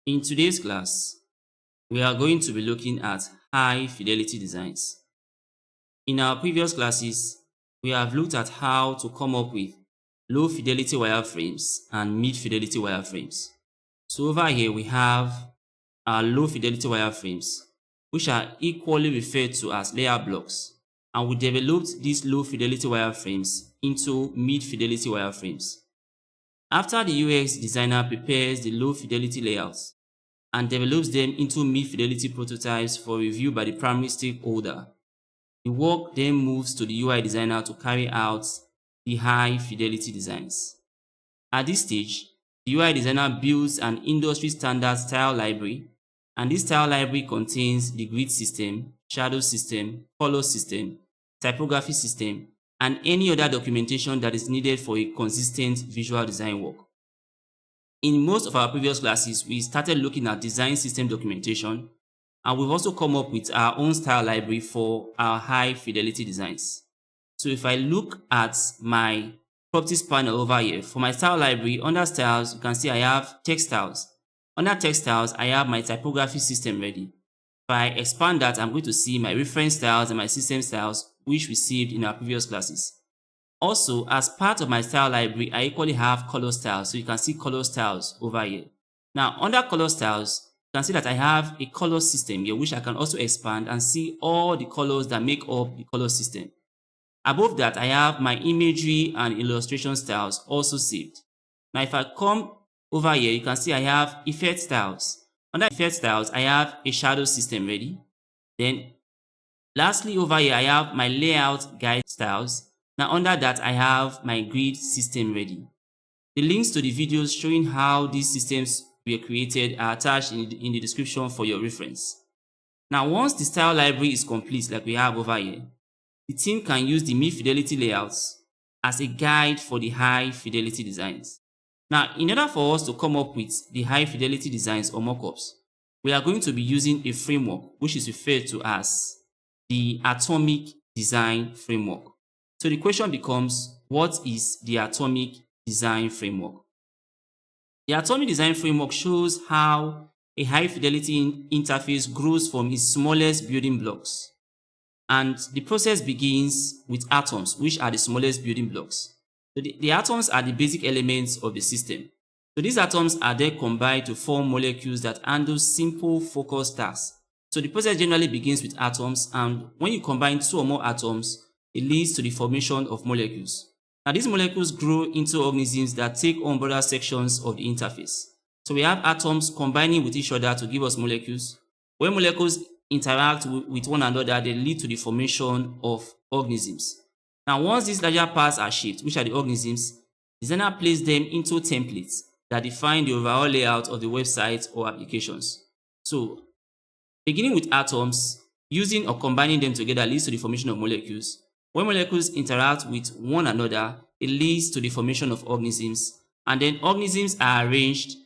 In today's class, we are going to be looking at high fidelity designs. In our previous classes, we have looked at how to come up with low fidelity wireframes and mid fidelity wireframes. So over here we have our low fidelity wireframes, which are equally referred to as layer blocks. And we developed these low fidelity wireframes into mid fidelity wireframes. After the UX designer prepares the low fidelity layouts and develops them into mid-fidelity prototypes for review by the primary stakeholder, the work then moves to the UI designer to carry out the high-fidelity designs. At this stage, the UI designer builds an industry-standard style library, and this style library contains the grid system, shadow system, color system, typography system, and any other documentation that is needed for a consistent visual design work. In most of our previous classes, we started looking at design system documentation, and we've also come up with our own style library for our high fidelity designs. So if I look at my properties panel over here, for my style library, under styles, you can see I have text styles. Under text styles, I have my typography system ready. If I expand that, I'm going to see my reference styles and my system styles, which we received in our previous classes. Also, as part of my style library, I equally have color styles. So you can see color styles over here. Now, under color styles, you can see that I have a color system here, which I can also expand and see all the colors that make up the color system. Above that, I have my imagery and illustration styles also saved. Now, if I come over here, you can see I have effect styles. Under effect styles, I have a shadow system ready. Then, lastly, over here, I have my layout guide styles. Now under that, I have my grid system ready. The links to the videos showing how these systems were created are attached in the description for your reference. Now once the style library is complete like we have over here, the team can use the mid-fidelity layouts as a guide for the high-fidelity designs. Now in order for us to come up with the high-fidelity designs or mockups, we are going to be using a framework which is referred to as the Atomic Design Framework. So the question becomes, what is the Atomic Design Framework? The Atomic Design Framework shows how a high-fidelity interface grows from its smallest building blocks. And the process begins with atoms, which are the smallest building blocks. So the atoms are the basic elements of the system. So these atoms are then combined to form molecules that handle simple focused tasks. So the process generally begins with atoms, and when you combine two or more atoms, it leads to the formation of molecules. Now these molecules grow into organisms that take on broader sections of the interface. So we have atoms combining with each other to give us molecules. When molecules interact with one another, they lead to the formation of organisms. Now once these larger parts are shaped, which are the organisms, the designer places them into templates that define the overall layout of the website or applications. So beginning with atoms, using or combining them together leads to the formation of molecules. When molecules interact with one another, it leads to the formation of organisms, and then organisms are arranged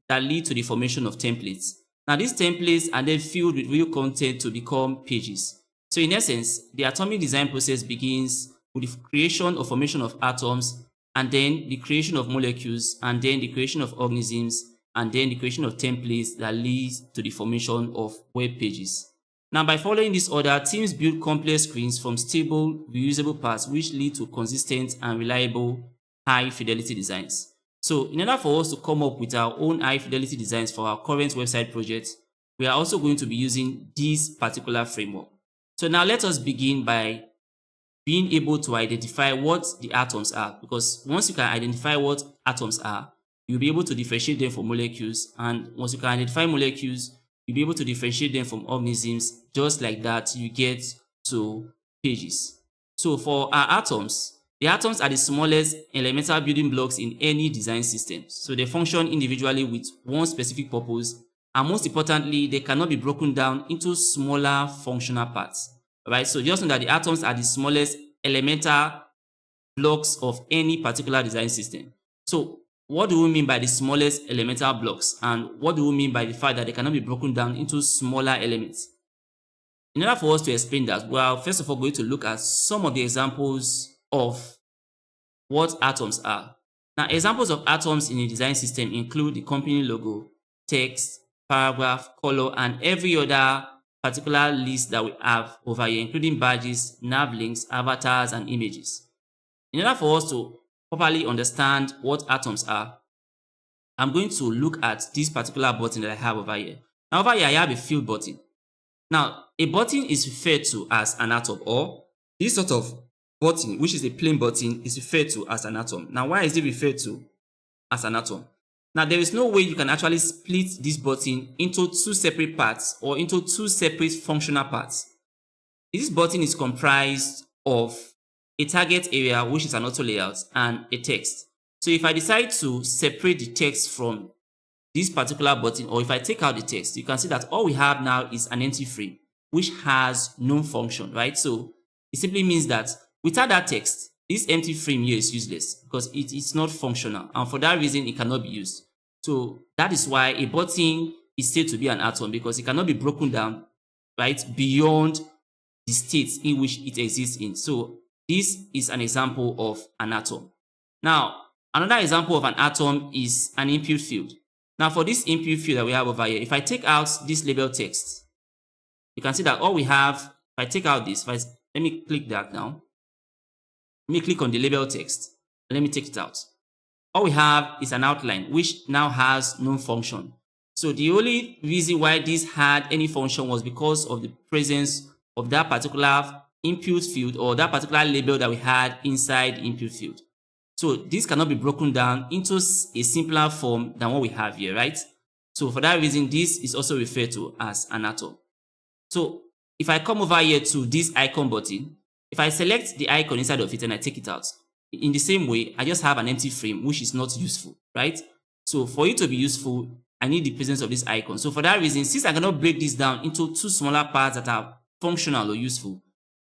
that lead to the formation of templates. Now these templates are then filled with real content to become pages. So in essence, the atomic design process begins with the creation or formation of atoms, and then the creation of molecules, and then the creation of organisms, and then the creation of templates that leads to the formation of web pages. Now, by following this order, teams build complex screens from stable, reusable parts which lead to consistent and reliable high-fidelity designs. So, in order for us to come up with our own high-fidelity designs for our current website project, we are also going to be using this particular framework. So now let us begin by being able to identify what the atoms are, because once you can identify what atoms are, you'll be able to differentiate them from molecules, and once you can identify molecules, you'll be able to differentiate them from organisms. Just like that, you get to pages. So for our atoms, the atoms are the smallest elemental building blocks in any design system. So they function individually with one specific purpose, and most importantly, they cannot be broken down into smaller functional parts. Right? So just know that the atoms are the smallest elemental blocks of any particular design system. So what do we mean by the smallest elemental blocks, and what do we mean by the fact that they cannot be broken down into smaller elements? In order for us to explain that, we are first of all going to look at some of the examples of what atoms are. Now, examples of atoms in a design system include the company logo, text, paragraph, color, and every other particular list that we have over here, including badges, nav links, avatars, and images. In order for us to properly understand what atoms are, I'm going to look at this particular button that I have over here. Now over here, I have a field button. Now, a button is referred to as an atom, or this sort of button, which is a plain button, is referred to as an atom. Now, why is it referred to as an atom? Now, there is no way you can actually split this button into two separate parts or into two separate functional parts. This button is comprised of a target area, which is an auto layout, and a text. So if I decide to separate the text from this particular button, or if I take out the text, you can see that all we have now is an empty frame, which has no function, right? So it simply means that without that text, this empty frame here is useless because it is not functional, and for that reason, it cannot be used. So that is why a button is said to be an atom, because it cannot be broken down, right, beyond the state in which it exists in. So this is an example of an atom. Now, another example of an atom is an input field. Now, for this input field that we have over here, if I take out this label text, you can see that all we have, if I take out this, let me click that now. Let me click on the label text. Let me take it out. All we have is an outline, which now has no function. So the only reason why this had any function was because of the presence of that particular input field, or that particular label that we had inside the input field. So this cannot be broken down into a simpler form than what we have here, right? So for that reason, this is also referred to as an atom. So if I come over here to this icon button, if I select the icon inside of it and I take it out, in the same way, I just have an empty frame, which is not useful, right? So for it to be useful, I need the presence of this icon. So for that reason, since I cannot break this down into two smaller parts that are functional or useful,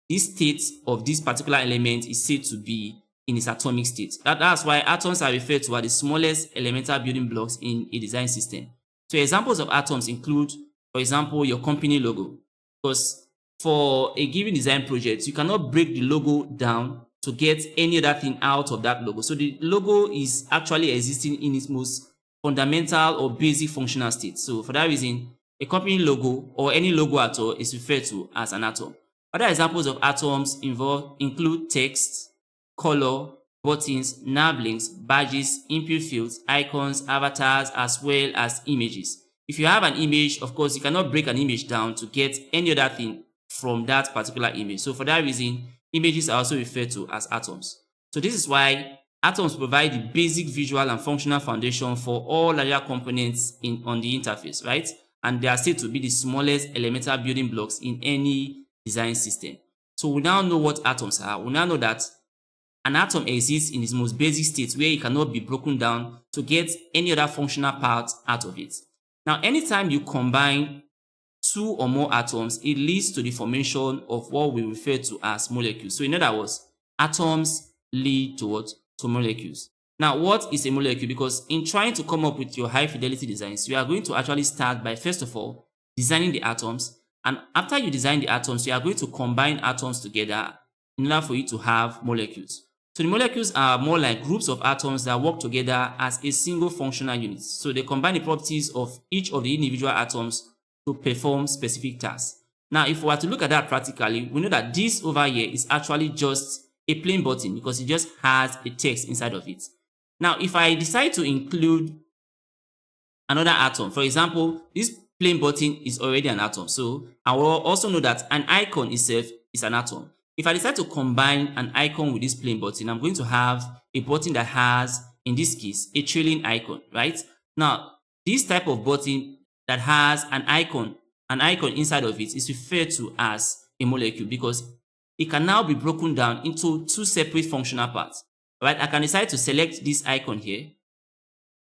this state of this particular element is said to be in its atomic state. That's why atoms are referred to as the smallest elemental building blocks in a design system. So examples of atoms include, for example, your company logo. Because for a given design project, you cannot break the logo down to get any other thing out of that logo. So the logo is actually existing in its most fundamental or basic functional state. So for that reason, a company logo or any logo at all is referred to as an atom. Other examples of atoms include text, color, buttons, nav links, badges, input fields, icons, avatars, as well as images. If you have an image, of course, you cannot break an image down to get any other thing from that particular image. So for that reason, images are also referred to as atoms. So this is why atoms provide the basic visual and functional foundation for all larger components on the interface, right? And they are said to be the smallest elemental building blocks in any design system. So we now know what atoms are. We now know that an atom exists in its most basic state, where it cannot be broken down to get any other functional part out of it. Now, anytime you combine two or more atoms, it leads to the formation of what we refer to as molecules. So in other words, atoms lead to what? To molecules. Now, what is a molecule? Because in trying to come up with your high fidelity designs, you are going to actually start by, first of all, designing the atoms. And after you design the atoms, you are going to combine atoms together in order for you to have molecules. So the molecules are more like groups of atoms that work together as a single functional unit. So they combine the properties of each of the individual atoms to perform specific tasks. Now, if we were to look at that practically, we know that this over here is actually just a plain button because it just has a text inside of it. Now, if I decide to include another atom, for example, this plain button is already an atom. So I will also know that an icon itself is an atom. If I decide to combine an icon with this plain button, I'm going to have a button that has, in this case, a trailing icon, right? Now, this type of button that has an icon inside of it is referred to as a molecule because it can now be broken down into two separate functional parts, right? I can decide to select this icon here,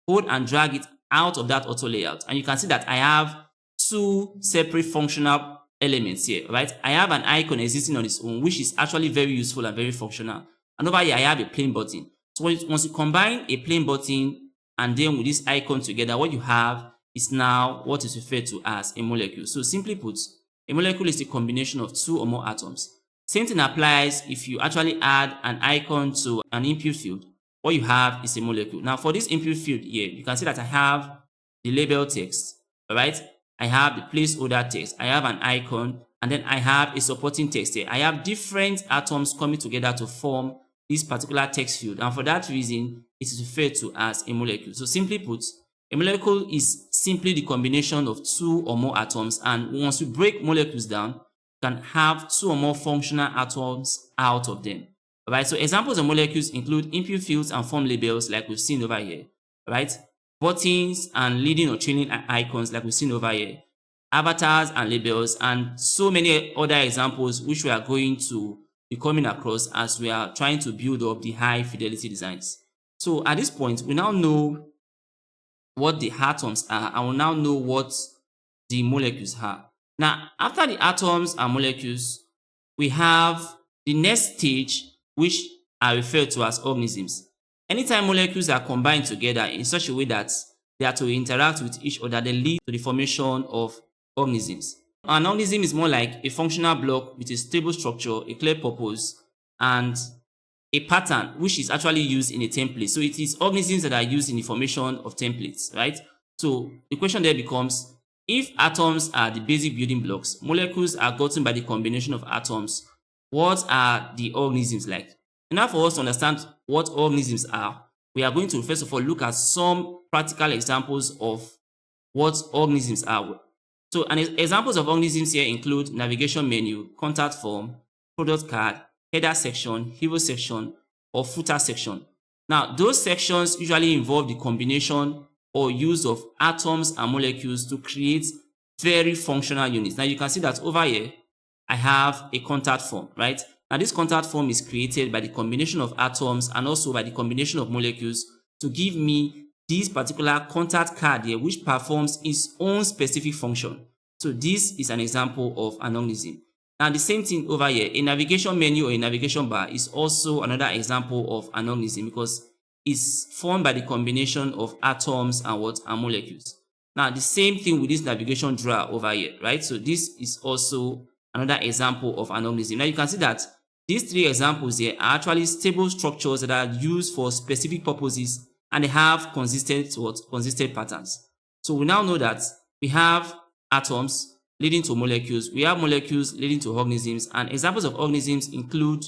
hold and drag it out of that auto layout, and you can see that I have two separate functional elements here, right? I have an icon existing on its own, which is actually very useful and very functional. And over here, I have a plain button. So once you combine a plain button and then with this icon together, what you have is now what is referred to as a molecule. So simply put, a molecule is the combination of two or more atoms. Same thing applies if you actually add an icon to an input field. What you have is a molecule. Now, for this input field here, you can see that I have the label text, all right? I have the placeholder text, I have an icon, and then I have a supporting text here. I have different atoms coming together to form this particular text field, and for that reason, it is referred to as a molecule. So simply put, a molecule is simply the combination of two or more atoms, and once we break molecules down, you can have two or more functional atoms out of them. Alright, so examples of molecules include input fields and form labels like we've seen over here. Right? Buttons and leading or trailing icons like we've seen over here. Avatars and labels, and so many other examples which we are going to be coming across as we are trying to build up the high fidelity designs. So at this point, we now know what the atoms are, and we now know what the molecules are. Now, after the atoms and molecules, we have the next stage, which are referred to as organisms. Anytime molecules are combined together in such a way that they are to interact with each other, they lead to the formation of organisms. An organism is more like a functional block with a stable structure, a clear purpose, and a pattern which is actually used in a template. So it is organisms that are used in the formation of templates, right? So the question there becomes, if atoms are the basic building blocks, molecules are gotten by the combination of atoms, what are the organisms like? Now, for us to understand what organisms are, we are going to first of all look at some practical examples of what organisms are. So, examples of organisms here include navigation menu, contact form, product card, header section, hero section, or footer section. Now, those sections usually involve the combination or use of atoms and molecules to create very functional units. Now, you can see that over here, I have a contact form, right? Now, this contact form is created by the combination of atoms and also by the combination of molecules to give me this particular contact card here, which performs its own specific function. So this is an example of an organism. Now, the same thing over here, a navigation menu or a navigation bar is also another example of an organism because it's formed by the combination of atoms and molecules. Now, the same thing with this navigation drawer over here, right? So this is also another example of an organism. Now, you can see that these three examples here are actually stable structures that are used for specific purposes, and they have consistent patterns. So we now know that we have atoms leading to molecules, we have molecules leading to organisms, and examples of organisms include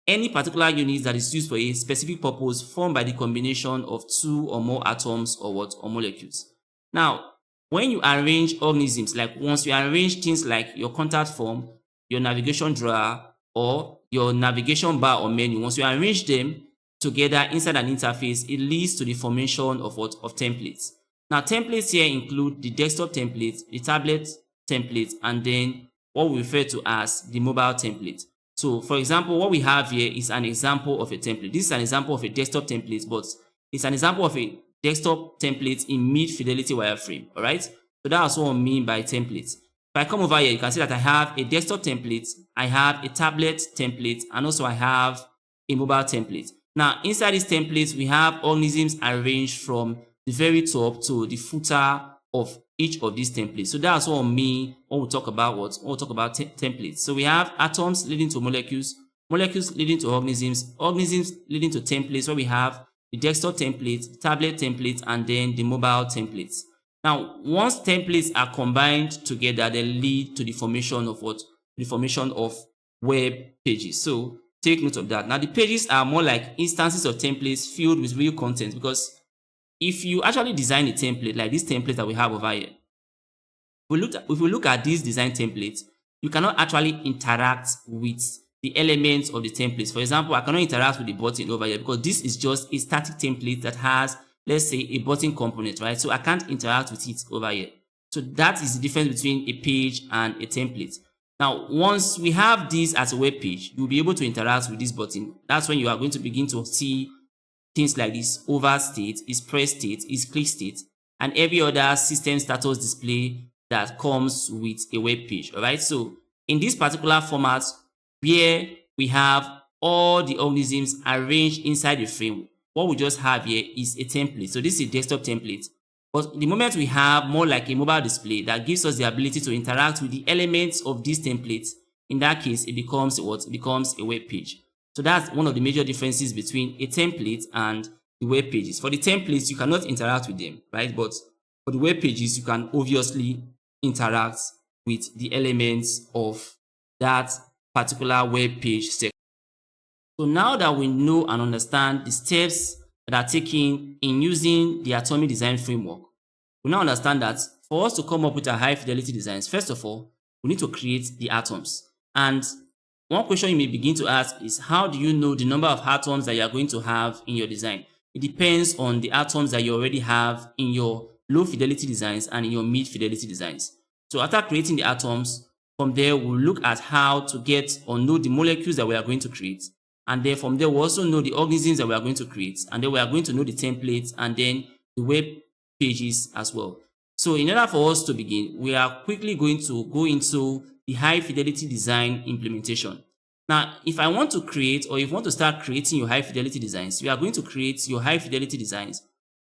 any particular unit that is used for a specific purpose formed by the combination of two or more atoms or molecules. Now, when you arrange organisms, like once you arrange things like your contact form, your navigation drawer, or your navigation bar or menu, once you arrange them together inside an interface, it leads to the formation of templates. Now, templates here include the desktop template, the tablet template, and then what we refer to as the mobile template. So, for example, what we have here is an example of a template. This is an example of a desktop template, but it's an example of a desktop template in mid-fidelity wireframe, all right? So that's what I mean by templates. If I come over here, you can see that I have a desktop template, I have a tablet template, and also I have a mobile template. Now, inside these templates, we have organisms arranged from the very top to the footer of each of these templates. So that's what I mean when we talk about templates. So we have atoms leading to molecules, molecules leading to organisms, organisms leading to templates, where we have the desktop template, tablet template, and then the mobile templates. Now, once templates are combined together, they lead to the formation of the formation of web pages. So take note of that. Now, the pages are more like instances of templates filled with real content, because if you actually design a template like this template that we have over here, if we look at this design template, you cannot actually interact with the elements of the templates. For example, I cannot interact with the button over here because this is just a static template that has, let's say, a button component, right? So I can't interact with it over here. So that is the difference between a page and a template. Now, once we have this as a web page, you'll be able to interact with this button. That's when you are going to begin to see things like this over state, is press state, is click state, and every other system status display that comes with a web page. All right. So in this particular format, where we have all the organisms arranged inside the frame, what we just have here is a template. So this is a desktop template. But the moment we have more like a mobile display that gives us the ability to interact with the elements of these templates, in that case, it becomes what? It becomes a web page. So that's one of the major differences between a template and the web pages. For the templates, you cannot interact with them, right? But For the web pages, you can obviously interact with the elements of that particular web page section. So now that we know and understand the steps that are taken in using the Atomic Design Framework, we now understand that for us to come up with a high fidelity designs, first of all, we need to create the atoms. And one question you may begin to ask is, how do you know the number of atoms that you are going to have in your design? It depends on the atoms that you already have in your low fidelity designs and in your mid fidelity designs. So after creating the atoms, from there we'll look at how to get or know the molecules that we are going to create. And then from there we'll also know the organisms that we are going to create. And then we are going to know the templates and then the web pages as well. So in order for us to begin, we are quickly going to go into the high fidelity design implementation. Now, if I want to create, or if you want to start creating your high fidelity designs, you are going to create your high fidelity designs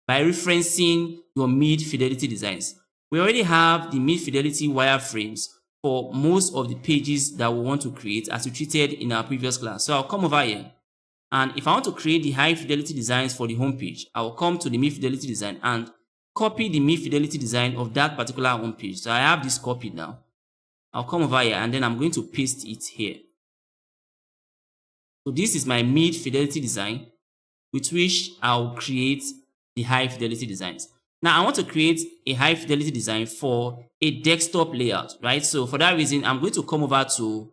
by referencing your mid fidelity designs. We already have the mid fidelity wireframes for most of the pages that we want to create, as we treated in our previous class. So I'll come over here, and if I want to create the high fidelity designs for the home page, I will come to the mid fidelity design and copy the mid fidelity design of that particular home page. So I have this copied now. I'll come over here and then I'm going to paste it here. So this is my mid fidelity design with which I'll create the high fidelity designs. Now I want to create a high fidelity design for a desktop layout, right? So for that reason, I'm going to come over to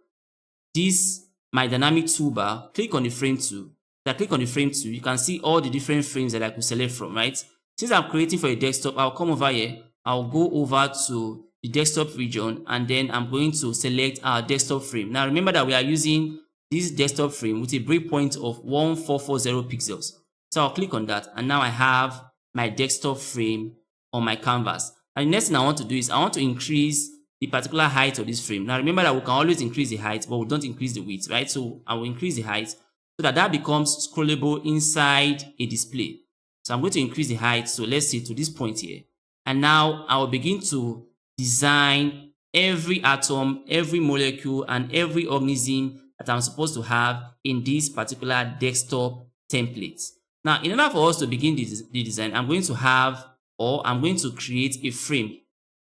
this, my dynamic toolbar, click on the frame tool. If I click on the frame tool, you can see all the different frames that I could select from, right? Since I'm creating for a desktop, I'll come over here, I'll go over to the desktop region, and then I'm going to select our desktop frame. Now remember that we are using this desktop frame with a breakpoint of 1440 pixels. So I'll click on that, and now I have my desktop frame on my canvas. And the next thing I want to do is I want to increase the particular height of this frame. Now remember that we can always increase the height, but we don't increase the width, right? So I will increase the height so that that becomes scrollable inside a display. So I'm going to increase the height, so let's say to this point here. And now I will begin to design every atom, every molecule, and every organism that I'm supposed to have in this particular desktop template. Now, in order for us to begin the design, I'm going to create a frame.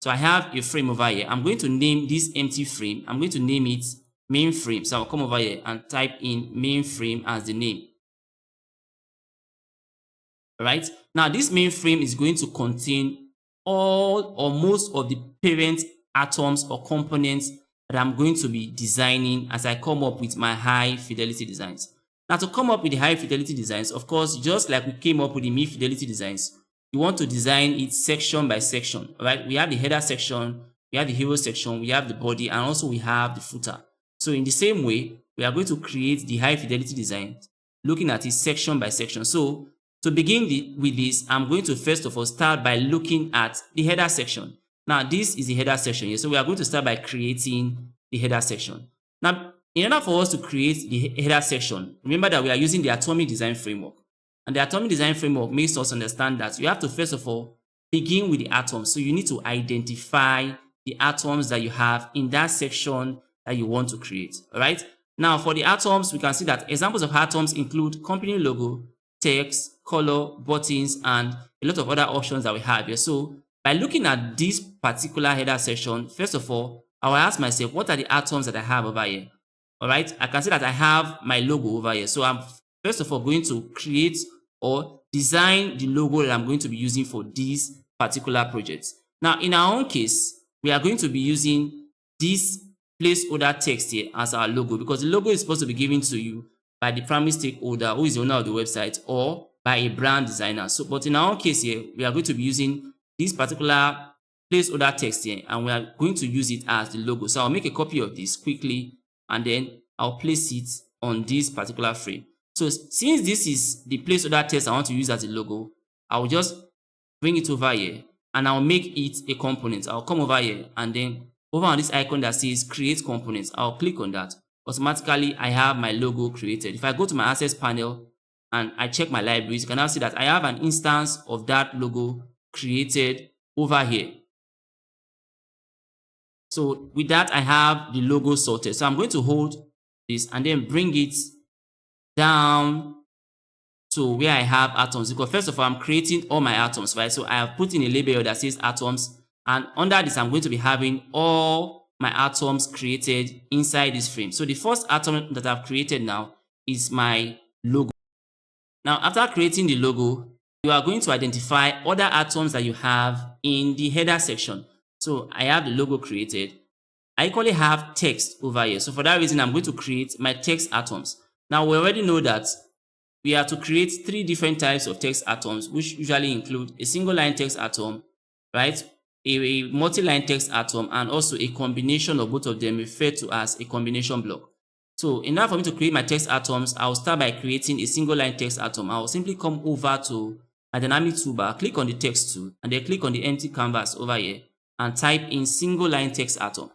So I have a frame over here. I'm going to name this empty frame. I'm going to name it main frame. So I'll come over here and type in main frame as the name. Right now, this main frame is going to contain all or most of the parent atoms or components that I'm going to be designing as I come up with my high fidelity designs. Now, to come up with the high fidelity designs, of course, just like we came up with the mid fidelity designs, you want to design it section by section. Right? We have the header section, we have the hero section, we have the body, and also we have the footer. So in the same way, we are going to create the high fidelity design looking at it section by section. So to begin with this, I'm going to first of all start by looking at the header section. Now, this is the header section here. So we are going to start by creating the header section. Now, in order for us to create the header section, remember that we are using the Atomic Design Framework. And the Atomic Design Framework makes us understand that you have to first of all begin with the atoms. So you need to identify the atoms that you have in that section that you want to create. All right. Now, for the atoms, we can see that examples of atoms include company logo, text, color, buttons, and a lot of other options that we have here. So by looking at this particular header section, first of all, I will ask myself, what are the atoms that I have over here? All right, I can see that I have my logo over here. So I'm first of all going to create or design the logo that I'm going to be using for this particular project. Now, in our own case, we are going to be using this placeholder text here as our logo, because the logo is supposed to be given to you by the primary stakeholder, who is the owner of the website, or by a brand designer. So, but in our own case here, we are going to be using this particular placeholder text here, and we are going to use it as the logo. So I'll make a copy of this quickly, and then I'll place it on this particular frame. So since this is the placeholder text I want to use as a logo, I'll just bring it over here, and I'll make it a component. I'll come over here, and then over on this icon that says create components, I'll click on that. Automatically, I have my logo created. If I go to my assets panel and I check my libraries, you can now see that I have an instance of that logo created over here. So with that, I have the logo sorted. So I'm going to hold this and then bring it down to where I have atoms, because first of all, I'm creating all my atoms, right? So I have put in a label that says atoms, and under this, I'm going to be having all my atoms created inside this frame. So the first atom that I've created now is my logo. Now, after creating the logo, you are going to identify other atoms that you have in the header section. So I have the logo created. I equally have text over here. So for that reason, I'm going to create my text atoms. Now, we already know that we are to create 3 different types of text atoms, which usually include a single line text atom, right? A multi-line text atom, and also a combination of both of them referred to as a combination block. So in order for me to create my text atoms, I'll start by creating a single line text atom. I'll simply come over to my dynamic toolbar, click on the text tool, and then click on the empty canvas over here and type in single line text atom.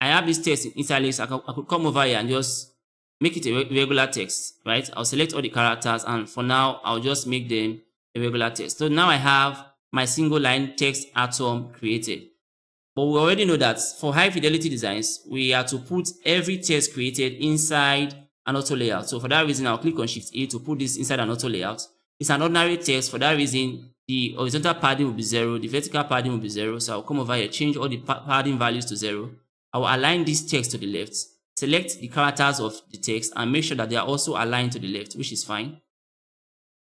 I have this text in italics. I could come over here and just make it a regular text, right? I'll select all the characters, and for now, I'll just make them a regular text. So now I have my single line text atom created. But we already know that for high fidelity designs, we are to put every text created inside an auto layout. So for that reason, I'll click on Shift A to put this inside an auto layout. It's an ordinary text. For that reason, the horizontal padding will be 0, the vertical padding will be 0. So I'll come over here, change all the padding values to 0. I will align this text to the left, select the characters of the text, and make sure that they are also aligned to the left, which is fine.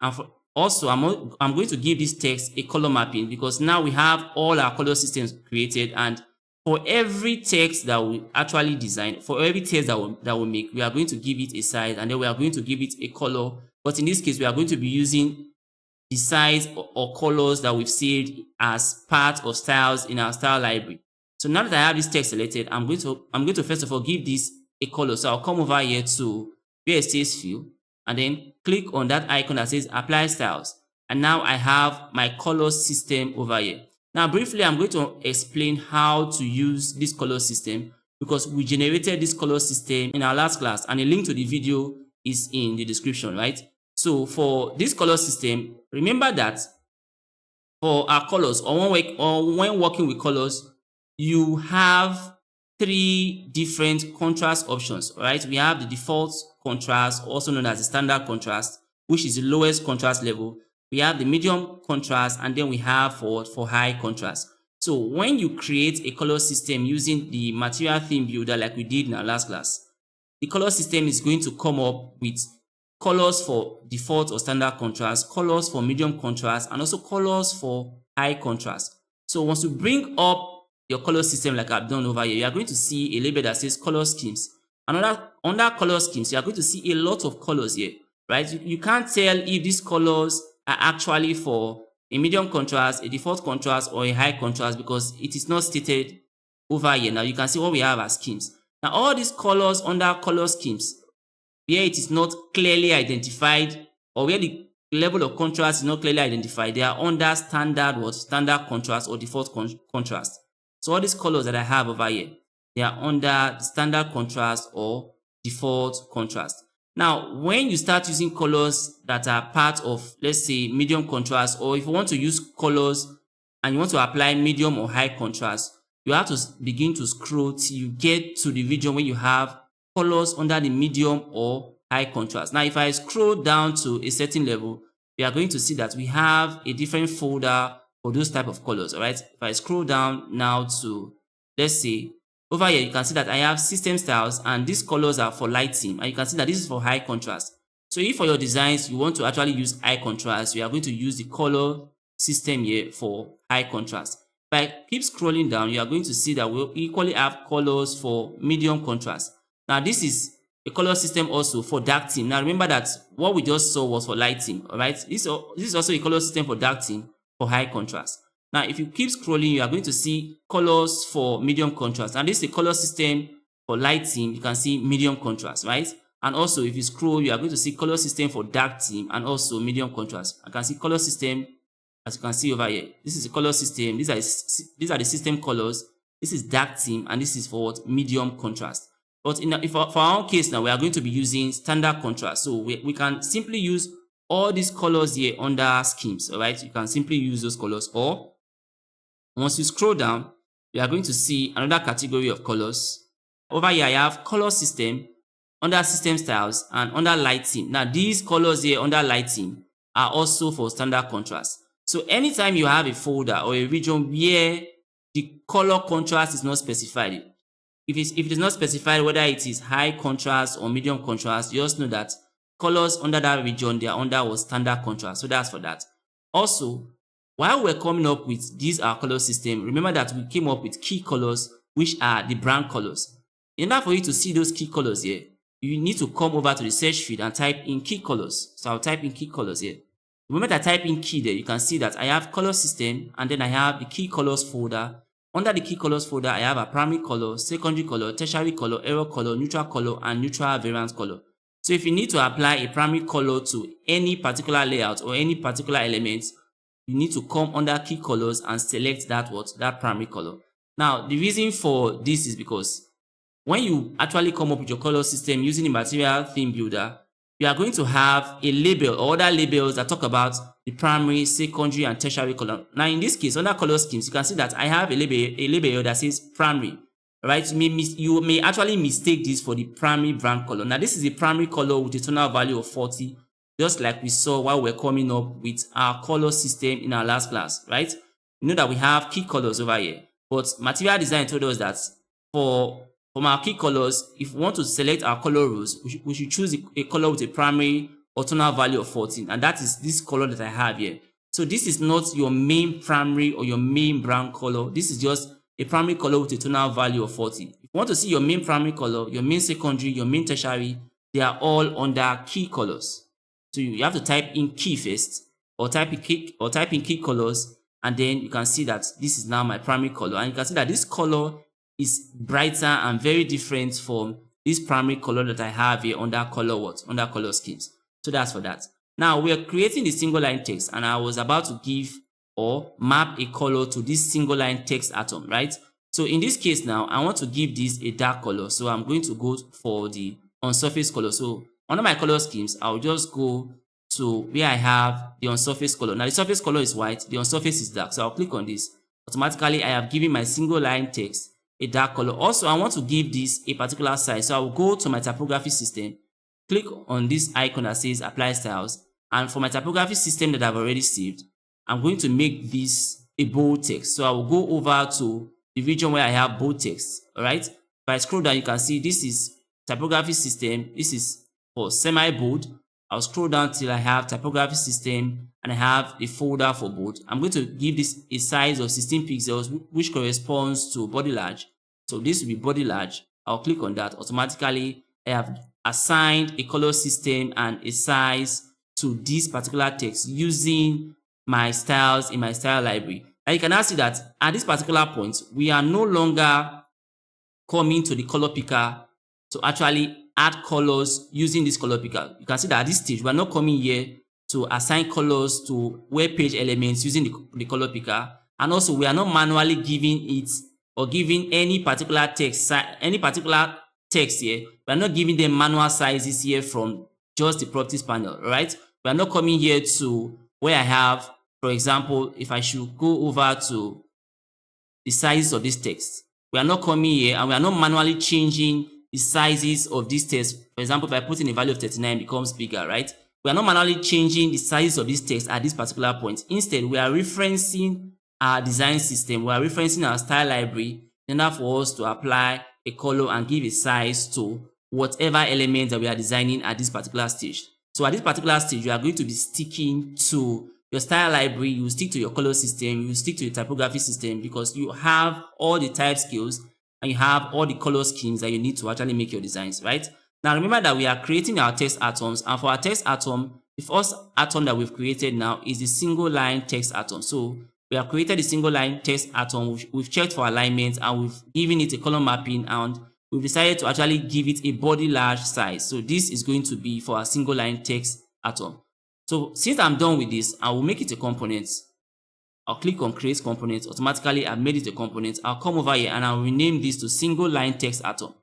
And also, I'm going to give this text a color mapping, because now we have all our color systems created, and for every text that we actually design, for every text that we make, we are going to give it a size, and then we are going to give it a color. But in this case, we are going to be using the size or colors that we've saved as part of styles in our style library. So now that I have this text selected, I'm going to first of all give this a color. So I'll come over here to where it says fill, and then click on that icon that says apply styles. And now I have my color system over here. Now briefly, I'm going to explain how to use this color system, because we generated this color system in our last class, and a link to the video is in the description, right? So for this color system, remember that for our colors, or when working with colors, you have 3 different contrast options, right? We have the default contrast, also known as the standard contrast, which is the lowest contrast level. We have the medium contrast, and then we have for high contrast. So when you create a color system using the material theme builder like we did in our last class, the color system is going to come up with colors for default or standard contrast, colors for medium contrast, and also colors for high contrast. So once you bring up your color system like I've done over here, you are going to see a label that says color schemes. And under color schemes, you are going to see a lot of colors here, right? You can't tell if these colors are actually for a medium contrast, a default contrast, or a high contrast, because it is not stated over here. Now you can see what we have as schemes. Now all these colors under color schemes, where it is not clearly identified, or where the level of contrast is not clearly identified, they are under standard contrast or default contrast. So all these colors that I have over here, they are under standard contrast or default contrast. Now, when you start using colors that are part of, let's say, medium contrast, or if you want to use colors and you want to apply medium or high contrast, you have to begin to scroll till you get to the region where you have colors under the medium or high contrast. Now, if I scroll down to a certain level, we are going to see that we have a different folder for those type of colors. All right. If I scroll down now to, let's say, over here, you can see that I have system styles, and these colors are for light theme, and you can see that this is for high contrast. So if for your designs you want to actually use high contrast, you are going to use the color system here for high contrast. If I keep scrolling down, you are going to see that we equally have colors for medium contrast. Now this is a color system also for dark theme. Now remember that what we just saw was for light theme. All right. This is also a color system for dark theme for high contrast. Now, if you keep scrolling, you are going to see colors for medium contrast. And this is a color system for light theme. You can see medium contrast, right? And also, if you scroll, you are going to see color system for dark theme and also medium contrast. I can see color system, as you can see over here. This is a color system. These are the system colors. This is dark theme, and this is for what? Medium contrast. But for our own case now, we are going to be using standard contrast. So we can simply use all these colors here under schemes. All right, you can simply use those colors, or once you scroll down, you are going to see another category of colors. Over here, I have color system, under system styles, and under lighting. Now, these colors here under lighting are also for standard contrast. So anytime you have a folder or a region where the color contrast is not specified, if it is not specified whether it is high contrast or medium contrast, you just know that colors under that region, they are under was standard contrast. So that's for that. Also, while we're coming up with this our color system, remember that we came up with key colors, which are the brand colors. In order for you to see those key colors here, you need to come over to the search field and type in key colors. So I'll type in key colors here. The moment I type in key there, you can see that I have color system, and then I have the key colors folder. Under the key colors folder, I have a primary color, secondary color, tertiary color, error color, neutral color, and neutral variance color. So if you need to apply a primary color to any particular layout or any particular element, you need to come under key colors and select that primary color. Now, the reason for this is because when you actually come up with your color system using the material theme builder, you are going to have a label or other labels that talk about the primary, secondary, and tertiary color. Now, in this case, under color schemes, you can see that I have a label here that says primary. Right? You may actually mistake this for the primary brand color. Now, this is a primary color with a tonal value of 40, just like we saw while we're coming up with our color system in our last class, right? You know that we have key colors over here, but material design told us that from our key colors, if we want to select our color rules, we should choose a color with a primary or tonal value of 14, and that is this color that I have here. So this is not your main primary or your main brand color. This is just a primary color with a tonal value of 40. If you want to see your main primary color, your main secondary, your main tertiary, they are all under key colors. So you have to type in key first, or type in key colors, and then you can see that this is now my primary color. And you can see that this color is brighter and very different from this primary color that I have here under color schemes. So that's for that. Now we are creating the single line text, and I was about to give or map a color to this single line text atom, right? So in this case now, I want to give this a dark color. So I'm going to go for the on surface color. So under my color schemes, I'll just go to where I have the on surface color. Now the surface color is white, the on surface is dark. So I'll click on this. Automatically, I have given my single line text a dark color. Also, I want to give this a particular size. So I will go to my typography system, click on this icon that says apply styles, and for my typography system that I've already saved, I'm going to make this a bold text. So I will go over to the region where I have bold text. All right. If I scroll down, you can see this is typography system. This is for semi-bold. I'll scroll down till I have typography system and I have a folder for bold. I'm going to give this a size of 16 pixels, which corresponds to body large. So this will be body large. I'll click on that. Automatically, I have assigned a color system and a size to this particular text using my styles in my style library. And you can now see that at this particular point, we are no longer coming to the color picker to actually add colors using this color picker. You can see that at this stage, we are not coming here to assign colors to web page elements using the color picker. And also, we are not manually giving it or giving any particular text here. We are not giving them manual sizes here from just the properties panel, right? We are not coming here to where I have, for example, if I should go over to the sizes of this text, we are not coming here and we are not manually changing the sizes of this text. For example, if I put in a value of 39, it becomes bigger, right? We are not manually changing the size of this text at this particular point. Instead, we are referencing our design system. We are referencing our style library in order for us to apply a color and give a size to whatever element that we are designing at this particular stage. So at this particular stage, you are going to be sticking to your style library, you stick to your color system, you stick to your typography system, because you have all the type skills and you have all the color schemes that you need to actually make your designs, right? Now remember that we are creating our text atoms, and for our text atom, the first atom that we've created now is the single line text atom. So we have created the single line text atom, we've checked for alignment and we've given it a color mapping, and we've decided to actually give it a body large size. So this is going to be for our single line text atom. So since I'm done with this, I will make it a component. I'll click on create component. Automatically, I've made it a component. I'll come over here and I'll rename this to single line text atom.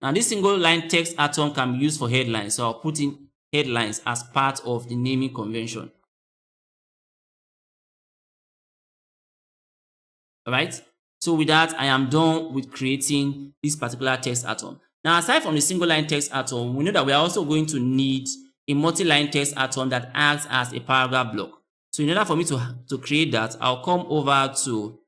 Now this single line text atom can be used for headlines, so I'll put in headlines as part of the naming convention. Alright, so with that, I am done with creating this particular text atom. Now, aside from the single line text atom, we know that we are also going to need a multi-line text atom that acts as a paragraph block. So in order for me to create that, I'll come over to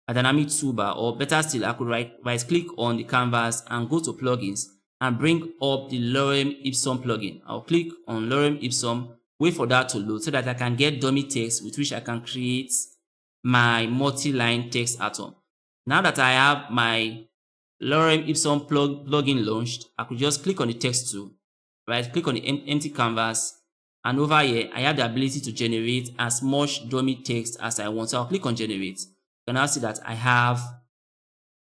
a dynamic toolbar, or better still, I could right click on the canvas and go to plugins and bring up the Lorem Ipsum plugin. I'll click on Lorem Ipsum, wait for that to load so that I can get dummy text with which I can create my multi-line text atom. Now that I have my Lorem Ipsum plugin launched, I could just click on the text tool, right? Click on the empty canvas, and over here I have the ability to generate as much dummy text as I want. So I'll click on generate. You can now see that I have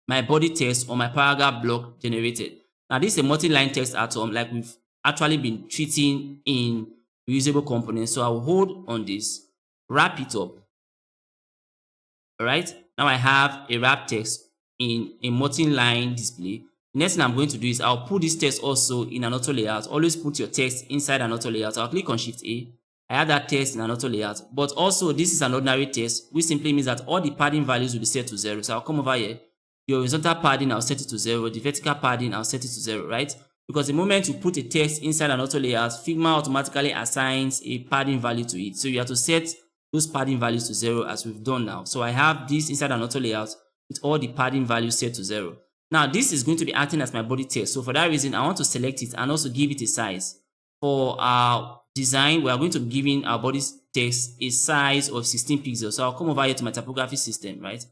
my body text or my paragraph block generated. Now this is a multi-line text atom like we've actually been treating in reusable components. So I'll hold on this, wrap it up. Alright, now I have a wrap text in a multi-line display. The next thing I'm going to do is I'll put this text also in an auto layout. Always put your text inside an auto layout. I'll click on Shift A. I have that text in an auto layout. But also this is an ordinary text, which simply means that all the padding values will be set to 0. So I'll come over here. The horizontal padding, I'll set it to 0. The vertical padding, I'll set it to 0, right? Because the moment you put a text inside an auto layout, Figma automatically assigns a padding value to it. So you have to set those padding values to 0 as we've done now. So I have this inside an auto layout with all the padding values set to 0. Now this is going to be acting as my body text. So for that reason, I want to select it and also give it a size. For our design, we are going to be giving our body text a size of 16 pixels. So I'll come over here to my typography system, right?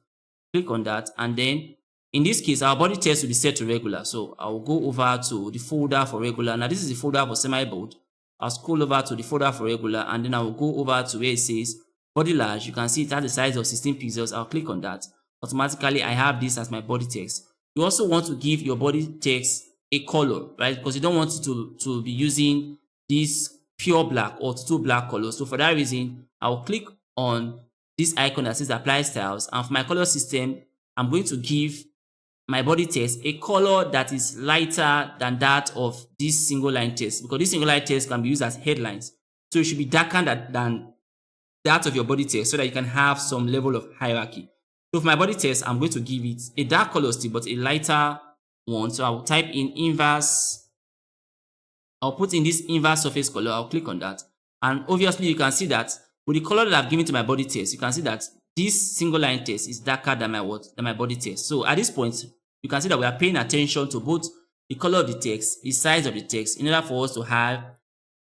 Click on that, and then in this case, our body text will be set to regular. So I'll go over to the folder for regular. Now this is the folder for semi-bold. I'll scroll over to the folder for regular, and then I will go over to where it says body large. You can see it has the size of 16 pixels. I'll click on that. Automatically, I have this as my body text. You also want to give your body text a color, right? Because you don't want it to be using this pure black or total black color. So for that reason, I'll click on this icon that says apply styles. And for my color system, I'm going to give my body text a color that is lighter than that of this single line text, because this single line text can be used as headlines. So it should be darker than that of your body text so that you can have some level of hierarchy. So for my body text, I'm going to give it a dark color still, but a lighter one. So I will type in inverse. I'll put in this inverse surface color. I'll click on that. And obviously you can see that with the color that I've given to my body text, you can see that this single line text is darker than my body text. So at this point, you can see that we are paying attention to both the color of the text, the size of the text, in order for us to have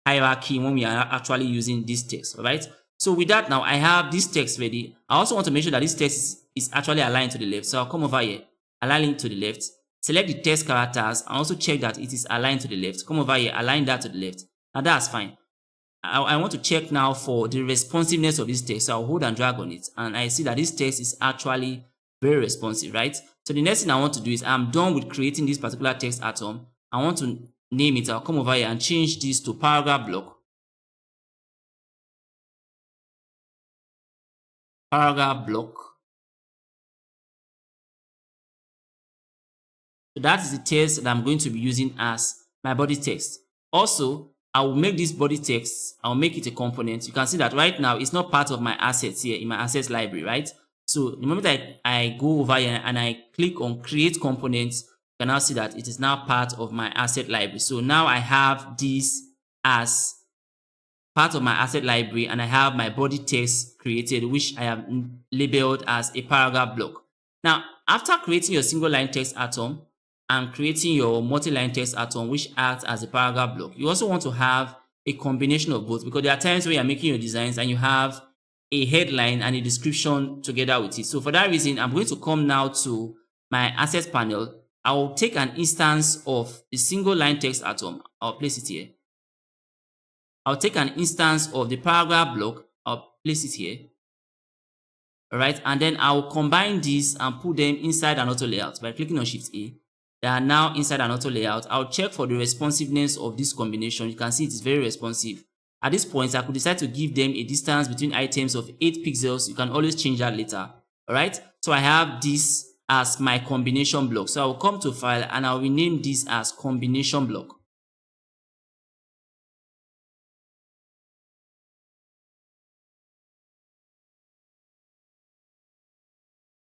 hierarchy when we are actually using this text, all right? So with that now, I have this text ready. I also want to make sure that this text is actually aligned to the left. So I'll come over here, align it to the left, select the text characters, and also check that it is aligned to the left. Come over here, align that to the left. Now that's fine. I want to check now for the responsiveness of this text. So I'll hold and drag on it, and I see that this text is actually very responsive, right? So the next thing I want to do is I'm done with creating this particular text atom. I want to name it. I'll come over here and change this to paragraph block. Paragraph block. So that is the text that I'm going to be using as my body text. Also, I will make this body text, I'll make it a component. You can see that right now it's not part of my assets here in my assets library, right? So the moment I go over here and I click on create components, you can now see that it is now part of my asset library. So now I have this as part of my asset library, and I have my body text created, which I have labeled as a paragraph block. Now, after creating your single line text atom and creating your multi-line text atom, which acts as a paragraph block, you also want to have a combination of both, because there are times when you're making your designs and you have a headline and a description together with it. So for that reason, I'm going to come now to my assets panel. I will take an instance of the single line text atom. I'll place it here. I'll take an instance of the paragraph block. I'll place it here. All right, and then I'll combine these and put them inside an auto layout by clicking on Shift A. They are now inside an auto layout. I'll check for the responsiveness of this combination. You can see it is very responsive. At this point, I could decide to give them a distance between items of 8 pixels. You can always change that later. All right, so I have this as my combination block. So I'll come to file and I'll rename this as combination block.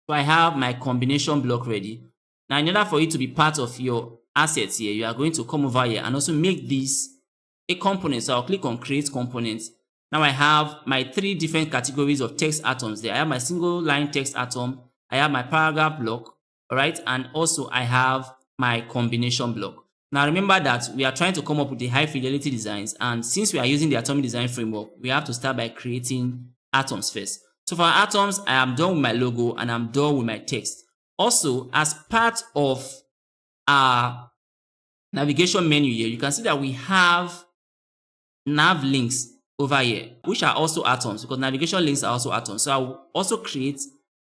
So I have my combination block ready. Now, in order for it to be part of your assets here, you are going to come over here and also make this a component. So I'll click on create component. Now I have my 3 different categories of text atoms there. I have my single line text atom, I have my paragraph block, all right, and also I have my combination block. Now remember that we are trying to come up with the high fidelity designs, and since we are using the atomic design framework, we have to start by creating atoms first. So for our atoms, I am done with my logo and I'm done with my text. Also, as part of our navigation menu here, you can see that we have nav links over here, which are also atoms, because navigation links are also atoms. So I will also create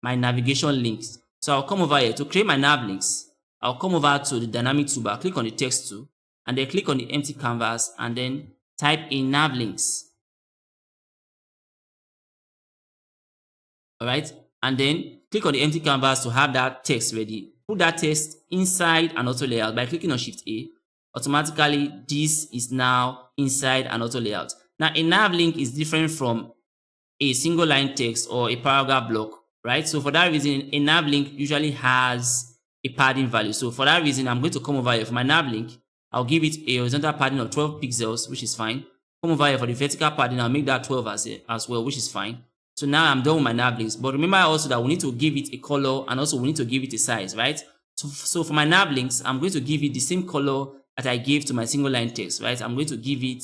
my navigation links. So I'll come over here to create my nav links. I'll come over to the dynamic toolbar, click on the text tool, and then click on the empty canvas and then type in nav links. All right, and then click on the empty canvas to have that text ready. Put that text inside an auto layout by clicking on Shift A. Automatically, this is now inside an auto layout. Now, a nav link is different from a single line text or a paragraph block, right? So for that reason, a nav link usually has a padding value. So for that reason, I'm going to come over here for my nav link. I'll give it a horizontal padding of 12 pixels, which is fine. Come over here for the vertical padding. I'll make that 12 as well, which is fine. So now I'm done with my nav links. But remember also that we need to give it a color and also we need to give it a size, right? So for my nav links, I'm going to give it the same color that I gave to my single line text, right? I'm going to give it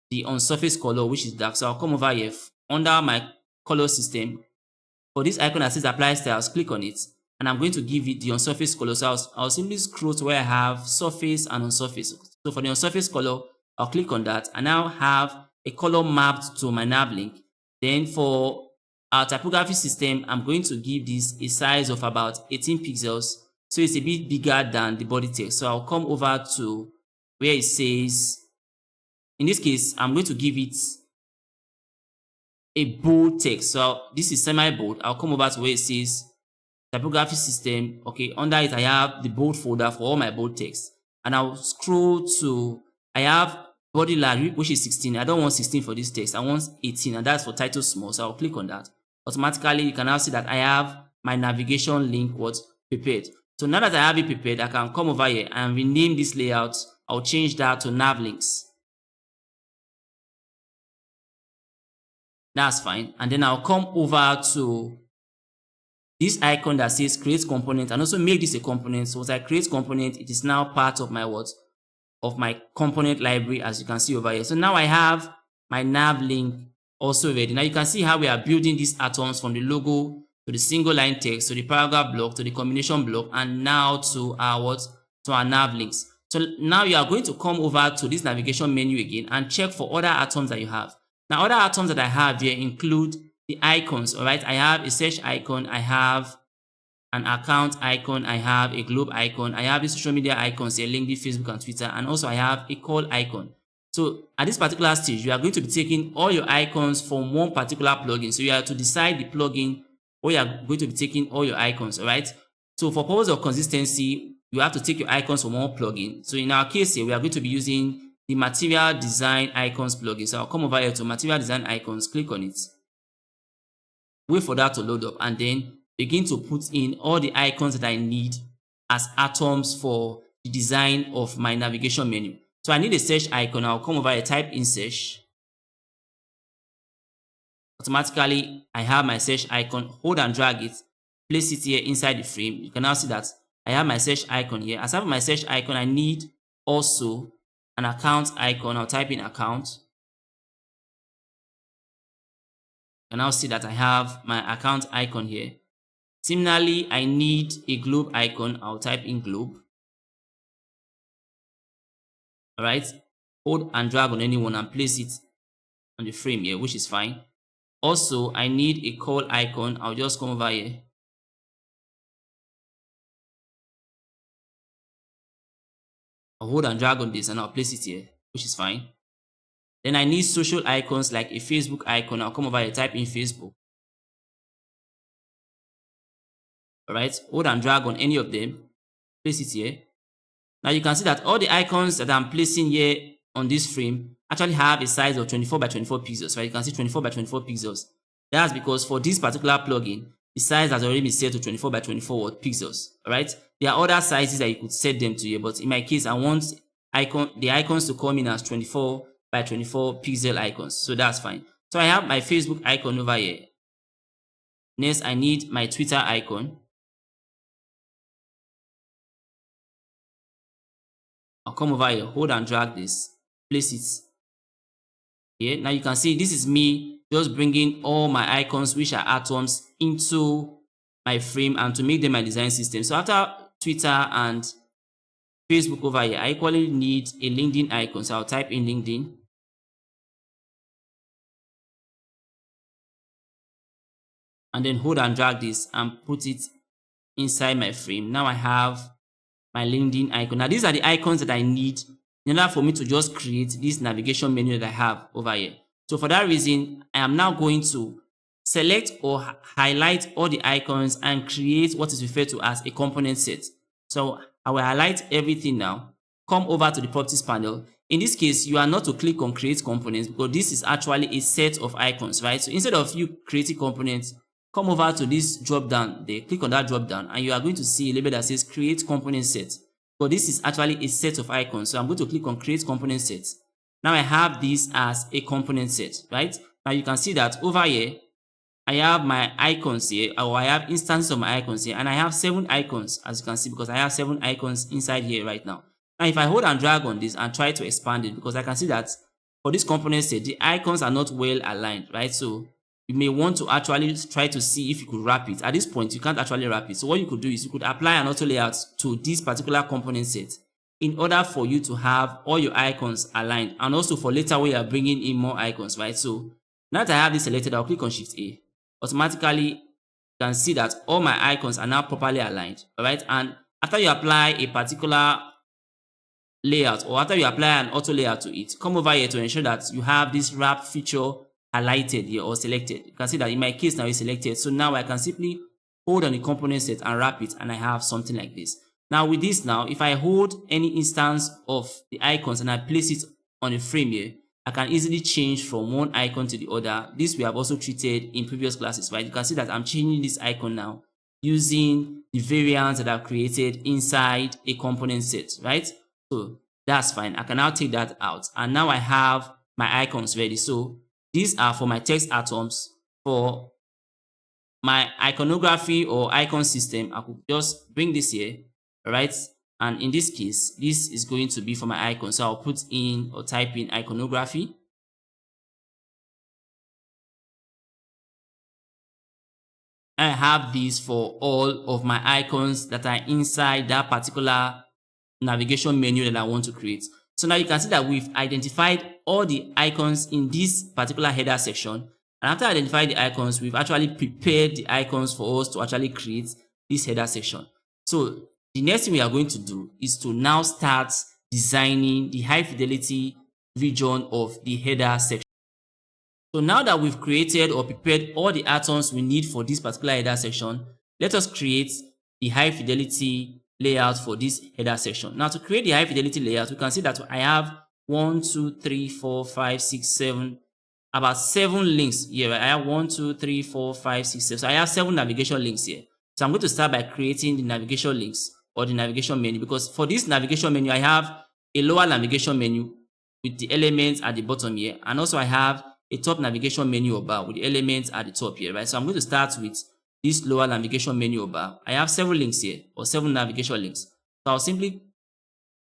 the on surface color, which is dark. So I'll come over here under my color system. For this icon that says apply styles, click on it. And I'm going to give it the on surface color. So I'll simply scroll to where I have surface and on surface. So for the on surface color, I'll click on that. And now have a color mapped to my nav link. Then for our typography system, I'm going to give this a size of about 18 pixels. So it's a bit bigger than the body text. So I'll come over to where it says, in this case, I'm going to give it a bold text. So this is semi-bold. I'll come over to where it says typography system. Okay, under it, I have the bold folder for all my bold text. And I'll scroll to, I have body large, which is 16. I don't want 16 for this text. I want 18, and that's for title small. So I'll click on that. Automatically, you can now see that I have my navigation link was prepared. So now that I have it prepared, I can come over here and rename this layout. I'll change that to nav links. That's fine. And then I'll come over to this icon that says create component and also make this a component. So once I create component, it is now part of my what? Of my component library, as you can see over here. So now I have my nav link also ready. Now you can see how we are building these atoms from the logo to the single line text to the paragraph block to the combination block and now to our what? To our nav links. So now you are going to come over to this navigation menu again and check for other atoms that you have. Now other atoms that I have here include the icons. All right, I have a search icon, I have an account icon, I have a globe icon, I have the social media icons here, LinkedIn, Facebook, and Twitter, and also I have a call icon. So at this particular stage, you are going to be taking all your icons from one particular plugin. So you have to decide the plugin where you are going to be taking all your icons, all right? So for purpose of consistency, you have to take your icons from one plugin. So in our case here, we are going to be using the material design icons plugin. So I'll come over here to material design icons, click on it. Wait for that to load up and then begin to put in all the icons that I need as atoms for the design of my navigation menu. So I need a search icon. I'll come over here, type in search. Automatically, I have my search icon. Hold and drag it. Place it here inside the frame. You can now see that I have my search icon here. As I have my search icon, I need also an account icon. I'll type in account. You can now see that I have my account icon here. Similarly, I need a globe icon. I'll type in globe. Alright, hold and drag on anyone and place it on the frame here, which is fine. Also, I need a call icon. I'll just come over here. I'll hold and drag on this and I'll place it here, which is fine. Then I need social icons like a Facebook icon. I'll come over here, type in Facebook. All right, hold and drag on any of them, place it here. Now you can see that all the icons that I'm placing here on this frame actually have a size of 24 by 24 pixels, right? You can see 24 by 24 pixels. That's because for this particular plugin, the size has already been set to 24 by 24 pixels, all right? There are other sizes that you could set them to here, but in my case, I want the icons to come in as 24 by 24 pixel icons, so that's fine. So I have my Facebook icon over here. Next, I need my Twitter icon. I'll come over here, hold and drag this, place it here. Now you can see this is me just bringing all my icons, which are atoms, into my frame and to make them my design system. So after Twitter and Facebook over here, I equally need a LinkedIn icon. So I'll type in LinkedIn. And then hold and drag this and put it inside my frame. Now I have my LinkedIn icon. Now these are the icons that I need in order for me to just create this navigation menu that I have over here. So for that reason, I am now going to select or highlight all the icons and create what is referred to as a component set. So I will highlight everything now, come over to the properties panel. In this case, you are not to click on create components because this is actually a set of icons, right? So instead of you creating components, come over to this drop down there, click on that drop down, and you are going to see a label that says create component set. So this is actually a set of icons. So I'm going to click on create component set. Now I have this as a component set, right? Now you can see that over here, I have my icons here, or I have instances of my icons here, and I have 7 icons, as you can see, because I have 7 icons inside here right now. Now if I hold and drag on this and try to expand it, because I can see that for this component set, the icons are not well aligned, right? So you may want to actually try to see if you could wrap it. At this point, you can't actually wrap it. So what you could do is you could apply an auto layout to this particular component set in order for you to have all your icons aligned, and also for later when you are bringing in more icons, right? So now that I have this selected, I'll click on Shift A. Automatically, you can see that all my icons are now properly aligned, all right? And after you apply a particular layout, or after you apply an auto layout to it, come over here to ensure that you have this wrap feature highlighted here or selected. You can see that in my case now it's selected. So now I can simply hold on the component set and wrap it, and I have something like this. Now with this now, if I hold any instance of the icons and I place it on a frame here, I can easily change from one icon to the other. This we have also treated in previous classes, right? You can see that I'm changing this icon now using the variants that I've created inside a component set, right? So that's fine. I can now take that out, and now I have my icons ready. So these are for my text atoms. For my iconography or icon system, I could just bring this here, right? And in this case, this is going to be for my icon. So I'll put in or type in iconography. I have these for all of my icons that are inside that particular navigation menu that I want to create. So now you can see that we've identified all the icons in this particular header section. And after identifying the icons, we've actually prepared the icons for us to actually create this header section. So the next thing we are going to do is to now start designing the high fidelity region of the header section. So now that we've created or prepared all the atoms we need for this particular header section, let us create the high fidelity layout for this header section. Now to create the high fidelity layout, we can see that I have 1, 2, 3, 4, 5, 6, 7, about 7 links here. I have 1, 2, 3, 4, 5, 6, 7. So I have 7 navigation links here. So I'm going to start by creating the navigation links or the navigation menu, because for this navigation menu, I have a lower navigation menu with the elements at the bottom here. And also I have a top navigation menu bar with the elements at the top here, right? So I'm going to start with this lower navigation menu bar. I have 7 links here, or 7 navigation links. So I'll simply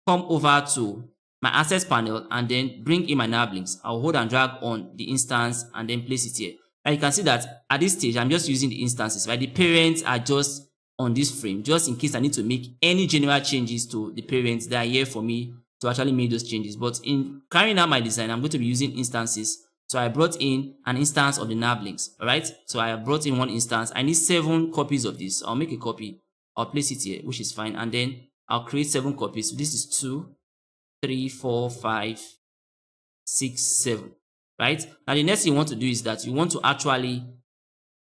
come over to my assets panel and then bring in my nav links. I'll hold and drag on the instance and then place it here. Now you can see that at this stage, I'm just using the instances, right? The parents are just on this frame, just in case I need to make any general changes to the parents that are here for me to actually make those changes. But in carrying out my design, I'm going to be using instances. So I brought in an instance of the nav links, all right? So I have brought in one instance. I need 7 copies of this. I'll make a copy. I'll place it here, which is fine. And then I'll create 7 copies. So this is 2, 3, 4, 5, 6, 7, right? Now the next thing you want to do is that you want to actually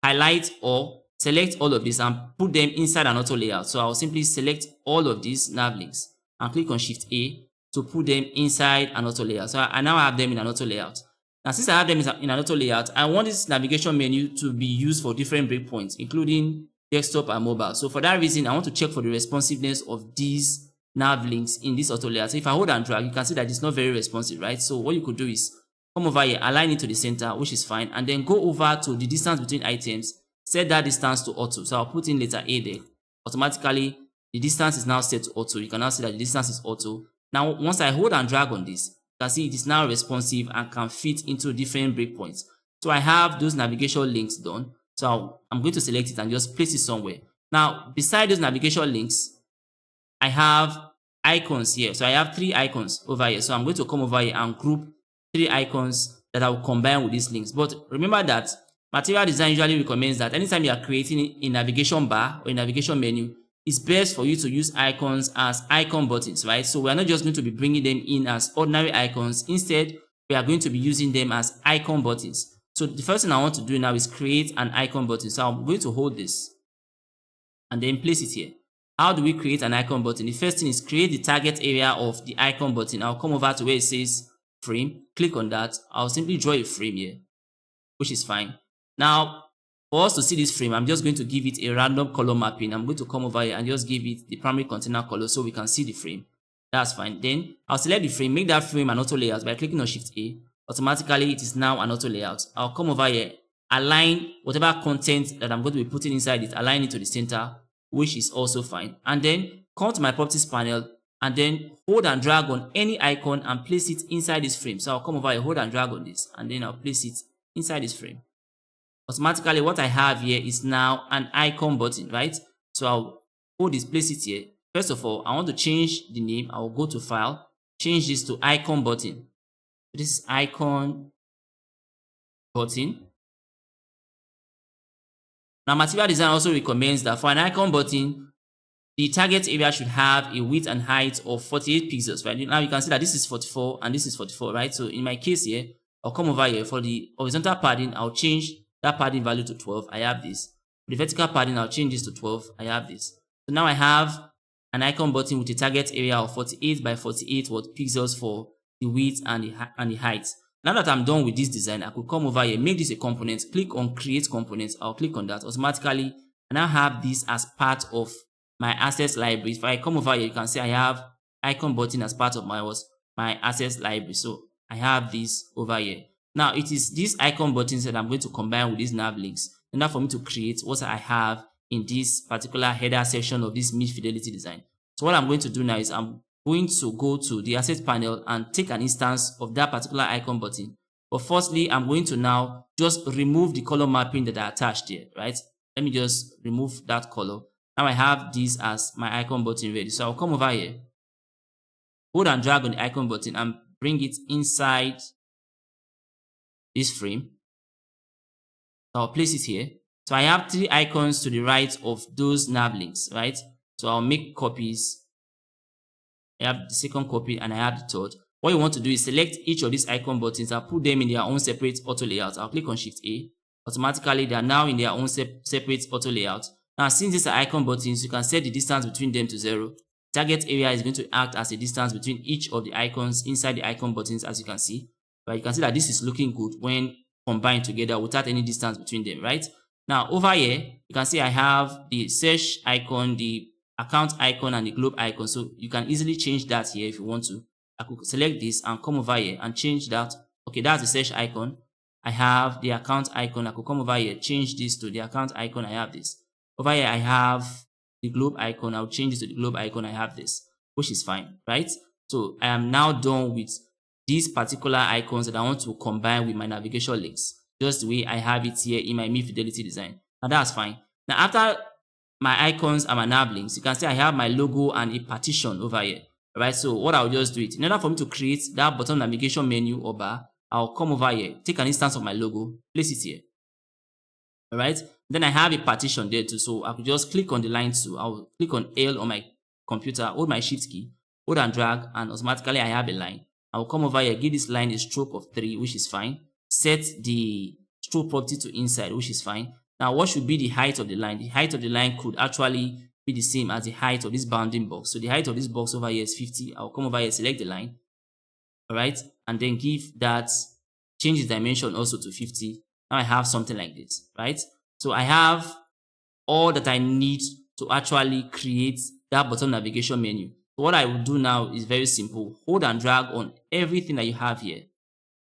highlight or select all of this and put them inside an auto layout. So I'll simply select all of these nav links and click on Shift A to put them inside an auto layout. So I now have them in an auto layout. Now, since I have them in an auto layout, I want this navigation menu to be used for different breakpoints, including desktop and mobile. So for that reason, I want to check for the responsiveness of these nav links in this auto layout. So if I hold and drag, you can see that it's not very responsive, right? So what you could do is come over here, align it to the center, which is fine, and then go over to the distance between items, set that distance to auto. So I'll put in letter A there. Automatically, the distance is now set to auto. You can now see that the distance is auto. Now, once I hold and drag on this, you can see it is now responsive and can fit into different breakpoints. So I have those navigation links done. So I'm going to select it and just place it somewhere. Now, beside those navigation links, I have icons here. So I have 3 icons over here. So I'm going to come over here and group 3 icons that I will combine with these links. But remember that material design usually recommends that anytime you are creating a navigation bar or a navigation menu, it's best for you to use icons as icon buttons, right? So we're not just going to be bringing them in as ordinary icons. Instead, we are going to be using them as icon buttons. So the first thing I want to do now is create an icon button. So I'm going to hold this and then place it here. How do we create an icon button? The first thing is create the target area of the icon button. I'll come over to where it says frame, click on that. I'll simply draw a frame here, which is fine. Now, for us to see this frame, I'm just going to give it a random color mapping. I'm going to come over here and just give it the primary container color so we can see the frame. That's fine. Then I'll select the frame, make that frame an auto layout by clicking on Shift A. Automatically, it is now an auto layout. I'll come over here, align whatever content that I'm going to be putting inside it, align it to the center, which is also fine. And then come to my properties panel and then hold and drag on any icon and place it inside this frame. So I'll come over here, hold and drag on this, and then I'll place it inside this frame. Automatically, what I have here is now an icon button, right? So I'll hold this, place it here. First of all, I want to change the name. I will go to File, change this to Icon Button. This is Icon Button. Now, material design also recommends that for an icon button, the target area should have a width and height of 48 pixels, right? Now you can see that this is 44 and this is 44, right? So in my case here, I'll come over here for the horizontal padding. I'll change that padding value to 12. I have this. For the vertical padding, I'll change this to 12. I have this. So now I have an icon button with a target area of 48 by 48 pixels for the width and the height. Now that I'm done with this design, I could come over here, make this a component, click on Create Components. I'll click on that. Automatically, I now have this as part of my assets library. If I come over here, you can see I have icon button as part of my assets library. So I have this over here. Now it is these icon buttons that I'm going to combine with these nav links in order for me to create what I have in this particular header section of this mid-fidelity design. So what I'm going to do now is I'm going to go to the asset panel and take an instance of that particular icon button. But firstly, I'm going to now just remove the color mapping that I attached here, right? Let me just remove that color. Now I have this as my icon button ready. So I'll come over here, hold and drag on the icon button and bring it inside this frame. So I'll place it here. So I have 3 icons to the right of those nav links, right? So I'll make copies. I have the second copy and I have the third. What you want to do is select each of these icon buttons and put them in their own separate auto layout. I'll click on Shift A. Automatically, they are now in their own separate auto layout. Now, since these are icon buttons, you can set the distance between them to 0. Target area is going to act as a distance between each of the icons inside the icon buttons, as you can see. But you can see that this is looking good when combined together without any distance between them, right? Now, over here, you can see I have the search icon, the account icon, and the globe icon. So you can easily change that here if you want to. I could select this and come over here and change that. Okay, that's the search icon. I have the account icon. I could come over here, change this to the account icon. I have this. Over here, I have the globe icon. I'll change this to the globe icon. I have this, which is fine, right? So I am now done with these particular icons that I want to combine with my navigation links, just the way I have it here in my mid-fidelity design. Now that's fine. Now after my icons and my nav links, you can see I have my logo and a partition over here. Right, so what I'll just do it. In order for me to create that bottom navigation menu or bar, I'll come over here, take an instance of my logo, place it here. Alright, then I have a partition there too, so I could just click on the line 2. I'll click on L on my computer, hold my shift key, hold and drag, and automatically I have a line. I'll come over here, give this line a stroke of 3, which is fine. Set the stroke property to inside, which is fine. Now, what should be the height of the line? The height of the line could actually be the same as the height of this bounding box. So the height of this box over here is 50. I'll come over here, select the line, all right, and then give that, change the dimension also to 50. Now I have something like this, right? So I have all that I need to actually create that bottom navigation menu. So what I will do now is very simple. Hold and drag on everything that you have here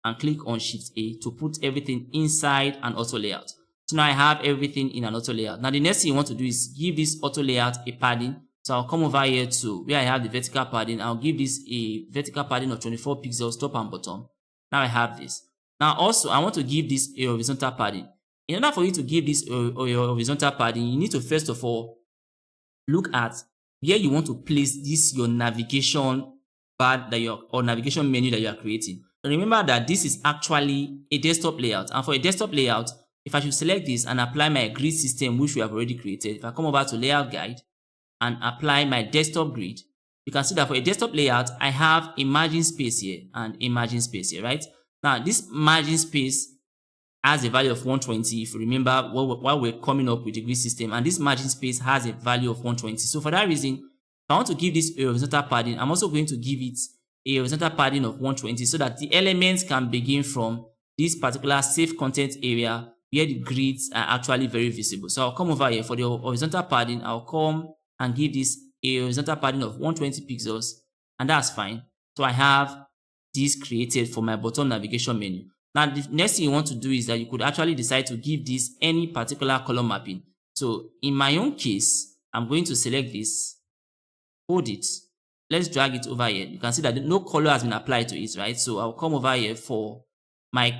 and click on Shift A to put everything inside an auto layout. So now I have everything in an auto layout. Now the next thing you want to do is give this auto layout a padding. So I'll come over here to where I have the vertical padding. I'll give this a vertical padding of 24 pixels top and bottom. Now I have this. Now also I want to give this a horizontal padding. In order for you to give this a horizontal padding, you need to first of all look at where you want to place this your navigation bar that or navigation menu that you are creating. So remember that this is actually a desktop layout, and for a desktop layout, if I should select this and apply my grid system which we have already created, if I come over to layout guide and apply my desktop grid, you can see that for a desktop layout I have a margin space here and a margin space here, right? Now this margin space has a value of 120 if you remember while we're coming up with the grid system, and this margin space has a value of 120. So for that reason, if I want to give this a horizontal padding, I'm also going to give it a horizontal padding of 120 so that the elements can begin from this particular safe content area where the grids are actually very visible. So I'll come over here for the horizontal padding. I'll come and give this a horizontal padding of 120 pixels, and that's fine. So I have this created for my bottom navigation menu. Now the next thing you want to do is that you could actually decide to give this any particular color mapping. So in my own case, I'm going to select this, hold it, let's drag it over here. You can see that no color has been applied to it, right? So I'll come over here for my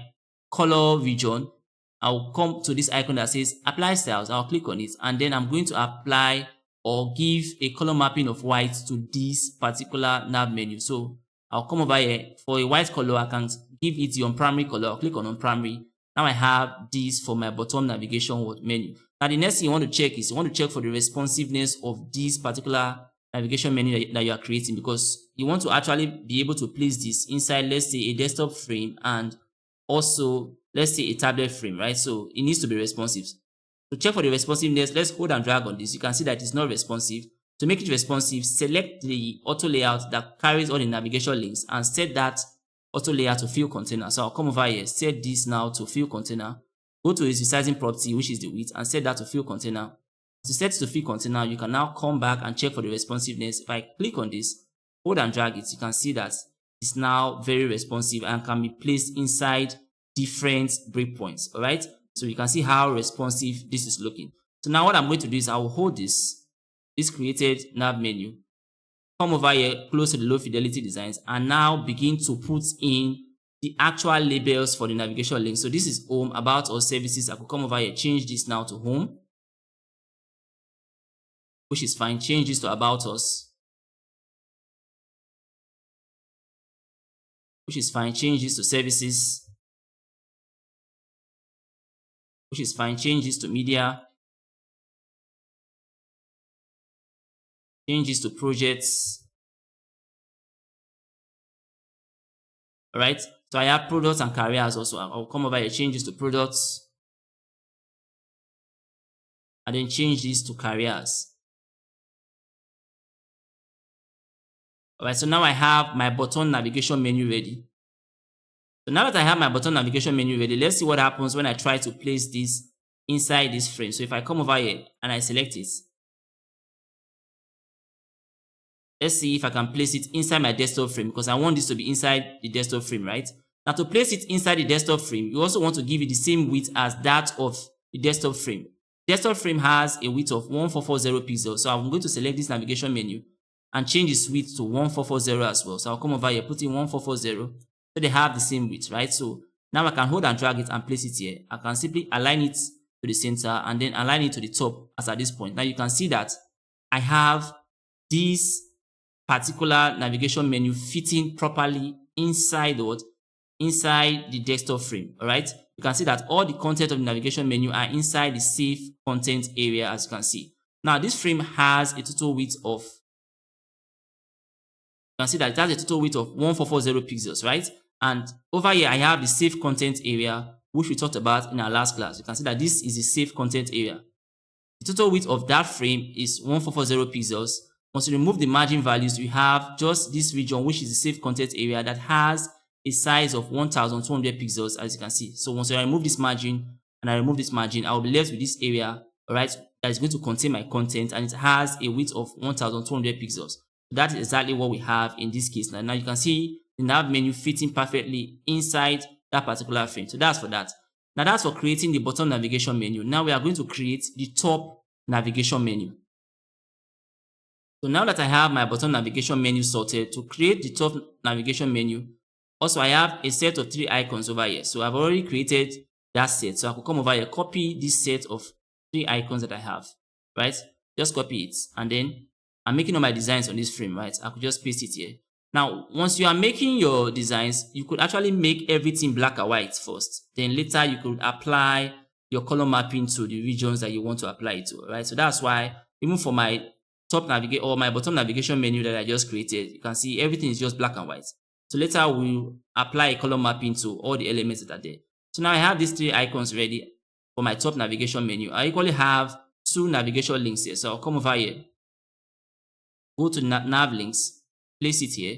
color region. I'll come to this icon that says apply styles. I'll click on it, and then I'm going to apply or give a color mapping of white to this particular nav menu. So I'll come over here for a white color. I can give it the on primary color. I'll click on primary. Now I have this for my bottom navigation menu. Now the next thing you want to check is you want to check for the responsiveness of this particular navigation menu that you are creating, because you want to actually be able to place this inside, let's say, a desktop frame and also let's say a tablet frame, right? So it needs to be responsive. To check for the responsiveness, let's hold and drag on this. You can see that it's not responsive. To make it responsive, select the auto layout that carries all the navigation links and set that auto layout to fill container. So I'll come over here, set this now to fill container. Go to its resizing property, which is the width, and set that to fill container. To set to fill container, you can now come back and check for the responsiveness. If I click on this, hold and drag it, you can see that it's now very responsive and can be placed inside different breakpoints. All right, so you can see how responsive this is looking. So now what I'm going to do is I will hold this created nav menu, come over here close to the low fidelity designs, and now begin to put in the actual labels for the navigation link. So this is home, about, or services. I could come over here, change this now to home, which is fine. Change this to about us, which is fine. Change this to services, which is fine. Change this to media, change this to projects. All right, so I have products and careers also. I'll come over here, change this to products, and then change this to careers. All right, so now I have my button navigation menu ready. So now that I have my button navigation menu ready, let's see what happens when I try to place this inside this frame. So if I come over here and I select it, let's see if I can place it inside my desktop frame, because I want this to be inside the desktop frame, right? Now to place it inside the desktop frame, you also want to give it the same width as that of the desktop frame. Desktop frame has a width of 1440 pixels. So I'm going to select this navigation menu and change its width to 1440 as well. So I'll come over here, put in 1440. So they have the same width, right? So now I can hold and drag it and place it here. I can simply align it to the center and then align it to the top as at this point. Now you can see that I have this particular navigation menu fitting properly inside the desktop frame. All right, you can see that all the content of the navigation menu are inside the safe content area, as you can see. Now this frame has a total width of, you can see that it has a total width of 1440 pixels, right? And over here I have the safe content area which we talked about in our last class. You can see that this is a safe content area. The total width of that frame is 1440 pixels. Once you remove the margin values, we have just this region, which is the safe content area that has a size of 1200 pixels, as you can see. So once I remove this margin and I remove this margin, I'll be left with this area, all right, that is going to contain my content, and it has a width of 1200 pixels. That is exactly what we have in this case. Now you can see the nav menu fitting perfectly inside that particular frame. So that's for that. Now that's for creating the bottom navigation menu. Now we are going to create the top navigation menu. So now that I have my bottom navigation menu sorted, to create the top navigation menu, also I have a set of 3 icons over here. So I've already created that set. So I could come over here, copy this set of 3 icons that I have, right? Just copy it, and then I'm making all my designs on this frame, right? I could just paste it here. Now, once you are making your designs, you could actually make everything black and white first. Then later you could apply your color mapping to the regions that you want to apply it to, right? So that's why even for my top navigate or my bottom navigation menu that I just created, you can see everything is just black and white. So later we'll apply a color mapping to all the elements that are there. So now I have these 3 icons ready for my top navigation menu. I equally have 2 navigation links here. So I'll come over here, go to nav links, place it here,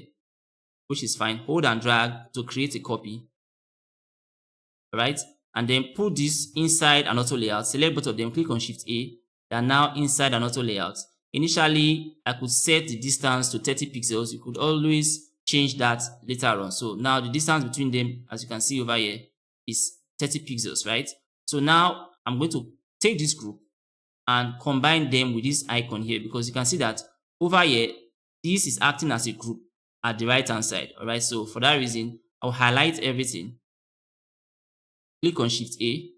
which is fine. Hold and drag to create a copy. Alright, and then put this inside an auto layout. Select both of them, click on Shift A. They are now inside an auto layout. Initially, I could set the distance to 30 pixels. You could always change that later on. So now the distance between them, as you can see over here, is 30 pixels, right? So now I'm going to take this group and combine them with this icon here, because you can see that over here, this is acting as a group at the right hand side. All right, so for that reason, I'll highlight everything, click on Shift A.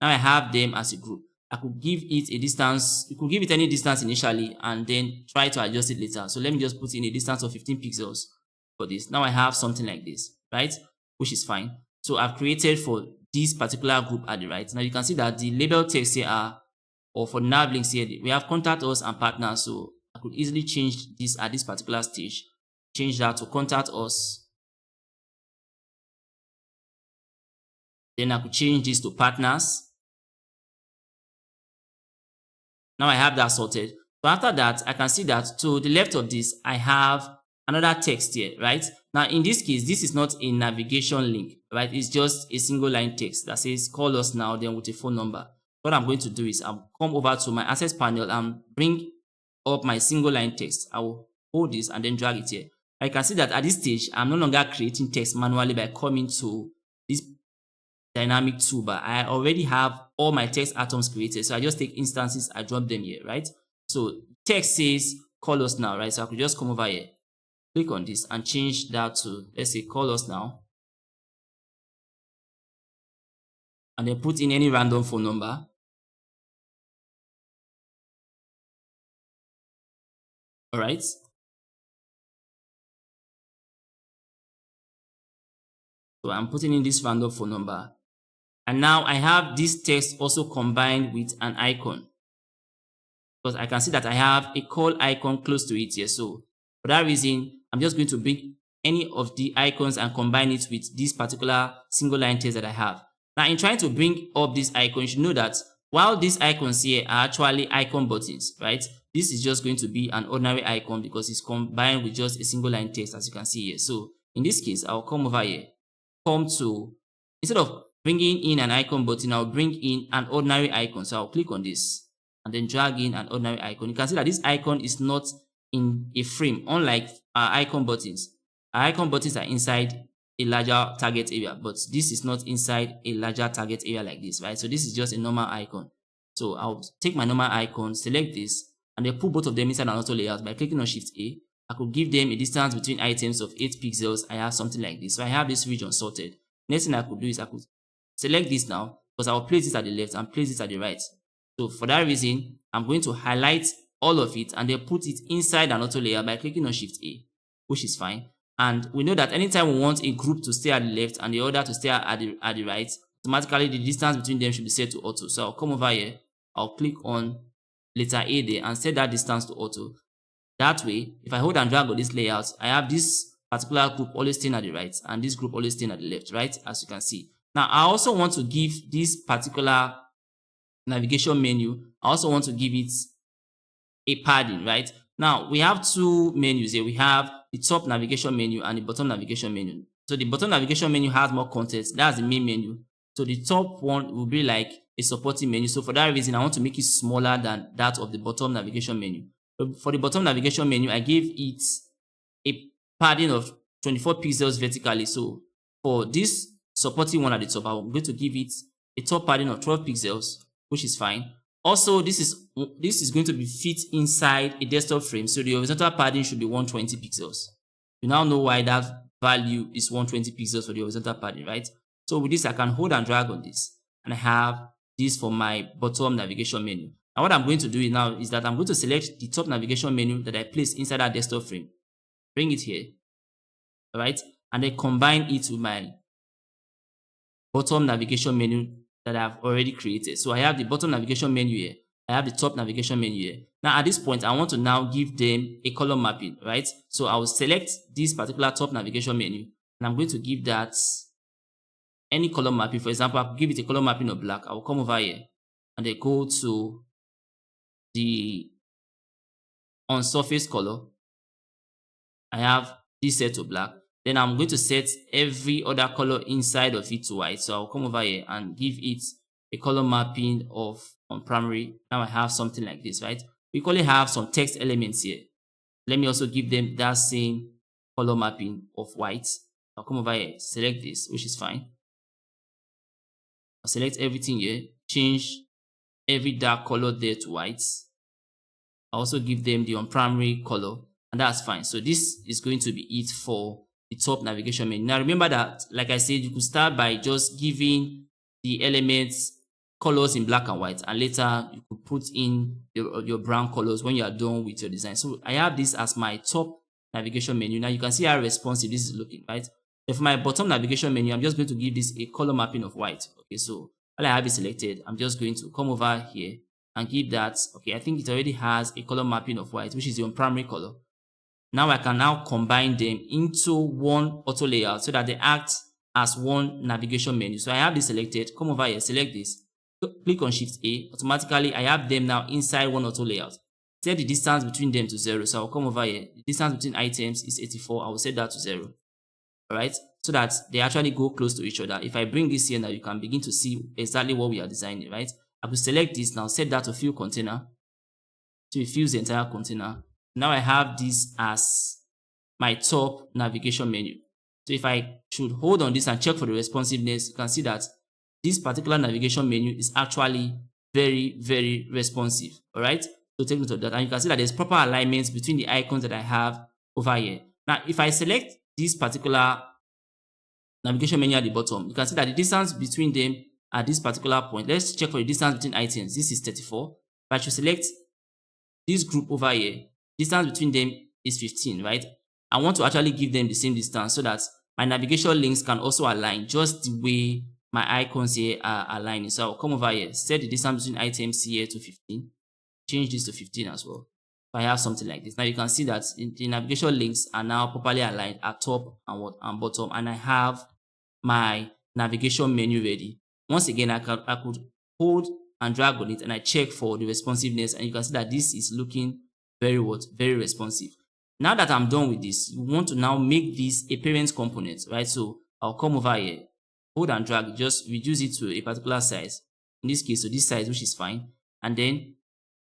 Now I have them as a group. I could give it a distance. You could give it any distance initially and then try to adjust it later. So let me just put in a distance of 15 pixels for this. Now I have something like this, right? Which is fine. So I've created for this particular group at the right. Now you can see that the label text here are, or for nav links here, we have contact us and partners. So I could easily change this at this particular stage. Change that to contact us. Then I could change this to partners. Now I have that sorted. So after that, I can see that to the left of this, I have another text here, right? Now in this case, this is not a navigation link, right? It's just a single line text that says call us now, then with a phone number. What I'm going to do is I'll come over to my access panel and bring up my single line text. I will hold this and then drag it here. I can see that at this stage, I'm no longer creating text manually by coming to this dynamic toolbar. I already have all my text atoms created. So I just take instances, I drop them here, right? So text says call us now, right? So I could just come over here, click on this and change that to, let's say, call us now. And then put in any random phone number. All right. So I'm putting in this random phone number. And now I have this text also combined with an icon, because I can see that I have a call icon close to it here. So for that reason, I'm just going to bring any of the icons and combine it with this particular single line text that I have. Now in trying to bring up this icon, you should know that while these icons here are actually icon buttons, right? This is just going to be an ordinary icon because it's combined with just a single line text, as you can see here. So in this case, I'll come over here, come to, instead of bringing in an icon button, I'll bring in an ordinary icon. So I'll click on this and then drag in an ordinary icon. You can see that this icon is not in a frame, unlike our icon buttons. Our icon buttons are inside a larger target area, but this is not inside a larger target area like this, right? So this is just a normal icon. So I'll take my normal icon, select this, and then put both of them inside an auto layout by clicking on Shift A. I could give them a distance between items of 8 pixels. I have something like this. So I have this region sorted. Next thing I could do is I could select this now, because I will place this at the left and place this at the right. So for that reason, I'm going to highlight all of it and then put it inside an auto layer by clicking on Shift A, which is fine. And we know that anytime we want a group to stay at the left and the other to stay at the right, automatically the distance between them should be set to auto. So I'll come over here, I'll click on letter A there and set that distance to auto. That way, if I hold and drag on this layout, I have this particular group always staying at the right and this group always staying at the left, right? As you can see. Now, I also want to give this particular navigation menu, I also want to give it a padding, right? Now, we have two menus here. We have the top navigation menu and the bottom navigation menu. So the bottom navigation menu has more content. That's the main menu. So the top one will be like a supporting menu. So for that reason, I want to make it smaller than that of the bottom navigation menu. So for the bottom navigation menu, I gave it a padding of 24 pixels vertically. So for this supporting one at the top, I'm going to give it a top padding of 12 pixels, which is fine. Also, this is going to be fit inside a desktop frame, so the horizontal padding should be 120 pixels. You now know why that value is 120 pixels for the horizontal padding, right? So with this, I can hold and drag on this, and I have this for my bottom navigation menu. Now, what I'm going to do now is that I'm going to select the top navigation menu that I placed inside that desktop frame, bring it here, all right, and then combine it with my bottom navigation menu that I've already created. So I have the bottom navigation menu here. I have the top navigation menu here. Now at this point, I want to now give them a color mapping, right? So I will select this particular top navigation menu, and I'm going to give that any color mapping. For example, I'll give it a color mapping of black. I will come over here and then go to the on surface color. I have this set to black. Then I'm going to set every other color inside of it to white. So I'll come over here and give it a color mapping of on primary. Now I have something like this, right? We equally have some text elements here. Let me also give them that same color mapping of white. I'll come over here, select this, which is fine. I'll select everything here, change every dark color there to white. I'll also give them the on primary color, and that's fine. So this is going to be it for the top navigation menu. Now remember that, like I said, you could start by just giving the elements colors in black and white, and later you could put in your brown colors when you are done with your design. So I have this as my top navigation menu. Now you can see how responsive this is looking, right? And for my bottom navigation menu, I'm just going to give this a color mapping of white. Okay, so while I have it selected, I'm just going to come over here and give that, okay, I think it already has a color mapping of white, which is your primary color. Now I can now combine them into one auto layout so that they act as one navigation menu. So I have this selected, come over here, select this, click on Shift A, automatically I have them now inside one auto layout. Set the distance between them to 0. So I'll come over here, the distance between items is 84, I will set that to 0. Alright, so that they actually go close to each other. If I bring this here now, you can begin to see exactly what we are designing, right? I will select this now, set that to fill container, so it fills the entire container. Now I have this as my top navigation menu. So if I should hold on this and check for the responsiveness, you can see that this particular navigation menu is actually very, very responsive. All right, so take note of that. And you can see that there's proper alignments between the icons that I have over here. Now, if I select this particular navigation menu at the bottom, you can see that the distance between them at this particular point, let's check for the distance between items. This is 34. If I should select this group over here, distance between them is 15, right? I want to actually give them the same distance so that my navigation links can also align just the way my icons here are aligning. So I'll come over here, set the distance between items here to 15, change this to 15 as well. If I have something like this, now you can see that the navigation links are now properly aligned at top and bottom, and I have my navigation menu ready. Once again, I could hold and drag on it, and I check for the responsiveness, and you can see that this is looking very responsive. Now that I'm done with this, you want to now make this a parent component, right? So I'll come over here, hold and drag, just reduce it to a particular size. In this case, so this size, which is fine. And then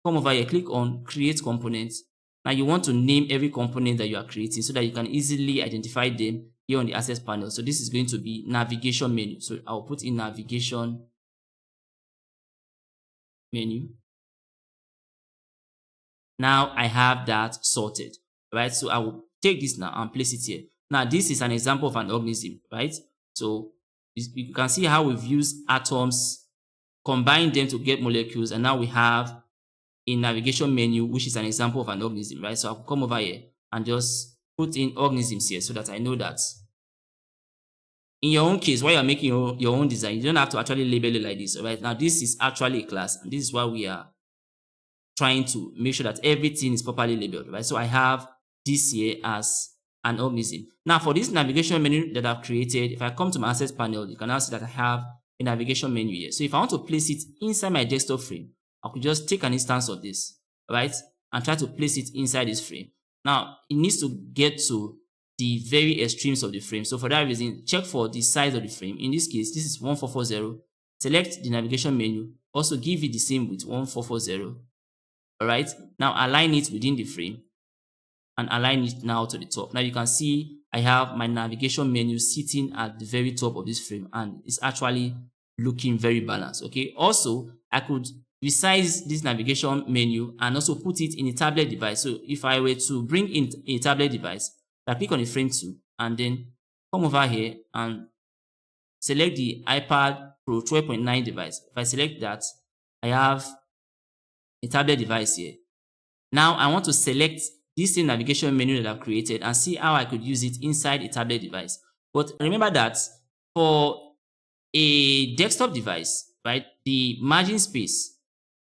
come over here, click on create components. Now you want to name every component that you are creating so that you can easily identify them here on the access panel. So this is going to be navigation menu. So I'll put in navigation menu. Now I have that sorted, right? So I will take this now and place it here. Now this is an example of an organism, right? So you can see how we've used atoms, combined them to get molecules, and now we have a navigation menu, which is an example of an organism, right? So I'll come over here and just put in organisms here so that I know that in your own case, while you're making your own design, you don't have to actually label it like this, right? Now this is actually a class, and this is why we are trying to make sure that everything is properly labeled, right? So I have this here as an organism. Now for this navigation menu that I've created, if I come to my access panel, you can now see that I have a navigation menu here. So if I want to place it inside my desktop frame, I could just take an instance of this, right, and try to place it inside this frame. Now it needs to get to the very extremes of the frame. So for that reason, check for the size of the frame. In this case, this is 1440. Select the navigation menu. Also give it the same with 1440. Alright, now align it within the frame and align it now to the top. Now you can see I have my navigation menu sitting at the very top of this frame and it's actually looking very balanced. Okay, also I could resize this navigation menu and also put it in a tablet device. So if I were to bring in a tablet device, I click on the frame 2 and then come over here and select the iPad Pro 12.9 device. If I select that, I have a tablet device here. Now I want to select this same navigation menu that I've created and see how I could use it inside a tablet device. But remember that for a desktop device, right, the margin space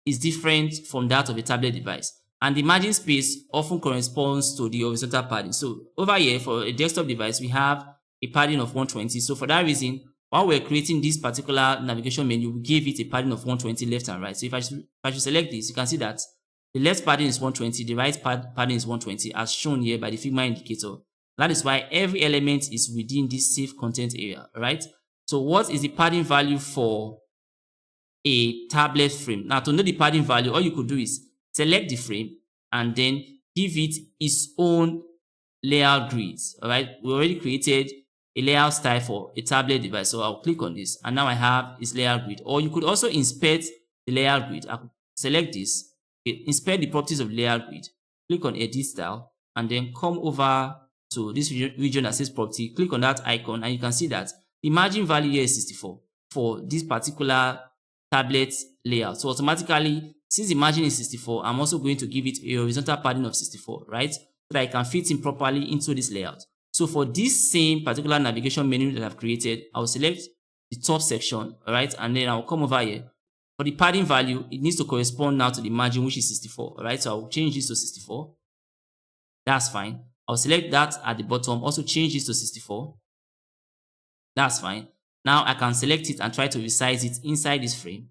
is different from that of a tablet device. And the margin space often corresponds to the horizontal padding. So over here for a desktop device, we have a padding of 120. So for that reason, while we're creating this particular navigation menu, we gave it a padding of 120 left and right. So if I should select this, you can see that the left padding is 120, the right padding is 120 as shown here by the Figma indicator. That is why every element is within this safe content area, right? So what is the padding value for a tablet frame? Now to know the padding value, all you could do is select the frame and then give it its own layout grids. All right, we already created a layout style for a tablet device, so I'll click on this and now I have its layout grid. Or you could also inspect the layout grid. I could select this, inspect the properties of the layout grid, click on edit style and then come over to this region that says property, click on that icon and you can see that the margin value here is 64 for this particular tablet layout. So automatically, since the margin is 64, I'm also going to give it a horizontal padding of 64, right? So that I can fit in properly into this layout. So for this same particular navigation menu that I've created, I'll select the top section, all right? And then I'll come over here. For the padding value, it needs to correspond now to the margin, which is 64, all right? So I'll change this to 64. That's fine. I'll select that at the bottom, also change this to 64. That's fine. Now I can select it and try to resize it inside this frame.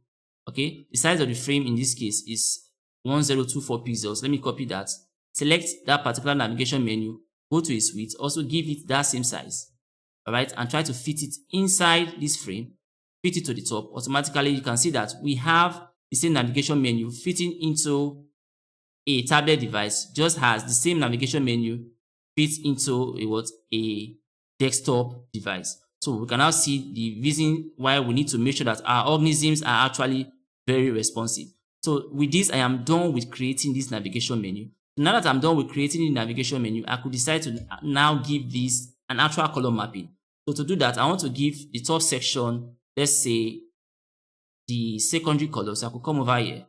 Okay, the size of the frame in this case is 1024 pixels. Let me copy that. Select that particular navigation menu, go to its width, also give it that same size. All right, and try to fit it inside this frame, fit it to the top. Automatically, you can see that we have the same navigation menu fitting into a tablet device, just as the same navigation menu fits into a desktop device. So we can now see the reason why we need to make sure that our organisms are actually very responsive. So with this, I am done with creating this navigation menu. Now that I'm done with creating the navigation menu, I could decide to now give this an actual color mapping. So to do that, I want to give the top section, let's say, the secondary color. So I could come over here,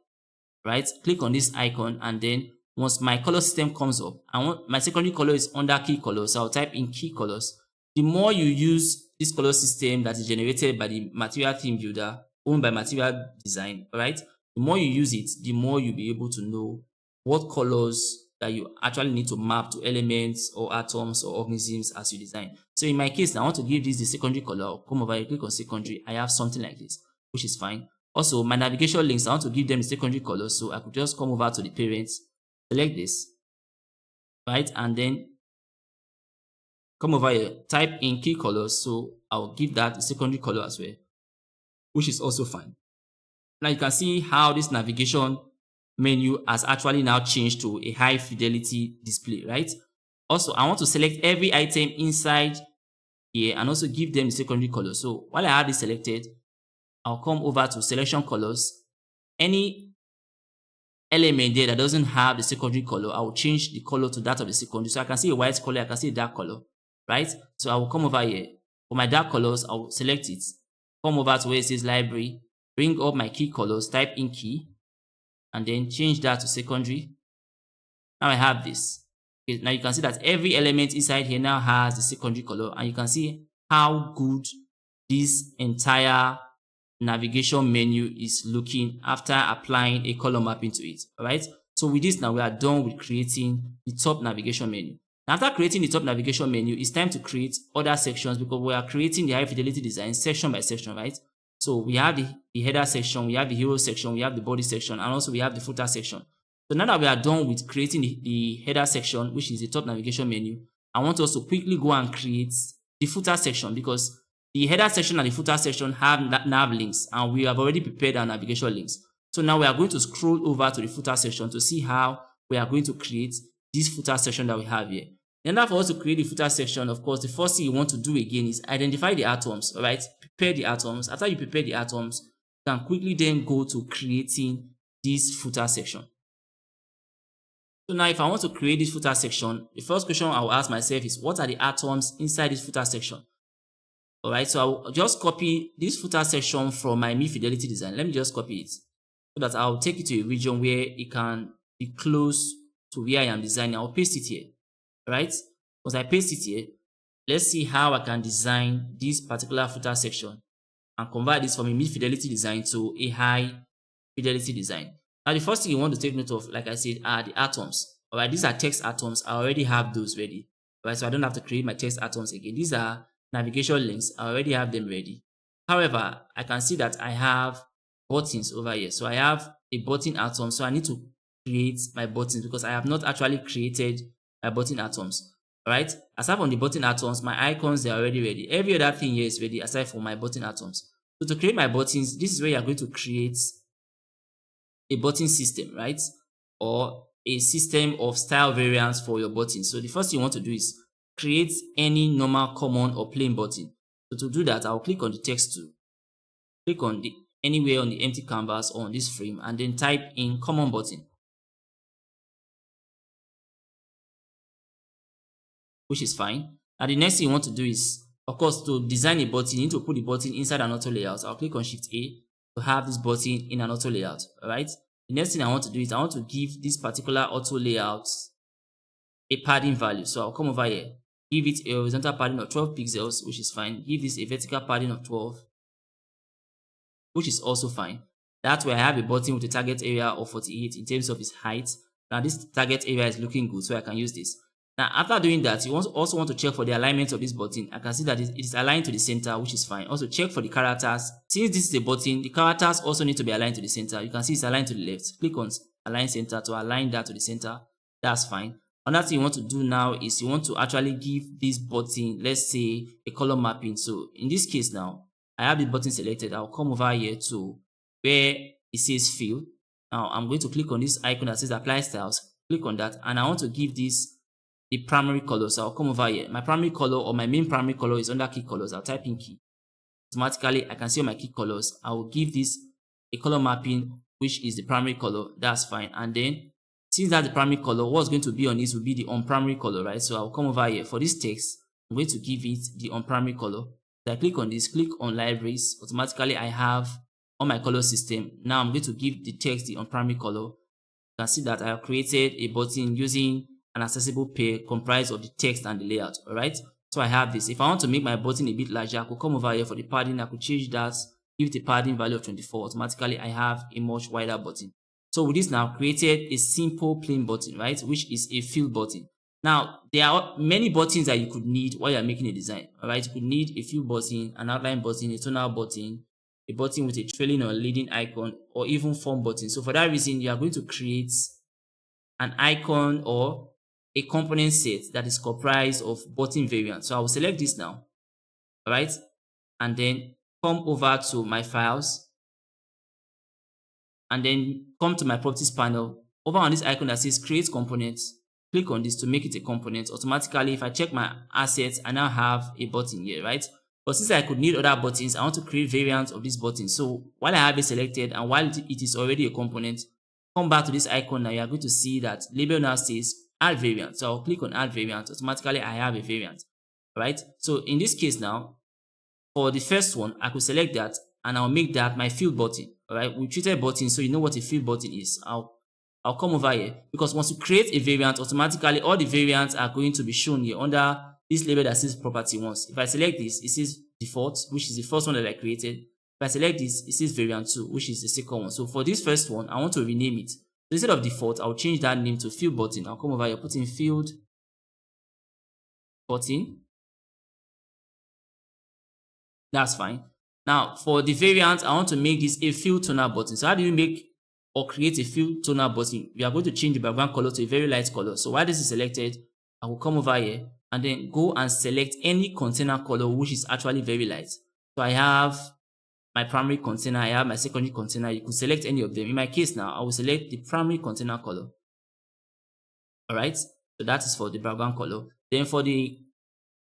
right? Click on this icon, and then once my color system comes up, I want my secondary color is under key colors. So I'll type in key colors. The more you use this color system that is generated by the material theme builder owned by Material Design, right? The more you use it, the more you'll be able to know what colors that you actually need to map to elements or atoms or organisms as you design. So in my case, I want to give this the secondary color. I'll come over here, click on secondary. I have something like this, which is fine. Also, my navigation links, I want to give them the secondary color. So I could just come over to the parents, select this, right? And then come over here, type in key colors, so I'll give that a secondary color as well, which is also fine. Now you can see how this navigation menu has actually now changed to a high fidelity display, right? Also, I want to select every item inside here and also give them the secondary color. So while I have this selected, I'll come over to selection colors. Any element there that doesn't have the secondary color, I will change the color to that of the secondary. So I can see a white color, I can see a dark color, right? So I will come over here. For my dark colors, I will select it. Come over to where it says library, bring up my key colors, type in key, and then change that to secondary. Now I have this. Okay, now you can see that every element inside here now has the secondary color, and you can see how good this entire navigation menu is looking after applying a color mapping to it. All right. So with this, now we are done with creating the top navigation menu. Now, after creating the top navigation menu, it's time to create other sections because we are creating the high fidelity design section by section, right? So we have the header section, we have the hero section, we have the body section, and also we have the footer section. So now that we are done with creating the header section, which is the top navigation menu, I want us to quickly go and create the footer section because the header section and the footer section have nav links, and we have already prepared our navigation links. So now we are going to scroll over to the footer section to see how we are going to create this footer section that we have here. In order for us to create the footer section, of course, the first thing you want to do again is identify the atoms, all right? Prepare the atoms. After you prepare the atoms, you can quickly then go to creating this footer section. So now if I want to create this footer section, the first question I will ask myself is, what are the atoms inside this footer section? All right, so I'll just copy this footer section from my High-Fidelity design. Let me just copy it so that I'll take it to a region where it can be close to where I am designing. I'll paste it here. Right? Once I paste it here, let's see how I can design this particular footer section and convert this from a mid-fidelity design to a high-fidelity design. Now, the first thing you want to take note of, like I said, are the atoms. All right, these are text atoms. I already have those ready. All right, so I don't have to create my text atoms again. These are navigation links. I already have them ready. However, I can see that I have buttons over here. So I have a button atom. So I need to create my buttons because I have not actually created my button atoms. Alright, aside from the button atoms, my icons, they are already ready. Every other thing here is ready aside from my button atoms. So to create my buttons, this is where you are going to create a button system, right? Or a system of style variants for your buttons. So the first thing you want to do is create any normal, common, or plain button. So to do that, I'll click on the text tool. Click on anywhere on the empty canvas or on this frame and then type in common button, which is fine. Now the next thing you want to do is, of course, to design a button, you need to put the button inside an auto layout. I'll click on Shift A to have this button in an auto layout. Alright. The next thing I want to do is I want to give this particular auto layout a padding value. So I'll come over here, give it a horizontal padding of 12 pixels, which is fine. Give this a vertical padding of 12, which is also fine. That way I have a button with a target area of 48 in terms of its height. Now this target area is looking good, so I can use this. Now, after doing that, you also want to check for the alignment of this button. I can see that it is aligned to the center, which is fine. Also, check for the characters. Since this is a button, the characters also need to be aligned to the center. You can see it's aligned to the left. Click on Align Center to align that to the center. That's fine. Another thing you want to do now is you want to actually give this button, let's say, a color mapping. So, in this case now, I have the button selected. I'll come over here to where it says Fill. Now, I'm going to click on this icon that says Apply Styles. Click on that, and I want to give this the primary color. So I'll come over here. My primary color or my main primary color is under key colors. I'll type in key. Automatically, I can see all my key colors. I will give this a color mapping, which is the primary color. That's fine. And then, since that's the primary color, what's going to be on this will be the on-primary color, right? So I'll come over here. For this text, I'm going to give it the on-primary color. So I click on this, click on libraries. Automatically, I have on my color system. Now I'm going to give the text the on-primary color. You can see that I have created a button using an accessible pair comprised of the text and the layout. All right, so I have this. If I want to make my button a bit larger, I could come over here for the padding. I could change that, give it a padding value of 24. Automatically, I have a much wider button. So with this now, created a simple plain button, right, which is a fill button. Now, there are many buttons that you could need while you're making a design. All right, you could need a fill button, an outline button, a tonal button, a button with a trailing or leading icon, or even form button. So for that reason, you are going to create an icon or a component set that is comprised of button variants. So I will select this now, all right, and then come over to my files, and then come to my properties panel. Over on this icon that says create components, click on this to make it a component. Automatically, if I check my assets, I now have a button here, right? But since I could need other buttons, I want to create variants of this button. So while I have it selected and while it is already a component, come back to this icon now. You are going to see that label now says add variant. So I'll click on add variant. Automatically, I have a variant. Right? So in this case now, for the first one, I could select that and I'll make that my fill button. All right, we treated button, so you know what a fill button is. I'll come over here because once you create a variant, automatically all the variants are going to be shown here under this label that says property ones. If I select this, it says default, which is the first one that I created. If I select this, it says variant 2, which is the second one. So for this first one, I want to rename it. So instead of default, I'll change that name to fill button. I'll come over here, put in field button. That's fine. Now for the variant, I want to make this a fill toner button. So how do you make or create a fill toner button? We are going to change the background color to a very light color. So while this is selected, I will come over here and then go and select any container color which is actually very light. So I have my primary container, I have my secondary container. You could select any of them. In my case now, I will select the primary container color. Alright, so that is for the background color. Then for the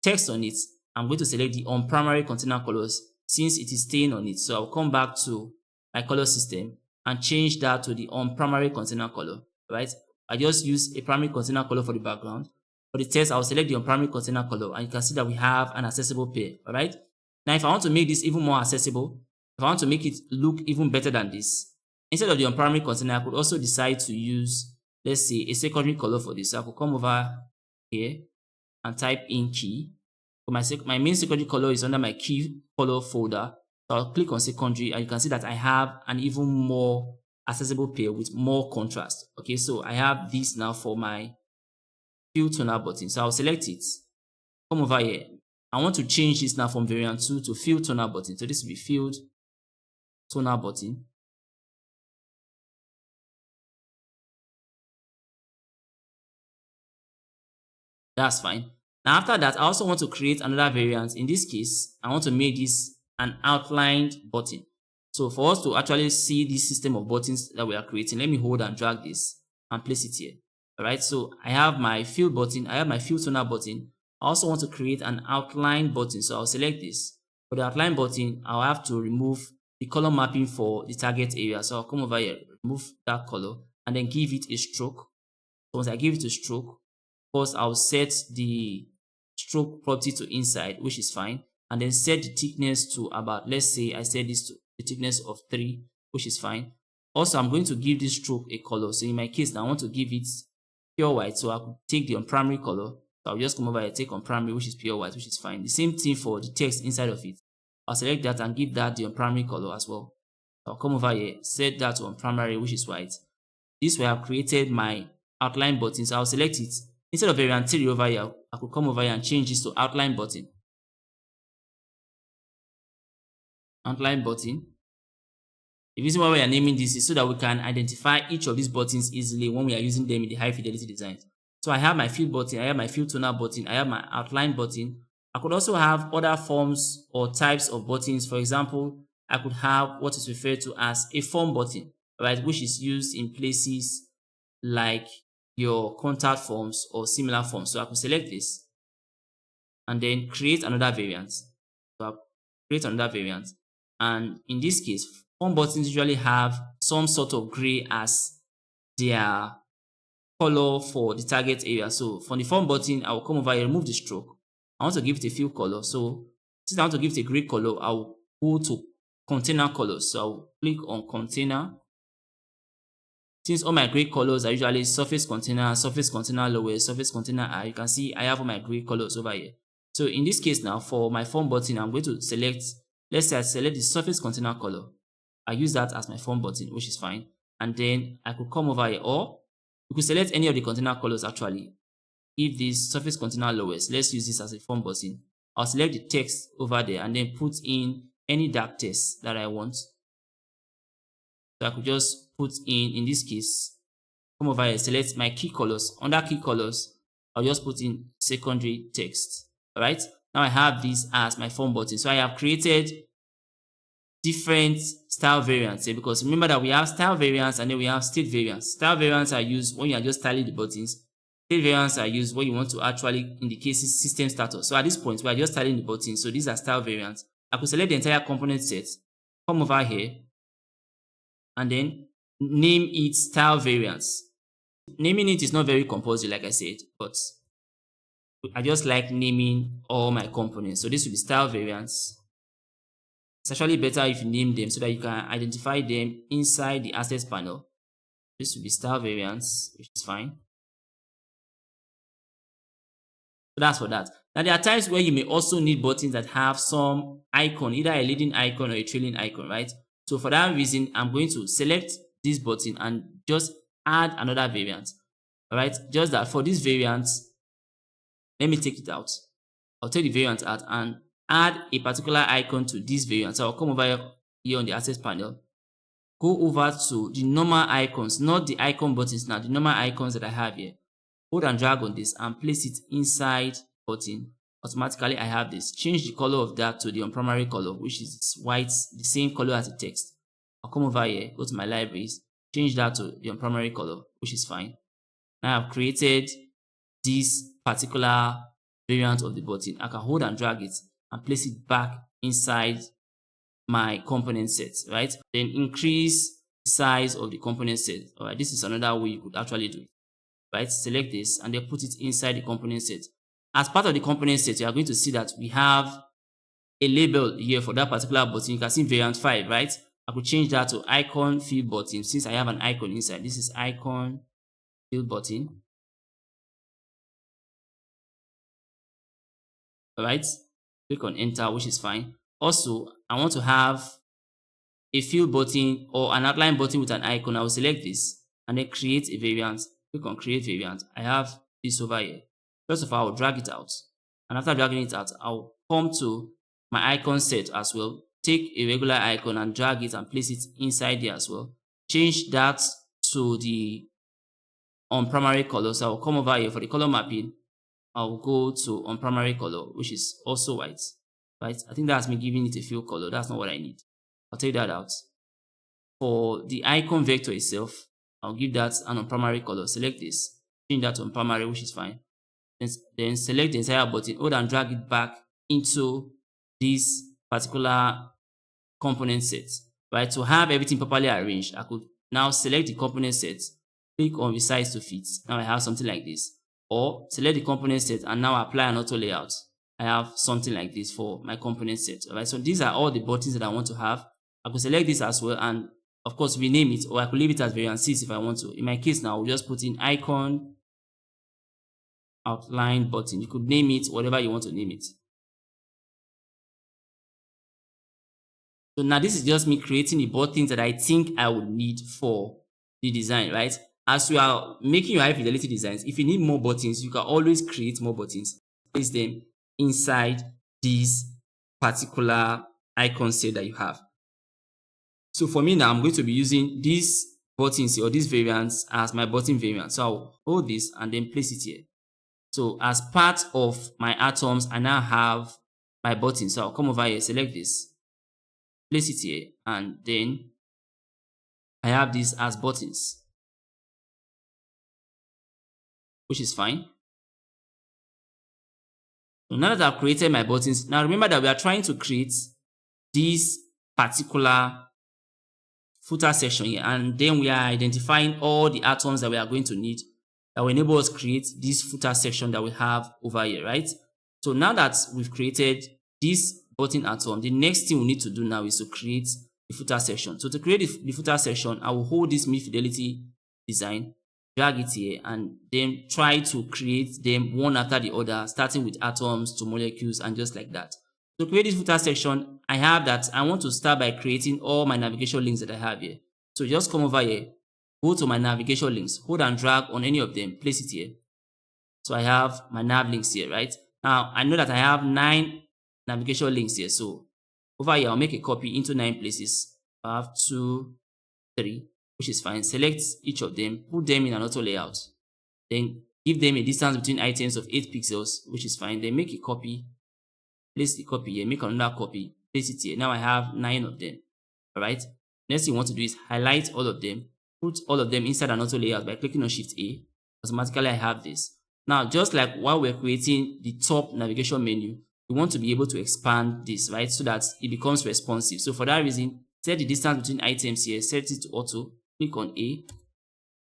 text on it, I'm going to select the on primary container colors since it is staying on it. So I'll come back to my color system and change that to the on primary container color. Right? I just use a primary container color for the background. For the text, I'll select the on primary container color, and you can see that we have an accessible pair. Alright? Now, if I want to make this even more accessible, if I want to make it look even better than this, instead of the on primary container, I could also decide to use, let's say, a secondary color for this. So I could come over here and type in key. My main secondary color is under my key color folder. So I'll click on secondary, and you can see that I have an even more accessible pair with more contrast. Okay, so I have this now for my fill toner button. So I'll select it. Come over here. I want to change this now from variant 2 to fill toner button. So this will be filled toner button. That's fine. Now after that, I also want to create another variant. In this case, I want to make this an outlined button. So for us to actually see this system of buttons that we are creating, let me hold and drag this and place it here. Alright, so I have my fill button, I have my fill toner button. I also want to create an outline button. So I'll select this. For the outline button, I'll have to remove the color mapping for the target area. So I'll come over here, remove that color, and then give it a stroke. So once I give it a stroke, first I'll set the stroke property to inside, which is fine, and then set the thickness to about, let's say I set this to the thickness of 3, which is fine. Also, I'm going to give this stroke a color. So in my case now, I want to give it pure white. So I could take the on primary color. So I'll just come over here, take on primary, which is pure white, which is fine. The same thing for the text inside of it. I'll select that and give that the on primary color as well. I'll come over here, set that to on primary, which is white. This way I've created my outline button. So I'll select it. Instead of variant 3 over here, I could come over here and change this to outline button. Outline button. The reason why we are naming this is so that we can identify each of these buttons easily when we are using them in the high fidelity designs. So I have my fill button, I have my fill toner button, I have my outline button. I could also have other forms or types of buttons. For example, I could have what is referred to as a form button, right, which is used in places like your contact forms or similar forms. So I could select this and then create another variant. So I'll create another variant. And in this case, form buttons usually have some sort of gray as their color for the target area. So for the form button, I will come over here, remove the stroke. I want to give it a fill color. So since I want to give it a gray color, I will go to container colors. So I'll click on container. Since all my gray colors are usually surface container lower, surface container high, you can see I have all my gray colors over here. So in this case now, for my form button, I'm going to select, let's say I select the surface container color. I use that as my form button, which is fine. And then I could come over here, or you could select any of the container colors actually. If this surface container lowest, let's use this as a form button. I'll select the text over there and then put in any dark text that I want. So I could just put in this case, come over here, select my key colors. Under key colors, I'll just put in secondary text. Alright, now I have this as my form button. So I have created different style variants here, because remember that we have style variants and then we have state variants. Style variants are used when you are just styling the buttons. State variants are used when you want to actually indicate system status. So at this point, we are just styling the buttons. So these are style variants. I could select the entire component set, come over here, and then name it style variants. Naming it is not very compulsory, like I said, but I just like naming all my components. So this will be style variants. It's actually better if you name them so that you can identify them inside the assets panel. This will be style variants, which is fine. So that's for that. Now there are times where you may also need buttons that have some icon, either a leading icon or a trailing icon, right? So for that reason, I'm going to select this button and just add another variant. Alright, just that for this variant, Let me take it out. I'll take the variant out and add a particular icon to this variant. So I'll come over here on the access panel, go over to the normal icons, not the icon buttons now, the normal icons that I have here. Hold and drag on this and place it inside button. Automatically I have this. Change the color of that to the primary color, which is white, the same color as the text. I'll come over here, go to my libraries, change that to the primary color, which is fine. Now I've created this particular variant of the button. I can hold and drag it and place it back inside my component set, right? Then increase the size of the component set. All right, this is another way you could actually do it, right? Select this and then put it inside the component set. As part of the component set, you are going to see that we have a label here for that particular button. You can see variant 5, right? I could change that to icon field button since I have an icon inside. This is icon field button. All right, click on enter, which is fine. Also, I want to have a field button or an outline button with an icon. I will select this and then create a variant. Click on create variant. I have this over here. First of all, I'll drag it out. And after dragging it out, I'll come to my icon set as well. Take a regular icon and drag it and place it inside there as well. Change that to the primary color. So I'll come over here for the color mapping. I'll go to primary color, which is also white, right? I think that's me giving it a fill color. That's not what I need. I'll take that out. For the icon vector itself, I'll give that an primary color. Select this, change that to primary, which is fine. Then select the entire button, hold and drag it back into this particular component set, right? To have everything properly arranged, I could now select the component set, click on resize to fit. Now I have something like this. Or select the component set and now apply an auto layout. I have something like this for my component set. Alright, so these are all the buttons that I want to have. I could select this as well and of course rename it, or I could leave it as variant 6 if I want to. In my case now, I'll just put in icon outline button. You could name it whatever you want to name it. So now this is just me creating the buttons that I think I would need for the design, right? As you are making your high fidelity designs, if you need more buttons, you can always create more buttons, place them inside this particular icon set that you have. So for me now, I'm going to be using these buttons or these variants as my button variant. So I'll hold this and then place it here. So as part of my atoms, I now have my button. So I'll come over here, select this, place it here, and then I have this as buttons, which is fine. So now that I've created my buttons, now remember that we are trying to create this particular footer section here, and then we are identifying all the atoms that we are going to need that will enable us create this footer section that we have over here, right? So now that we've created this button atom, the next thing we need to do now is to create the footer section. So to create the footer section, I will hold this mid-fidelity design, drag it here, and then try to create them one after the other, starting with atoms to molecules and just like that. To create this footer section, I have that I want to start by creating all my navigation links that I have here. So just come over here, go to my navigation links, hold and drag on any of them, place it here. So I have my nav links here, right? Now I know that I have 9 navigation links here. So over here, I'll make a copy into 9 places. I have 2, 3, which is fine. Select each of them, put them in an auto layout. Then give them a distance between items of 8 pixels, which is fine. Then make a copy, place the copy here, make another copy, place it here. Now I have 9 of them. Alright. Next thing you want to do is highlight all of them, put all of them inside an auto layout by clicking on Shift A. Automatically I have this. Now, just like while we're creating the top navigation menu, we want to be able to expand this, right? So that it becomes responsive. So for that reason, set the distance between items here, set it to auto, click on A,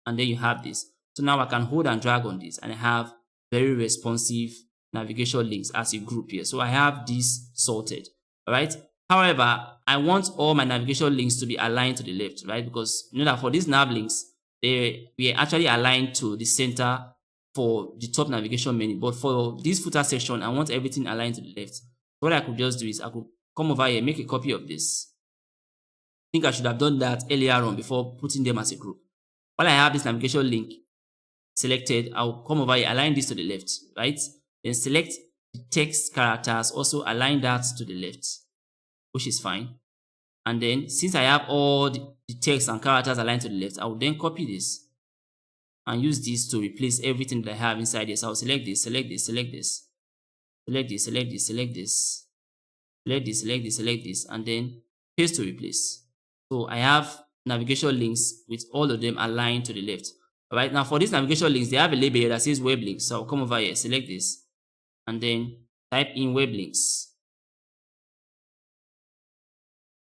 and then you have this. So now I can hold and drag on this and I have very responsive navigation links as a group here. So I have this sorted, all right? However, I want all my navigation links to be aligned to the left, right? Because you know that for these nav links, we are actually aligned to the center for the top navigation menu. But for this footer section, I want everything aligned to the left. What I could just do is I could come over here, make a copy of this. I think I should have done that earlier on before putting them as a group. While I have this navigation link selected, I'll come over here, align this to the left, right? Then select the text characters, also align that to the left, which is fine. And then since I have all the text and characters aligned to the left, I will then copy this and use this to replace everything that I have inside this. I'll select this, select this, select this, select this, select this, select this, select this, select this, select this, and then paste to replace. So I have navigation links with all of them aligned to the left. All right, now for these navigation links, they have a label here that says web links. So I'll come over here, select this, and then type in web links.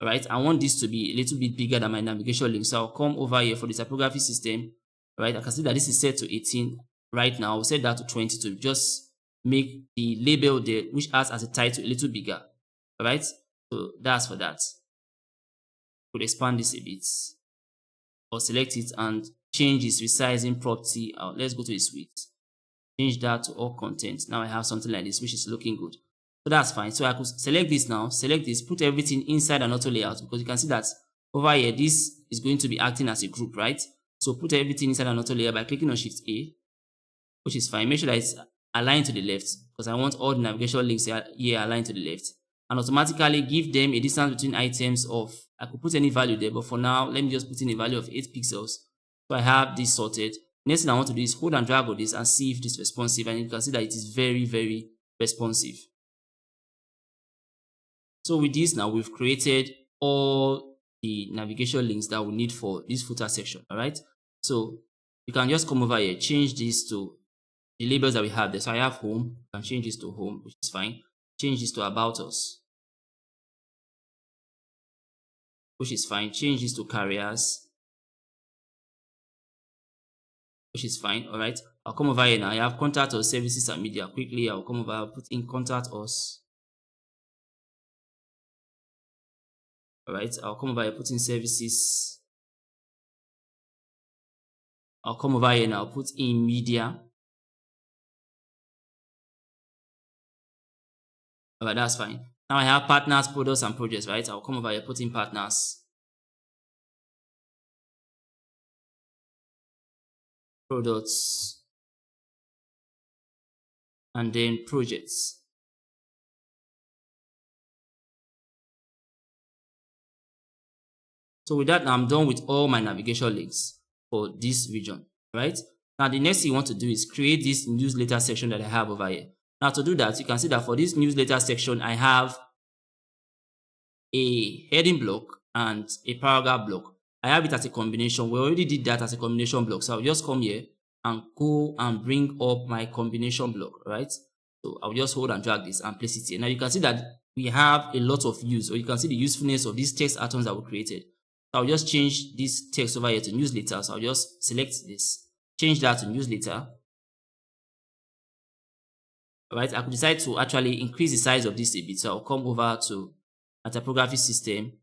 All right, I want this to be a little bit bigger than my navigation link. So I'll come over here for the typography system. All right, I can see that this is set to 18 right now. I'll set that to 20 to just make the label there, which acts as a title, a little bigger. All right, so that's for that. Could expand this a bit, or select it and change its resizing property. Let's go to the suite. Change that to all content. Now I have something like this, which is looking good. So that's fine. So I could select this now, select this, put everything inside an auto layout, because you can see that over here, this is going to be acting as a group, right? So put everything inside an auto layer by clicking on Shift A, which is fine. Make sure that it's aligned to the left, because I want all the navigation links here aligned to the left. And automatically give them a distance between items of, I could put any value there, but for now, let me just put in a value of 8 pixels. So I have this sorted. Next thing I want to do is hold and drag on this and see if it's responsive, and you can see that it is very, very responsive. So with this now, we've created all the navigation links that we need for this footer section. All right. So you can just come over here, change this to the labels that we have there. So I have home, I can change this to home, which is fine. Change this to about us, which is fine. Change this to carriers, which is fine. All right. I'll come over here now. I have contact us, services and media. Quickly, I'll come over, I'll put in contact us. All right. I'll come over here, put in services. I'll come over here and I'll put in media. All right, that's fine. Now I have partners, products, and projects, right? I'll come over here, put in partners, products, and then projects. So with that, now I'm done with all my navigation links for this region, right? Now the next thing you want to do is create this newsletter section that I have over here. Now to do that, you can see that for this newsletter section, I have a heading block and a paragraph block. I have it as a combination. We already did that as a combination block. So I'll just come here and go and bring up my combination block, right? So I'll just hold and drag this and place it here. Now you can see that we have a lot of use, or you can see the usefulness of these text atoms that we created. So I'll just change this text over here to newsletter. So I'll just select this, change that to newsletter. All right, I could decide to actually increase the size of this a bit. So I'll come over to a typography system.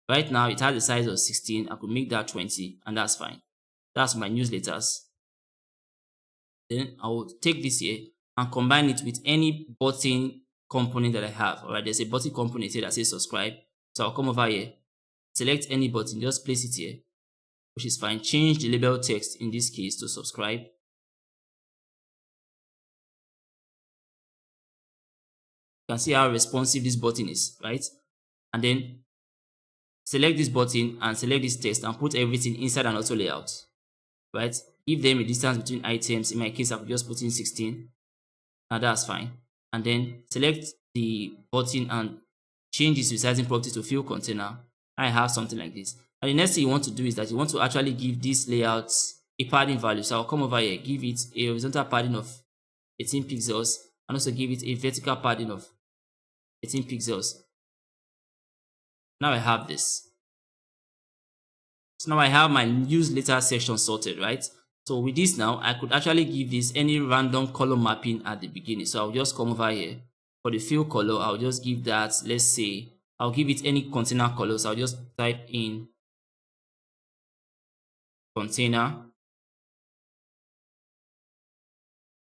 Right now it has a size of 16. I could make that 20, and that's fine. That's my newsletters. Then I will take this here and combine it with any button component that I have. All right, there's a button component here that says subscribe. So I'll come over here, select any button, just place it here, which is fine. Change the label text in this case to subscribe. You can see how responsive this button is, right? And then select this button and select this text and put everything inside an auto layout, right? Give them a distance between items. In my case, I could just put in 16. Now that's fine. And then select the button and change its resizing property to fill container. I have something like this. And the next thing you want to do is that you want to actually give this layout a padding value. So I'll come over here, give it a horizontal padding of 18 pixels, and also give it a vertical padding of 18 pixels. Now I have this. So now I have my newsletter section sorted, right? So with this now, I could actually give this any random color mapping at the beginning. So I'll just come over here. For the fill color, I'll just give that, let's say, I'll give it any container color. So I'll just type in container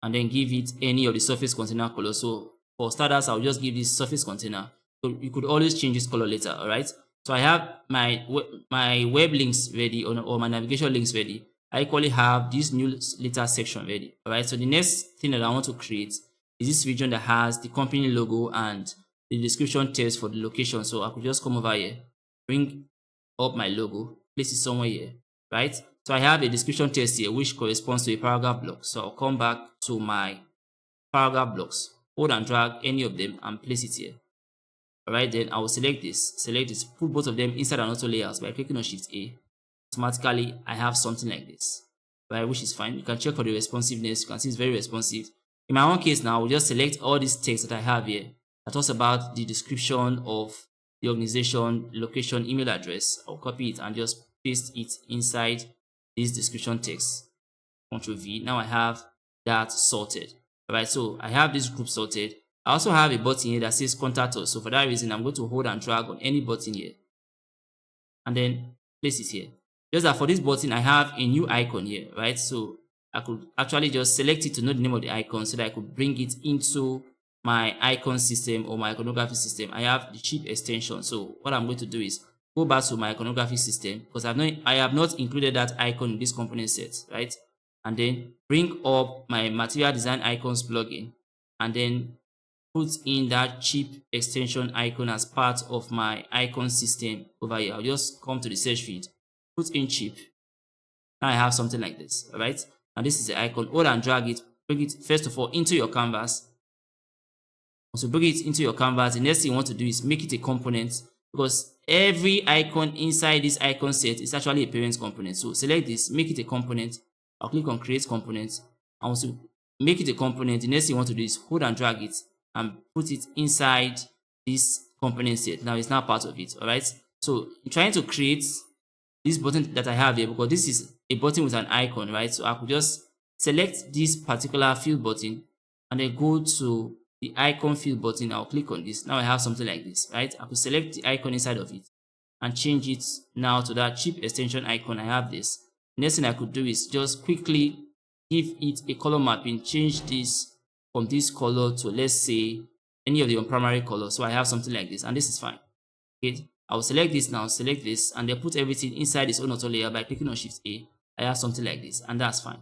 and then give it any of the surface container color. So for starters, I'll just give this surface container. So you could always change this color later, all right? So I have my web links ready, or my navigation links ready. I equally have this newsletter section ready, all right? So the next thing that I want to create is this region that has the company logo and the description text for the location. So I could just come over here, bring up my logo, place it somewhere here, right? So I have a description text here which corresponds to a paragraph block. So I'll come back to my paragraph blocks, hold and drag any of them and place it here. Alright, then I will select this, put both of them inside an auto layout by clicking on Shift A. Automatically, I have something like this, right, which is fine. You can check for the responsiveness. You can see it's very responsive. In my own case now, we'll just select all these text that I have here that talks about the description of the organization, location, email address. I'll copy it and just paste it inside this description text. Ctrl V. Now I have that sorted. Alright, so I have this group sorted. I also have a button here that says contact us. So for that reason, I'm going to hold and drag on any button here and then place it here. Just that for this button, I have a new icon here, right? So I could actually just select it to know the name of the icon so that I could bring it into my icon system or my iconography system. I have the cheap extension. So what I'm going to do is go back to my iconography system because I have not included that icon in this component set, right? And then bring up my material design icons plugin and then put in that cheap extension icon as part of my icon system over here. I'll just come to the search feed, put in cheap. Now I have something like this, alright? And this is the icon. Hold and drag it, bring it first of all into your canvas. Once you bring it into your canvas, the next thing you want to do is make it a component because every icon inside this icon set is actually a parent component. So select this, make it a component. I'll click on create component. And once you make it a component, the next thing you want to do is hold and drag it and put it inside this component set. Now it's now part of it, alright? So I'm trying to create this button that I have here because this is a button with an icon, right? So I could just select this particular field button and then go to the icon field button. I'll click on this. Now I have something like this, right? I could select the icon inside of it and change it now to that cheap extension icon. I have this. Next thing I could do is just quickly give it a color mapping, change this from this color to, let's say, any of the primary color. So I have something like this, and this is fine. Okay, I will select this now, select this, and then put everything inside its own auto layer by clicking on Shift A. I have something like this, and that's fine.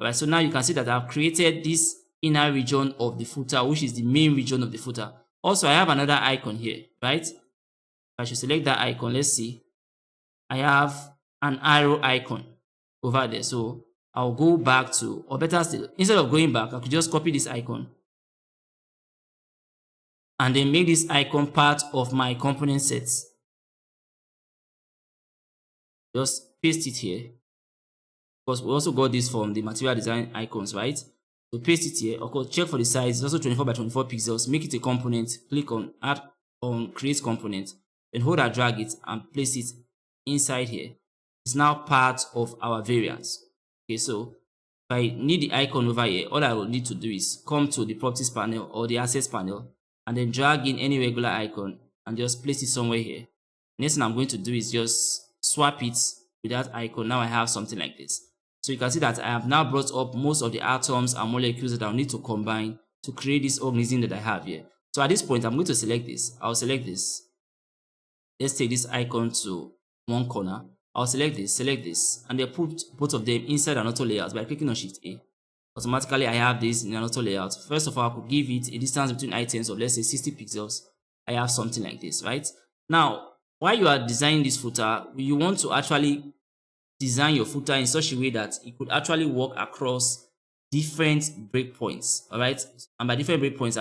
Alright, so now you can see that I've created this inner region of the footer, which is the main region of the footer. Also, I have another icon here, right? I should select that icon. Let's see. I have an arrow icon over there. So I'll go back to, or better still, instead of going back, I could just copy this icon and then make this icon part of my component sets. Just paste it here because we also got this from the material design icons, right? So paste it here. Of course, check for the size. It's also 24 by 24 pixels. Make it a component. Click on add on create component. Then hold and drag it and place it inside here. It's now part of our variants. Okay, so if I need the icon over here, all I will need to do is come to the properties panel or the assets panel and then drag in any regular icon and just place it somewhere here. Next thing I'm going to do is just swap it with that icon. Now I have something like this. So you can see that I have now brought up most of the atoms and molecules that I'll need to combine to create this organism that I have here. So at this point, I'm going to select this. I'll select this. Let's take this icon to one corner. I'll select this, and then put both of them inside an auto layout by clicking on Shift A. Automatically, I have this in an auto layout. First of all, I could give it a distance between items of, let's say, 60 pixels. I have something like this, right? Now, while you are designing this footer, you want to actually design your footer in such a way that it could actually work across different breakpoints, all right? And by different breakpoints,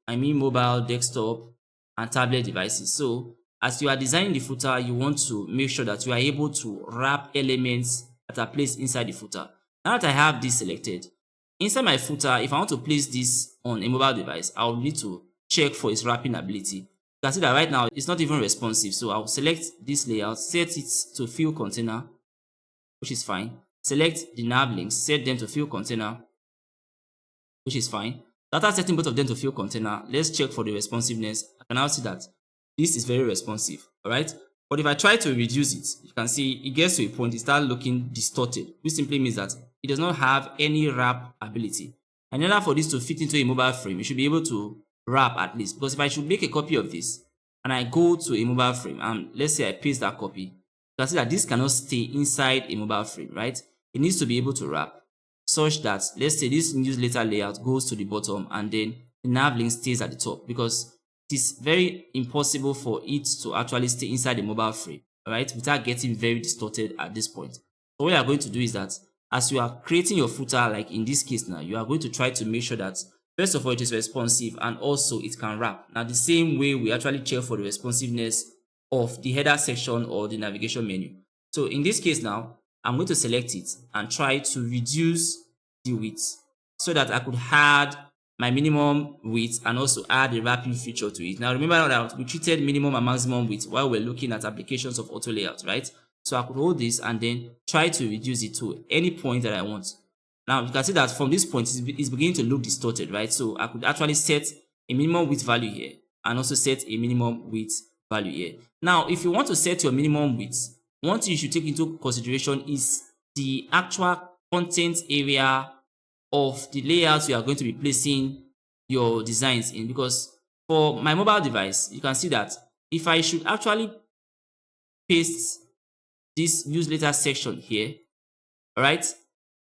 I mean mobile, desktop, and tablet devices. So as you are designing the footer, you want to make sure that you are able to wrap elements that are placed inside the footer. Now that I have this selected, inside my footer, if I want to place this on a mobile device, I'll need to check for its wrapping ability. You can see that right now, it's not even responsive. So I'll select this layout, set it to fill container, which is fine. Select the nav links, set them to fill container, which is fine. After setting both of them to fill container, let's check for the responsiveness. I can now see that this is very responsive, alright? But if I try to reduce it, you can see it gets to a point, it starts looking distorted, which simply means that it does not have any wrap ability. And in order for this to fit into a mobile frame, you should be able to wrap at least. Because if I should make a copy of this, and I go to a mobile frame, and let's say I paste that copy, you can see that this cannot stay inside a mobile frame, right? It needs to be able to wrap, such that, let's say this newsletter layout goes to the bottom, and then the nav link stays at the top, because it is very impossible for it to actually stay inside the mobile frame, all right, without getting very distorted at this point. So what you are going to do is that as you are creating your footer, like in this case now, you are going to try to make sure that first of all it is responsive and also it can wrap. Now the same way we actually check for the responsiveness of the header section or the navigation menu. So in this case now, I'm going to select it and try to reduce the width so that I could add my minimum width and also add a wrapping feature to it. Now remember that we treated minimum and maximum width while we're looking at applications of auto layout, right? So I could hold this and then try to reduce it to any point that I want. Now you can see that from this point it's beginning to look distorted, right? So I could actually set a minimum width value here and also set a minimum width value here. Now if you want to set your minimum width, one thing you should take into consideration is the actual content area of the layouts you are going to be placing your designs in, because for my mobile device, you can see that if I should actually paste this newsletter section here, all right,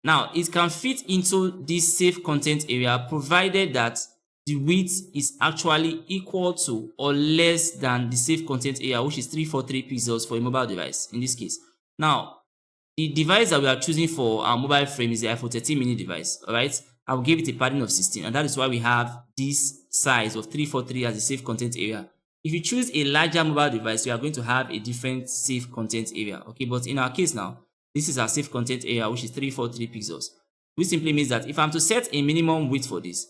now it can fit into this save content area provided that the width is actually equal to or less than the save content area, which is 343 pixels for a mobile device in this case. Now the device that we are choosing for our mobile frame is the iPhone 13 mini device, all right? I will give it a padding of 16, and that is why we have this size of 343 as the save content area. If you choose a larger mobile device, you are going to have a different save content area, okay? But in our case now, this is our save content area, which is 343 pixels, which simply means that if I'm to set a minimum width for this,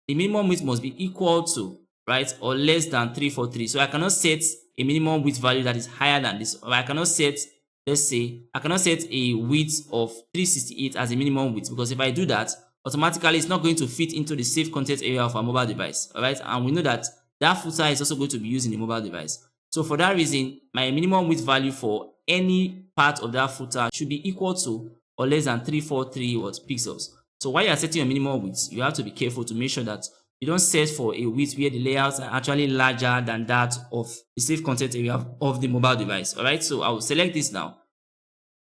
the minimum width must be equal to, right, or less than 343. So I cannot set a minimum width value that is higher than this, or I cannot set, let's say, I cannot set a width of 368 as a minimum width, because if I do that, automatically it's not going to fit into the save content area of our mobile device, all right? And we know that that footer is also going to be used in the mobile device. So for that reason, my minimum width value for any part of that footer should be equal to or less than 343 pixels. So while you are setting your minimum width, you have to be careful to make sure that you don't set for a width where the layouts are actually larger than that of the save content area of the mobile device, all right? So I will select this now.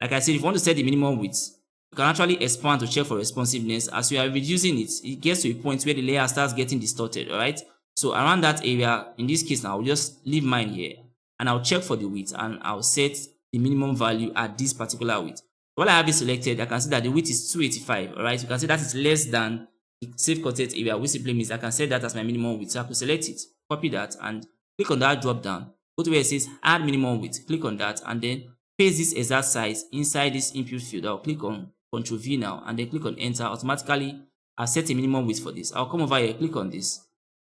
Like I said, if you want to set the minimum width, you can actually expand to check for responsiveness. As you are reducing it, it gets to a point where the layer starts getting distorted, all right? So around that area, in this case now, I'll just leave mine here and I'll check for the width and I'll set the minimum value at this particular width. While I have it selected, I can see that the width is 285, all right? You can see that is less than the save content area, which simply means I can set that as my minimum width. So I can select it, copy that, and click on that drop down. Go to where it says add minimum width, click on that, and then paste this exact size inside this input field. I'll click on Ctrl V now, and then click on enter. Automatically, I'll set a minimum width for this. I'll come over here, click on this,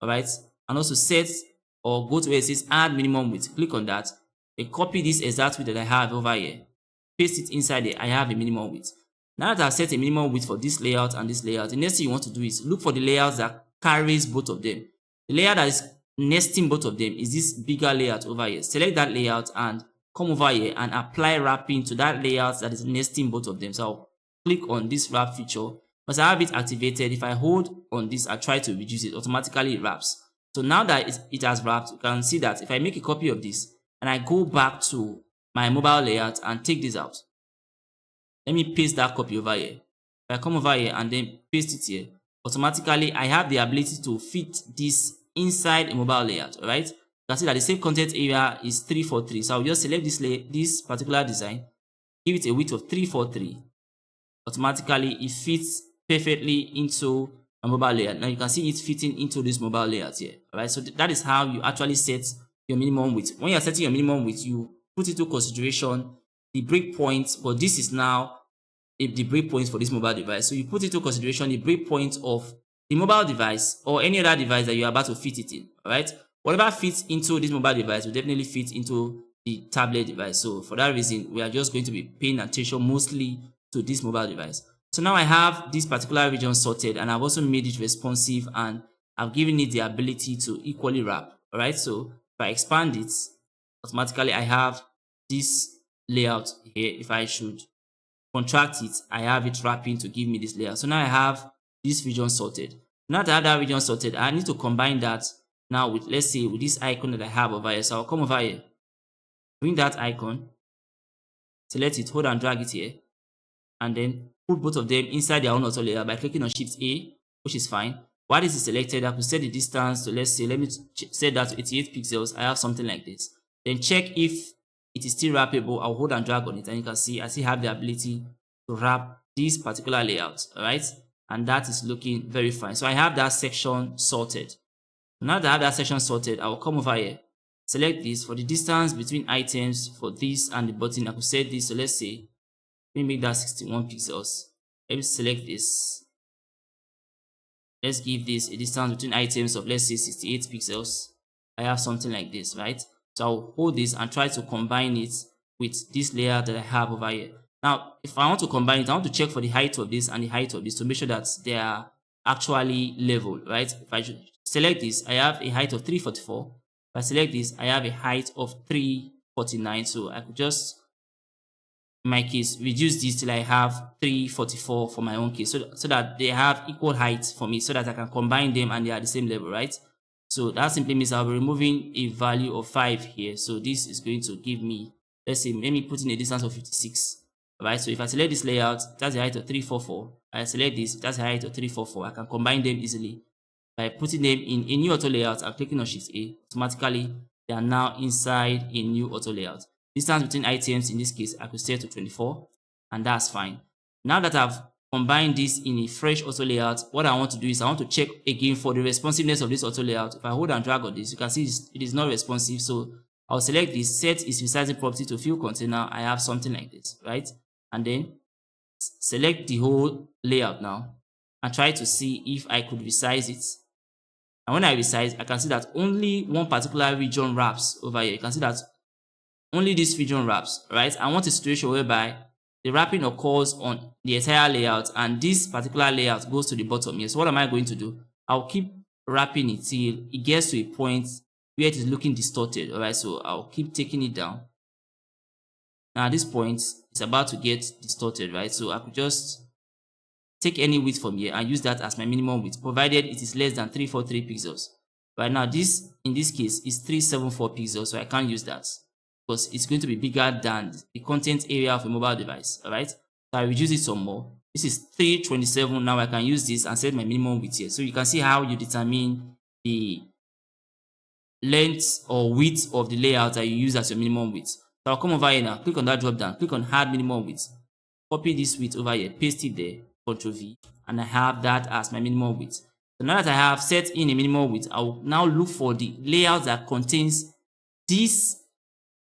all right? And also set or go to where it says add minimum width, click on that, then copy this exact width that I have over here, paste it inside there. I have a minimum width. Now that I've set a minimum width for this layout and this layout, the next thing you want to do is look for the layouts that carries both of them. The layout that is nesting both of them is this bigger layout over here. Select that layout and come over here and apply wrapping to that layout that is nesting both of them. So I'll click on this wrap feature. Once I have it activated, if I hold on this, I try to reduce it, automatically it wraps. So now that it has wrapped, you can see that if I make a copy of this and I go back to my mobile layout and take this out, let me paste that copy over here. If I come over here and then paste it here, automatically I have the ability to fit this inside a mobile layout, all right? You can see that the save content area is 343. So I'll just select this particular design, give it a width of 343. Automatically it fits perfectly into a mobile layout. Now you can see it fitting into this mobile layout here, all right? So that is how you actually set your minimum width. When you're setting your minimum width, you put into consideration the breakpoint, but this is now the breakpoint for this mobile device. So you put into consideration the breakpoint of the mobile device or any other device that you're about to fit it in, all right? Whatever fits into this mobile device will definitely fit into the tablet device. So for that reason, we are just going to be paying attention mostly to this mobile device. So now I have this particular region sorted and I've also made it responsive and I've given it the ability to equally wrap, all right? So if I expand it, automatically I have this layout here. If I should contract it, I have it wrapping to give me this layout. So now I have this region sorted. Now that I have that region sorted, I need to combine that now with, let's say, with this icon that I have over here. So I'll come over here, bring that icon, select it, hold and drag it here, and then put both of them inside their own auto layer by clicking on Shift A, which is fine. While this is selected, I could set the distance to, let's say, let me set that to 88 pixels. I have something like this. Then check if it is still wrappable. I'll hold and drag on it, and you can see I still have the ability to wrap this particular layout. All right, and that is looking very fine. So I have that section sorted. Now that I have that section sorted, I will come over here, select this. For the distance between items for this and the button, I could set this. So let's say, let me make that 61 pixels. Let me select this. Let's give this a distance between items of, let's say, 68 pixels. I have something like this, right? So I'll hold this and try to combine it with this layer that I have over here. Now, if I want to combine it, I want to check for the height of this and the height of this to make sure that they are actually level, right? If I should select this, I have a height of 344. If I select this, I have a height of 349. So I could just, in my case, reduce this till I have 344 for my own case, so that they have equal height for me, so that I can combine them and they are the same level, right? So that simply means I'll be removing a value of 5 here. So this is going to give me, let's say, let me put in a distance of 56. Right, so if I select this layout, that's the height of 344. I select this, that's the height of 344. I can combine them easily by putting them in a new auto layout and clicking on Shift A. Automatically, they are now inside a new auto layout. Distance between items, in this case, I could set to 24, and that's fine. Now that I've combined this in a fresh auto layout, what I want to do is I want to check again for the responsiveness of this auto layout. If I hold and drag on this, you can see it is not responsive. So I'll select this, set its resizing property to fill container. I have something like this, right? And then select the whole layout now and try to see if I could resize it. And when I resize, I can see that only one particular region wraps over here. You can see that only this region wraps, right? I want a situation whereby the wrapping occurs on the entire layout and this particular layout goes to the bottom here. So what am I going to do? I'll keep wrapping it till it gets to a point where it is looking distorted, all right? So I'll keep taking it down. Now at this point, it's about to get distorted, right? So I could just take any width from here and use that as my minimum width, provided it is less than 343 pixels. Right now, this in this case is 374 pixels, so I can't use that because it's going to be bigger than the content area of a mobile device. All right, so I reduce it some more. This is 327. Now I can use this and set my minimum width here. So you can see how you determine the length or width of the layout that you use as your minimum width. So I'll come over here now, click on that drop down, click on add minimum width, copy this width over here, paste it there, Ctrl V, and I have that as my minimum width. So now that I have set in a minimum width, I will now look for the layout that contains this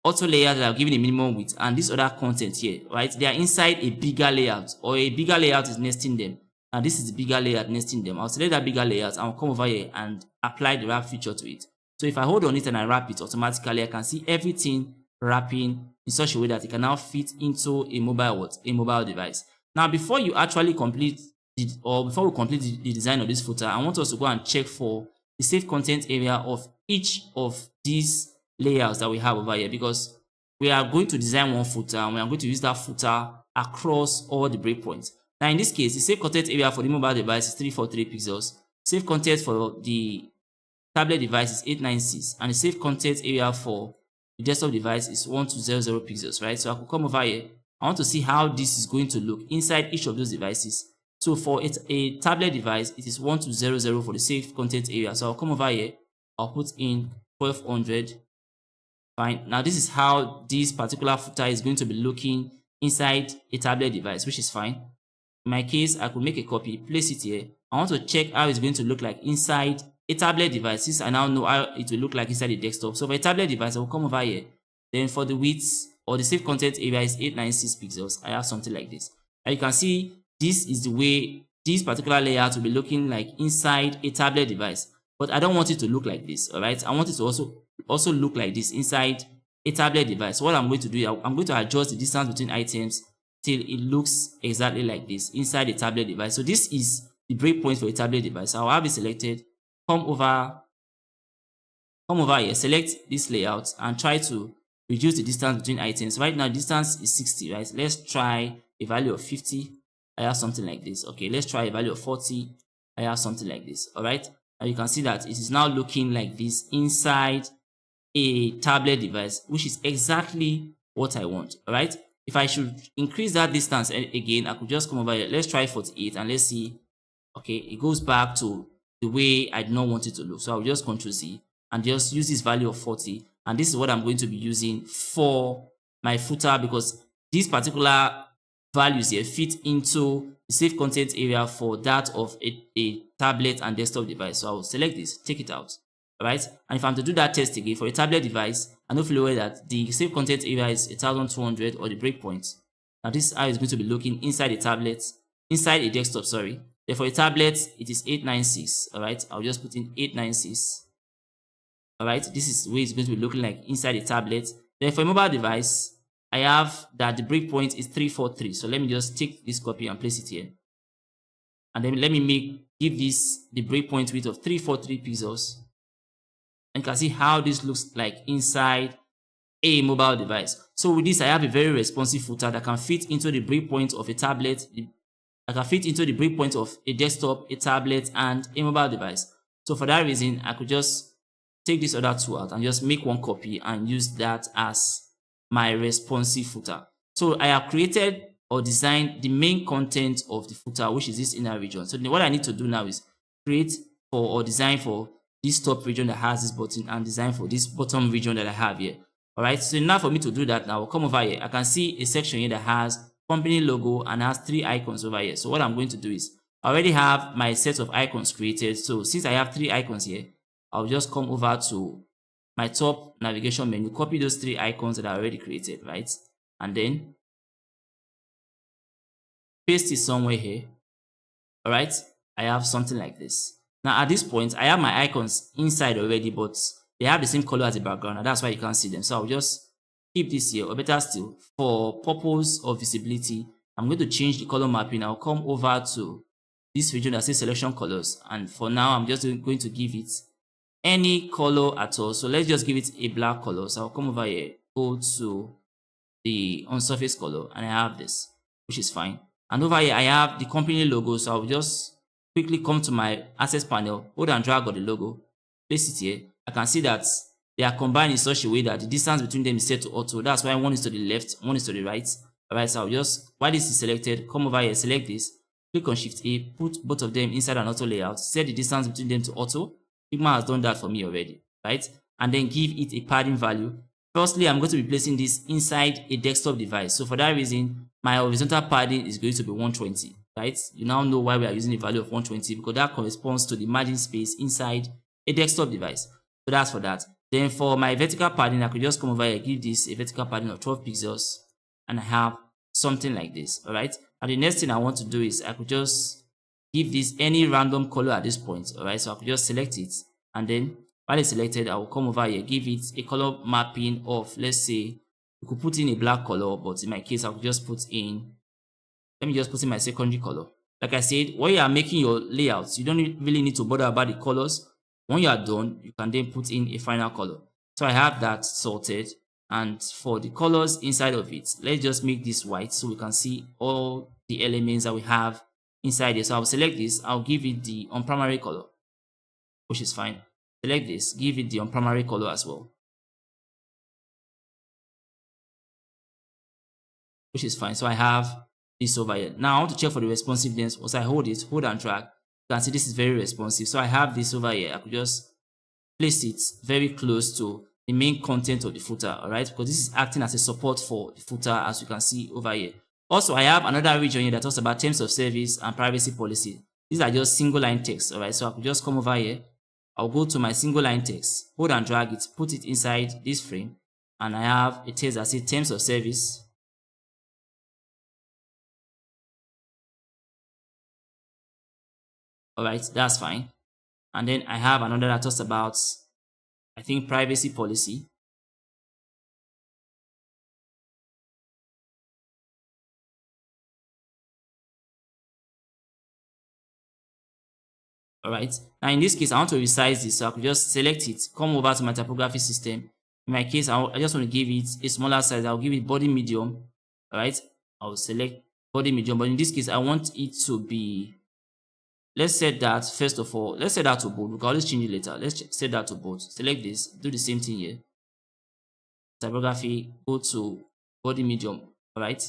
auto layout that I've given a minimum width and this other content here, right? They are inside a bigger layout, or a bigger layout is nesting them. And this is the bigger layout nesting them. I'll select that bigger layout and I'll come over here and apply the wrap feature to it. So if I hold on it and I wrap it automatically, I can see everything wrapping in such a way that it can now fit into a mobile device. Now, before you actually complete before we complete the design of this footer, I want us to go and check for the safe content area of each of these layouts that we have over here, because we are going to design one footer and we are going to use that footer across all the breakpoints. Now, in this case, the safe content area for the mobile device is 343 pixels. Safe content for the tablet device is 896, and the safe content area for the desktop device is 1200 pixels, right? So I could come over here. I want to see how this is going to look inside each of those devices. So for a tablet device, it is 1200 for the safe content area. So I'll come over here. I'll put in 1200. Fine. Now this is how this particular footer is going to be looking inside a tablet device, which is fine. In my case, I could make a copy, place it here. I want to check how it's going to look like inside a tablet device, since I now know how it will look like inside the desktop. So for a tablet device, I will come over here. Then for the width or the safe content area is 896 pixels. I have something like this. And you can see this is the way this particular layout will be looking like inside a tablet device. But I don't want it to look like this, all right? I want it to also look like this inside a tablet device. So what I'm going to do, I'm going to adjust the distance between items till it looks exactly like this inside a tablet device. So this is the breakpoint for a tablet device. I'll have it selected. Come over here, select this layout and try to reduce the distance between items. Right now, distance is 60, right? Let's try a value of 50. I have something like this. Okay, let's try a value of 40. I have something like this. All right. And you can see that it is now looking like this inside a tablet device, which is exactly what I want. All right. If I should increase that distance again, I could just come over here. Let's try 48 and let's see. Okay, it goes back to the way I do not want it to look. So I'll just Ctrl C and just use this value of 40. And this is what I'm going to be using for my footer, because these particular values here fit into the save content area for that of a tablet and desktop device. So I'll select this, take it out. Alright, and if I'm to do that test again for a tablet device, I know fully well that the save content area is 1200 or the breakpoint. Now this is how it's going to be looking inside a tablet, inside a desktop, sorry. Then for a tablet, it is 896. Alright, I'll just put in 896. Alright, this is the way it's going to be looking like inside a tablet. Then for a mobile device, I have that the breakpoint is 343. So let me just take this copy and place it here. And then let me give this the breakpoint width of 343 pixels. And you can see how this looks like inside a mobile device. So with this, I have a very responsive footer that can fit into the breakpoint of a tablet, that can fit into the breakpoint of a desktop, a tablet, and a mobile device. So for that reason, I could just take this other two out and just make one copy and use that as my responsive footer. So I have created or designed the main content of the footer, which is this inner region. So what I need to do now is create for or design for this top region that has this button and design for this bottom region that I have here. Alright, so now for me to do that, now I'll come over here. I can see a section here that has company logo and has 3 icons over here. So what I'm going to do is I already have my set of icons created. So since I have 3 icons here, I'll just come over to my top navigation menu, copy those 3 icons that I already created, right? And then paste it somewhere here. Alright, I have something like this. Now at this point, I have my icons inside already, but they have the same color as the background, and that's why you can't see them. So I'll just keep this here, or better still, for purpose of visibility, I'm going to change the color mapping. I'll come over to this region that says selection colors, and for now, I'm just going to give it any color at all. So let's just give it a black color. So I'll come over here, go to the on surface color, and I have this, which is fine. And over here, I have the company logo. So I'll just quickly come to my access panel, hold and drag on the logo, place it here. I can see that they are combined in such a way that the distance between them is set to auto. That's why one is to the left, one is to the right. Alright, so I'll just, while this is selected, come over here, select this, click on Shift A, put both of them inside an auto layout, set the distance between them to auto. Figma has done that for me already, right? And then give it a padding value. Firstly, I'm going to be placing this inside a desktop device. So for that reason, my horizontal padding is going to be 120. Right? You now know why we are using a value of 120, because that corresponds to the margin space inside a desktop device. So that's for that. Then for my vertical padding, I could just come over here, give this a vertical padding of 12 pixels, and I have something like this. Alright. And the next thing I want to do is I could just give this any random color at this point. Alright. So I could just select it, and then while it's selected, I will come over here, give it a color mapping of, let's say, you could put in a black color, but in my case, I could just put in, let me just put in my secondary color. Like I said, when you are making your layouts, you don't really need to bother about the colors. When you are done, you can then put in a final color. So I have that sorted. And for the colors inside of it, let's just make this white so we can see all the elements that we have inside it. So I'll select this. I'll give it the on primary color, which is fine. Select this, give it the on primary color as well, which is fine. So I have this over here. Now I want to check for the responsiveness. Once I hold it, hold and drag, you can see this is very responsive. So I have this over here. I could just place it very close to the main content of the footer, alright, because this is acting as a support for the footer, as you can see over here. Also, I have another region here that talks about terms of service and privacy policy. These are just single line text, alright. So I could just come over here. I'll go to my single line text, hold and drag it, put it inside this frame, and I have a text that says terms of service. Alright, that's fine. And then I have another that talks about, I think, privacy policy. Alright, now in this case, I want to resize this, so I could just select it, come over to my typography system. In my case, I just want to give it a smaller size. I'll give it body medium. Alright, I'll select body medium, but in this case, I want it to be, let's set that first of all, let's set that to bold. We can always change it later. Let's set that to bold. Select this, do the same thing here. Typography, go to body medium. Alright,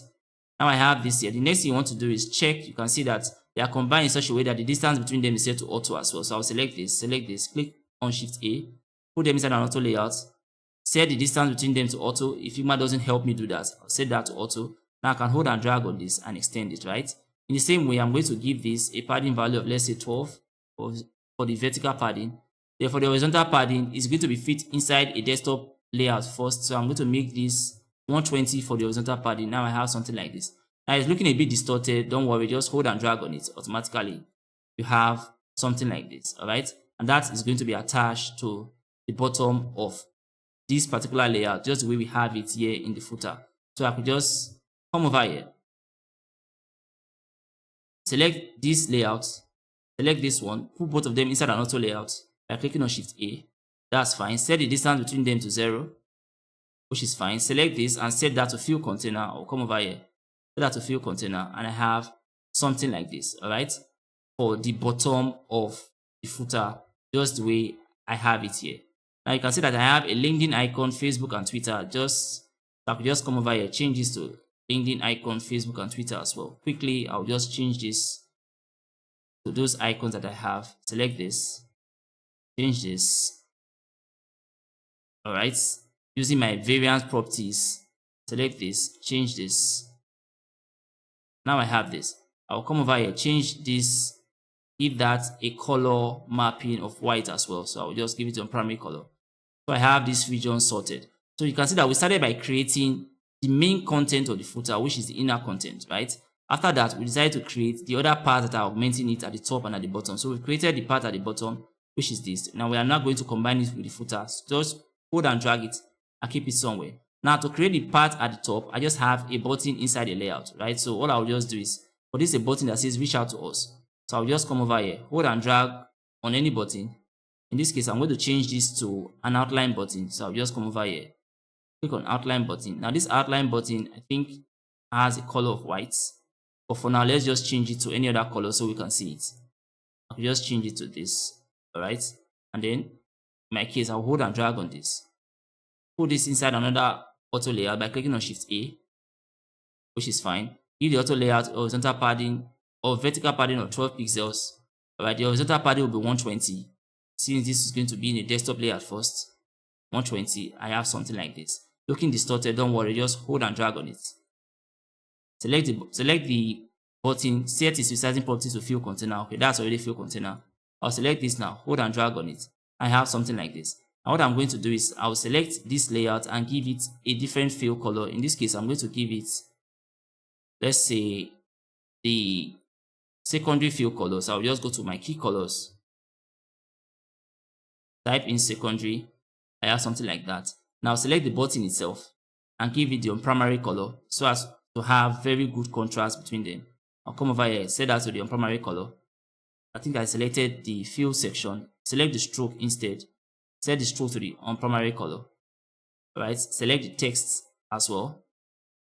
now I have this here. The next thing you want to do is check. You can see that they are combined in such a way that the distance between them is set to auto as well. So I'll select this, click on Shift A, put them inside an auto layout, set the distance between them to auto. If Figma doesn't help me do that, I'll set that to auto. Now I can hold and drag on this and extend it, right? In the same way, I'm going to give this a padding value of, let's say, 12 for the vertical padding. Then for the horizontal padding, it's going to be fit inside a desktop layout first. So I'm going to make this 120 for the horizontal padding. Now I have something like this. Now it's looking a bit distorted. Don't worry, just hold and drag on it. Automatically, you have something like this, all right? And that is going to be attached to the bottom of this particular layout, just the way we have it here in the footer. So I could just come over here, select this layout, select this one, put both of them inside an auto layout by clicking on Shift A. That's fine. Set the distance between them to 0, which is fine. Select this and set that to fill container. I'll come over here, set that to fill container, and I have something like this, all right, for the bottom of the footer, just the way I have it here. Now you can see that I have a LinkedIn icon, Facebook, and Twitter. I could just come over here, change this to LinkedIn icon, Facebook, and Twitter as well. Quickly, I'll just change this to those icons that I have. Select this, change this. All right, using my variant properties, select this, change this. Now I have this. I'll come over here, change this, give that a color mapping of white as well. So I'll just give it a primary color. So I have this region sorted. So you can see that we started by creating the main content of the footer, which is the inner content, right? After that, we decided to create the other parts that are augmenting it at the top and at the bottom. So we've created the part at the bottom, which is this. Now we are not going to combine it with the footer. So just hold and drag it and keep it somewhere. Now to create the part at the top, I just have a button inside the layout, right? So all I'll just do is, for this a button that says reach out to us. So I'll just come over here, hold and drag on any button. In this case, I'm going to change this to an outline button. So I'll just come over here, click on outline button. Now this outline button, I think, has a color of white. But for now, let's just change it to any other color so we can see it. I'll just change it to this, all right? And then, in my case, I'll hold and drag on this. Put this inside another auto layout by clicking on Shift A, which is fine. Give the auto layout horizontal padding or vertical padding of 12 pixels. All right, the horizontal padding will be 120. Since this is going to be in a desktop layout first, 120, I have something like this. Looking distorted, don't worry, just hold and drag on it. Select the button, set its resizing property to fill container. Okay, that's already fill container. I'll select this now, hold and drag on it. I have something like this. Now what I'm going to do is I'll select this layout and give it a different fill color. In this case, I'm going to give it, let's say, the secondary fill color. So I'll just go to my key colors, type in secondary. I have something like that. Now select the button itself and give it the primary color so as to have very good contrast between them. I'll come over here, set that to the primary color. I think I selected the fill section. Select the stroke instead. Set the stroke to the primary color. Alright, select the text as well.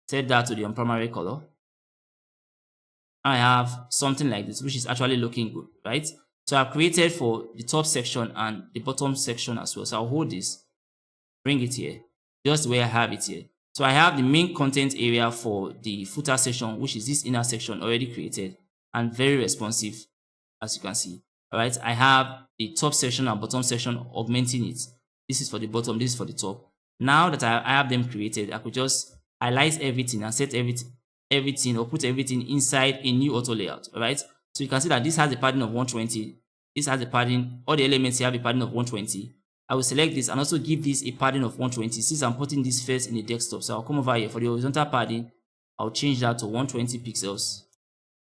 Set that to the primary color. I have something like this, which is actually looking good, right? So I've created for the top section and the bottom section as well. So I'll hold this, bring it here, just the way I have it here. So I have the main content area for the footer section, which is this inner section already created and very responsive, as you can see. All right, I have the top section and bottom section augmenting it. This is for the bottom, this is for the top. Now that I have them created, I could just highlight everything and set everything or put everything inside a new auto layout. All right, so you can see that this has a padding of 120. This has a padding, all the elements here have a padding of 120. I will select this and also give this a padding of 120 since I'm putting this first in the desktop. So I'll come over here for the horizontal padding. I'll change that to 120 pixels.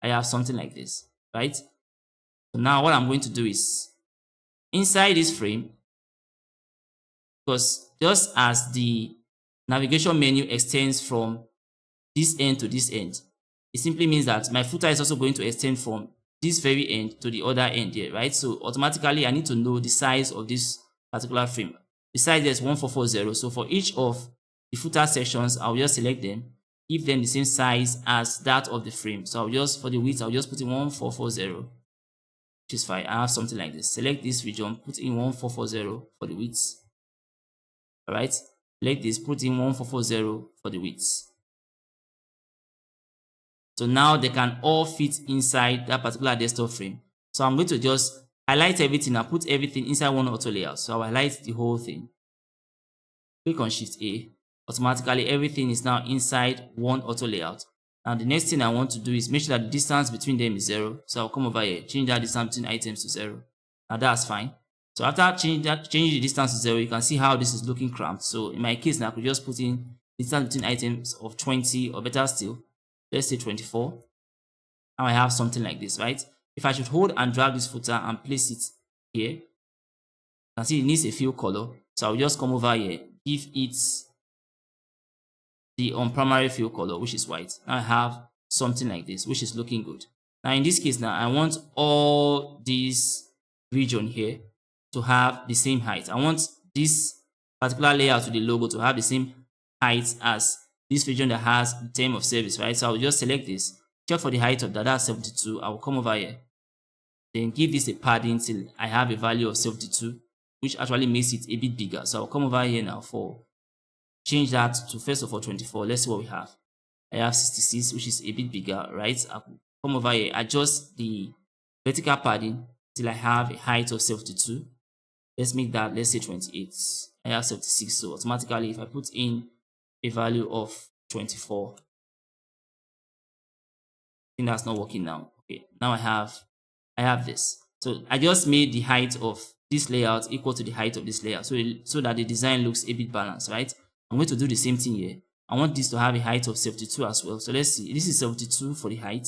I have something like this, right? So now what I'm going to do is inside this frame, because just as the navigation menu extends from this end to this end, it simply means that my footer is also going to extend from this very end to the other end here, right? So automatically I need to know the size of this particular frame. The size is 1440. So for each of the footer sections, I'll just select them, give them the same size as that of the frame. So I'll just, for the width, I'll just put in 1440, which is fine. I have something like this. Select this region, put in 1440 for the width. All right. Select this, put in 1440 for the width. So now they can all fit inside that particular desktop frame. So I'm going to just highlight everything and put everything inside one auto layout. So I'll highlight the whole thing. Click on Shift A. Automatically everything is now inside one auto layout. Now the next thing I want to do is make sure that the distance between them is 0. So I'll come over here, change that distance between items to 0. Now that's fine. So after changing the distance to 0, you can see how this is looking cramped. So in my case now, I could just put in distance between items of 20, or better still, let's say 24. Now I have something like this, right? If I should hold and drag this footer and place it here, you can see it needs a fill color. So I'll just come over here, give it the primary fill color, which is white. Now I have something like this, which is looking good. Now in this case now, I want all this region here to have the same height. I want this particular layout to the logo to have the same height as this region that has the term of service, right? So I'll just select this, check for the height of that, that's 72. I will come over here, then give this a padding till I have a value of 72, which actually makes it a bit bigger. So I'll come over here now for change that to first of all 24. Let's see what we have. I have 66, which is a bit bigger, right? I'll come over here, adjust the vertical padding till I have a height of 72. Let's make that, let's say 28. I have 76, so automatically if I put in a value of 24, I think that's not working now. Okay, now I have this. So I just made the height of this layout equal to the height of this layout, so that the design looks a bit balanced, right? I'm going to do the same thing here. I want this to have a height of 72 as well. So let's see, this is 72 for the height,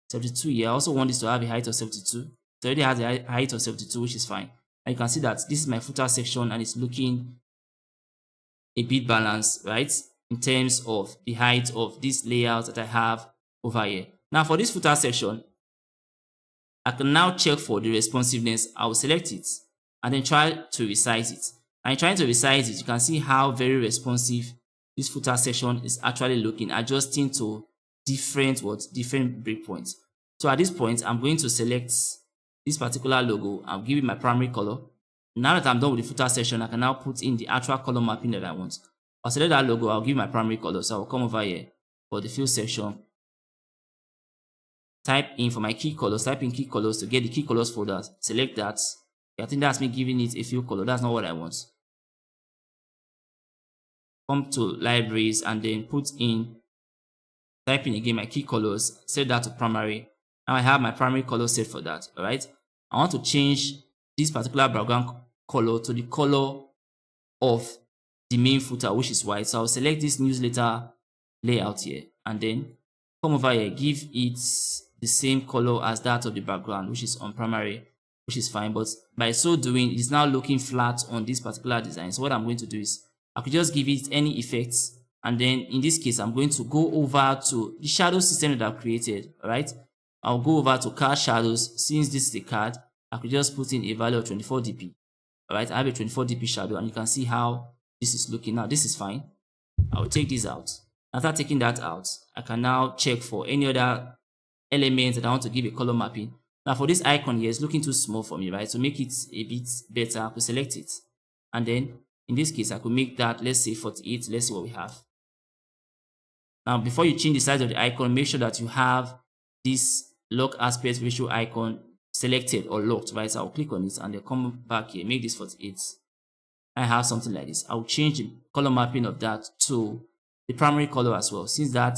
72 here. I also want this to have a height of 72. So it already has a height of 72, which is fine. And you can see that this is my footer section and it's looking a bit balanced, right? In terms of the height of this layout that I have over here. Now for this footer section, I can now check for the responsiveness. I will select it and then try to resize it. And trying to resize it, you can see how very responsive this footer section is actually looking, adjusting to different breakpoints. So at this point, I'm going to select this particular logo. I'll give it my primary color. Now that I'm done with the footer section, I can now put in the actual color mapping that I want. I'll select that logo. I'll give my primary color. So I'll come over here for the fill section. Type in for my key colors. Type in key colors to get the key colors folder. Select that. I think that's me giving it a fill color. That's not what I want. Come to libraries and then put in, type in again my key colors, set that to primary. Now I have my primary color set for that. All right. I want to change this particular background color to the color of the main footer, which is white. So I'll select this newsletter layout here and then come over here, give it the same color as that of the background, which is on primary, which is fine. But by so doing, it is now looking flat on this particular design. So what I'm going to do is I could just give it any effects, and then in this case I'm going to go over to the shadow system that I've created. All right, I'll go over to card shadows. Since this is a card, I could just put in a value of 24 dp. All right, I have a 24 dp shadow and you can see how this is looking. Now this is fine. I'll take this out. After taking that out, I can now check for any other elements that I want to give a color mapping. Now for this icon here, it's looking too small for me, right? To make it a bit better, I could select it, and then in this case I could make that, let's say 48. Let's see what we have. Now before you change the size of the icon, make sure that you have this lock aspect ratio icon selected or locked, right? So I'll click on it and then come back here, make this 48. I have something like this. I'll change the color mapping of that to the primary color as well, since that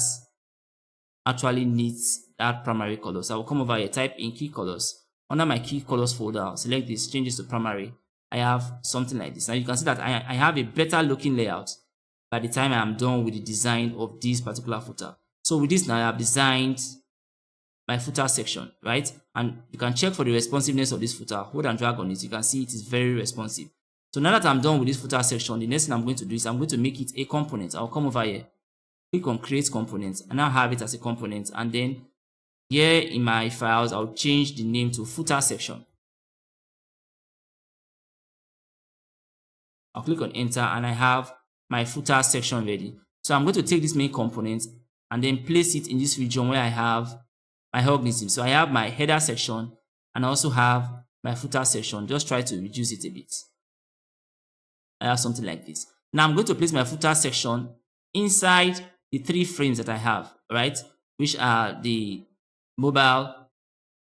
actually needs that primary color. So I will come over here, type in key colors. Under my key colors folder, I'll select this, change this to primary. I have something like this. Now you can see that I have a better looking layout by the time I am done with the design of this particular footer. So with this now, I have designed my footer section, right? And you can check for the responsiveness of this footer. Hold and drag on it. You can see it is very responsive. So now that I'm done with this footer section, the next thing I'm going to do is I'm going to make it a component. I'll come over here, click on create component, and now have it as a component. And then here in my files, I'll change the name to footer section. I'll click on enter and I have my footer section ready. So I'm going to take this main component and then place it in this region where I have my organism. So I have my header section and I also have my footer section. Just try to reduce it a bit. I have something like this. Now I'm going to place my footer section inside the 3 frames that I have, right? which are the mobile,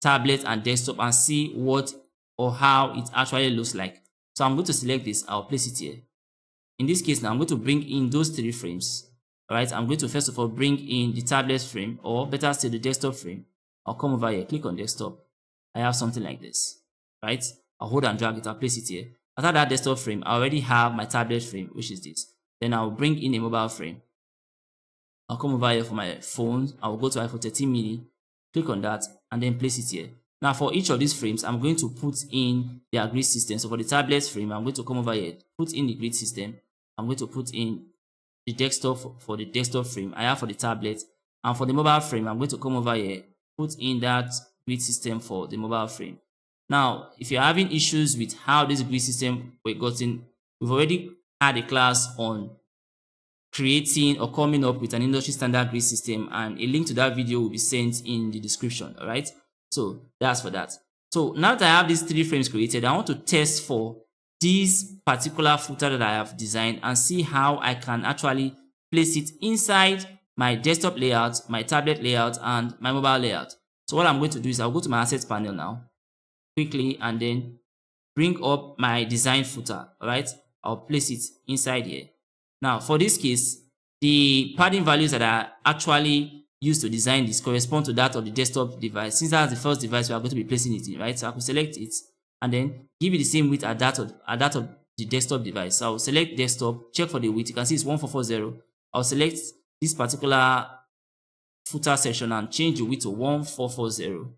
tablet, and desktop, and see what or how it actually looks like. So I'm going to select this. I'll place it here. In this case now, I'm going to bring in those 3 frames. All right, I'm going to first of all bring in the tablet frame, or better still the desktop frame. I'll come over here, click on desktop. I have something like this, right? I'll hold and drag it, I'll place it here. After that desktop frame, I already have my tablet frame, which is this. Then I'll bring in a mobile frame. I'll come over here for my phone. I'll go to iPhone 13 mini, click on that, and then place it here. Now for each of these frames, I'm going to put in their grid system. So for the tablet frame, I'm going to come over here, put in the grid system. I'm going to put in the desktop for the desktop frame I have for the tablet. And for the mobile frame, I'm going to come over here, put in that grid system for the mobile frame. Now, if you're having issues with how this grid system were gotten, we've already had a class on creating or coming up with an industry standard grid system, and a link to that video will be sent in the description. All right, so that's for that. So now that I have these 3 frames created, I want to test for this particular footer that I have designed and see how I can actually place it inside my desktop layout, my tablet layout, and my mobile layout. So what I'm going to do is I'll go to my assets panel now quickly, and then bring up my design footer. All right, I'll place it inside here. Now for this case, the padding values that are actually used to design this correspond to that of the desktop device. Since that's the first device we are going to be placing it in, right? So I can select it and then give it the same width at that of the desktop device. So I'll select desktop, check for the width. You can see it's 1440. I'll select this particular footer section and change the width to 1440.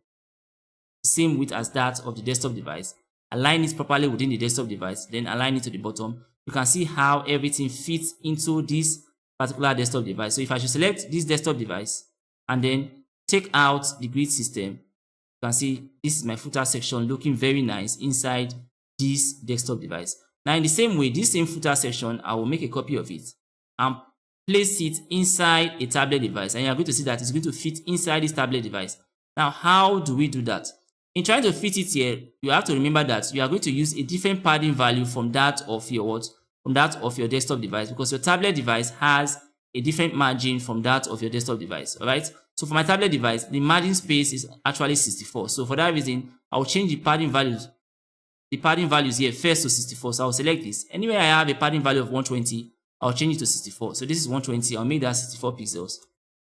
Same width as that of the desktop device. Align it properly within the desktop device, then align it to the bottom. You can see how everything fits into this particular desktop device. So if I should select this desktop device and then take out the grid system, you can see this is my footer section looking very nice inside this desktop device. Now in the same way, this same footer section, I will make a copy of it and place it inside a tablet device, and you're going to see that it's going to fit inside this tablet device. Now how do we do that? In trying to fit it here, you have to remember that you are going to use a different padding value from that of your what? From that of your desktop device, because your tablet device has a different margin from that of your desktop device. All right. So for my tablet device, the margin space is actually 64. So for that reason, I'll change the padding values here first to 64. So I'll select this. Anywhere I have a padding value of 120, I'll change it to 64. So this is 120. I'll make that 64 pixels.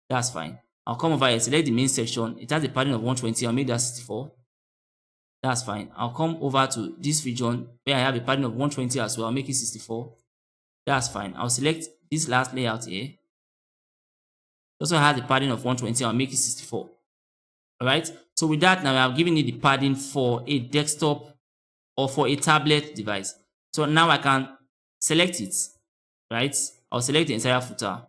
That's fine. I'll come over here, select the main section. It has a padding of 120. I'll make that 64. That's fine. I'll come over to this region where I have a padding of 120 as well. I'll make it 64. That's fine. I'll select this last layout here. It also has a padding of 120. I'll make it 64. Alright. So with that, now I've given it the padding for a desktop or for a tablet device. So now I can select it. Right. I'll select the entire footer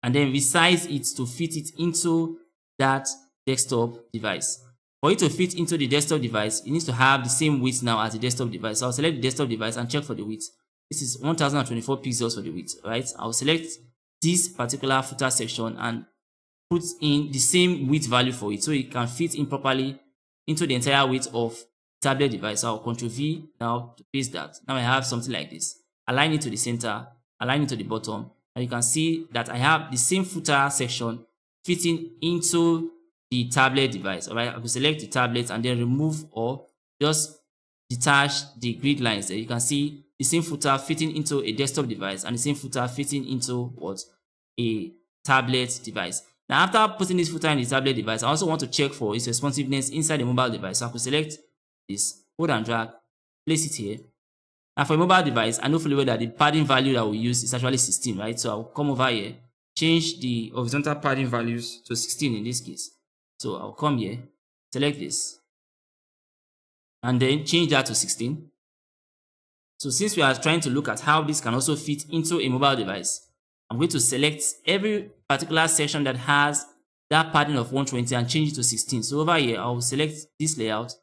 and then resize it to fit it into that desktop device. For it to fit into the desktop device, it needs to have the same width now as the desktop device. So I'll select the desktop device and check for the width. This is 1024 pixels for the width, right? I'll select this particular footer section and put in the same width value for it so it can fit in properly into the entire width of tablet device. So I'll Ctrl V now to paste that. Now I have something like this. Align it to the center, align it to the bottom, and you can see that I have the same footer section fitting into the tablet device. All right, I will select the tablet and then remove or just detach the grid lines there. You can see the same footer fitting into a desktop device and the same footer fitting into what? A tablet device. Now after putting this footer in the tablet device, I also want to check for its responsiveness inside the mobile device. So I could select this, hold and drag, place it here. Now for a mobile device, I know fully well that the padding value that we use is actually 16, right? So I'll come over here, change the horizontal padding values to 16 in this case. So I'll come here, select this, and then change that to 16. So since we are trying to look at how this can also fit into a mobile device, I'm going to select every particular section that has that padding of 120 and change it to 16. So over here, I'll select this layout.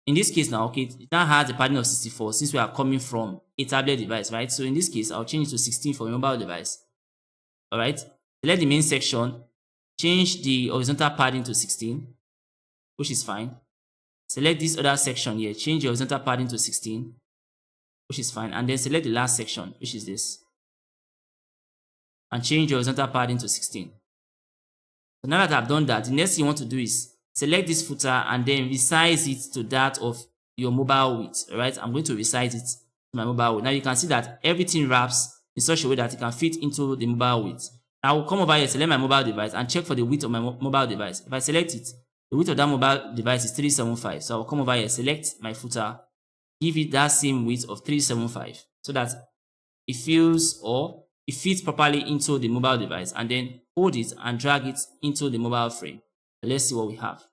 In this case now, okay, it now has a padding of 64 since we are coming from a tablet device, right? So in this case, I'll change it to 16 for a mobile device. All right, select the main section, change the horizontal padding to 16, which is fine. Select this other section here, change the horizontal padding to 16, which is fine. And then select the last section, which is this, and change the horizontal padding to 16. So now that I've done that, the next thing you want to do is select this footer and then resize it to that of your mobile width. All right, I'm going to resize it to my mobile width. Now you can see that everything wraps in such a way that it can fit into the mobile width. I will come over here, select my mobile device and check for the width of my mobile device. If I select it, the width of that mobile device is 375. So I will come over here, select my footer, give it that same width of 375 so that it feels or it fits properly into the mobile device, and then hold it and drag it into the mobile frame. Let's see what we have.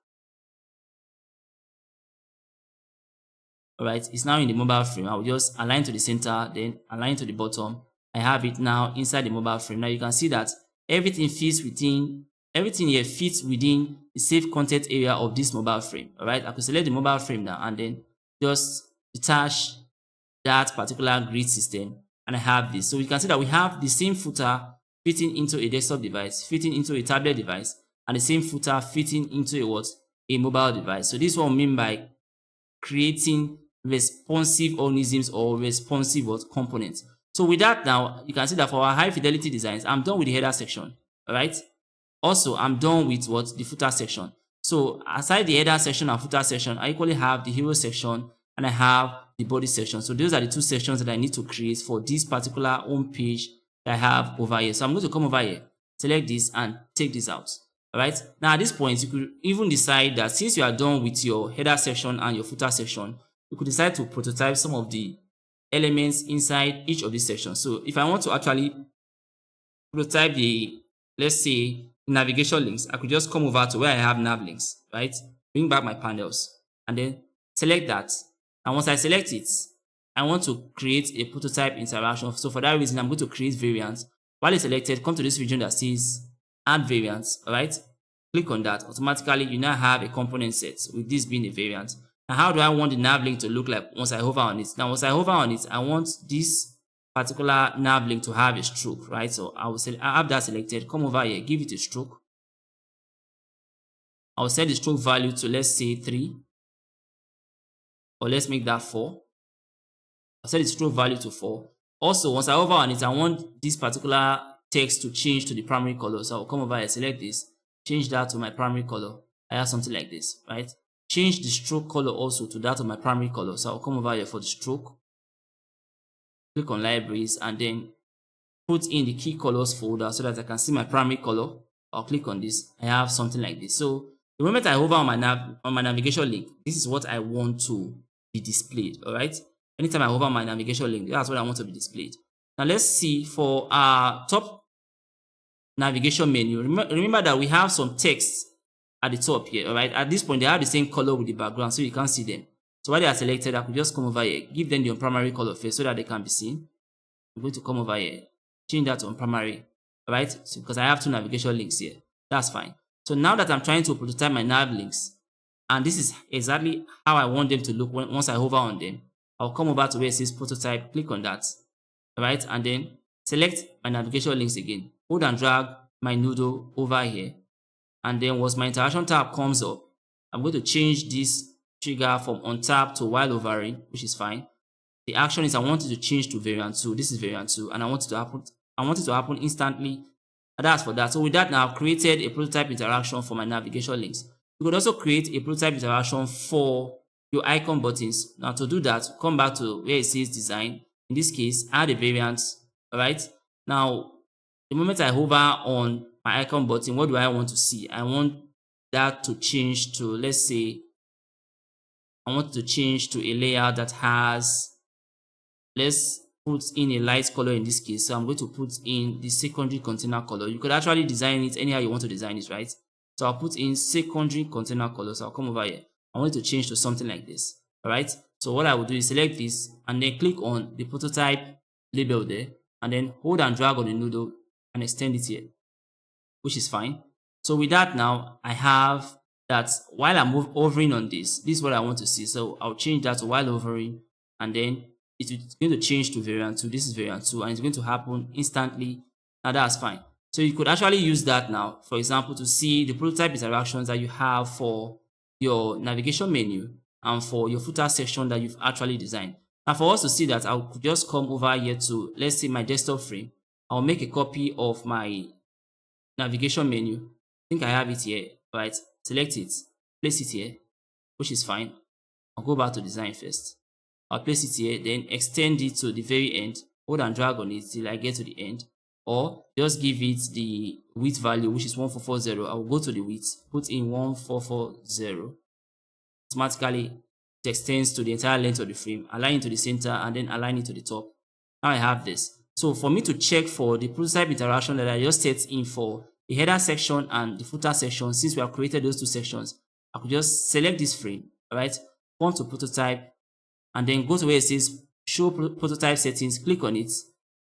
Alright, it's now in the mobile frame. I will just align to the center, then align to the bottom. I have it now inside the mobile frame. Now you can see that everything here fits within the save content area of this mobile frame. Alright, I could select the mobile frame now and then just detach that particular grid system, and I have this. So you can see that we have the same footer fitting into a desktop device, fitting into a tablet device, and the same footer fitting into a mobile device. So this is what I mean by creating responsive organisms or responsive components. So with that now, you can see that for our high fidelity designs, I'm done with the header section. All right. Also, I'm done with the footer section. So aside the header section and footer section, I equally have the hero section and I have the body section. So those are the two sections that I need to create for this particular home page that I have over here. So I'm going to come over here, select this and take this out. All right. Now at this point, you could even decide that since you are done with your header section and your footer section, you could decide to prototype some of the elements inside each of these sections. So if I want to actually prototype the, let's say, navigation links, I could just come over to where I have nav links, right? Bring back my panels and then select that. And once I select it, I want to create a prototype interaction. So for that reason, I'm going to create variants. While it's selected, come to this region that says add variants, all right? Click on that. Automatically, you now have a component set with this being a variant. Now, how do I want the nav link to look like once I hover on it? Now, once I hover on it, I want this particular nav link to have a stroke, right? So I have that selected. Come over here, give it a stroke. I'll set the stroke value to, let's say, 3. Or let's make that 4. I'll set the stroke value to 4. Also, once I hover on it, I want this particular text to change to the primary color. So I'll come over here, select this, change that to my primary color. I have something like this, right? Change the stroke color also to that of my primary color. So I'll come over here for the stroke, click on libraries, and then put in the key colors folder so that I can see my primary color. I'll click on this. I have something like this. So the moment I hover on my navigation link, this is what I want to be displayed. All right. Anytime I hover on my navigation link, that's what I want to be displayed. Now let's see for our top navigation menu. Remember that we have some text at the top here. All right. At this point, they have the same color with the background, so you can't see them. So while they are selected, I could just come over here, give them the primary color first so that they can be seen. I'm going to come over here, change that to primary. All right. So because I have two navigation links here, that's fine. So now that I'm trying to prototype my nav links, and this is exactly how I want them to look once I hover on them, I'll come over to where it says prototype, click on that. All right. And then select my navigation links again. Hold and drag my noodle over here. And then once my interaction tab comes up, I'm going to change this trigger from on tap to while hovering, which is fine. The action is I want it to change to variant 2. This is variant 2, and I want it to happen instantly. And that's for that. So with that, now I've created a prototype interaction for my navigation links. You could also create a prototype interaction for your icon buttons. Now to do that, come back to where it says design. In this case, add a variant. All right. Now, the moment I hover on my icon button, what do I want to see? I want that to change to, let's say, I want to change to a layer that has, let's put in a light color in this case. So I'm going to put in the secondary container color. You could actually design it anyhow you want to design it, right? So I'll put in secondary container color. So I'll come over here. I want it to change to something like this. All right. So what I will do is select this and then click on the prototype label there, and then hold and drag on the noodle and extend it here, which is fine. So with that now, I have that while I'm hovering on this is what I want to see. So I'll change that to while hovering, and then it's going to change to variant 2. This is variant 2, and it's going to happen instantly. Now that's fine. So you could actually use that now, for example, to see the prototype interactions that you have for your navigation menu and for your footer section that you've actually designed. Now for us to see that, I could just come over here to, let's say, my desktop frame. I'll make a copy of my navigation menu. think I have it here, right? Select it, place it here, which is fine. I'll go back to design first. I'll place it here, then extend it to the very end, hold and drag on it till I get to the end, or just give it the width value, which is 1440. I will go to the width, put in 1440. Automatically, it extends to the entire length of the frame, align it to the center, and then align it to the top. Now I have this. So for me to check for the prototype interaction that I just set in for the header section and the footer section, since we have created those two sections, I could just select this frame, right? Come to prototype, and then go to where it says show prototype settings, click on it.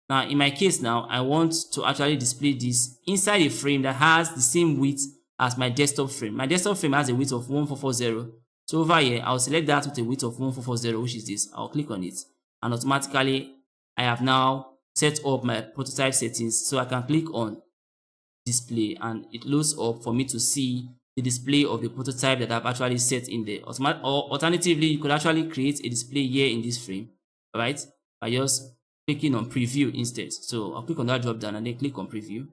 Now in my case now, I want to actually display this inside a frame that has the same width as my desktop frame. My desktop frame has a width of 1440. So over here, I'll select that with a width of 1440, which is this. I'll click on it, and automatically I have now set up my prototype settings. So I can click on display, and it loads up for me to see the display of the prototype that I've actually set in there. Or alternatively, you could actually create a display here in this frame, right? By just clicking on preview instead. So I'll click on that drop down and then click on preview.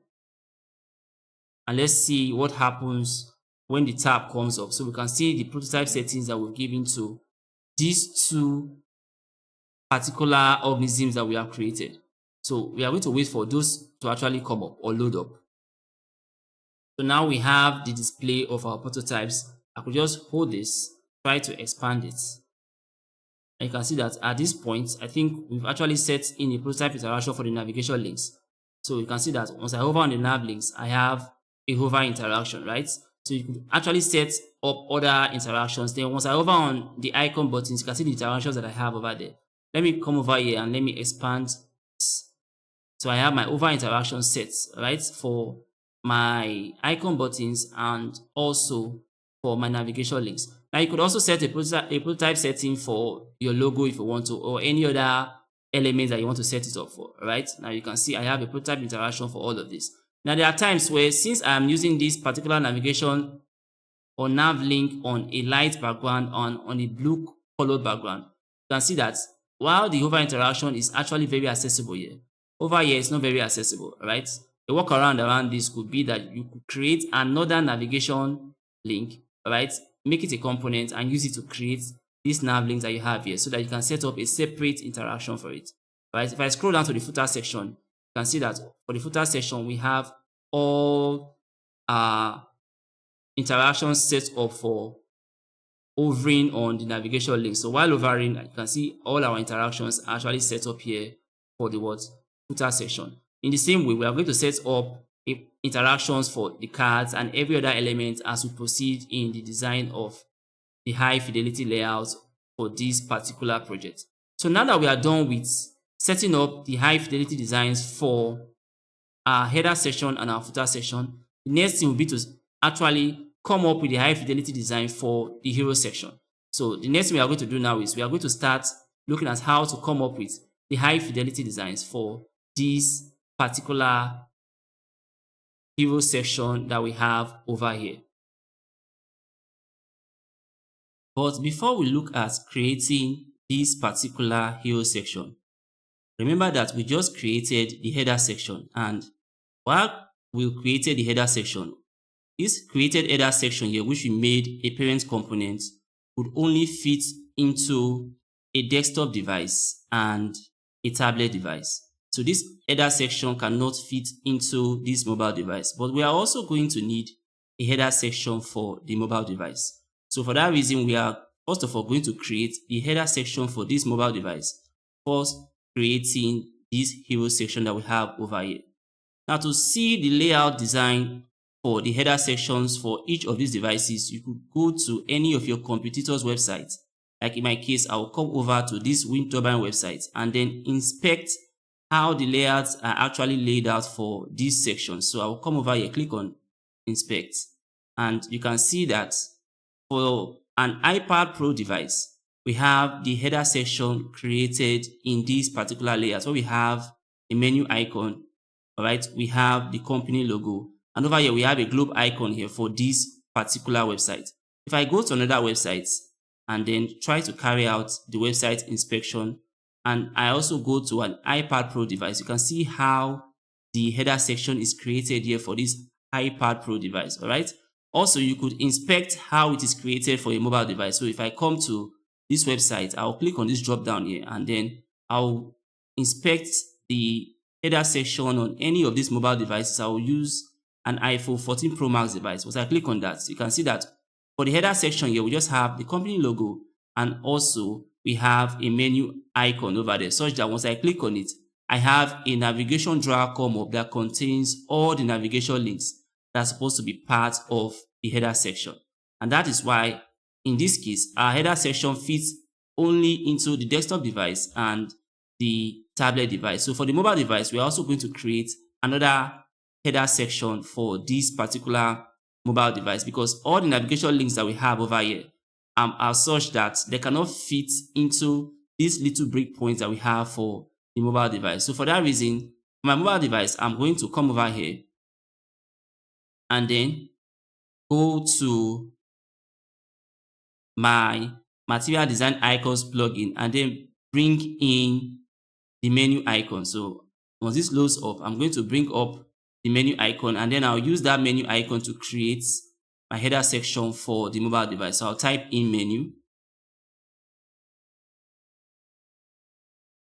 And let's see what happens when the tab comes up. So we can see the prototype settings that we've given to these two particular organisms that we have created. So we are going to wait for those to actually come up or load up. So now we have the display of our prototypes. I could just hold this, try to expand it. And you can see that at this point, I think we've actually set in a prototype interaction for the navigation links. So you can see that once I hover on the nav links, I have a hover interaction, right? So you could actually set up other interactions. Then once I hover on the icon buttons, you can see the interactions that I have over there. Let me come over here and let me expand this. So I have my hover interaction set, right, for my icon buttons and also for my navigation links. Now you could also set a prototype setting for your logo if you want to, or any other elements that you want to set it up for, right? Now you can see I have a prototype interaction for all of this. Now there are times where, since I'm using this particular navigation or nav link on a light background on a blue colored background, you can see that while the hover interaction is actually very accessible here, over here it's not very accessible, right? A workaround around this could be that you could create another navigation link, right? Make it a component and use it to create these nav links that you have here so that you can set up a separate interaction for it, right? If I scroll down to the footer section, you can see that for the footer section, we have all interactions set up for hovering on the navigation link. So while hovering, you can see all our interactions are actually set up here for the footer section. In the same way, we are going to set up interactions for the cards and every other element as we proceed in the design of the high fidelity layout for this particular project. So now that we are done with setting up the high fidelity designs for our header section and our footer section, the next thing will be to actually come up with the high fidelity design for the hero section. So the next thing we are going to do now is we are going to start looking at how to come up with the high fidelity designs for this particular hero section that we have over here. But before we look at creating this particular hero section, remember that we just created the header section, and while we created the header section, this created header section here, which we made a parent component, would only fit into a desktop device and a tablet device. So this header section cannot fit into this mobile device, but we are also going to need a header section for the mobile device. So for that reason, we are first of all going to create the header section for this mobile device, first creating this hero section that we have over here. Now to see the layout design for the header sections for each of these devices, you could go to any of your competitor's websites. Like in my case, I will come over to this wind turbine website and then inspect how the layouts are actually laid out for this section. So I will come over here, click on inspect, and you can see that for an iPad Pro device, we have the header section created in this particular layout. So we have a menu icon, all right? We have the company logo, and over here we have a globe icon here for this particular website. If I go to another website and then try to carry out the website inspection, and I also go to an iPad Pro device, you can see how the header section is created here for this iPad Pro device. All right. Also, you could inspect how it is created for a mobile device. So if I come to this website, I'll click on this drop down here, and then I'll inspect the header section on any of these mobile devices. I will use an iPhone 14 Pro Max device. Once I click on that, you can see that for the header section here, we just have the company logo, and also we have a menu icon over there, such that once I click on it, I have a navigation drawer come up that contains all the navigation links that's supposed to be part of the header section. And that is why, in this case, our header section fits only into the desktop device and the tablet device. So for the mobile device, we're also going to create another header section for this particular mobile device, because all the navigation links that we have over here are such that they cannot fit into these little breakpoints that we have for the mobile device. So for that reason, my mobile device, I'm going to come over here and then go to my material design icons plugin and then bring in the menu icon. So once this loads up, I'm going to bring up the menu icon, and then I'll use that menu icon to create my header section for the mobile device. So I'll type in menu,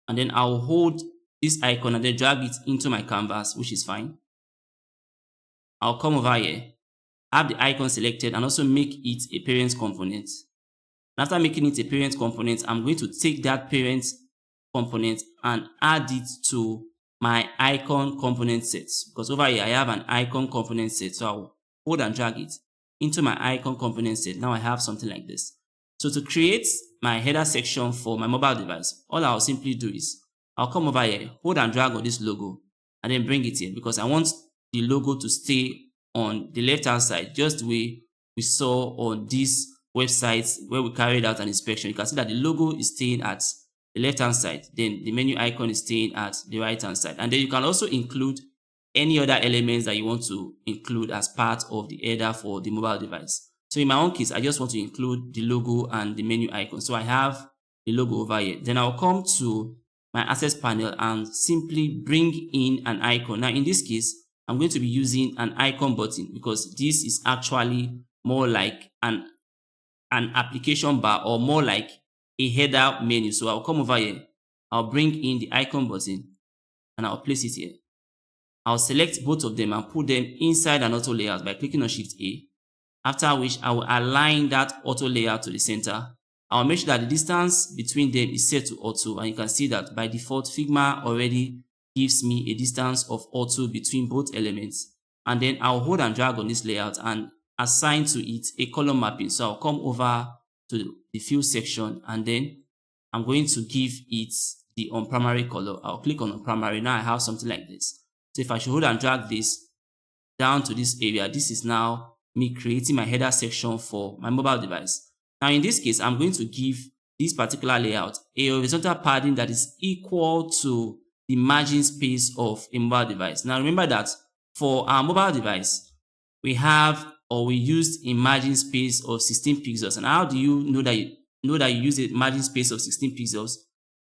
and then I'll hold this icon and then drag it into my canvas, which is fine. I'll come over here, have the icon selected, and also make it a parent component. And after making it a parent component, I'm going to take that parent component and add it to my icon component set, because over here I have an icon component set. So I'll hold and drag it into my icon component set. Now I have something like this. So to create my header section for my mobile device, all I'll simply do is I'll come over here, hold and drag on this logo, and then bring it here, because I want the logo to stay on the left hand side, just the way we saw on this website where we carried out an inspection. You can see that the logo is staying at the left hand side, then the menu icon is staying at the right hand side. And then you can also include any other elements that you want to include as part of the header for the mobile device. So in my own case, I just want to include the logo and the menu icon. So I have the logo over here. Then I'll come to my access panel and simply bring in an icon. Now in this case, I'm going to be using an icon button, because this is actually more like an application bar, or more like a header menu. So I'll come over here, I'll bring in the icon button, and I'll place it here. I'll select both of them and put them inside an auto layout by clicking on Shift A, after which I will align that auto layout to the center. I'll make sure that the distance between them is set to auto, and you can see that by default Figma already gives me a distance of auto between both elements. And then I'll hold and drag on this layout and assign to it a color mapping. So I'll come over to the fill section, and then I'm going to give it the on primary color. I'll click on primary. Now I have something like this. So if I should hold and drag this down to this area, this is now me creating my header section for my mobile device. Now in this case, I'm going to give this particular layout a horizontal padding that is equal to the margin space of a mobile device. Now remember that for our mobile device, we used a margin space of 16 pixels. And how do you know that you use a margin space of 16 pixels?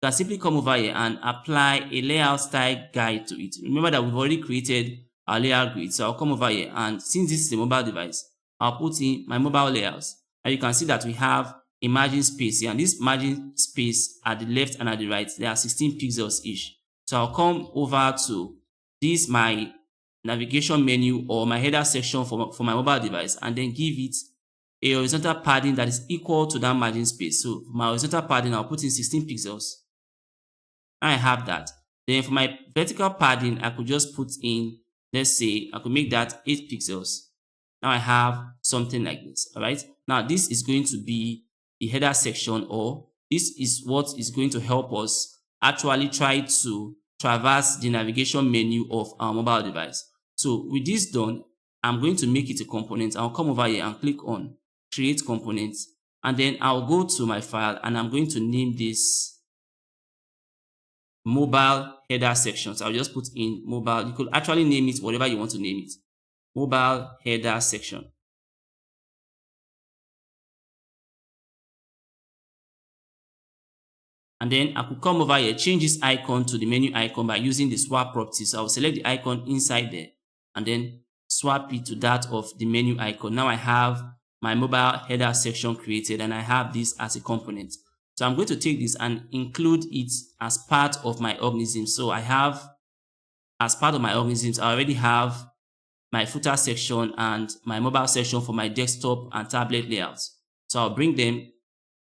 You can simply come over here and apply a layout style guide to it. Remember that we've already created our layout grid. So I'll come over here, and since this is a mobile device, I'll put in my mobile layouts. And you can see that we have a margin space here, and this margin space at the left and at the right, they are 16 pixels each. So I'll come over to this, my navigation menu or my header section for my mobile device, and then give it a horizontal padding that is equal to that margin space. So for my horizontal padding, I'll put in 16 pixels. I have that. Then for my vertical padding, I could just put in, let's say, I could make that 8 pixels. Now I have something like this. All right. Now this is going to be the header section, or this is what is going to help us actually try to traverse the navigation menu of our mobile device. So with this done, I'm going to make it a component. I'll come over here and click on create components, and then I'll go to my file and I'm going to name this mobile header section. So I'll just put in mobile. You could actually name it whatever you want to name it. Mobile header section. And then I could come over here, change this icon to the menu icon by using the swap property. So I'll select the icon inside there and then swap it to that of the menu icon. Now I have my mobile header section created and I have this as a component. So I'm going to take this and include it as part of my organism. So I have, as part of my organisms, I already have my footer section and my mobile section for my desktop and tablet layouts. So I'll bring them,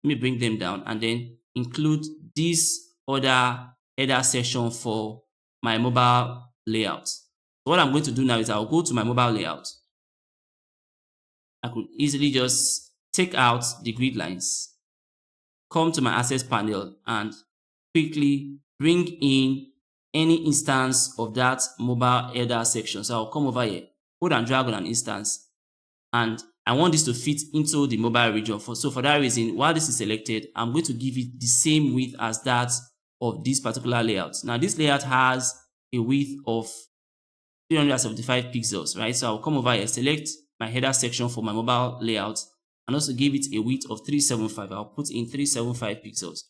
let me bring them down and then include this other header section for my mobile layout. So what I'm going to do now is I'll go to my mobile layout. I could easily just take out the grid lines, come to my access panel and quickly bring in any instance of that mobile header section. So I'll come over here, hold and drag on an instance, and I want this to fit into the mobile region. So for that reason, while this is selected, I'm going to give it the same width as that of this particular layout. Now this layout has a width of 375 pixels, right? So I'll come over here, select my header section for my mobile layout and also give it a width of 375. I'll put in 375 pixels.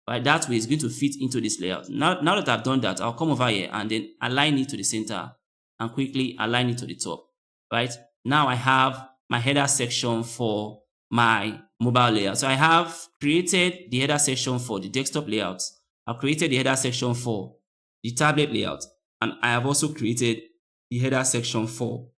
Right, that way it's going to fit into this layout. Now that I've done that, I'll come over here and then align it to the center and quickly align it to the top. Right, now I have my header section for my mobile layout. So I have created the header section for the desktop layout. I've created the header section for the tablet layout, and I have also created the header section for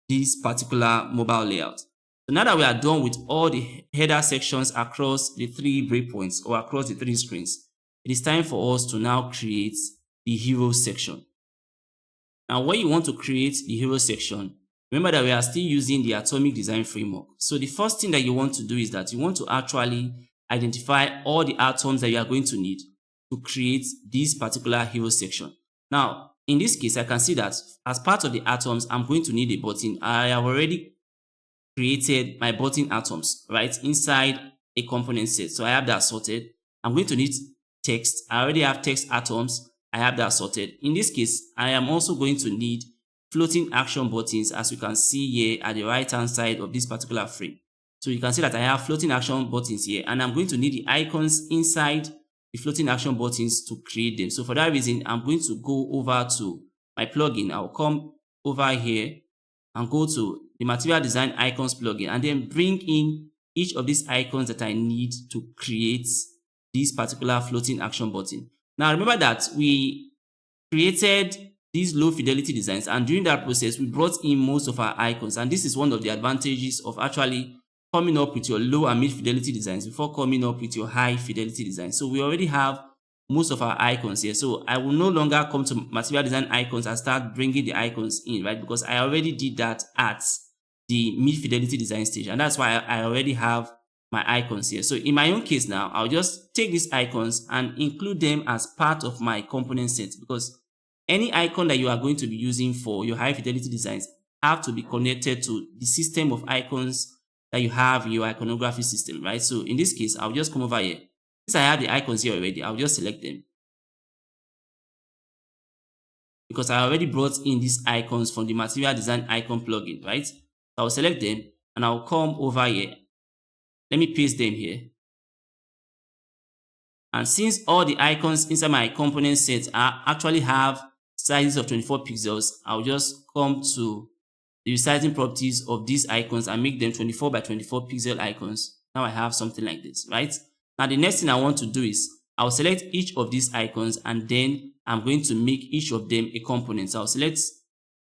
this particular mobile layout. So now that we are done with all the header sections across the 3 breakpoints or across the 3 screens, it is time for us to now create the hero section. Now, when you want to create the hero section, remember that we are still using the atomic design framework. So the first thing that you want to do is that you want to actually identify all the atoms that you are going to need to create this particular hero section. Now, in this case, I can see that as part of the atoms, I'm going to need a button. I have already created my button atoms right inside a component set. So I have that sorted. I'm going to need text. I already have text atoms. I have that sorted. In this case, I am also going to need floating action buttons, as you can see here at the right hand side of this particular frame. So you can see that I have floating action buttons here, and I'm going to need the icons inside the floating action buttons to create them. So for that reason, I'm going to go over to my plugin. I'll come over here and go to the material design icons plugin and then bring in each of these icons that I need to create this particular floating action button. Now remember that we created these low fidelity designs, and during that process we brought in most of our icons, and this is one of the advantages of actually coming up with your low and mid fidelity designs before coming up with your high fidelity design. So we already have most of our icons here, so I will no longer come to material design icons and start bringing the icons in, right? Because I already did that at the mid fidelity design stage, and that's why I already have my icons here. So in my own case now, I'll just take these icons and include them as part of my component set, because any icon that you are going to be using for your high fidelity designs have to be connected to the system of icons that you have in your iconography system, right? So in this case, I'll just come over here. Since I have the icons here already, I'll just select them, because I already brought in these icons from the material design icon plugin, right? So I'll select them and I'll come over here. Let me paste them here. And since all the icons inside my component set actually have sizes of 24 pixels, I'll just come to the resizing properties of these icons and make them 24 by 24 pixel icons. Now I have something like this, right? Now the next thing I want to do is I'll select each of these icons and then I'm going to make each of them a component. So I'll select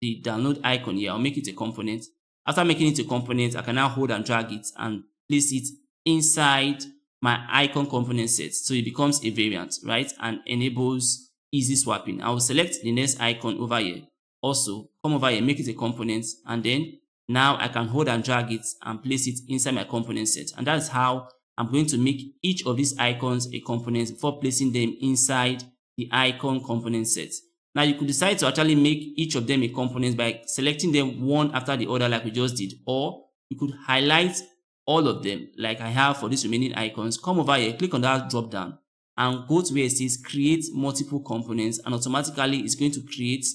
the download icon here. I'll make it a component. After making it a component, I can now hold and drag it and place it inside my icon component set, so it becomes a variant, right, and enables easy swapping. I will select the next icon over here. Also come over here, make it a component, and then now I can hold and drag it and place it inside my component set. And that's how I'm going to make each of these icons a component before placing them inside the icon component set. Now you could decide to actually make each of them a component by selecting them one after the other like we just did, or you could highlight all of them like I have for these remaining icons. Come over here, click on that drop down and go to where it says create multiple components, and automatically it's going to create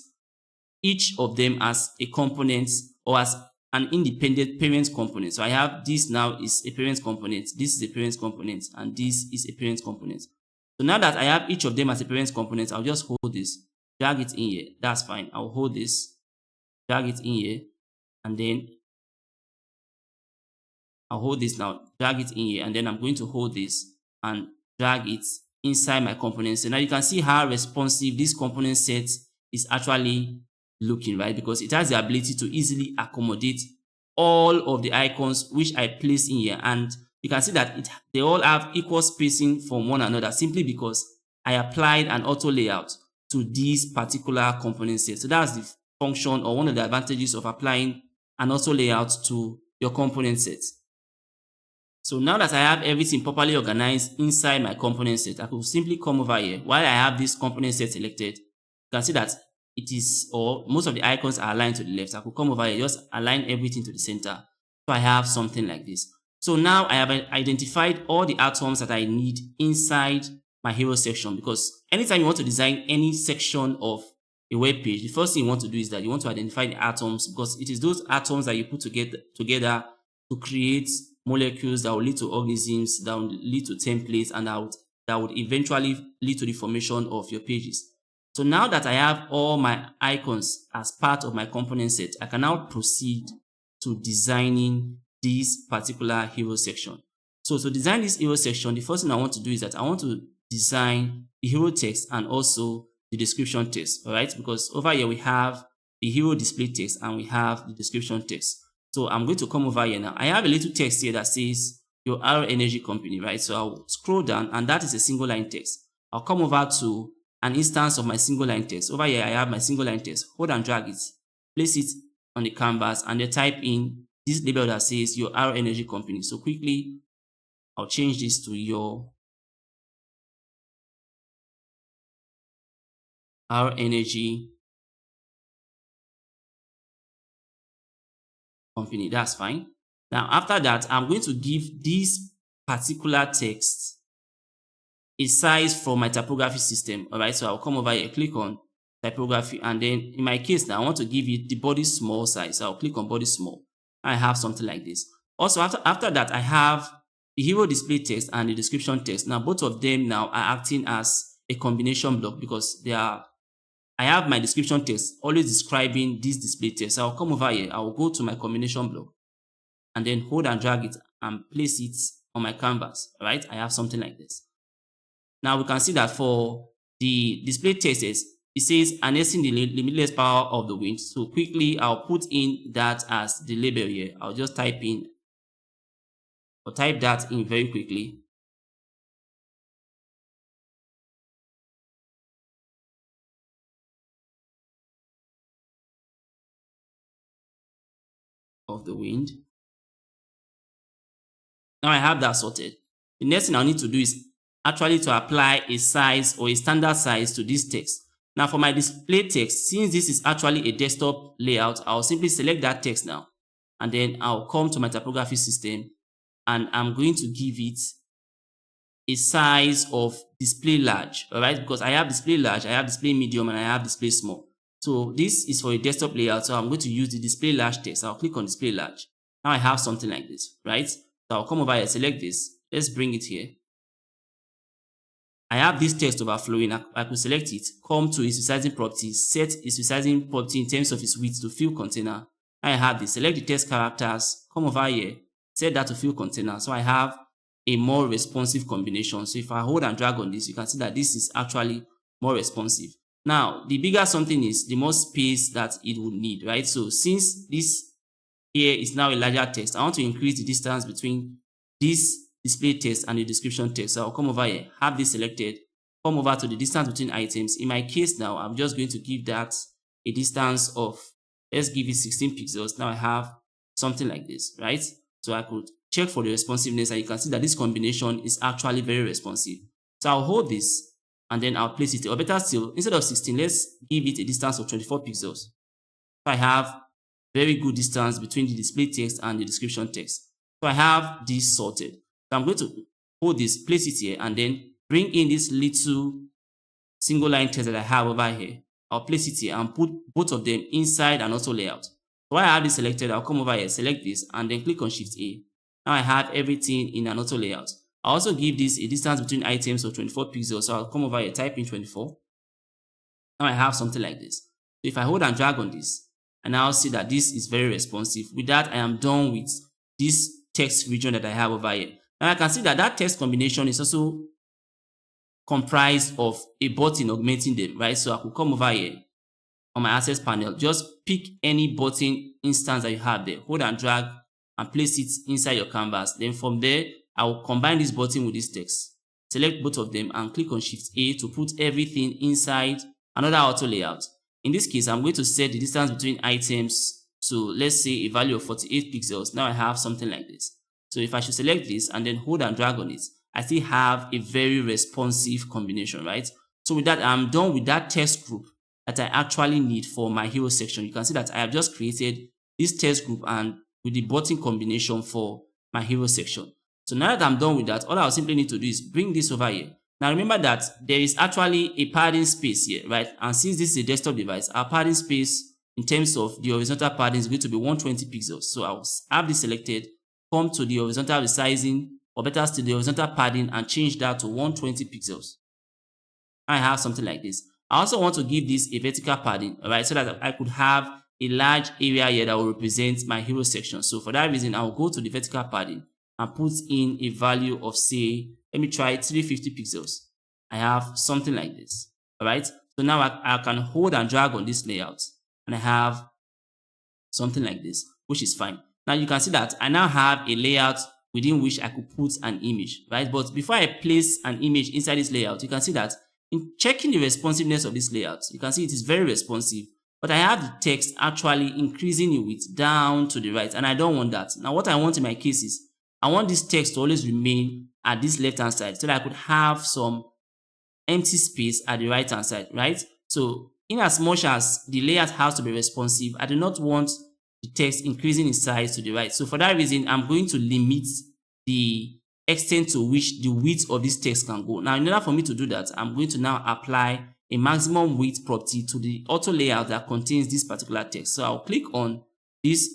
each of them as a component or as an independent parent component. So I have this now is a parent component, this is a parent component, and this is a parent component. So now that I have each of them as a parent component, I'll just hold this, drag it in here. That's fine. I'll hold this, drag it in here, and then I'll hold this now, drag it in here, and then I'm going to hold this and drag it inside my component set. Now you can see how responsive this component set is actually looking, right? Because it has the ability to easily accommodate all of the icons which I place in here. And you can see that they all have equal spacing from one another simply because I applied an auto layout to this particular component set. So that's the function or one of the advantages of applying an auto layout to your component set. So now that I have everything properly organized inside my component set, I could simply come over here. While I have this component set selected, you can see that it is, or most of the icons are aligned to the left. I could come over here, just align everything to the center. So I have something like this. So now I have identified all the atoms that I need inside my hero section, because anytime you want to design any section of a web page, the first thing you want to do is that you want to identify the atoms, because it is those atoms that you put together to create molecules that will lead to organisms, that will lead to templates, and that would eventually lead to the formation of your pages. So now that I have all my icons as part of my component set, I can now proceed to designing this particular hero section. So to design this hero section, the first thing I want to do is that I want to design the hero text and also the description text, all right? Because over here we have the hero display text and we have the description text. So I'm going to come over here now. I have a little text here that says your R Energy Company, right? So I'll scroll down, and that is a single line text. I'll come over to an instance of my single line text. Over here I have my single line text. Hold and drag it, place it on the canvas, and then type in this label that says your R Energy Company. So quickly I'll change this to your R Energy Company. That's fine. Now after that, I'm going to give this particular text a size from my typography system. All right, so I'll come over here, click on typography, and then in my case now I want to give it the body small size. So I'll click on body small. I have something like this. Also after that, I have the hero display text and the description text. Now both of them now are acting as a combination block, because I have my description text always describing this display text. So I'll come over here, I'll go to my combination block and then hold and drag it and place it on my canvas. All right, I have something like this. Now we can see that for the display text, it says harnessing the limitless power of the wind. So quickly I'll put in that as the label here. I'll just type that in very quickly. Of the wind. Now I have that sorted. The next thing I need to do is actually to apply a size or a standard size to this text. Now for my display text, since this is actually a desktop layout, I'll simply select that text now, and then I'll come to my typography system and I'm going to give it a size of display large, all right? Because I have display large, I have display medium, and I have display small. So this is for a desktop layout, so I'm going to use the display large text. I'll click on display large. Now I have something like this, right? So I'll come over here, select this. Let's bring it here. I have this text overflowing. I could select it, come to its resizing properties, set its resizing property in terms of its width to fill container. I have this, select the text characters, come over here, set that to fill container. So I have a more responsive combination. So if I hold and drag on this, you can see that this is actually more responsive. Now, the bigger something is, the more space that it would need, right? So since this here is now a larger text, I want to increase the distance between this display text and the description text. So I'll come over here, have this selected, come over to the distance between items. In my case now, I'm just going to give that a distance of, let's give it 16 pixels. Now I have something like this, right? So I could check for the responsiveness, and you can see that this combination is actually very responsive. So I'll hold this and then I'll place it, or better still, instead of 16, let's give it a distance of 24 pixels. So I have very good distance between the display text and the description text. So I have this sorted. So I'm going to hold this, place it here, and then bring in this little single line text that I have over here. I'll place it here and put both of them inside an auto layout. So while I have this selected, I'll come over here, select this, and then click on Shift A. Now I have everything in an auto layout. I also give this a distance between items of 24 pixels. So I'll come over here, type in 24. Now I have something like this. So if I hold and drag on this, and now see that this is very responsive. With that, I am done with this text region that I have over here. Now I can see that that text combination is also comprised of a button augmenting them, right? So I could come over here on my access panel, just pick any button instance that you have there, hold and drag and place it inside your canvas. Then from there, I will combine this button with this text. Select both of them and click on Shift A to put everything inside another auto layout. In this case, I'm going to set the distance between items to, let's say, a value of 48 pixels. Now I have something like this. So if I should select this and then hold and drag on it, I still have a very responsive combination, right? So with that, I'm done with that text group that I actually need for my hero section. You can see that I have just created this text group and with the button combination for my hero section. So now that I'm done with that, all I'll simply need to do is bring this over here. Now remember that there is actually a padding space here, right? And since this is a desktop device, our padding space in terms of the horizontal padding is going to be 120 pixels. So I'll have this selected, come to the horizontal resizing, or better still the horizontal padding, and change that to 120 pixels. I have something like this. I also want to give this a vertical padding, alright, so that I could have a large area here that will represent my hero section. So for that reason, I'll go to the vertical padding and put in a value of, say, let me try 350 pixels. I have something like this, alright. So now I can hold and drag on this layout, and I have something like this, which is fine. Now you can see that I now have a layout within which I could put an image, right? But before I place an image inside this layout, you can see that in checking the responsiveness of this layout, you can see it is very responsive, but I have the text actually increasing in width down to the right, and I don't want that. Now what I want in my case is, I want this text to always remain at this left-hand side so that I could have some empty space at the right-hand side, right? So in as much as the layout has to be responsive, I do not want the text increasing in size to the right. So for that reason, I'm going to limit the extent to which the width of this text can go. Now, in order for me to do that, I'm going to now apply a maximum width property to the auto layout that contains this particular text. So I'll click on this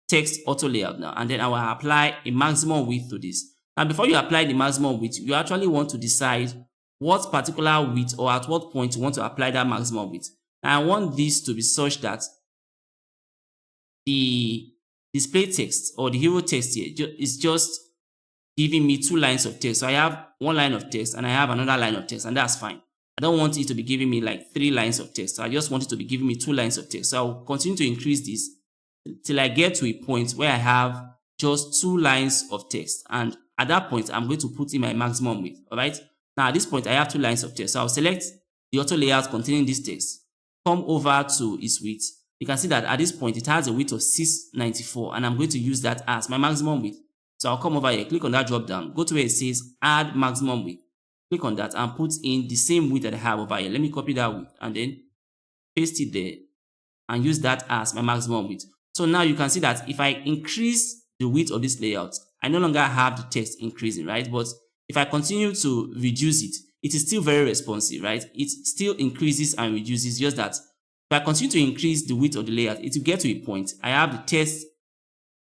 text auto layout now, and then I will apply a maximum width to this. Now, before you apply the maximum width, you actually want to decide what particular width or at what point you want to apply that maximum width. Now, I want this to be such that the display text or the hero text here is just giving me 2 lines of text. So I have 1 line of text and I have another line of text, and that's fine. I don't want it to be giving me like 3 lines of text. So I just want it to be giving me 2 lines of text. So I'll continue to increase this till I get to a point where I have just 2 lines of text. And at that point, I'm going to put in my maximum width. All right. Now at this point, I have 2 lines of text. So I'll select the auto layout containing this text, come over to its width. You can see that at this point, it has a width of 694, and I'm going to use that as my maximum width. So I'll come over here, click on that drop down, go to where it says add maximum width. Click on that and put in the same width that I have over here. Let me copy that width and then paste it there and use that as my maximum width. So now you can see that if I increase the width of this layout, I no longer have the text increasing, right? But if I continue to reduce it, it is still very responsive, right? It still increases and reduces, just that if I continue to increase the width of the layout, it will get to a point. I have the text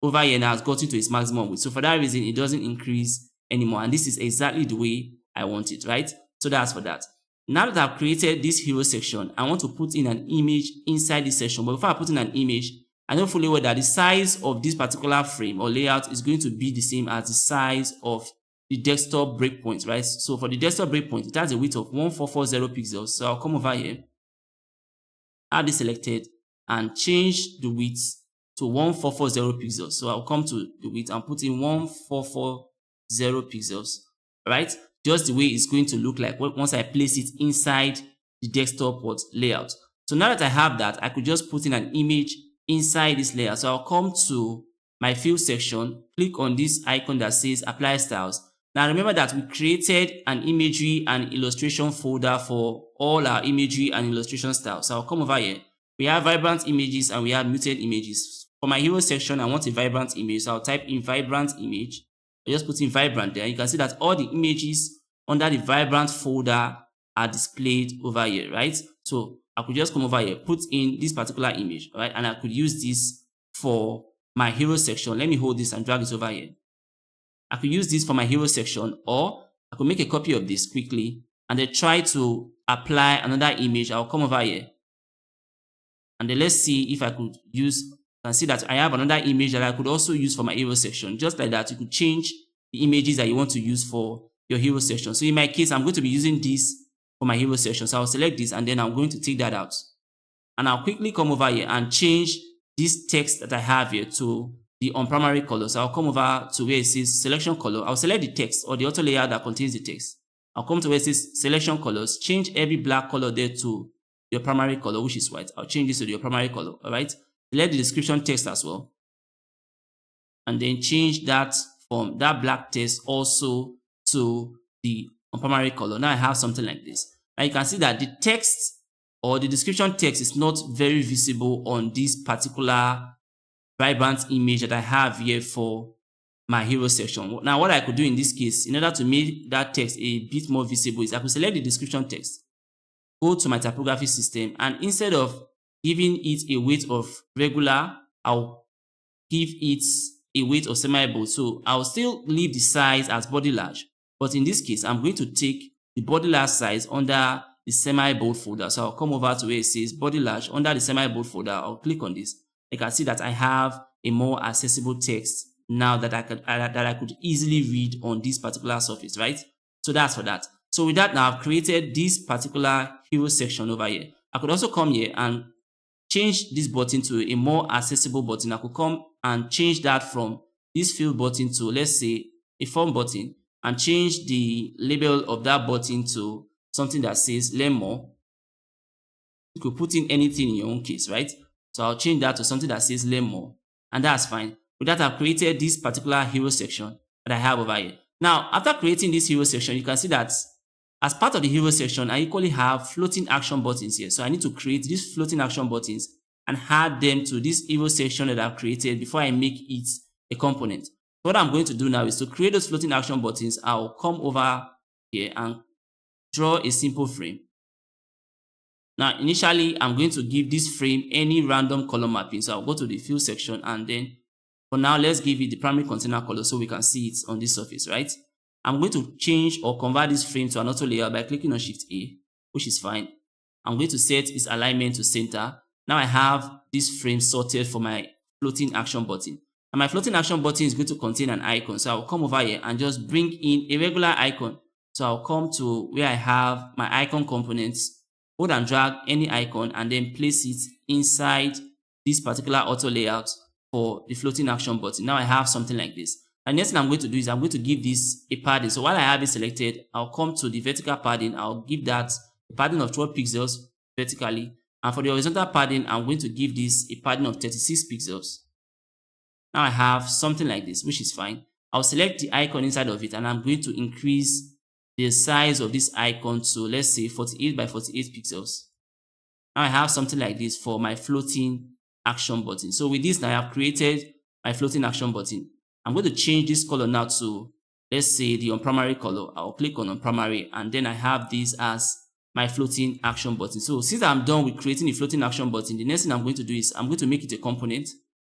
over here now has gotten to its maximum width. So for that reason, it doesn't increase anymore. And this is exactly the way I want it, right? So that's for that. Now that I've created this hero section, I want to put in an image inside this section. But before I put in an image, I know fully well that the size of this particular frame or layout is going to be the same as the size of the desktop breakpoint, right? So for the desktop breakpoint, it has a width of 1440 pixels. So I'll come over here, have this selected, and change the width to 1440 pixels. So I'll come to the width and put in 1440 pixels, right? Just the way it's going to look like once I place it inside the desktop layout. So now that I have that, I could just put in an image inside this layout. So I'll come to my field section, click on this icon that says apply styles. Now remember that we created an imagery and illustration folder for all our imagery and illustration styles. So I'll come over here. We have vibrant images and we have muted images. For my hero section, I want a vibrant image. So I'll type in vibrant image. I just put in vibrant there. You can see that all the images under the vibrant folder are displayed over here, right? So I could just come over here, put in this particular image, right? And I could use this for my hero section. Let me hold this and drag it over here. I could use this for my hero section, or I could make a copy of this quickly and then try to apply another image. I'll come over here And then let's see if I could use, you can see that I have another image that I could also use for my hero section. Just like that, you could change the images that you want to use for your hero section. So in my case, I'm going to be using this for my hero section. So I'll select this and then I'm going to take that out. And I'll quickly come over here and change this text that I have here to the on primary color. So I'll come over to where it says selection color. I'll select the text or the auto layer that contains the text. I'll come to where it says selection colors, change every black color there to your primary color, which is white. I'll change this to your primary color. All right. Select the description text as well. And then change that from that black text also to the on primary color. Now I have something like this. Now you can see that the text or the description text is not very visible on this particular vibrant image that I have here for my hero section. Now what I could do in this case, in order to make that text a bit more visible, is I could select the description text, go to my typography system, and instead of giving it a weight of regular, I'll give it a weight of semi-bold. So I'll still leave the size as body large, but in this case, I'm going to take the body large size under the semi-bold folder. So I'll come over to where it says body large under the semi-bold folder. I'll click on this. You can see that I have a more accessible text now that I could easily read on this particular surface, right? So that's for that. So with that, now I've created this particular hero section over here. I could also come here and change this button to a more accessible button. I could come and change that from this fill button to, let's say, a form button, and change the label of that button to something that says learn more. You could put in anything in your own case, right? So I'll change that to something that says learn more, and that's fine. With that, I've created this particular hero section that I have over here. Now, after creating this hero section, you can see that as part of the hero section, I equally have floating action buttons here. So I need to create these floating action buttons and add them to this hero section that I've created before I make it a component. So what I'm going to do now is to create those floating action buttons. I'll come over here and draw a simple frame. Now, initially, I'm going to give this frame any random color mapping. So I'll go to the fill section, and then for now, let's give it the primary container color so we can see it on this surface, right? I'm going to change or convert this frame to an auto layer by clicking on Shift A, which is fine. I'm going to set its alignment to center. Now I have this frame sorted for my floating action button. And my floating action button is going to contain an icon. So I'll come over here and just bring in a regular icon. So I'll come to where I have my icon components, hold and drag any icon, and then place it inside this particular auto layout for the floating action button. Now I have something like this. And next thing I'm going to do is I'm going to give this a padding. So while I have it selected, I'll come to the vertical padding. I'll give that a padding of 12 pixels vertically. And for the horizontal padding, I'm going to give this a padding of 36 pixels. Now I have something like this, which is fine. I'll select the icon inside of it, and I'm going to increase the size of this icon to, let's say, 48 by 48 pixels. Now I have something like this for my floating action button. So with this, now I have created my floating action button. I'm going to change this color now to, let's say, the on primary color. I'll click on primary, and then I have this as my floating action button. So since I'm done with creating a floating action button, the next thing I'm going to do is I'm going to make it a component.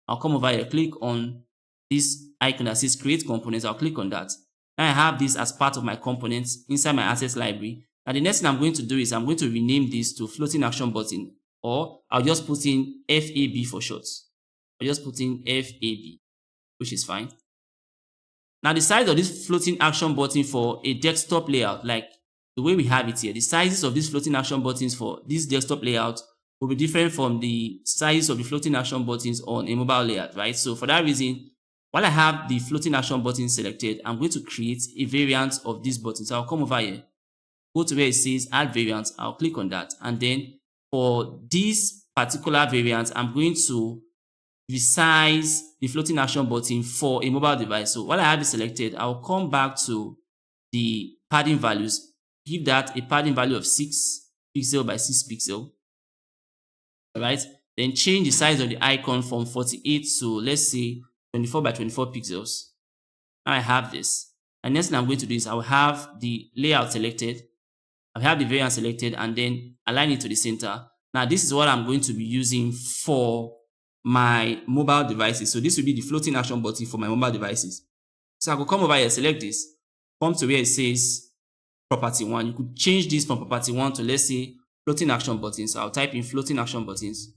I'll come over here, click on this icon that says create components. I'll click on that. Now I have this as part of my components inside my assets library. And the next thing I'm going to do is I'm going to rename this to floating action button, or I'll just put in FAB for short. I'll just put in FAB, which is fine. Now the size of this floating action button for a desktop layout, like the way we have it here, the sizes of these floating action buttons for this desktop layout will be different from the size of the floating action buttons on a mobile layout, right? So for that reason, while I have the floating action button selected, I'm going to create a variant of this button. So I'll come over here, go to where it says add variant. I'll click on that. And then for this particular variant, I'm going to resize the floating action button for a mobile device. So while I have it selected, I'll come back to the padding values, give that a padding value of 6 pixel by 6 pixel. All right. Then change the size of the icon from 48 to, let's say, 24 by 24 pixels. Now I have this. And next thing I'm going to do is I'll have the layout selected. I'll have the variant selected, and then align it to the center. Now this is what I'm going to be using for my mobile devices. So this will be the floating action button for my mobile devices. So I could come over here, select this, come to where it says property 1. You could change this from property 1 to, let's say, floating action buttons. So I'll type in floating action buttons.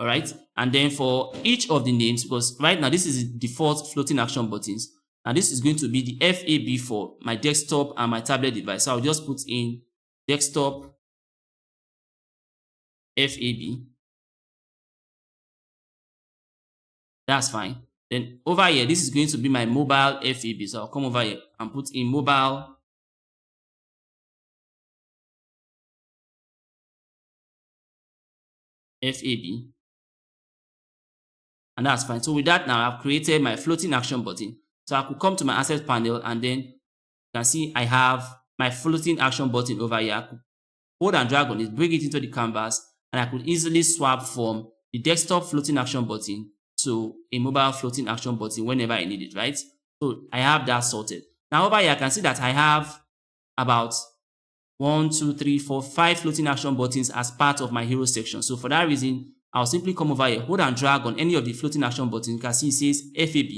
All right. And then for each of the names, because right now this is the default floating action buttons. And this is going to be the FAB for my desktop and my tablet device. So I'll just put in desktop FAB. That's fine. Then over here, this is going to be my mobile FAB. So I'll come over here and put in mobile FAB. And that's fine. So with that now, I've created my floating action button. So I could come to my asset panel and then you can see I have my floating action button over here. I could hold and drag on it, bring it into the canvas, and I could easily swap from the desktop floating action button to a mobile floating action button whenever I need it, right? So I have that sorted. Now over here, I can see that I have about 1, 2, 3, 4, 5 floating action buttons as part of my hero section. So for that reason, I'll simply come over here, hold and drag on any of the floating action buttons. You can see it says FAB.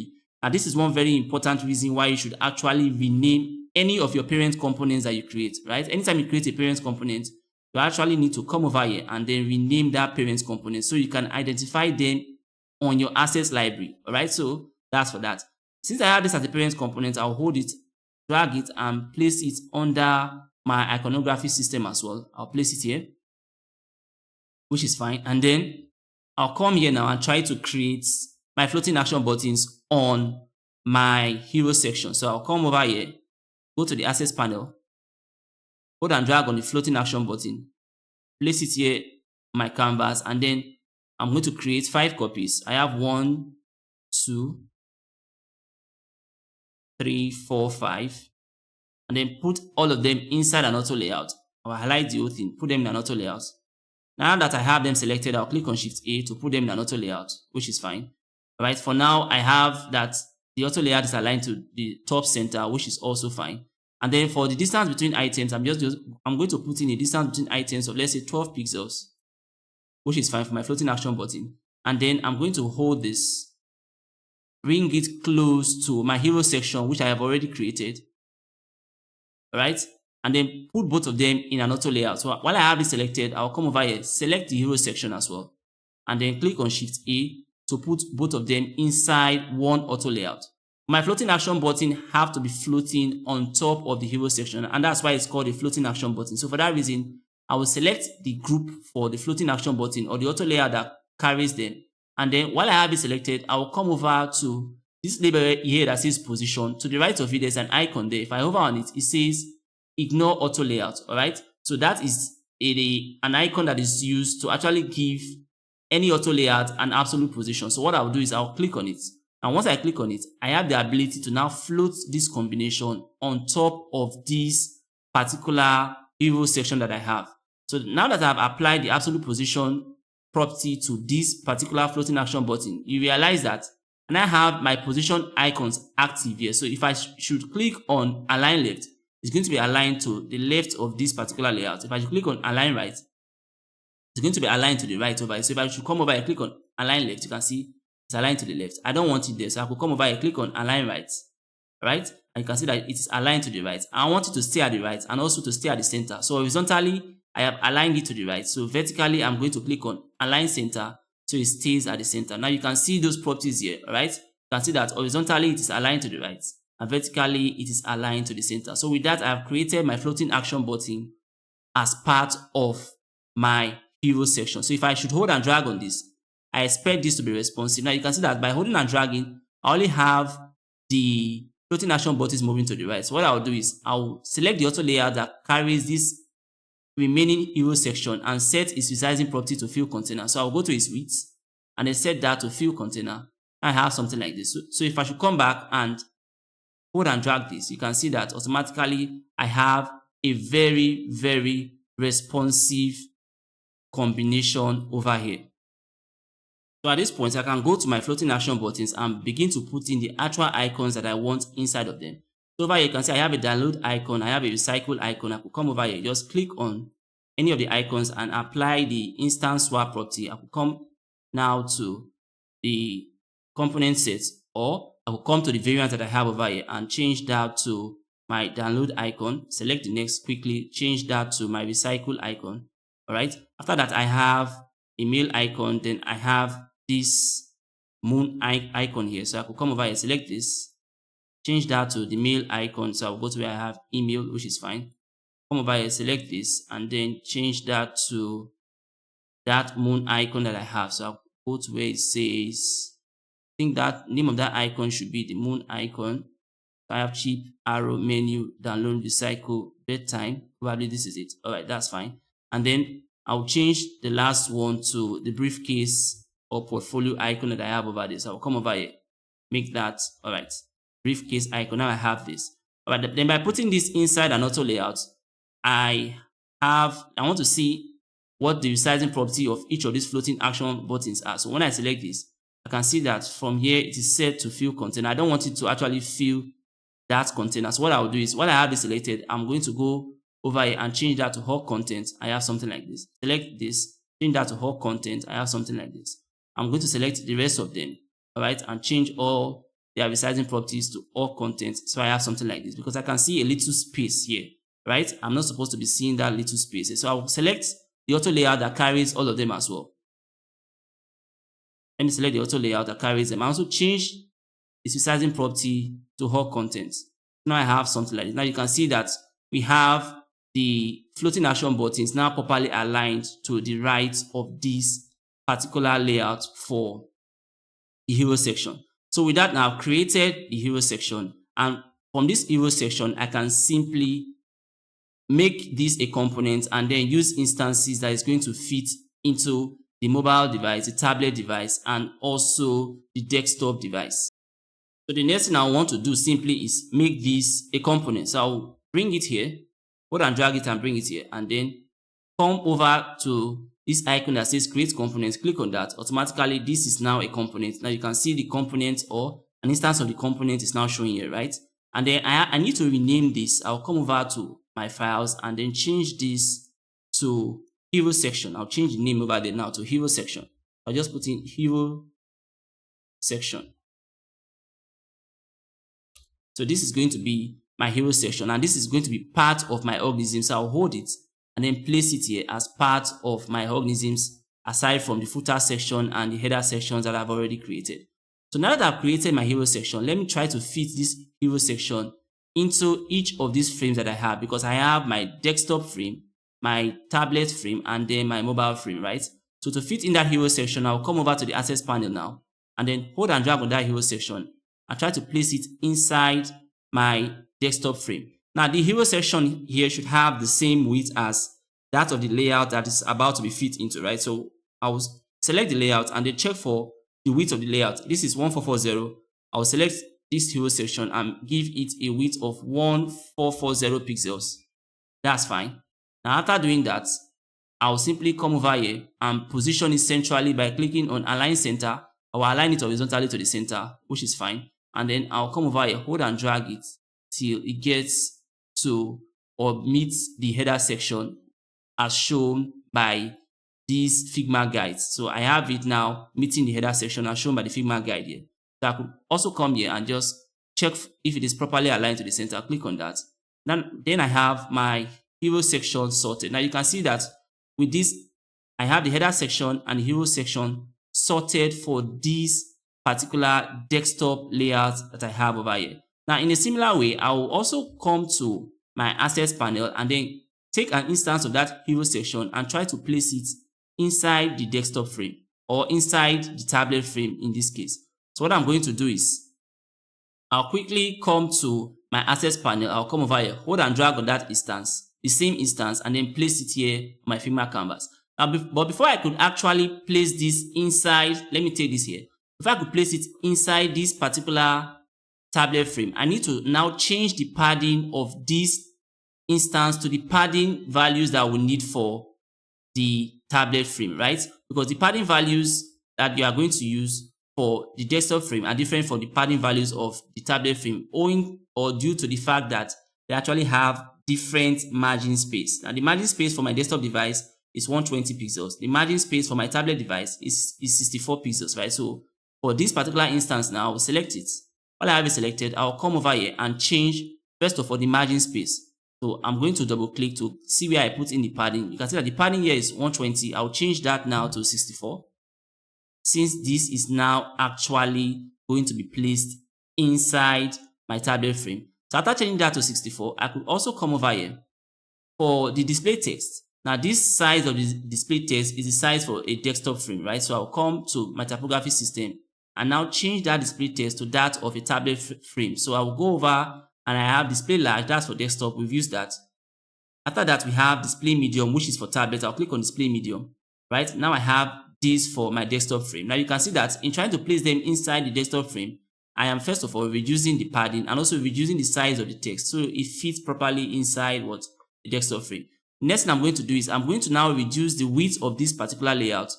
And this is one very important reason why you should actually rename any of your parent components that you create, right? Anytime you create a parent component, you actually need to come over here and then rename that parent component so you can identify them on your assets library, all right? So that's for that. Since I have this as a parent component, I'll hold it, drag it, and place it under my iconography system as well. I'll place it here, which is fine. And then I'll come here now and try to create my floating action buttons on my hero section. So I'll come over here, go to the assets panel, hold and drag on the floating action button, place it here on my canvas, and then I'm going to create 5 copies. I have 1, 2, 3, 4, 5, and then put all of them inside an auto layout. I'll highlight the whole thing, put them in an auto layout. Now that I have them selected, I'll click on Shift A to put them in an auto layout, which is fine. All right, for now, I have that the auto layout is aligned to the top center, which is also fine. And then for the distance between items, I'm going to put in a distance between items of, let's say, 12 pixels, which is fine for my floating action button. And then I'm going to hold this, bring it close to my hero section, which I have already created. All right, and then put both of them in an auto layout. So while I have it selected, I'll come over here, select the hero section as well, and then click on Shift A to put both of them inside one auto layout. My floating action button have to be floating on top of the hero section, and that's why it's called a floating action button. So for that reason, I will select the group for the floating action button or the auto layout that carries them. And then while I have it selected, I will come over to this label here that says position. To the right of it, there's an icon there. If I hover on it, it says ignore auto layout. All right. So that is an icon that is used to actually give any auto layout an absolute position. So what I'll do is I'll click on it. And once I click on it, I have the ability to now float this combination on top of this particular hero section that I have. So now that I've applied the absolute position property to this particular floating action button, you realize that and I have my position icons active here. So if I should click on align left, it's going to be aligned to the left of this particular layout. If I should click on align right, it's going to be aligned to the right over here. So if I should come over and click on align left, you can see it's aligned to the left. I don't want it there, so I could come over and click on align right, right? And you can see that it is aligned to the right. I want it to stay at the right and also to stay at the center. So horizontally, I have aligned it to the right. So vertically, I'm going to click on align center so it stays at the center. Now you can see those properties here, all right? You can see that horizontally it is aligned to the right and vertically it is aligned to the center. So with that, I have created my floating action button as part of my hero section. So if I should hold and drag on this, I expect this to be responsive. Now you can see that by holding and dragging, I only have the floating action buttons moving to the right. So what I'll do is I'll select the auto layer that carries this remaining hero section and set its resizing property to fill container. So I'll go to its width and then set that to fill container. I have something like this. So if I should come back and hold and drag this, you can see that automatically I have a very, very responsive combination over here. So at this point, I can go to my floating action buttons and begin to put in the actual icons that I want inside of them. So over here, you can see I have a download icon, I have a recycle icon. I could come over here, just click on any of the icons and apply the instant swap property. I could come now to the component set, or I will come to the variant that I have over here and change that to my download icon. Select the next quickly, change that to my recycle icon. All right. After that, I have a mail icon, then I have this moon icon here. So I could come over here, select this, change that to the mail icon. So I'll go to where I have email, which is fine. Come over here, select this, and then change that to that moon icon that I have. So I'll go to where it says, I think that name of that icon should be the moon icon. I have cheap arrow menu, download, recycle, bedtime. Probably this is it. All right, that's fine. And then I'll change the last one to the briefcase or portfolio icon that I have over this. I'll come over here, make that, all right, briefcase icon. Now I have this. All right, then by putting this inside an auto layout, I want to see what the resizing property of each of these floating action buttons are. So when I select this, I can see that from here it is set to fill container. I don't want it to actually fill that container. So what I'll do is, while I have this selected, I'm going to go over here and change that to all content. I have something like this. Select this, change that to all content. I have something like this. I'm going to select the rest of them, all right, and change all their resizing properties to all content. So I have something like this, because I can see a little space here, right? I'm not supposed to be seeing that little space. So I'll select the auto layout that carries all of them as well. Let me select the auto layout that carries them. I also change its resizing property to all content. Now I have something like this. Now you can see that we have the floating action buttons now properly aligned to the right of this particular layout for the hero section. So with that, now I've created the hero section, and from this hero section, I can simply make this a component and then use instances that is going to fit into the mobile device, the tablet device, and also the desktop device. So the next thing I want to do simply is make this a component. So I'll bring it here, hold and drag it and bring it here, and then come over to this icon that says create components. Click on that. Automatically, this is now a component. Now you can see the component, or an instance of the component is now showing here, right? And then I need to rename this. I'll come over to my files and then change this to hero section. I'll change the name over there now to hero section. I'll just put in hero section. So this is going to be my hero section, and this is going to be part of my organisms. So I'll hold it and then place it here as part of my organisms, aside from the footer section and the header sections that I've already created. So now that I've created my hero section, let me try to fit this hero section into each of these frames that I have, because I have my desktop frame, my tablet frame, and then my mobile frame, right? So to fit in that hero section, I'll come over to the access panel now, and then hold and drag on that hero section and try to place it inside my desktop frame. Now the hero section here should have the same width as that of the layout that is about to be fit into, right? So I will select the layout and then check for the width of the layout. This is 1440. I will select this hero section and give it a width of 1440 pixels. That's fine. Now after doing that, I'll simply come over here and position it centrally by clicking on align center. I will align it horizontally to the center, which is fine. And then I'll come over here, hold and drag it till it gets to or meets the header section as shown by these Figma guides. So I have it now meeting the header section as shown by the Figma guide here. So I could also come here and just check if it is properly aligned to the center. Click on that. Then I have my hero section sorted. Now you can see that with this, I have the header section and the hero section sorted for this particular desktop layout that I have over here. Now in a similar way, I will also come to my assets panel and then take an instance of that hero section and try to place it inside the desktop frame or inside the tablet frame in this case. So what I'm going to do is I'll quickly come to my assets panel. I'll come over here, hold and drag on that instance, the same instance, and then place it here on my Figma canvas. Now, but before I could actually place this inside, let me take this here. If I could place it inside this particular tablet frame, I need to now change the padding of this instance to the padding values that we need for the tablet frame, right? Because the padding values that you are going to use for the desktop frame are different from the padding values of the tablet frame, owing or due to the fact that they actually have different margin space. Now the margin space for my desktop device is 120 pixels. The margin space for my tablet device is 64 pixels, right? So for this particular instance now, I'll select it. While I have it selected, I'll come over here and change, first of all, the margin space. So I'm going to double click to see where I put in the padding. You can see that the padding here is 120. I'll change that now to 64, since this is now actually going to be placed inside my tablet frame. So after changing that to 64, I could also come over here for the display text. Now this size of the display text is the size for a desktop frame, right? So I'll come to my typography system and now change that display text to that of a tablet frame. So I'll go over and I have display large, that's for desktop, we've used that. After that, we have display medium, which is for tablet. I'll click on display medium, right? Now I have this for my desktop frame. Now you can see that in trying to place them inside the desktop frame, I am first of all reducing the padding and also reducing the size of the text so it fits properly inside what the desktop frame. Next thing I'm going to do is I'm going to now reduce the width of this particular layout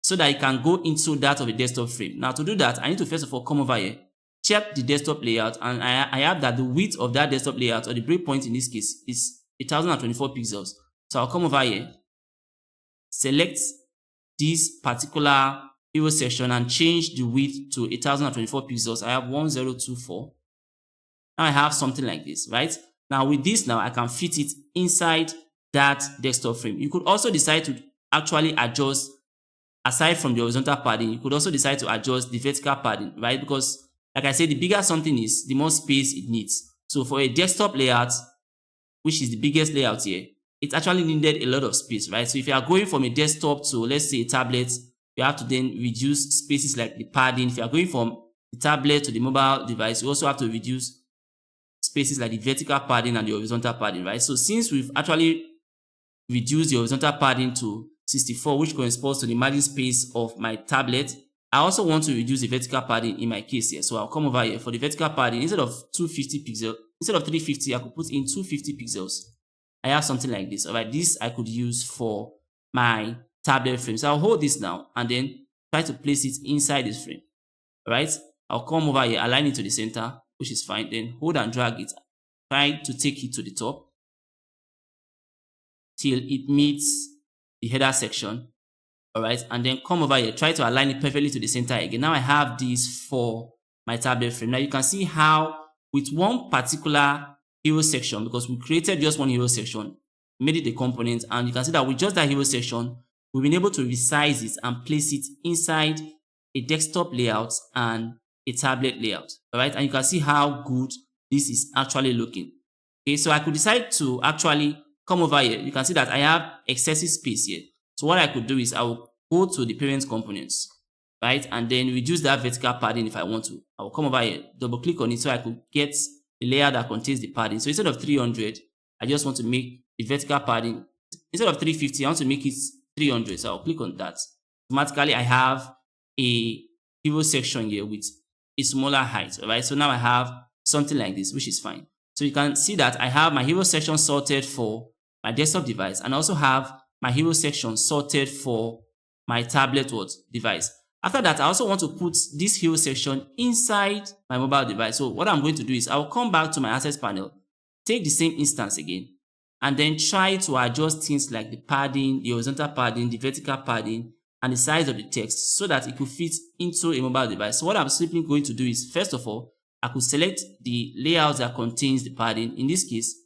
so that it can go into that of a desktop frame. Now to do that, I need to first of all come over here, check the desktop layout, and I have that the width of that desktop layout, or the breakpoint in this case, is 1024 pixels. So I'll come over here, select this particular hero section and change the width to 1024 pixels. I have 1024. Now I have something like this, right? Now with this, now I can fit it inside that desktop frame. You could also decide to actually adjust, aside from the horizontal padding, you could also decide to adjust the vertical padding, right? Because like I said, the bigger something is, the more space it needs. So for a desktop layout, which is the biggest layout here, it actually needed a lot of space, right? So if you are going from a desktop to, let's say, a tablet, you have to then reduce spaces like the padding. If you are going from the tablet to the mobile device, you also have to reduce spaces like the vertical padding and the horizontal padding, right? So since we've actually reduced the horizontal padding to 64, which corresponds to the margin space of my tablet, I also want to reduce the vertical padding in my case here. So I'll come over here for the vertical padding. Instead of 250 pixels, instead of 350, I could put in 250 pixels. I have something like this. All right, this I could use for my tablet frame. So I'll hold this now and then try to place it inside this frame. All right, I'll come over here, align it to the center, which is fine. Then hold and drag it. Try to take it to the top till it meets the header section. All right, and then come over here, try to align it perfectly to the center again. Now I have this for my tablet frame. Now you can see how with one particular hero section, because we created just one hero section, made it a component, and you can see that with just that hero section, we've been able to resize it and place it inside a desktop layout and a tablet layout. All right, and you can see how good this is actually looking. Okay, so I could decide to actually come over here. You can see that I have excessive space here. So what I could do is I will go to the parent components, right? And then reduce that vertical padding if I want to. I will come over here, double click on it so I could get the layer that contains the padding. So instead of 300, I just want to make the vertical padding, instead of 350, I want to make it 300. So I'll click on that. Automatically, I have a hero section here with a smaller height, all right? So now I have something like this, which is fine. So you can see that I have my hero section sorted for my desktop device and also have my hero section sorted for my tablet device. After that, I also want to put this hero section inside my mobile device. So what I'm going to do is I'll come back to my assets panel, take the same instance again, and then try to adjust things like the padding, the horizontal padding, the vertical padding, and the size of the text so that it could fit into a mobile device. So what I'm simply going to do is, first of all, I could select the layout that contains the padding. In this case,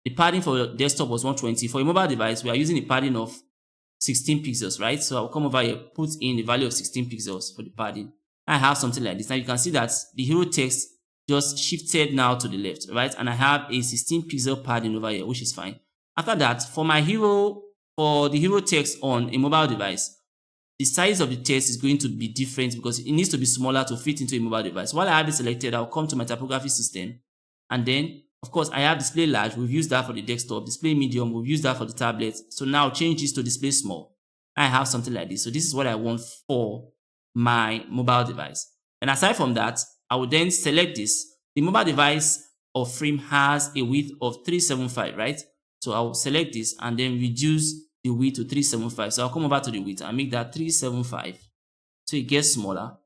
the padding for desktop was 120. For a mobile device, we are using a padding of 16 pixels, right? So I'll come over here, put in the value of 16 pixels for the padding. I have something like this. Now you can see that the hero text just shifted now to the left, right? And I have a 16 pixel padding over here, which is fine. After that, for the hero text on a mobile device, the size of the text is going to be different because it needs to be smaller to fit into a mobile device. While I have it selected, I'll come to my typography system, and then of course, I have display large. We've used that for the desktop. Display medium. We've used that for the tablet. So now change this to display small. I have something like this. So this is what I want for my mobile device. And aside from that, I will then select this. The mobile device or frame has a width of 375, right? So I will select this and then reduce the width to 375. So I'll come over to the width and make that 375. So it gets smaller, all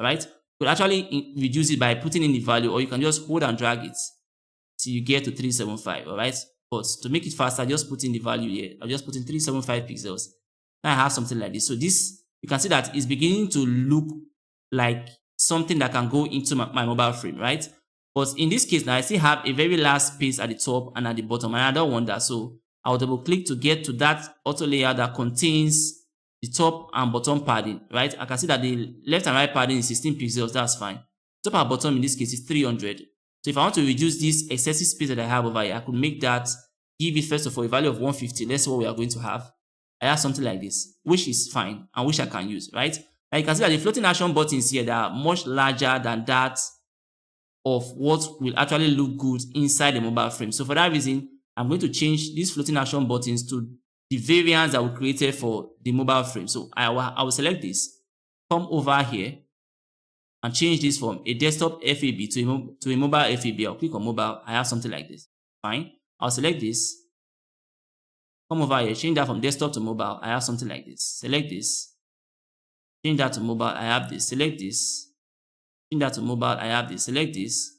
right? You could actually reduce it by putting in the value, or you can just hold and drag it. So you get to 375, all right? But to make it faster, just put in the value here. I'll just put in 375 pixels. Now I have something like this. So this, you can see that it's beginning to look like something that can go into my mobile frame, right? But in this case now, I still have a very large space at the top and at the bottom, and I don't want that. So I'll double click to get to that auto layer that contains the top and bottom padding, right? I can see that the left and right padding is 16 pixels. That's fine. Top and bottom in this case is 300. So if I want to reduce this excessive space that I have over here, I could make that, give it first of all a value of 150. Let's see what we are going to have. I have something like this, which is fine and which I can use, right? Now you can see that the floating action buttons here, they are much larger than that of what will actually look good inside the mobile frame. So for that reason, I'm going to change these floating action buttons to the variants that we created for the mobile frame. So I will select this, come over here and change this from a desktop FAB to a mobile FAB. I'll click on mobile. I have something like this. Fine. I'll select this, come over here, change that from desktop to mobile. I have something like this. Select this, change that to mobile. I have this. Select this, change that to mobile. I have this. Select this,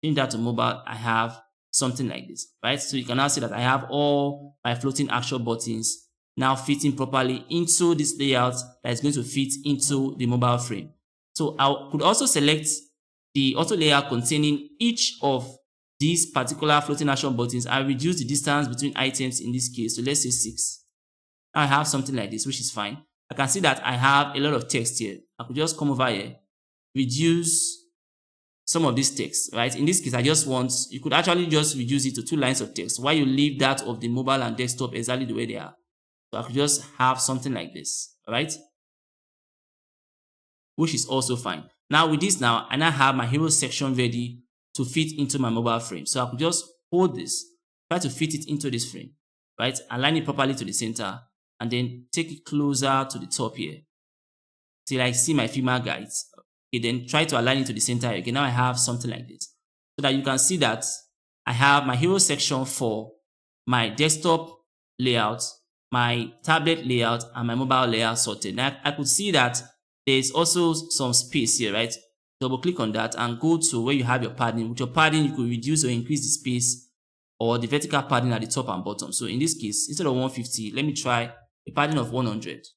change that to mobile. I have something like this, right? So you can now see that I have all my floating action buttons now fitting properly into this layout that is going to fit into the mobile frame. So I could also select the auto layer containing each of these particular floating action buttons and reduce the distance between items in this case. So let's say 6. Now I have something like this, which is fine. I can see that I have a lot of text here. I could just come over here, reduce some of this text, right? In this case, I just want, you could actually just reduce it to 2 lines of text while you leave that of the mobile and desktop exactly the way they are. So I could just have something like this, right? Which is also fine. Now with this now, I now have my hero section ready to fit into my mobile frame. So I could just hold this, try to fit it into this frame, right? Align it properly to the center and then take it closer to the top here till I see my Figma guides. Okay, then try to align it to the center. Okay, now I have something like this. So that you can see that I have my hero section for my desktop layout, my tablet layout, and my mobile layout sorted. Now I could see that there's also some space here, right? Double click on that and go to where you have your padding. With your padding, you could reduce or increase the space or the vertical padding at the top and bottom. So in this case, instead of 150, let me try a padding of 100,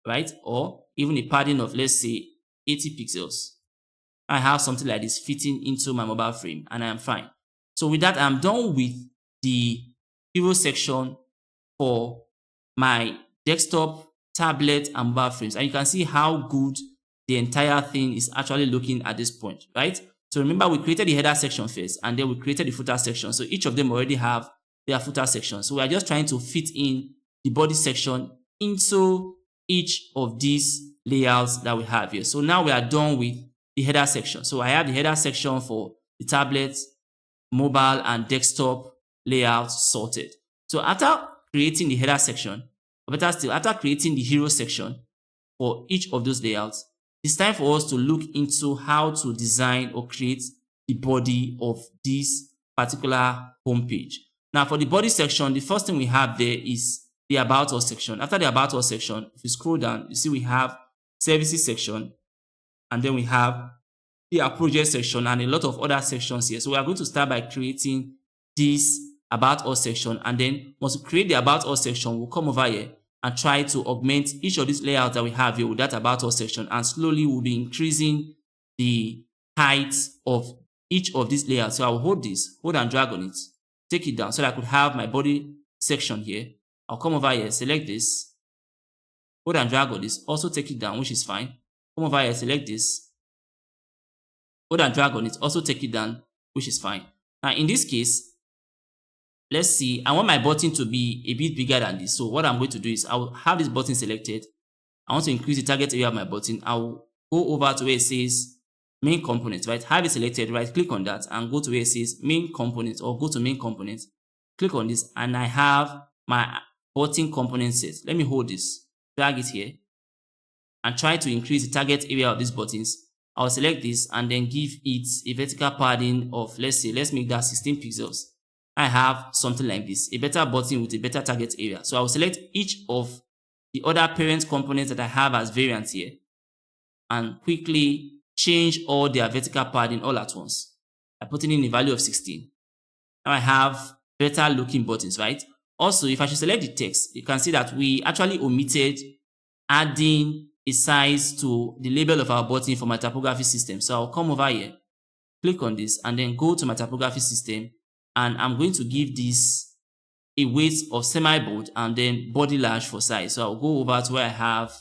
right? Or even a padding of, let's say, 80 pixels. I have something like this fitting into my mobile frame and I am fine. So with that, I'm done with the hero section for my desktop, tablet, and mobile frames. And you can see how good the entire thing is actually looking at this point, right? So remember, we created the header section first, and then we created the footer section. So each of them already have their footer section. So we are just trying to fit in the body section into each of these layouts that we have here. So now we are done with the header section. So I have the header section for the tablet, mobile, and desktop layouts sorted. So after creating the header section, or better still, after creating the hero section for each of those layouts, it's time for us to look into how to design or create the body of this particular homepage. Now for the body section, the first thing we have there is the About Us section. After the About Us section, if you scroll down, you see we have Services section, and then we have the Project section and a lot of other sections here. So we are going to start by creating this About Us section, and then once we create the About Us section, we'll come over here and try to augment each of these layouts that we have here with that About Us section, and slowly we'll be increasing the height of each of these layouts. So I'll hold this, hold and drag on it, take it down so that I could have my body section here. I'll come over here, select this, hold and drag on this, also take it down, which is fine. Come over here, select this, hold and drag on it, also take it down, which is fine. Now in this case, let's see, I want my button to be a bit bigger than this. So what I'm going to do is I'll have this button selected. I want to increase the target area of my button. I'll go over to where it says main component, right? Have it selected, right? Click on that and go to where it says main component, or go to main component. Click on this and I have my button component set. Let me hold this, drag it here, and try to increase the target area of these buttons. I'll select this and then give it a vertical padding of, let's say, let's make that 16 pixels. I have something like this, a better button with a better target area. So I will select each of the other parent components that I have as variants here and quickly change all their vertical padding all at once by putting in a value of 16. Now I have better looking buttons, right? Also, if I should select the text, you can see that we actually omitted adding a size to the label of our button for my typography system. So I'll come over here click on this, and then go to my typography system, and I'm going to give this a weight of semi-bold and then body large for size. So I'll go over to where I have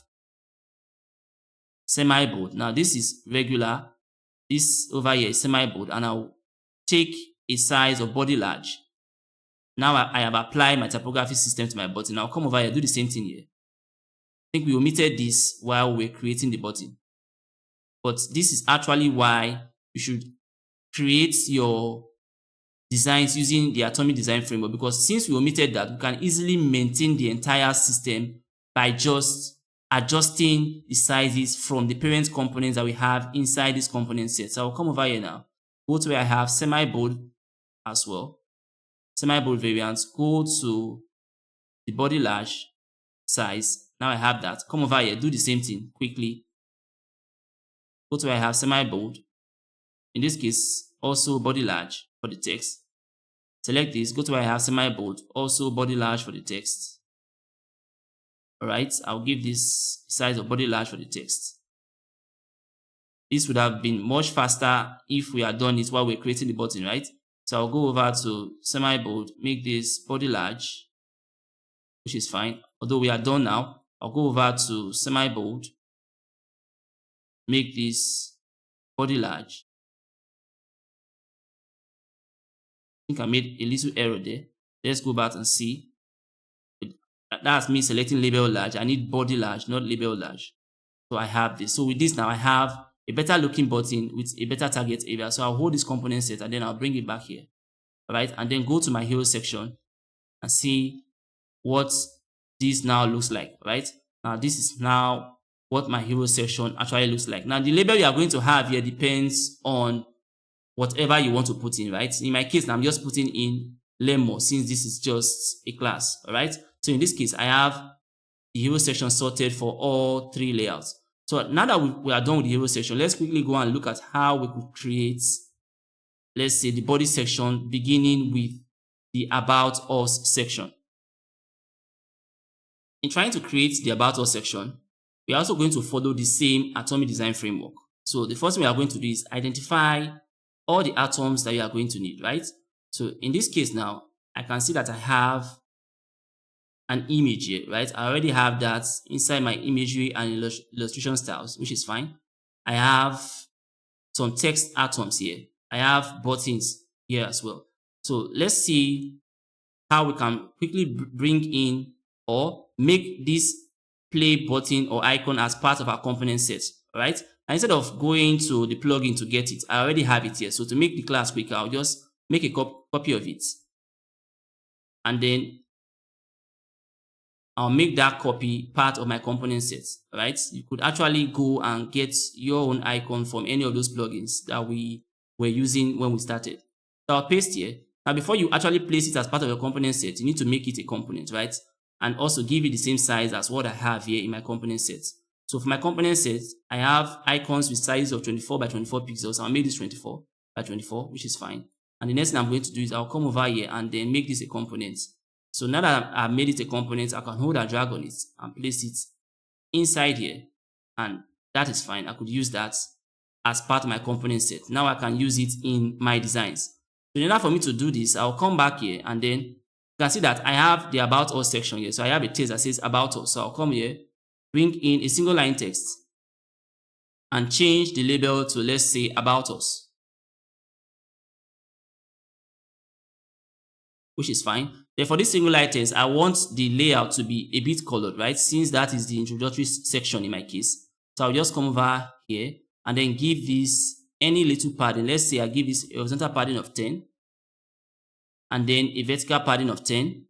semi-bold. Now this is regular, this over here is semi-bold, and I'll take a size of body large. Now I have applied my typography system to my button. I'll come over here, do the same thing here. I think we omitted this while we're creating the button, but this is actually why you should create your designs using the Atomic Design Framework, because since we omitted that, we can easily maintain the entire system by just adjusting the sizes from the parent components that we have inside this component set. So I'll come over here now, go to where I have semi-bold as well, semi-bold variants, go to the body large size. Now I have that. Come over here, do the same thing quickly. Go to where I have semi-bold. In this case, also body large for the text. Select this, go to where I have semi-bold, also body large for the text. Alright, I'll give this size of body large for the text. This would have been much faster if we had done it while we're creating the button, right? So I'll go over to semi-bold, make this body large, which is fine. Although we are done now, I'll go over to semi-bold, make this body large. I think I made a little error there. Let's go back and see. That's me selecting label large. I need body large, not label large. So I have this. So with this now, I have a better looking button with a better target area. So I'll hold this component set and then I'll bring it back here. All right, and then go to my hero section and see what this now looks like. Right now, this is now what my hero section actually looks like. Now the label you are going to have here depends on whatever you want to put in, right? In my case, I'm just putting in Lemmo since this is just a class, all right? So in this case, I have the hero section sorted for all three layouts. So now that we are done with the hero section, let's quickly go and look at how we could create, let's say, the body section beginning with the About Us section. In trying to create the About Us section, we are also going to follow the same Atomic Design Framework. So the first thing we are going to do is identify all the atoms that you are going to need, right? So in this case now, I can see that I have an image here, right? I already have that inside my imagery and illustration styles, which is fine. I have some text atoms here. I have buttons here as well. So let's see how we can quickly bring in or make this play button or icon as part of our component set, right? And instead of going to the plugin to get it, I already have it here. So to make the class quicker, I'll just make a copy of it. And then I'll make that copy part of my component set, right? You could actually go and get your own icon from any of those plugins that we were using when we started. So I'll paste here. Now, before you actually place it as part of your component set, you need to make it a component, right? And also give it the same size as what I have here in my component set. So for my component set, I have icons with sizes of 24 by 24 pixels. I'll make this 24 by 24, which is fine. And the next thing I'm going to do is I'll come over here and then make this a component. So now that I've made it a component, I can hold and drag on it and place it inside here. And that is fine. I could use that as part of my component set. Now I can use it in my designs. So in order for me to do this, I'll come back here and then you can see that I have the About Us section here. So I have a text that says About Us. So I'll come here, bring in a single line text and change the label to, let's say, About Us, which is fine. Then for this single line text, I want the layout to be a bit colored, right? Since that is the introductory section in my case. So I'll just come over here and then give this any little padding. Let's say I give this a horizontal padding of 10 and then a vertical padding of 10.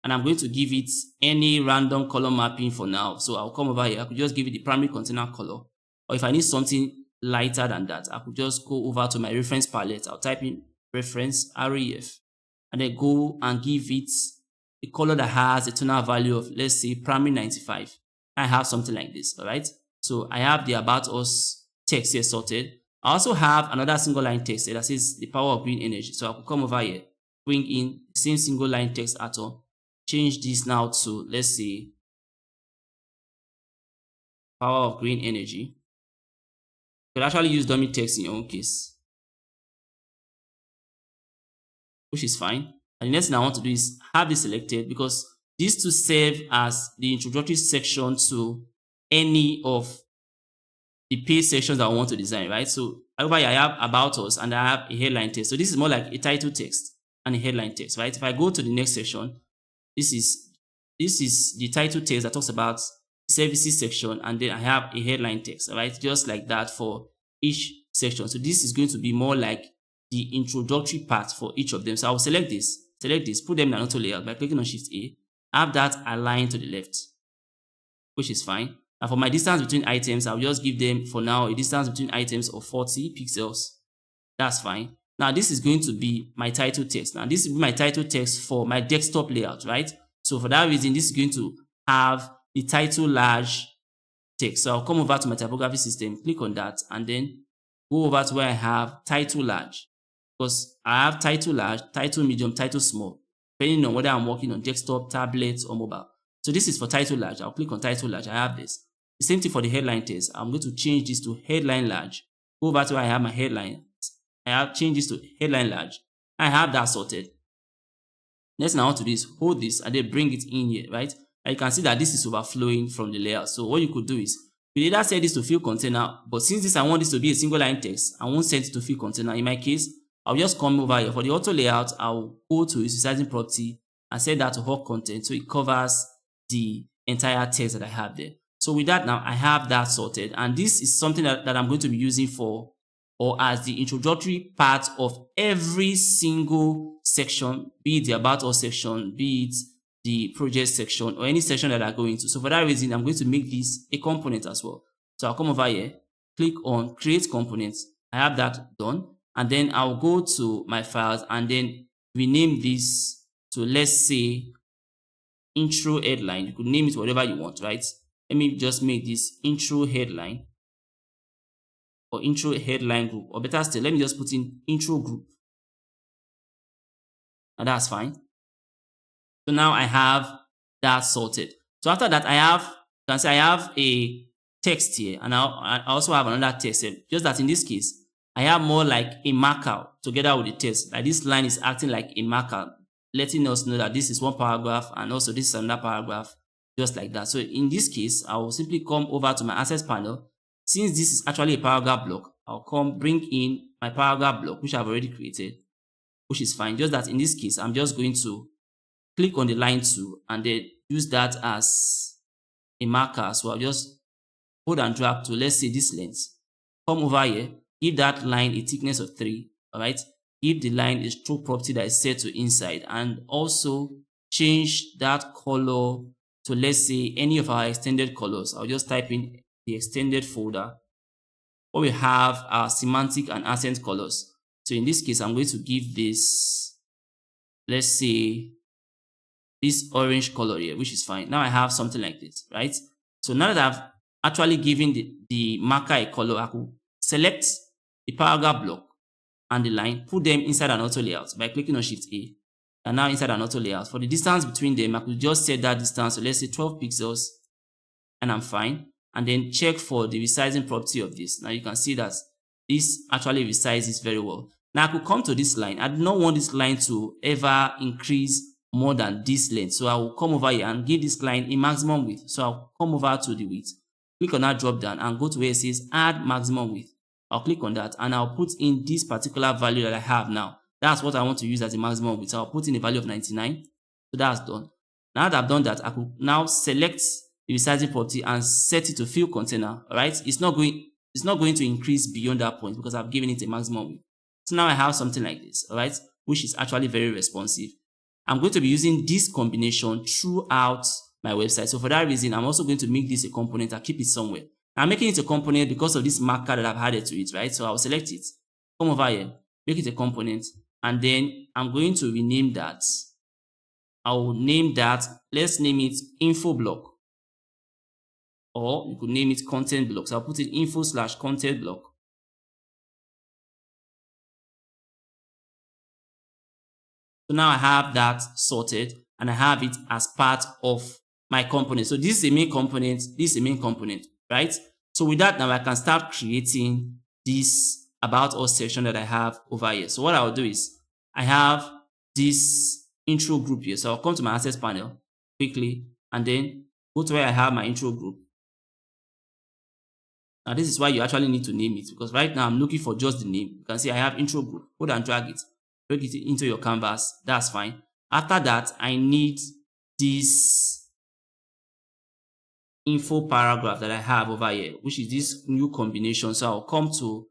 And I'm going to give it any random color mapping for now. So I'll come over here. I could just give it the primary container color. Or if I need something lighter than that, I could just go over to my reference palette. I'll type in reference ref and then go and give it a color that has a tonal value of, let's say, primary 95. I have something like this, all right? So I have the About Us text here sorted. I also have another single line text here that says the power of green energy. So I could come over here, bring in the same single line text atom, change this now to, let's say, power of green energy. You could actually use dummy text in your own case, which is fine. And the next thing I want to do is have this selected because these two serve as the introductory section to any of the page sections that I want to design, right? So over here I have about us and I have a headline text. So this is more like a title text and a headline text, right? If I go to the next section, this is the title text that talks about services section, and then I have a headline text, right? Just like that for each section. So this is going to be more like the introductory part for each of them. So I will select this, put them in an auto layout by clicking on Shift A, have that aligned to the left, which is fine. And for my distance between items, I'll just give them for now a distance between items of 40 pixels. That's fine. Now this is going to be my title text. Now this will be my title text for my desktop layout, right? So for that reason, this is going to have the title large text. So I'll come over to my typography system, click on that, and then go over to where I have title large. Because I have title large, title medium, title small, depending on whether I'm working on desktop, tablet, or mobile. So this is for title large. I'll click on title large. I have this. The same thing for the headline text. I'm going to change this to headline large. Go over to where I have my headline. I have changed this to headline large. I have that sorted. Next thing I want to do is hold this and then bring it in here, right? And you can see that this is overflowing from the layout. So what you could do is you either set this to fill container, but since I want this to be a single line text, I won't set it to fill container. In my case, I'll just come over here for the auto layout. I'll go to its resizing property and set that to hot content so it covers the entire text that I have there. So with that now, I have that sorted, and this is something that I'm going to be using for or as the introductory part of every single section, be it the about us section, be it the project section, or any section that I go into. So for that reason, I'm going to make this a component as well. So I'll come over here, click on create components. I have that done, and then I'll go to my files and then rename this to, let's say, intro headline. You could name it whatever you want, right? Let me just make this intro headline or intro headline group, or better still, let me just put in intro group, and that's fine. So now I have that sorted. So after that, you can see I have a text here, and I also have another text here. Just that in this case, I have more like a marker together with the text. Like this line is acting like a marker, letting us know that this is one paragraph and also this is another paragraph, just like that. So in this case, I will simply come over to my assets panel. Since this is actually a paragraph block, I'll bring in my paragraph block, which I've already created, which is fine. Just that in this case, I'm just going to click on the line 2 and then use that as a marker. So I'll just hold and drag to, let's say, this length. Come over here, give that line a thickness of 3, all right? Give the line a stroke property that is set to inside, and also change that color to, let's say, any of our extended colors. I'll just type in the extended folder where we have our semantic and accent colors. So in this case, I'm going to give this, let's say, this orange color here, which is fine. Now I have something like this, right? So now that I've actually given the marker a color, I could select the paragraph block and the line, put them inside an auto layout by clicking on Shift A. And now inside an auto layout, for the distance between them, I could just set that distance, so let's say 12 pixels, and I'm fine. And then check for the resizing property of this. Now you can see that this actually resizes very well. Now I could come to this line. I do not want this line to ever increase more than this length. So I will come over here and give this line a maximum width. So I'll come over to the width, click on that drop down and go to where it says add maximum width. I'll click on that and I'll put in this particular value that I have now. That's what I want to use as a maximum width. So I'll put in a value of 99. So that's done. Now that I've done that, I could now select the resizing property and set it to fill container. All right, it's not going to increase beyond that point because I've given it a maximum width. So now I have something like this, all right, which is actually very responsive. I'm going to be using this combination throughout my website. So for that reason, I'm also going to make this a component and keep it somewhere. I'm making it a component because of this marker that I've added to it, right? So I'll select it, come over here, make it a component, and then I'm going to rename that. I'll name that, let's name it info block. Or you could name it content block. So I'll put it info/content block. So now I have that sorted and I have it as part of my component. So this is a main component, this is a main component, right? So with that, now I can start creating this about us section that I have over here. So what I'll do is I have this intro group here. So I'll come to my access panel quickly and then go to where I have my intro group. Now this is why you actually need to name it, because right now I'm looking for just the name. You can see I have intro group. Hold and drag it. Drag it into your canvas. That's fine. After that, I need this info paragraph that I have over here, which is this new combination. So I'll come to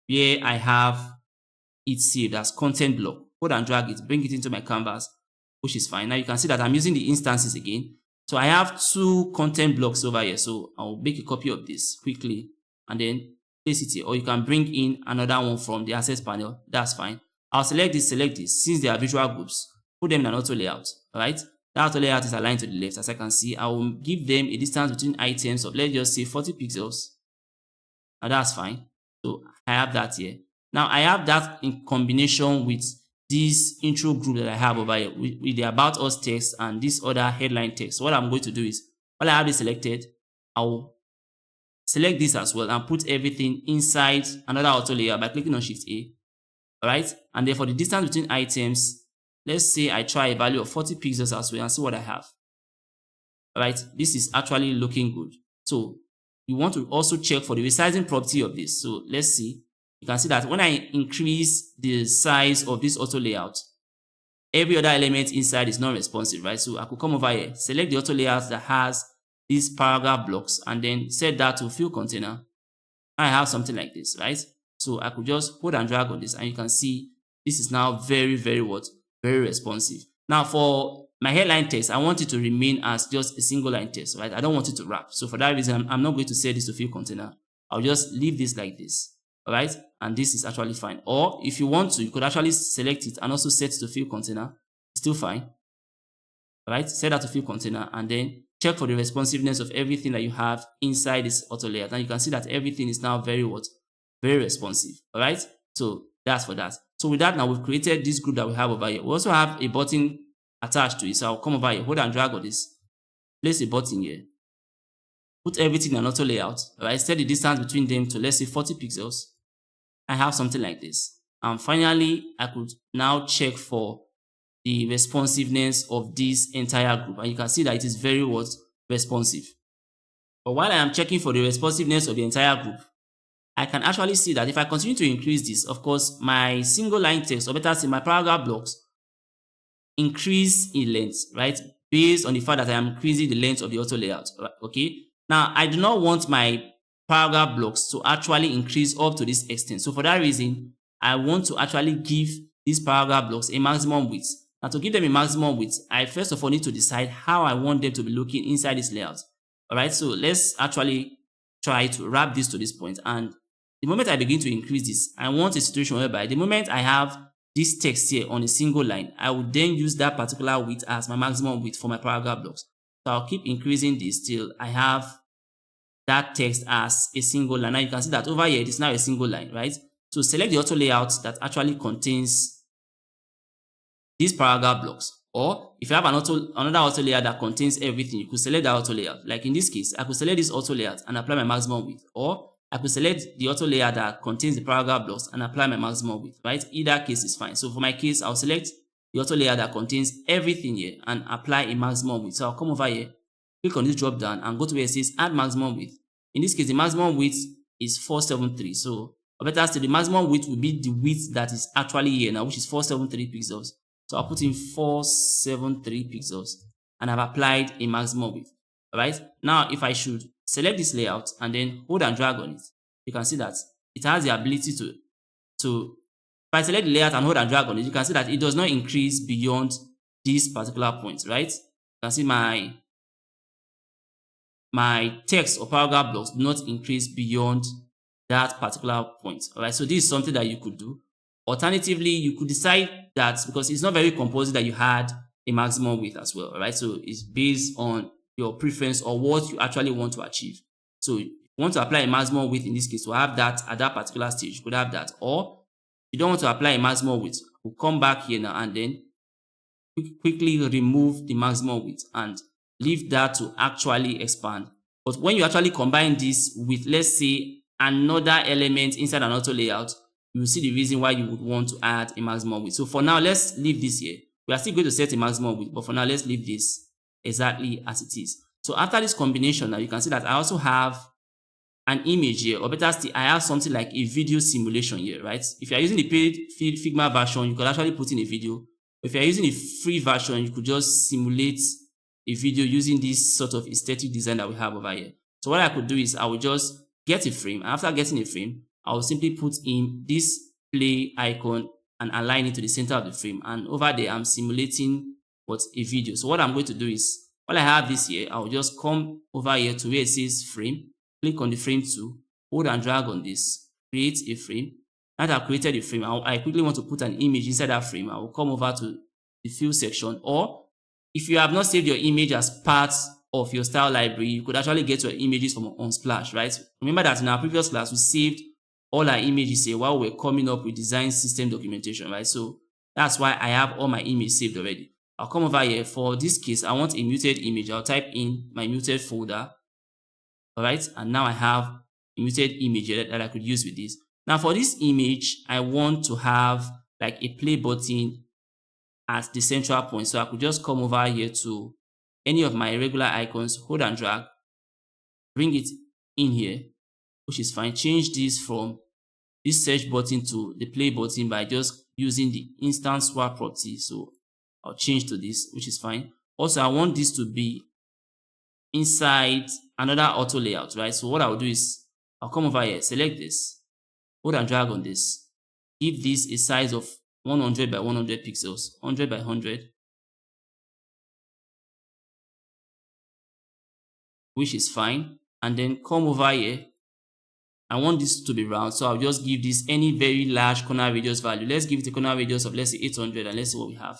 where I have it saved as content block. Hold and drag it, bring it into my canvas, which is fine. Now you can see that I'm using the instances again. So I have two content blocks over here. So I'll make a copy of this quickly and then place it here. Or you can bring in another one from the access panel. That's fine. I'll select this. Since they are visual groups, put them in an auto layout. All right. That auto layout is aligned to the left. As I can see, I will give them a distance between items of, let's just say, 40 pixels. Now that's fine. So I have that here. Now I have that in combination with this intro group that I have over here with the about us text and this other headline text. So what I'm going to do is, while I have this selected, I'll select this as well and put everything inside another auto layer by clicking on Shift A. Alright, and then for the distance between items, let's say I try a value of 40 pixels as well and see what I have. Alright, this is actually looking good. So you want to also check for the resizing property of this. So let's see. You can see that when I increase the size of this auto layout, every other element inside is not responsive, right? So I could come over here, select the auto layout that has these paragraph blocks and then set that to fill container. I have something like this, right? So I could just hold and drag on this and you can see this is now very responsive. Now for my headline text, I want it to remain as just a single line text, right? I don't want it to wrap. So for that reason, I'm not going to set this to fill container. I'll just leave this like this. All right, and this is actually fine. Or if you want to, you could actually select it and also set it to fill container. It's still fine. All right, set that to fill container and then check for the responsiveness of everything that you have inside this auto layout. And you can see that everything is now very responsive. All right, so that's for that. So with that, now we've created this group that we have over here. We also have a button attached to it. So I'll come over here, hold and drag on this, place a button here. Put everything in an auto layout. All right, set the distance between them to, let's say, 40 pixels. I have something like this. And finally, I could now check for the responsiveness of this entire group. And you can see that it is very responsive. But while I am checking for the responsiveness of the entire group, I can actually see that if I continue to increase this, of course, my single line text, or better say my paragraph blocks, increase in length, right? Based on the fact that I am increasing the length of the auto layout, okay? Now, I do not want my paragraph blocks to actually increase up to this extent. So for that reason, I want to actually give these paragraph blocks a maximum width. Now to give them a maximum width, I first of all need to decide how I want them to be looking inside this layout. All right, so let's actually try to wrap this to this point. And the moment I begin to increase this, I want a situation whereby the moment I have this text here on a single line, I will then use that particular width as my maximum width for my paragraph blocks. So I'll keep increasing this till I have that text as a single line. Now you can see that over here it is now a single line, right? So select the auto layout that actually contains these paragraph blocks. Or if you have another auto layout that contains everything, you could select that auto layout. Like in this case, I could select this auto layout and apply my maximum width. Or I could select the auto layout that contains the paragraph blocks and apply my maximum width, right? Either case is fine. So for my case, I'll select the auto layout that contains everything here and apply a maximum width. So I'll come over here, click on this drop down and go to where it says add maximum width. In this case, the maximum width is 473. So, or better still, the maximum width will be the width that is actually here now, which is 473 pixels. So I'll put in 473 pixels and I've applied a maximum width. All right. Now, if I should select this layout and then hold and drag on it, you can see that it has the ability to if I select the layout and hold and drag on it, you can see that it does not increase beyond this particular point, right? You can see my text or paragraph blocks do not increase beyond that particular point. All right, so this is something that you could do. Alternatively, you could decide that because it's not very compulsory that you had a maximum width as well. All right, so it's based on your preference or what you actually want to achieve. So if you want to apply a maximum width in this case, to have that at that particular stage, you could have that. Or if you don't want to apply a maximum width, we'll come back here now and then quickly remove the maximum width and leave that to actually expand. But when you actually combine this with, let's say, another element inside an auto layout, you will see the reason why you would want to add a maximum width. So for now, let's leave this here. We are still going to set a maximum width, but for now, let's leave this exactly as it is. So after this combination, now you can see that I also have an image here, or better still, I have something like a video simulation here, right? If you are using the paid Figma version, you could actually put in a video. If you are using a free version, you could just simulate a video using this sort of aesthetic design that we have over here. So what I could do is I will just get a frame. After getting a frame, I will simply put in this play icon and align it to the center of the frame. And over there, I'm simulating a video. So what I'm going to do is, while I have this here, I will just come over here to where it says frame, click on the frame tool, hold and drag on this, create a frame. Now that I've created a frame, I quickly want to put an image inside that frame. I will come over to the fill section, or if you have not saved your image as part of your style library, you could actually get your images from Unsplash, right? Remember that in our previous class, we saved all our images here while we're coming up with design system documentation, right? So that's why I have all my images saved already. I'll come over here. For this case, I want a muted image. I'll type in my muted folder. All right. And now I have a muted image that I could use with this. Now for this image, I want to have like a play button at the central point. So I could just come over here to any of my regular icons, hold and drag, bring it in here, which is fine. Change this from this search button to the play button by just using the instant swap property. So I'll change to this, which is fine. Also, I want this to be inside another auto layout, right? So what I'll do is I'll come over here, select this, hold and drag on this, give this a size of 100 by 100 pixels, 100 by 100, which is fine. And then come over here. I want this to be round, so I'll just give this any very large corner radius value. Let's give it a corner radius of, let's say, 800, and let's see what we have.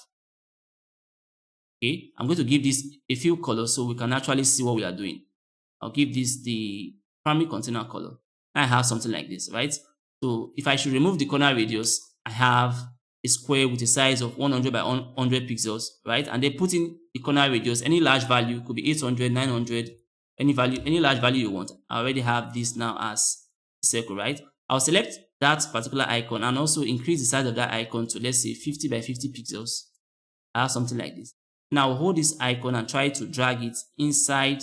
Okay, I'm going to give this a fill color so we can actually see what we are doing. I'll give this the primary container color. I have something like this, right? So if I should remove the corner radius, I have a square with a size of 100 by 100 pixels, right? And then put in the corner radius, any large value, could be 800, 900, any value, any large value you want. I already have this now as a circle, right? I'll select that particular icon and also increase the size of that icon to, let's say, 50 by 50 pixels. I have something like this. Now I'll hold this icon and try to drag it inside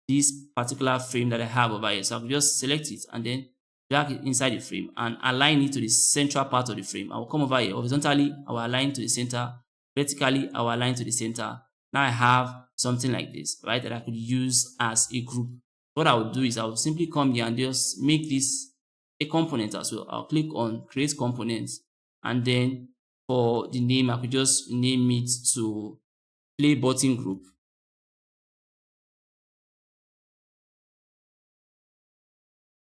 this particular frame that I have over here. So I'll just select it and then drag it inside the frame and align it to the central part of the frame. I will come over here. Horizontally, I will align to the center. Vertically, I will align to the center. Now I have something like this, right, that I could use as a group. What I will do is I will simply come here and just make this a component as well. I'll click on create components, and then for the name, I could just name it to play button group.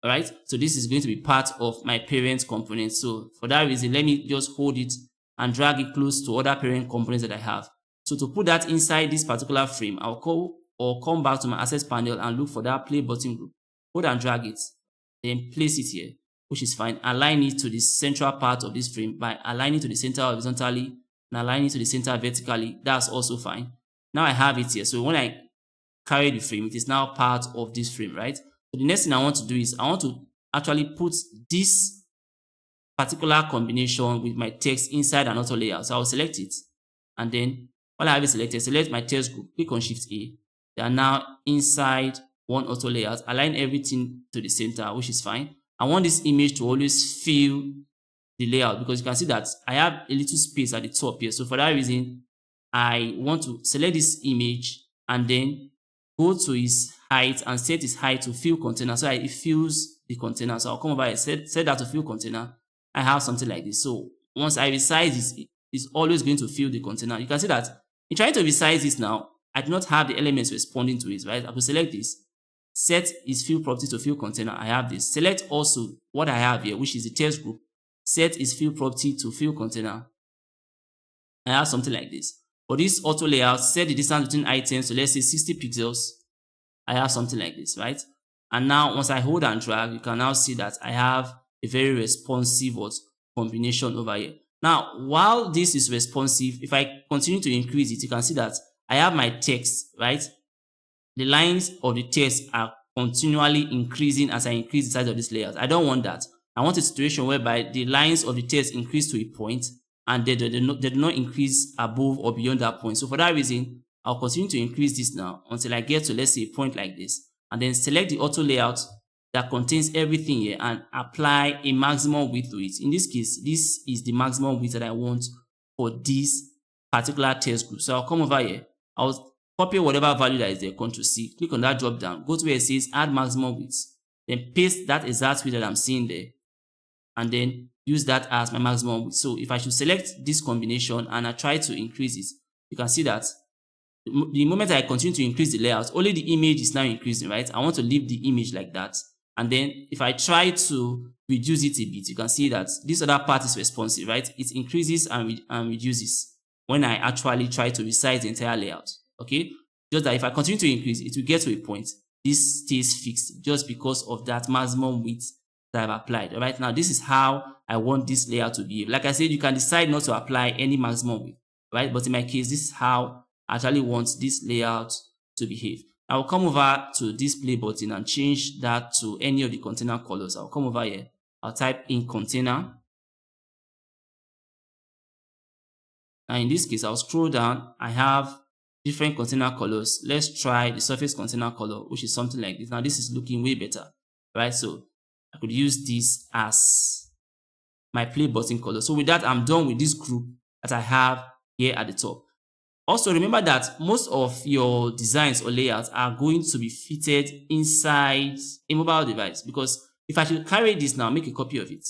All right, so this is going to be part of my parent component. So for that reason, let me just hold it and drag it close to other parent components that I have. So to put that inside this particular frame, I'll come back to my access panel and look for that play button group. Hold and drag it, then place it here, which is fine. Align it to the central part of this frame by aligning to the center horizontally and aligning to the center vertically. That's also fine. Now I have it here. So when I carry the frame, it is now part of this frame, right? So the next thing I want to do is I want to actually put this particular combination with my text inside an auto layout. So I'll select it, and then while I have it selected, select my text group, click on Shift A. They are now inside one auto layout. Align everything to the center, which is fine. I want this image to always fill the layout because you can see that I have a little space at the top here. So for that reason, I want to select this image and then go to its height and set its height to fill container so that it fills the container. So I'll come over and set that to fill container. I have something like this. So once I resize it, it's always going to fill the container. You can see that in trying to resize this now, I do not have the elements responding to it, right? I will select this, set its fill property to fill container. I have this. Select also what I have here, which is the text group. Set its fill property to fill container. I have something like this. For this auto layout, set the distance between items to, let's say, 60 pixels. I have something like this, right? And now once I hold and drag, you can now see that I have a very responsive combination over here. Now, while this is responsive, if I continue to increase it, you can see that I have my text, right? The lines of the text are continually increasing as I increase the size of this layout. I don't want that. I want a situation whereby the lines of the text increase to a point and they do not increase above or beyond that point. So for that reason, I'll continue to increase this now until I get to, let's say, a point like this, and then select the auto layout that contains everything here and apply a maximum width to it. In this case, this is the maximum width that I want for this particular text group. So I'll come over here, I'll copy whatever value that is there, Ctrl C, click on that drop down, go to where it says add maximum width, then paste that exact width that I'm seeing there, and then use that as my maximum width. So if I should select this combination and I try to increase it, you can see that the moment I continue to increase the layout, only the image is now increasing, right? I want to leave the image like that. And then if I try to reduce it a bit, you can see that this other part is responsive, right? It increases and reduces when I actually try to resize the entire layout, okay? Just that if I continue to increase, it will get to a point. This stays fixed just because of that maximum width that I've applied. All right, now this is how I want this layout to behave. Like I said, you can decide not to apply any maximum width, right? But in my case, this is how I actually want this layout to behave. I will come over to this play button and change that to any of the container colors. I'll come over here. I'll type in container. And in this case, I'll scroll down. I have different container colors. Let's try the surface container color, which is something like this. Now, this is looking way better, right? So I could use this as my play button color. So with that, I'm done with this group that I have here at the top. Also, remember that most of your designs or layouts are going to be fitted inside a mobile device, because if I should carry this now, make a copy of it,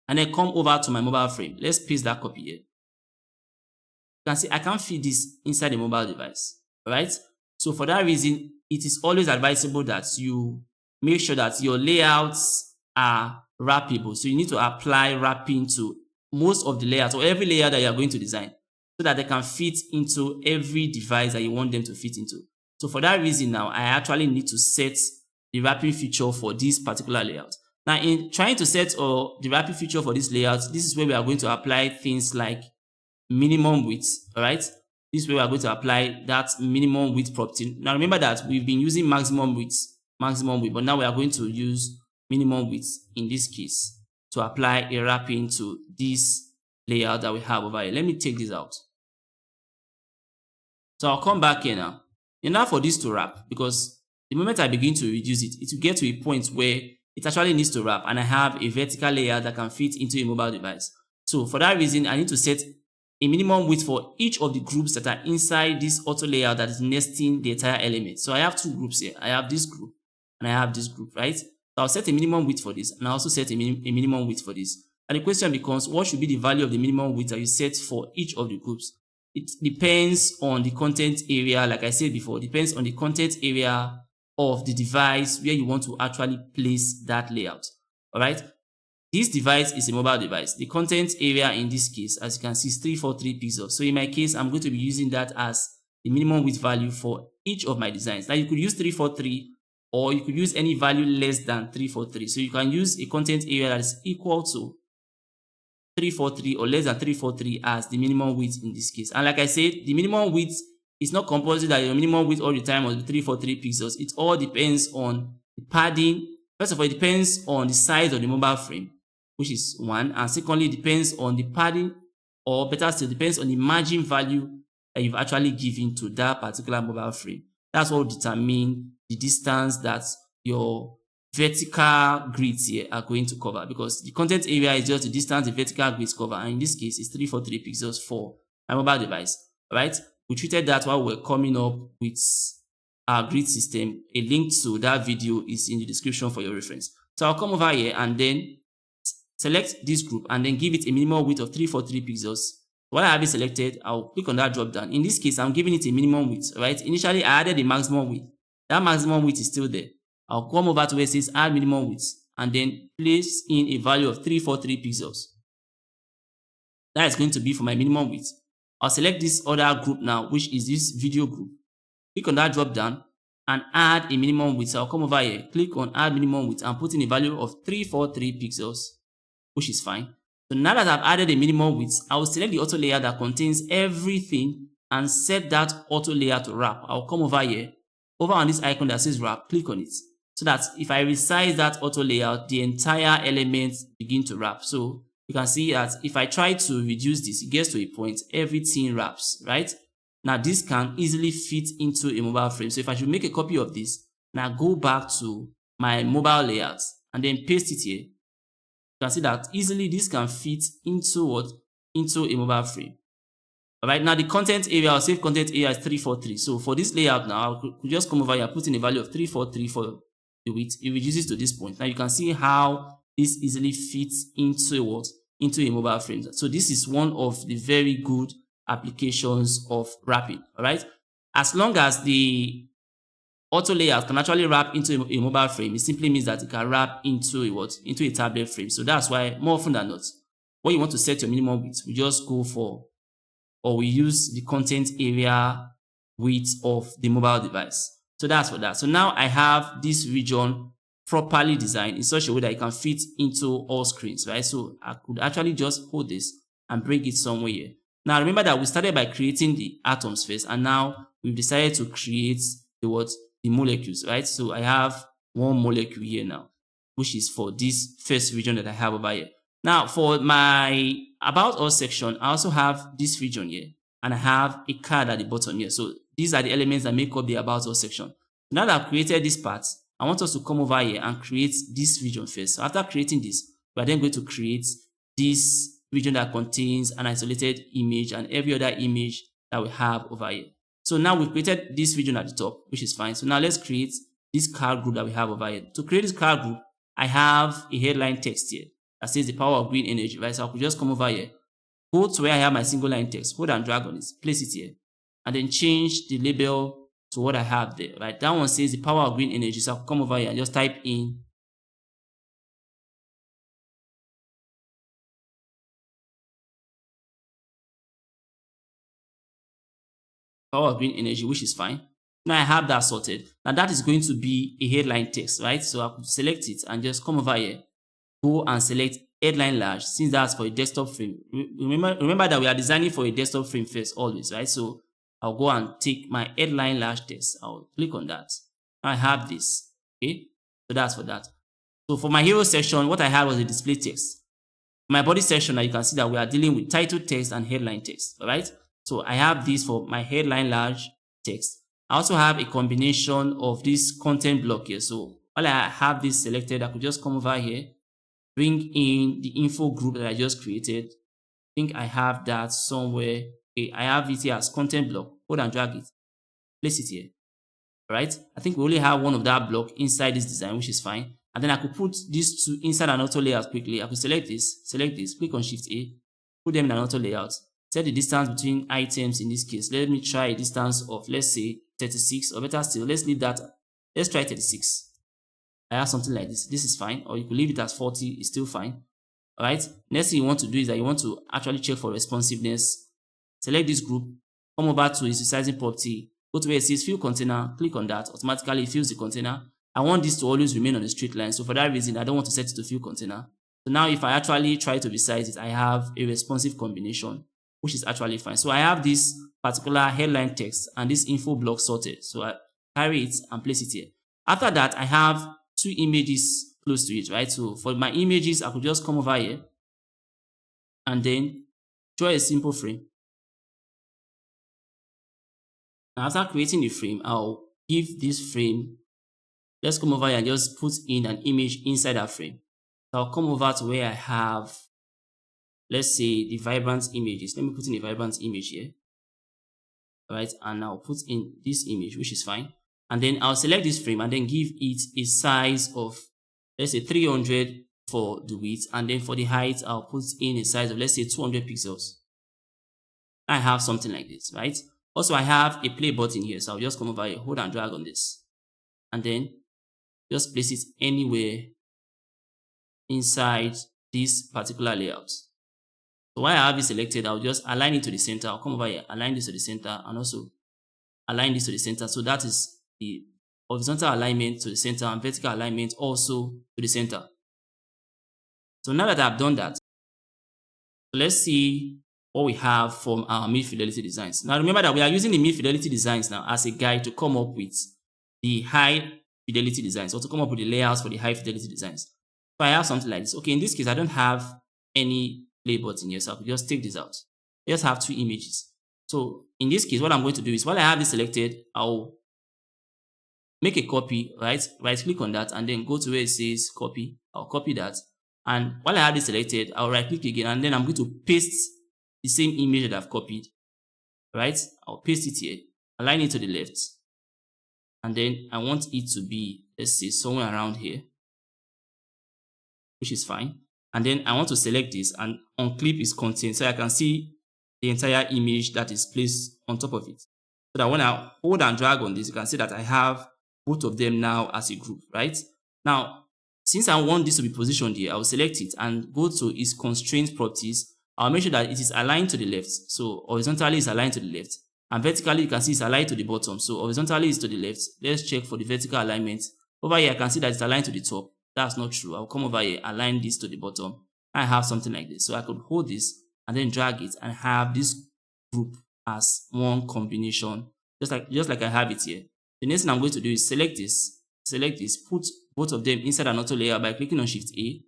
and then come over to my mobile frame, let's paste that copy here. You can see I can't fit this inside a mobile device, right? So for that reason, it is always advisable that you make sure that your layouts are wrappable. So you need to apply wrapping to most of the layouts or every layout that you are going to design, so that they can fit into every device that you want them to fit into. So for that reason now, I actually need to set the wrapping feature for this particular layout. Now, in trying to set the wrapping feature for this layout, this is where we are going to apply things like minimum width, all right? This is where we are going to apply that minimum width property. Now, remember that we've been using maximum width, but now we are going to use minimum width in this case to apply a wrapping to this layout that we have over here. Let me take this out. So I'll come back here now. In order for this to wrap, because the moment I begin to reduce it, it will get to a point where it actually needs to wrap, and I have a vertical layer that can fit into a mobile device. So for that reason, I need to set a minimum width for each of the groups that are inside this auto layout that is nesting the entire element. So I have two groups here. I have this group and I have this group, right? So I'll set a minimum width for this, and I also set a minimum width for this. And the question becomes, what should be the value of the minimum width that you set for each of the groups? It depends on the content area. Like I said before, depends on the content area of the device where you want to actually place that layout. All right. This device is a mobile device. The content area in this case, as you can see, is 343 pixels. So in my case, I'm going to be using that as the minimum width value for each of my designs. Now you could use 343, or you could use any value less than 343. So you can use a content area that is equal to 343 or less than 343 as the minimum width in this case. And like I said, the minimum width is not compulsory that your minimum width all the time must be 343 pixels. It all depends on the padding. First of all, it depends on the size of the mobile frame, which is one. And secondly, it depends on the padding, or better still, depends on the margin value that you've actually given to that particular mobile frame. That's what will determine the distance that your vertical grids here are going to cover, because the content area is just the distance the vertical grids cover, and in this case it's 343 pixels for my mobile device. All right, we treated that while we're coming up with our grid system. A link to that video is in the description for your reference. So I'll come over here and then select this group and then give it a minimum width of 343 pixels. While I have it selected, I'll click on that drop down. In this case, I'm giving it a minimum width. Right, initially I added the maximum width. That maximum width is still there. I'll come over to where it says add minimum width and then place in a value of 343 pixels. That is going to be for my minimum width. I'll select this other group now, which is this video group. Click on that drop down and add a minimum width. So I'll come over here, click on add minimum width and put in a value of 343 pixels, which is fine. So now that I've added a minimum width, I will select the auto layer that contains everything and set that auto layer to wrap. I'll come over here over on this icon that says wrap, click on it. So that if I resize that auto layout, the entire element begin to wrap. So you can see that if I try to reduce this, it gets to a point, everything wraps, right? Now this can easily fit into a mobile frame. So if I should make a copy of this, now go back to my mobile layout and then paste it here, you can see that easily this can fit into what? Into a mobile frame. Alright, now the content area or save content area is 343. So for this layout now, I could just come over here, put in a value of 343 for the width. It reduces to this point. Now you can see how this easily fits into what? Into a mobile frame. So this is one of the very good applications of wrapping. Alright, as long as the auto layout can actually wrap into a mobile frame, it simply means that it can wrap into a what? Into a tablet frame. So that's why more often than not, when you want to set your minimum width, we just go for, or we use the content area width of the mobile device. So that's for that. So now I have this region properly designed in such a way that it can fit into all screens, right? So I could actually just hold this and bring it somewhere here. Now remember that we started by creating the atoms first, and now we've decided to create the what? The molecules, right? So I have one molecule here now, which is for this first region that I have over here. Now for my about us section, I also have this region here, and I have a card at the bottom here. So these are the elements that make up the about us section. Now that I've created this part, I want us to come over here and create this region first. So after creating this, we are then going to create this region that contains an isolated image and every other image that we have over here. So now we've created this region at the top, which is fine. So now let's create this card group that we have over here. To create this card group, I have a headline text here that says the power of green energy, right? So I could just come over here, go to where I have my single line text, hold and drag on it, place it here, and then change the label to what I have there, right? That one says the power of green energy. So I could come over here and just type in power of green energy, which is fine. Now I have that sorted. Now that is going to be a headline text, right? So I could select it and just come over here, go and select headline large, since that's for a desktop frame. Remember that we are designing for a desktop frame first always, right? So I'll go and take my headline large text. I'll click on that. Now I have this. Okay, so that's for that. So for my hero section, what I had was a display text. My body section, now you can see that we are dealing with title text and headline text. All right. So I have this for my headline large text. I also have a combination of this content block here. So while I have this selected, I could just come over here, bring in the info group that I just created. I think I have that somewhere. Okay, I have it here as content block. Hold and drag it. Place it here. All right. I think we only have one of that block inside this design, which is fine. And then I could put these two inside an auto layout quickly. I could select this, click on Shift A, put them in an auto layout. Set the distance between items in this case. Let me try a distance of, let's say, 36, or better still, let's leave that. Let's try 36. I have something like this. This is fine. Or you could leave it as 40, it's still fine. All right. Next thing you want to do is that you want to actually check for responsiveness. Select this group, come over to its resizing property, go to where it says fill container, click on that. Automatically it fills the container. I want this to always remain on a straight line. So for that reason, I don't want to set it to fill container. So now if I actually try to resize it, I have a responsive combination, which is actually fine. So I have this particular headline text and this info block sorted. So I carry it and place it here. After that, I have two images close to it, right? So for my images, I could just come over here and then draw a simple frame. Now after creating the frame, I'll give this frame, let's come over here and just put in an image inside that frame. So I'll come over to where I have, let's say, the vibrant images. Let me put in a vibrant image here. All right, and I'll put in this image, which is fine. And then I'll select this frame and then give it a size of, let's say, 300 for the width. And then for the height, I'll put in a size of, let's say, 200 pixels. I have something like this, right? Also, I have a play button here. So I'll just come over here, hold and drag on this. And then just place it anywhere inside this particular layout. So while I have it selected, I'll just align it to the center. I'll come over here, align this to the center, and also align this to the center. So that is the horizontal alignment to the center and vertical alignment also to the center. So now that I've done that, let's see what we have from our mid-fidelity designs. Now remember that we are using the mid-fidelity designs now as a guide to come up with the high fidelity designs, or to come up with the layouts for the high fidelity designs. So I have something like this. Okay, in this case, I don't have any play button here, so I could just take this out. I just have two images. So in this case, what I'm going to do is, while I have this selected, I'll make a copy, right? Right click on that and then go to where it says copy. I'll copy that. And while I have this selected, I'll right click again and then I'm going to paste the same image that I've copied, right? I'll paste it here, align it to the left. And then I want it to be, let's say, somewhere around here, which is fine. And then I want to select this and unclip its content so I can see the entire image that is placed on top of it. So that when I hold and drag on this, you can see that I have both of them now as a group, right? Now, since I want this to be positioned here, I will select it and go to its constraint properties. I'll make sure that it is aligned to the left. So horizontally it's aligned to the left. And vertically you can see it's aligned to the bottom. So horizontally is to the left. Let's check for the vertical alignment. Over here I can see that it's aligned to the top. That's not true. I'll come over here, align this to the bottom. I have something like this. So I could hold this and then drag it and have this group as one combination, just like I have it here. The next thing I'm going to do is select this, put both of them inside an auto layer by clicking on Shift A.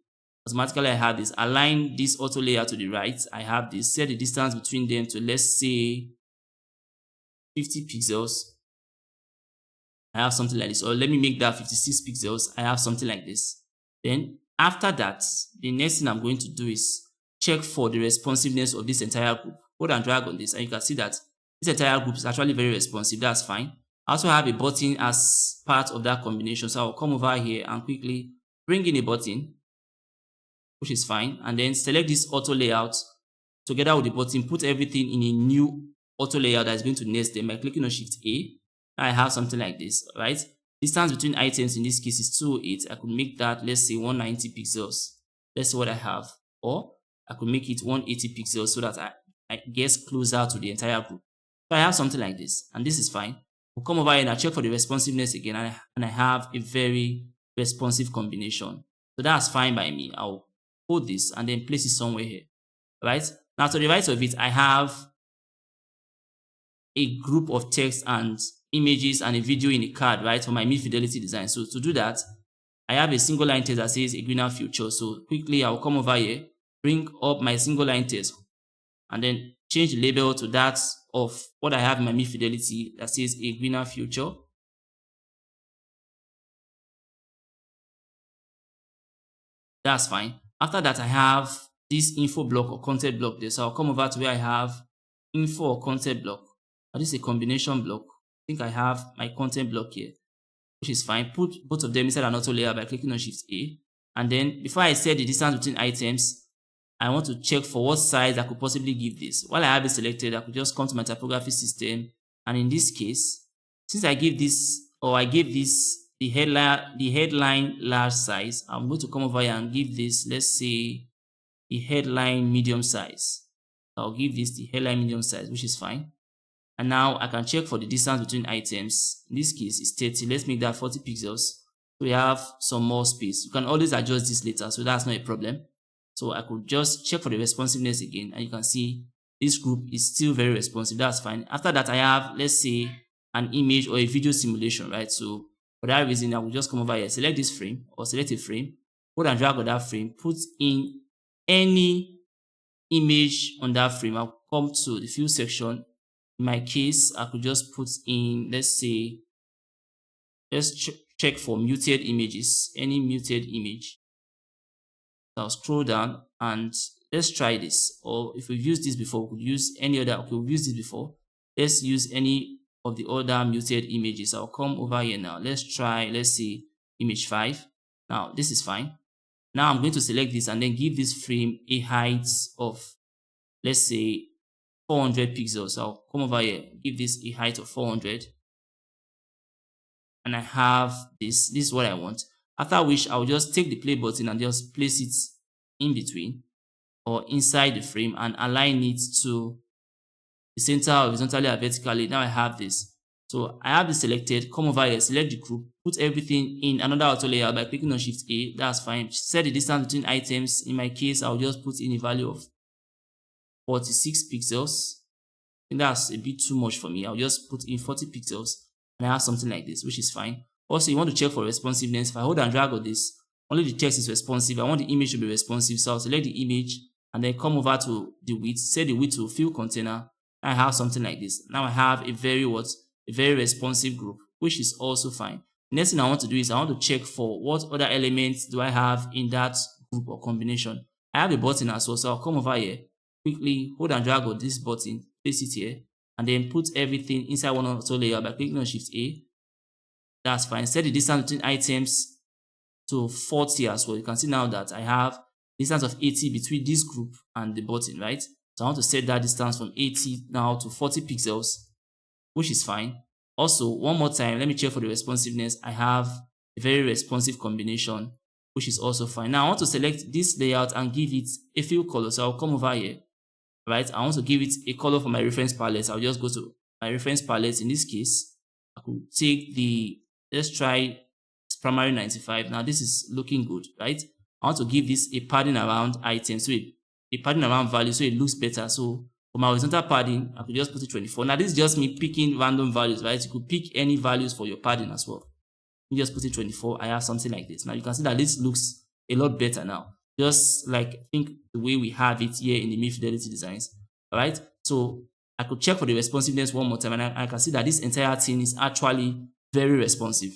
Automatically I have this, align this auto layer to the right. I have this, set the distance between them to, let's say, 50 pixels. I have something like this, or let me make that 56 pixels. I have something like this. Then after that, the next thing I'm going to do is check for the responsiveness of this entire group. Hold and drag on this and you can see that this entire group is actually very responsive. That's fine. I also have a button as part of that combination. So I'll come over here and quickly bring in a button, which is fine. And then select this auto layout together with the button, put everything in a new auto layout that is going to nest them by clicking on Shift A. I have something like this, right? Distance between items in this case is 208. I could make that, let's say, 190 pixels. Let's see what I have. Or I could make it 180 pixels so that I get closer to the entire group. So I have something like this, and this is fine. We'll come over here and I check for the responsiveness again, and I have a very responsive combination. So that's fine by me. I'll hold this and then place it somewhere here, right? Now to the right of it, I have a group of text and images and a video in a card, right, for my mid-fidelity design. So to do that, I have a single line text that says a greener future. So quickly I'll come over here, bring up my single line text, and then change the label to that of what I have in my mid-fidelity that says a greener future. That's fine. After that, I have this info block or content block there. So I'll come over to where I have info or content block. Now this is a combination block. I think I have my content block here, which is fine. Put both of them inside an auto layer by clicking on Shift A. And then before I set the distance between items, I want to check for what size I could possibly give this. While I have it selected, I could just come to my typography system. And in this case, since I give this, or I gave this the headline large size, I'm going to come over here and give this, let's say, the headline medium size. I'll give this the headline medium size, which is fine. And now I can check for the distance between items. In this case, it's 30. Let's make that 40 pixels. So we have some more space. You can always adjust this later, so that's not a problem. So I could just check for the responsiveness again, and you can see this group is still very responsive. That's fine. After that, I have, let's say, an image or a video simulation, right? So for that reason, I will just come over here, select this frame or select a frame, hold and drag on that frame, put in any image on that frame. I'll come to the fill section. In my case, I could just put in, let's say, let's check for muted images, any muted image. So I'll scroll down and let's try this. Or if we've used this before, we could use any other. Okay, we've used this before. Let's use any of the other muted images. I'll come over here now. Let's try, let's see, image 5. Now, this is fine. Now I'm going to select this and then give this frame a height of, let's say, 400 pixels. So I'll come over here, give this a height of 400. And I have this. This is what I want. After which, I'll just take the play button and just place it in between or inside the frame and align it to the center horizontally and vertically. Now I have this. So I have this selected. Come over here, select the group, put everything in another auto layer by clicking on Shift A. That's fine. Set the distance between items. In my case, I'll just put in a value of 46 pixels. I think that's a bit too much for me. I'll just put in 40 pixels. and I have something like this, which is fine. Also, you want to check for responsiveness. If I hold and drag on this, only the text is responsive. I want the image to be responsive, so I'll select the image and then come over to the width, set the width to fill container. I have something like this. Now I have a very responsive group, which is also fine. Next thing I want to do is I want to check for what other elements do I have in that group or combination. I have a button as well, so I'll come over here, quickly hold and drag on this button, place it here, and then put everything inside one auto layer by clicking on Shift A. That's fine. Set the distance between items to 40 as well. You can see now that I have distance of 80 between this group and the button, right? So I want to set that distance from 80 now to 40 pixels, which is fine. Also, one more time, let me check for the responsiveness. I have a very responsive combination, which is also fine. Now I want to select this layout and give it a fill color. So I'll come over here, right? I want to give it a color for my reference palette. I'll just go to my reference palette. In this case, I could take let's try primary 95. Now this is looking good, right? I want to give this a padding around item, so a padding around value, so it looks better. So for my horizontal padding, I could just put it 24. Now this is just me picking random values, right? You could pick any values for your padding as well. You just put it 24. I have something like this. Now you can see that this looks a lot better now, just like I think the way we have it here in the High-Fidelity designs. All right. So I could check for the responsiveness one more time, and I can see that this entire thing is actually very responsive.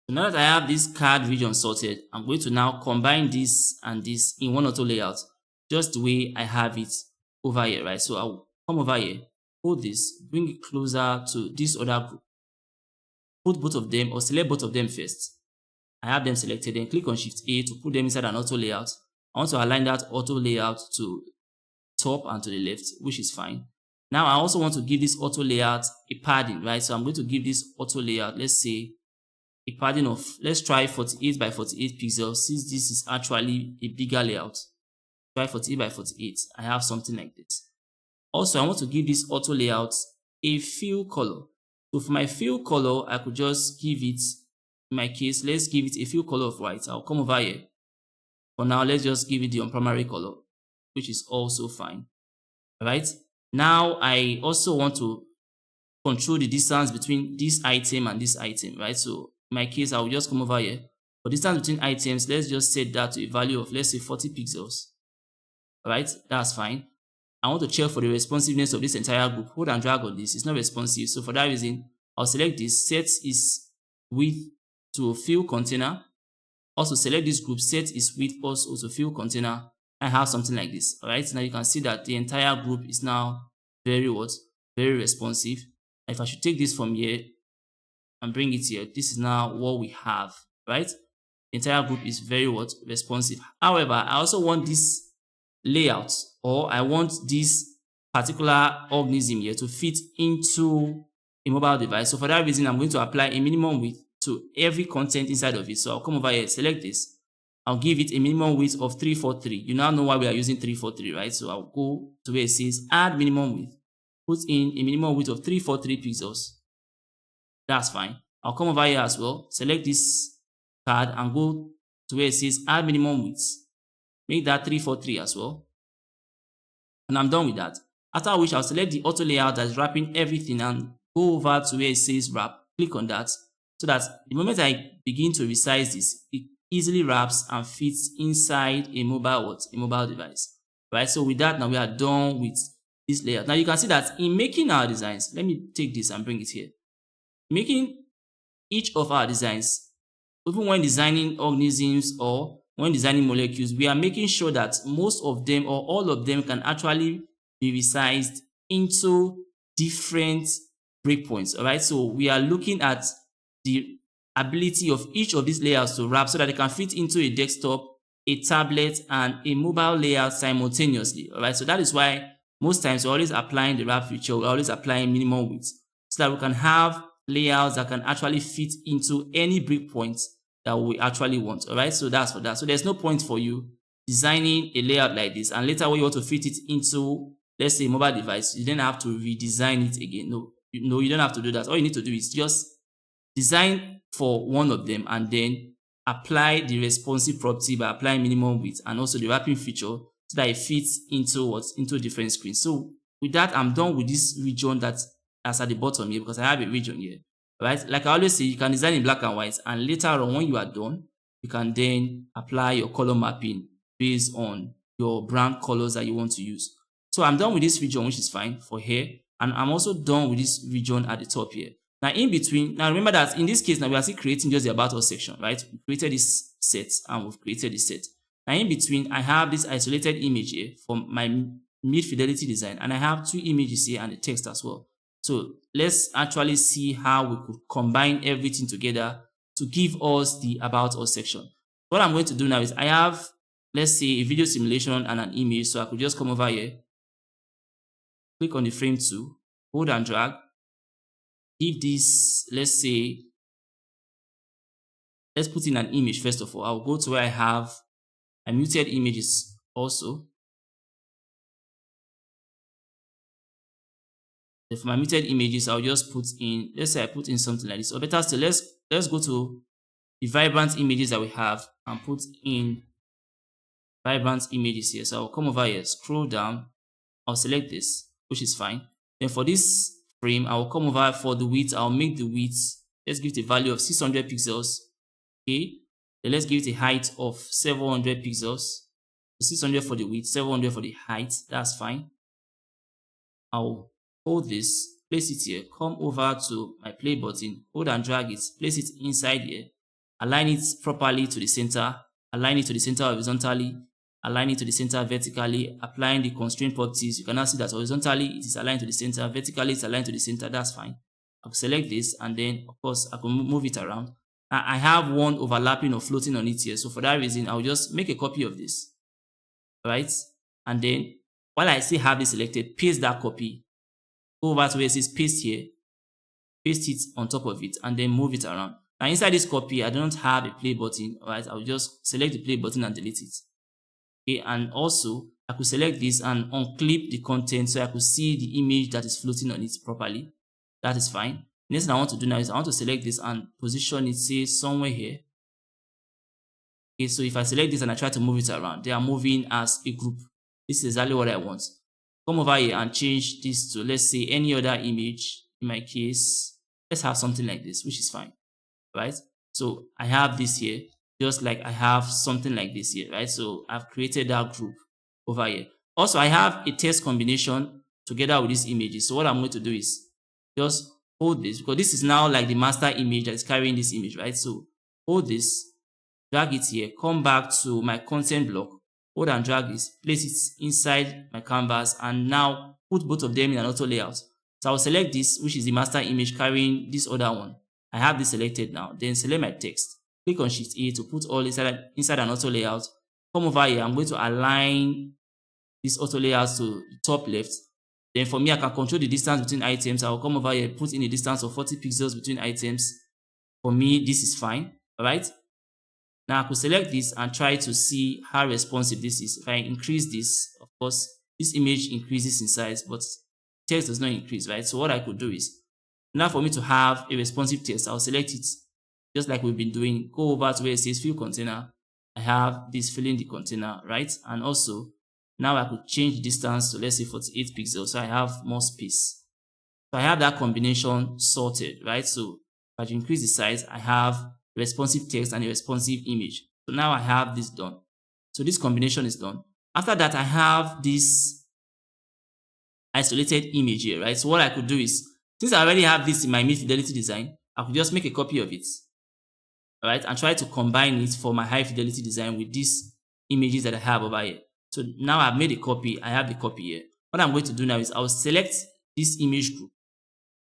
So now that I have this card region sorted, I'm going to now combine this and this in one auto layout, just the way I have it over here, right? So I'll come over here, hold this, bring it closer to this other group, put both of them, or select both of them first. I have them selected, then click on Shift A to put them inside an auto layout. I want to align that auto layout to top and to the left, which is fine. Now I also want to give this auto layout a padding, right? So I'm going to give this auto layout, let's say, a padding of, let's try 48 by 48 pixels, since this is actually a bigger layout. Try 48 by 48. I have something like this. Also, I want to give this auto layout a fill color. So for my fill color, I could just give it, in my case, let's give it a fill color of white. I'll come over here. For now, let's just give it the primary color, which is also fine. All right. Now, I also want to control the distance between this item and this item, right? So in my case, I'll just come over here. For distance between items, let's just set that to a value of, let's say, 40 pixels. All right, that's fine. I want to check for the responsiveness of this entire group. Hold and drag on this. It's not responsive. So for that reason, I'll select this, set its width to a fill container. Also select this group, set its width also to fill container. I have something like this. All right, now you can see that the entire group is now very responsive. If I should take this from here and bring it here, this is now what we have, right? The entire group is very responsive. However, I also want this layout, or I want this particular organism here to fit into a mobile device. So for that reason, I'm going to apply a minimum width to every content inside of it. So I'll come over here, select this. I'll give it a minimum width of 343. You now know why we are using 343, right? So I'll go to where it says add minimum width. Put in a minimum width of 343 pixels. That's fine. I'll come over here as well, select this card and go to where it says add minimum width. Make that 343 as well. And I'm done with that. After which I'll select the auto layout that's wrapping everything and go over to where it says wrap. Click on that so that the moment I begin to resize this, it easily wraps and fits inside a mobile device. Right? So with that, now we are done with this layout. Now you can see that in making our designs, let me take this and bring it here. Making each of our designs, even when designing organisms or when designing molecules, we are making sure that most of them or all of them can actually be resized into different breakpoints. All right, so we are looking at the ability of each of these layouts to wrap so that they can fit into a desktop, a tablet, and a mobile layout simultaneously. All right, so that is why most times we're always applying the wrap feature, we're always applying minimum width so that we can have layouts that can actually fit into any breakpoint that we actually want. All right, so that's for that. So there's no point for you designing a layout like this and later when you want to fit it into, let's say, a mobile device, you then have to redesign it again. No, you don't have to do that. All you need to do is just design for one of them and then apply the responsive property by applying minimum width and also the wrapping feature so that it fits into different screens. So with that, I'm done with this region that's at the bottom here because I have a region here. right? Like I always say, you can design in black and white, and later on when you are done, you can then apply your color mapping based on your brand colors that you want to use. So I'm done with this region, which is fine for here, and I'm also done with this region at the top here. Now in between, now remember that in this case now we are still creating just the about us section, right? We created this set and we've created this set. Now in between, I have this isolated image here for my mid-fidelity design, and I have two images here and the text as well. So let's actually see how we could combine everything together to give us the about us section. What I'm going to do now is I have, let's say, a video simulation and an image. So I could just come over here, click on the frame tool, hold and drag, give this, let's say, let's put in an image first of all. I'll go to where I have my muted images also. So for my muted images, I'll just put in, let's say I put in something like this. Or better still, let's go to the vibrant images that we have and put in vibrant images here. So I'll come over here, scroll down, I'll select this, which is fine. Then for this frame, I'll come over for the width. I'll make the width, let's give it a value of 600 pixels. Okay. Then let's give it a height of 700 pixels. 600 for the width, 700 for the height. That's fine. I'll hold this, place it here, come over to my play button, hold and drag it, place it inside here, align it properly to the center, align it to the center horizontally, align it to the center vertically, applying the constraint properties. You can now see that horizontally it is aligned to the center, vertically it's aligned to the center. That's fine. I'll select this, and then of course I can move it around. Now I have one overlapping or floating on it here, so for that reason I'll just make a copy of this, right? And then while I still have this selected, paste that copy, go over to where it says paste here, paste it on top of it, and then move it around. Now inside this copy, I don't have a play button, right? I'll just select the play button and delete it. Okay, and also I could select this and unclip the content so I could see the image that is floating on it properly. That is fine. Next thing I want to do now is I want to select this and position it, say, somewhere here. Okay, so if I select this and I try to move it around, they are moving as a group. This is exactly what I want. Come over here and change this to, let's say, any other image. In my case, let's have something like this, which is fine, right? So I have this here, just like I have something like this here, right? So I've created that group over here. Also, I have a text combination together with these images. So what I'm going to do is just hold this, because this is now like the master image that is carrying this image, right? So hold this, drag it here, come back to my content block, hold and drag this, place it inside my canvas, and now put both of them in an auto layout. So I'll select this, which is the master image carrying this other one. I have this selected now. Then select my text, click on Shift A to put all inside an auto layout. Come over here, I'm going to align this auto layout to the top left. Then for me, I can control the distance between items. I'll come over here, put in a distance of 40 pixels between items. For me, this is fine, all right? Now I could select this and try to see how responsive this is. If I increase this, of course, this image increases in size, but text does not increase, right? So what I could do is, now for me to have a responsive text, I'll select it just like we've been doing. Go over to where it says fill container. I have this filling the container, right? And also, now I could change the distance to, let's say, 48 pixels, so I have more space. So I have that combination sorted, right? So if I increase the size, I have responsive text and a responsive image. So now I have this done. So this combination is done. After that, I have this isolated image here, right? So what I could do is, since I already have this in my mid-fidelity design, I could just make a copy of it, all right, and try to combine it for my high-fidelity design with these images that I have over here. So now I've made a copy. I have the copy here. What I'm going to do now is I'll select this image group.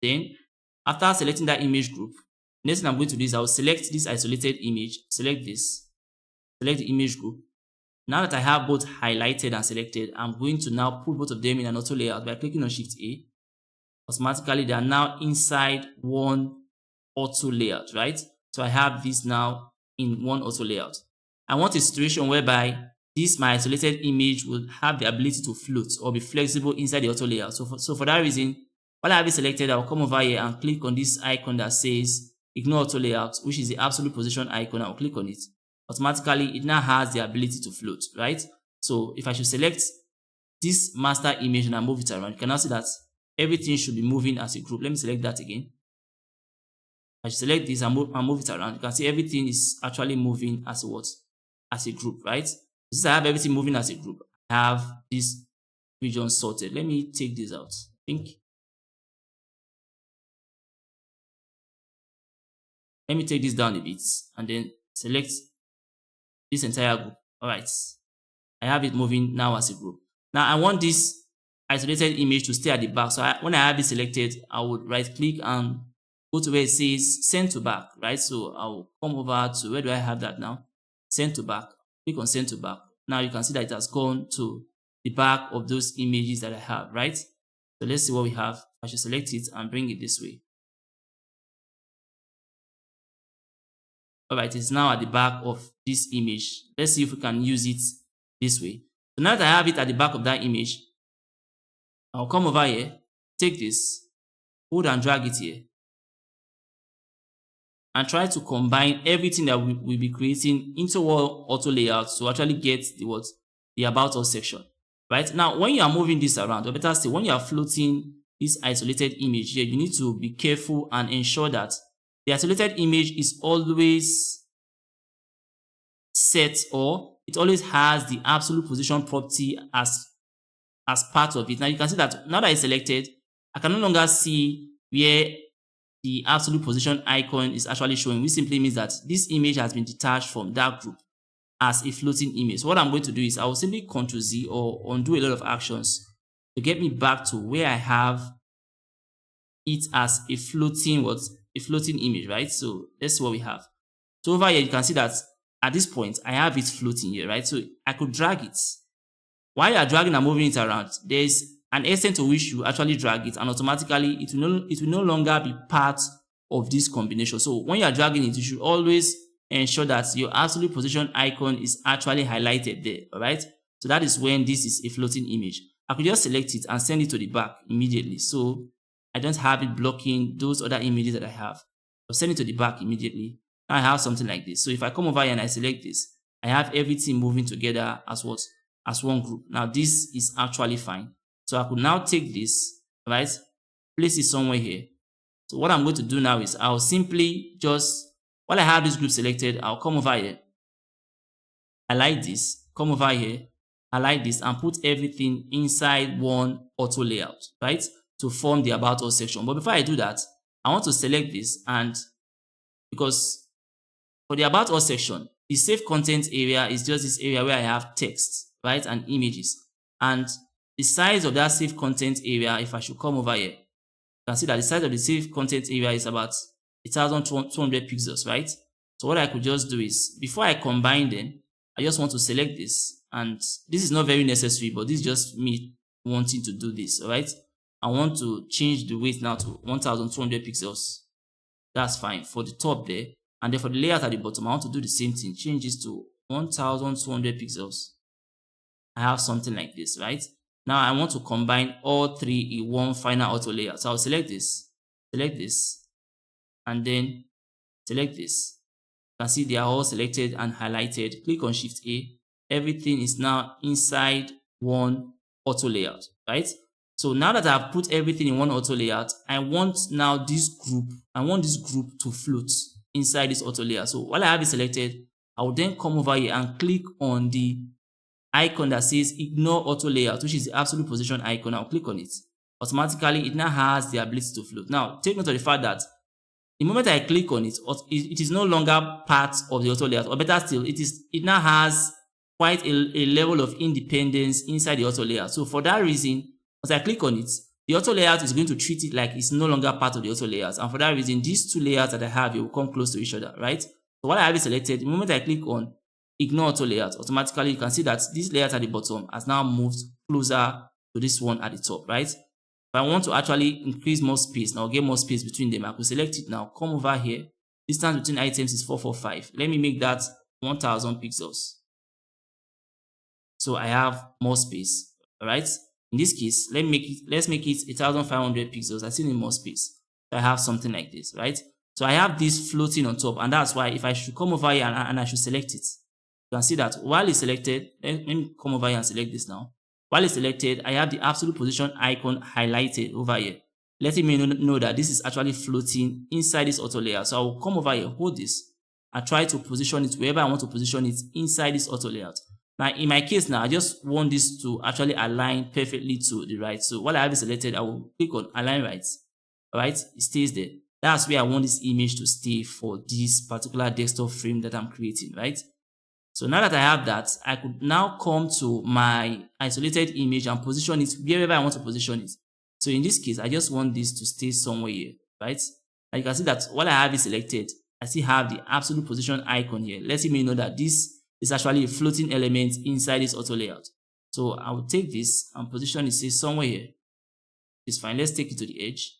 Then, after selecting that image group, next thing I'm going to do is I'll select this isolated image, select this, select the image group. Now that I have both highlighted and selected, I'm going to now put both of them in an auto layout by clicking on Shift A. Automatically, they are now inside one auto layout, right? So I have this now in one auto layout. I want a situation whereby this, my isolated image, will have the ability to float or be flexible inside the auto layout. So for that reason, while I have it selected, I'll come over here and click on this icon that says ignore auto layout, which is the absolute position icon. I'll click on it. Automatically, it now has the ability to float, right? So if I should select this master image and I move it around, you can now see that everything should be moving as a group. Let me select that again. I select this and move it around. You can see everything is actually moving as a what? As a group, right? Since I have everything moving as a group, I have this region sorted. Let me take this out. I think let me take this down a bit and then select this entire group. All right. I have it moving now as a group. Now I want this isolated image to stay at the back. So when I have it selected, I would right click and go to where it says send to back, right? So I will come over to where do I have that now? Send to back. Click on send to back. Now you can see that it has gone to the back of those images that I have, right? So let's see what we have. I should select it and bring it this way. All right, it's now at the back of this image. Let's see if we can use it this way. So now that I have it at the back of that image, I'll come over here, take this, hold and drag it here, and try to combine everything that we'll be creating into one auto layout to actually get the about us section. Right now, when you are moving this around, or better still, when you are floating this isolated image here, you need to be careful and ensure that the isolated image is always set, or it always has the absolute position property as part of it. Now you can see that now that it's selected, I can no longer see where the absolute position icon is actually showing, which simply means that this image has been detached from that group as a floating image. So what I'm going to do is I will simply Ctrl Z or undo a lot of actions to get me back to where I have it as a floating image, right? So let's see what we have. So over here you can see that at this point I have it floating here, right? So I could drag it. While you are dragging and moving it around, there's an extent to which you actually drag it, and automatically it will no longer be part of this combination. So when you are dragging it, you should always ensure that your absolute position icon is actually highlighted there. All right. So that is when this is a floating image. I could just select it and send it to the back immediately. So I don't have it blocking those other images that I have. I'll send it to the back immediately. Now I have something like this. So if I come over here and I select this, I have everything moving together as what? As one group. Now this is actually fine. So I could now take this, right? Place it somewhere here. So what I'm going to do now is I'll simply just, while I have this group selected, I'll come over here, highlight this, come over here, highlight this, and put everything inside one auto layout, right? To form the About Us section. But before I do that, I want to select this, and because for the About Us section, the Save Content area is just this area where I have text, right, and images. And the size of that Save Content area, if I should come over here, you can see that the size of the Save Content area is about 1200 pixels, right? So what I could just do is, before I combine them, I just want to select this, and this is not very necessary, but this is just me wanting to do this. All right, I want to change the weight now to 1200 pixels. That's fine for the top there, and then for the layout at the bottom, I want to do the same thing, change this to 1200 pixels. I have something like this, right? Now I want to combine all three in one final auto layout. So I'll select this, and then select this. You can see they are all selected and highlighted. Click on Shift A. Everything is now inside one auto layout, right? So now that I've put everything in one auto layout, I want now this group to float inside this auto layout. So while I have it selected, I will then come over here and click on the icon that says Ignore Auto Layout, which is the absolute position icon. I'll click on it. Automatically, it now has the ability to float. Now, take note of the fact that the moment I click on it, it is no longer part of the auto layout, or better still, it now has quite a level of independence inside the auto layout. So for that reason, once I click on it, the auto layout is going to treat it like it's no longer part of the auto layout. And for that reason, these two layouts that I have here will come close to each other, right? So while I have it selected, the moment I click on Ignore Auto Layout, automatically you can see that this layout at the bottom has now moved closer to this one at the top, right? If I want to actually increase more space, now get more space between them, I could select it now, come over here. Distance between items is 445. Let me make that 1000 pixels. So I have more space, all right? In this case, let's make it 1500 pixels. I still need more space. So I have something like this, right? So I have this floating on top, and that's why if I should come over here and I should select it, you can see that while it's selected, let me come over here and select this now. While it's selected, I have the absolute position icon highlighted over here. letting me know that this is actually floating inside this auto layout. So I will come over here, hold this, and try to position it wherever I want to position it inside this auto layout. Now, in my case now, I just want this to actually align perfectly to the right. So while I have it selected, I will click on align right. All right, it stays there. That's where I want this image to stay for this particular desktop frame that I'm creating, right? So now that I have that, I could now come to my isolated image and position it wherever I want to position it. So in this case, I just want this to stay somewhere here, right? And you can see that while I have it selected, I still have the absolute position icon here, letting me know that this is actually a floating element inside this auto layout. So I will take this and position it say somewhere here. It's fine. Let's take it to the edge.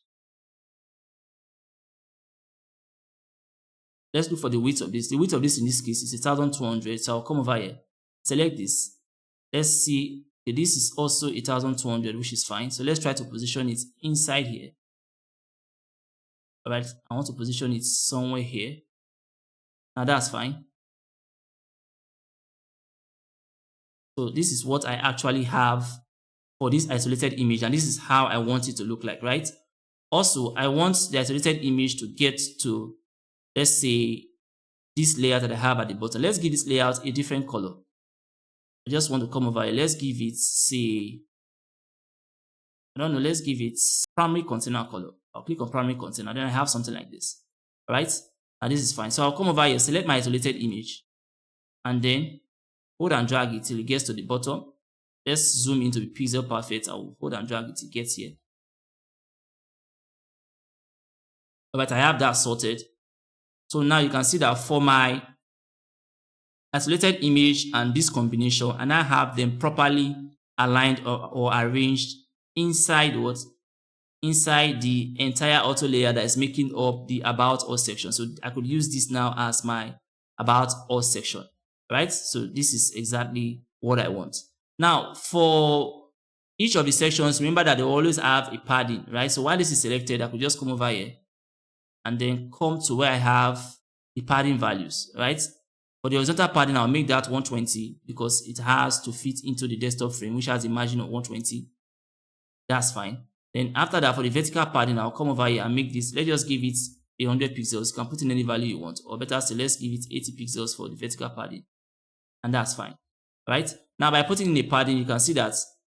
Let's look for the width of this. The width of this in this case is 1200. So I'll come over here, select this. Let's see. Okay, this is also 1200, which is fine. So let's try to position it inside here. All right, I want to position it somewhere here. Now that's fine. So this is what I actually have for this isolated image, and this is how I want it to look like, right? Also, I want the isolated image to get to, let's say, this layout that I have at the bottom. Let's give this layout a different color. I just want to come over here. Let's give it, say, I don't know, let's give it primary container color. I'll click on primary container. Then I have something like this. All right? And this is fine. So I'll come over here, select my isolated image, and then hold and drag it till it gets to the bottom. Let's zoom into the pixel perfect. I will hold and drag it till it gets here. All right, I have that sorted. So now you can see that for my isolated image and this combination, and I have them properly aligned or arranged inside what? Inside the entire auto layer that is making up the about us section. So I could use this now as my about us section, right? So this is exactly what I want. Now, for each of the sections, remember that they always have a padding, right? So while this is selected, I could just come over here and then come to where I have the padding values, right? For the horizontal padding, I'll make that 120 because it has to fit into the desktop frame, which has a margin of 120. That's fine. Then after that, for the vertical padding, I'll come over here and make this. Let's just give it 100 pixels. You can put in any value you want, or better still, let's give it 80 pixels for the vertical padding, and that's fine, right? Now, by putting in a padding, you can see that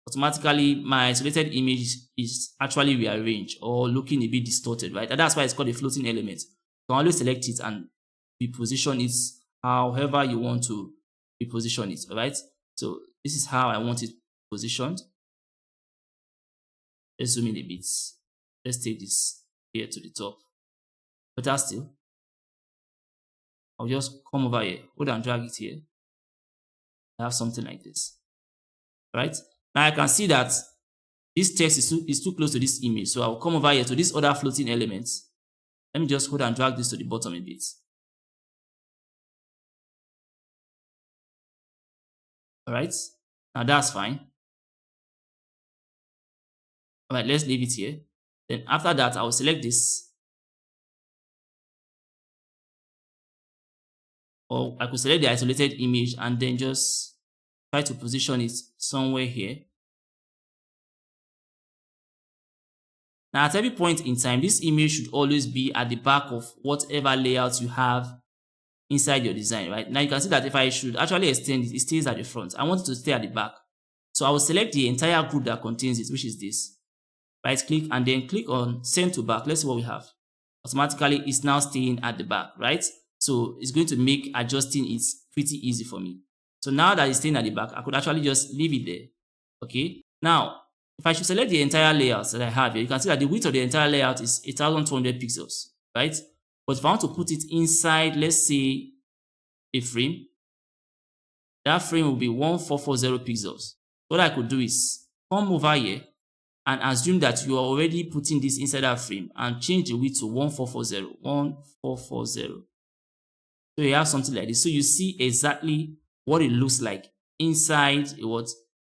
automatically my isolated image is actually rearranged or looking a bit distorted, right? And that's why it's called a floating element. You can always select it and reposition it however you want to reposition it, all right? So this is how I want it positioned. Let's zoom in a bit. Let's take this here to the top. Better still, I'll just come over here, hold and drag it here. I have something like this, right? Now I can see that this text is too close to this image. So I'll come over here to this other floating element. Let me just hold and drag this to the bottom a bit. All right, now that's fine. All right, let's leave it here. Then after that, I will select this. Or I could select the isolated image and then just try to position it somewhere here. Now, at every point in time, this image should always be at the back of whatever layout you have inside your design, right? Now, you can see that if I should actually extend it, it stays at the front. I want it to stay at the back. So I will select the entire group that contains it, which is this. Right click and then click on send to back. Let's see what we have. Automatically, it's now staying at the back, right? So it's going to make adjusting it pretty easy for me. So now that it's staying at the back, I could actually just leave it there. Okay. Now, if I should select the entire layout that I have here, you can see that the width of the entire layout is 1200 pixels, right? But if I want to put it inside, let's say, a frame, that frame will be 1440 pixels. What I could do is come over here and assume that you are already putting this inside that frame and change the width to 1440. So you have something like this. So you see exactly what it looks like inside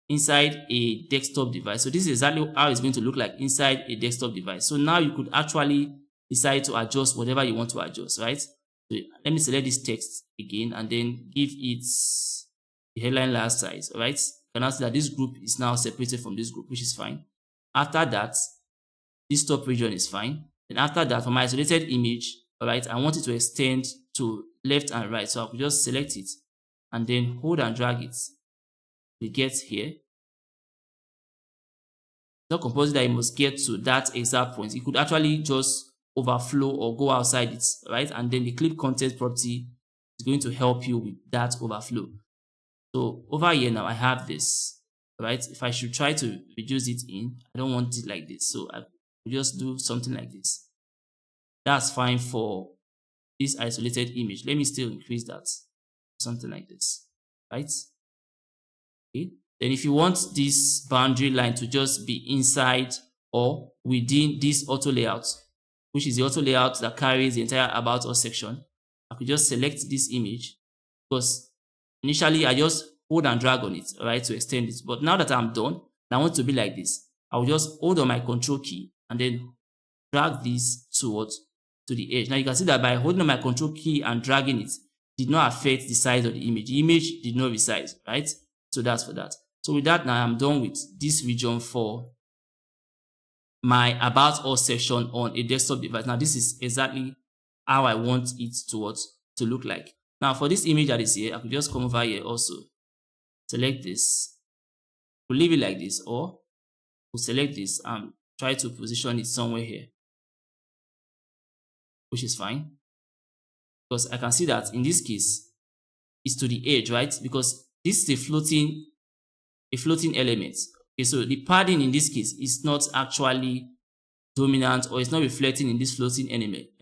inside a desktop device. So this is exactly how it's going to look like inside a desktop device. So now you could actually decide to adjust whatever you want to adjust, right? So let me select this text again and then give it the headline last size, all right? You can now see that this group is now separated from this group, which is fine. After that, this top region is fine. Then after that, for my isolated image, all right, I want it to extend to left and right. So I could just select it and then hold and drag it. It gets here. It's not compulsory that it must get to that exact point. It could actually just overflow or go outside it, right? And then the clip content property is going to help you with that overflow. So over here now, I have this, right? If I should try to reduce it in, I don't want it like this. So I will just do something like this. That's fine for this isolated image. Let me still increase that. Something like this, right? Okay. Then if you want this boundary line to just be inside or within this auto layout, which is the auto layout that carries the entire about us section, I could just select this image because initially I just hold and drag on it, right, to extend it. But now that I'm done, and I want it to be like this, I will just hold on my control key and then drag this towards to the edge. Now you can see that by holding on my control key and dragging it, did not affect the size of the image. The image did not resize, right? So that's for that. So with that, now I'm done with this region for my about us section on a desktop device. Now this is exactly how I want it to look like. Now for this image that is here, I could just come over here also, select this, we'll leave it like this, or we'll select this and try to position it somewhere here, which is fine. Because I can see that in this case, it's to the edge, right? Because this is a floating element. Okay, so the padding in this case is not actually dominant or it's not reflecting in this floating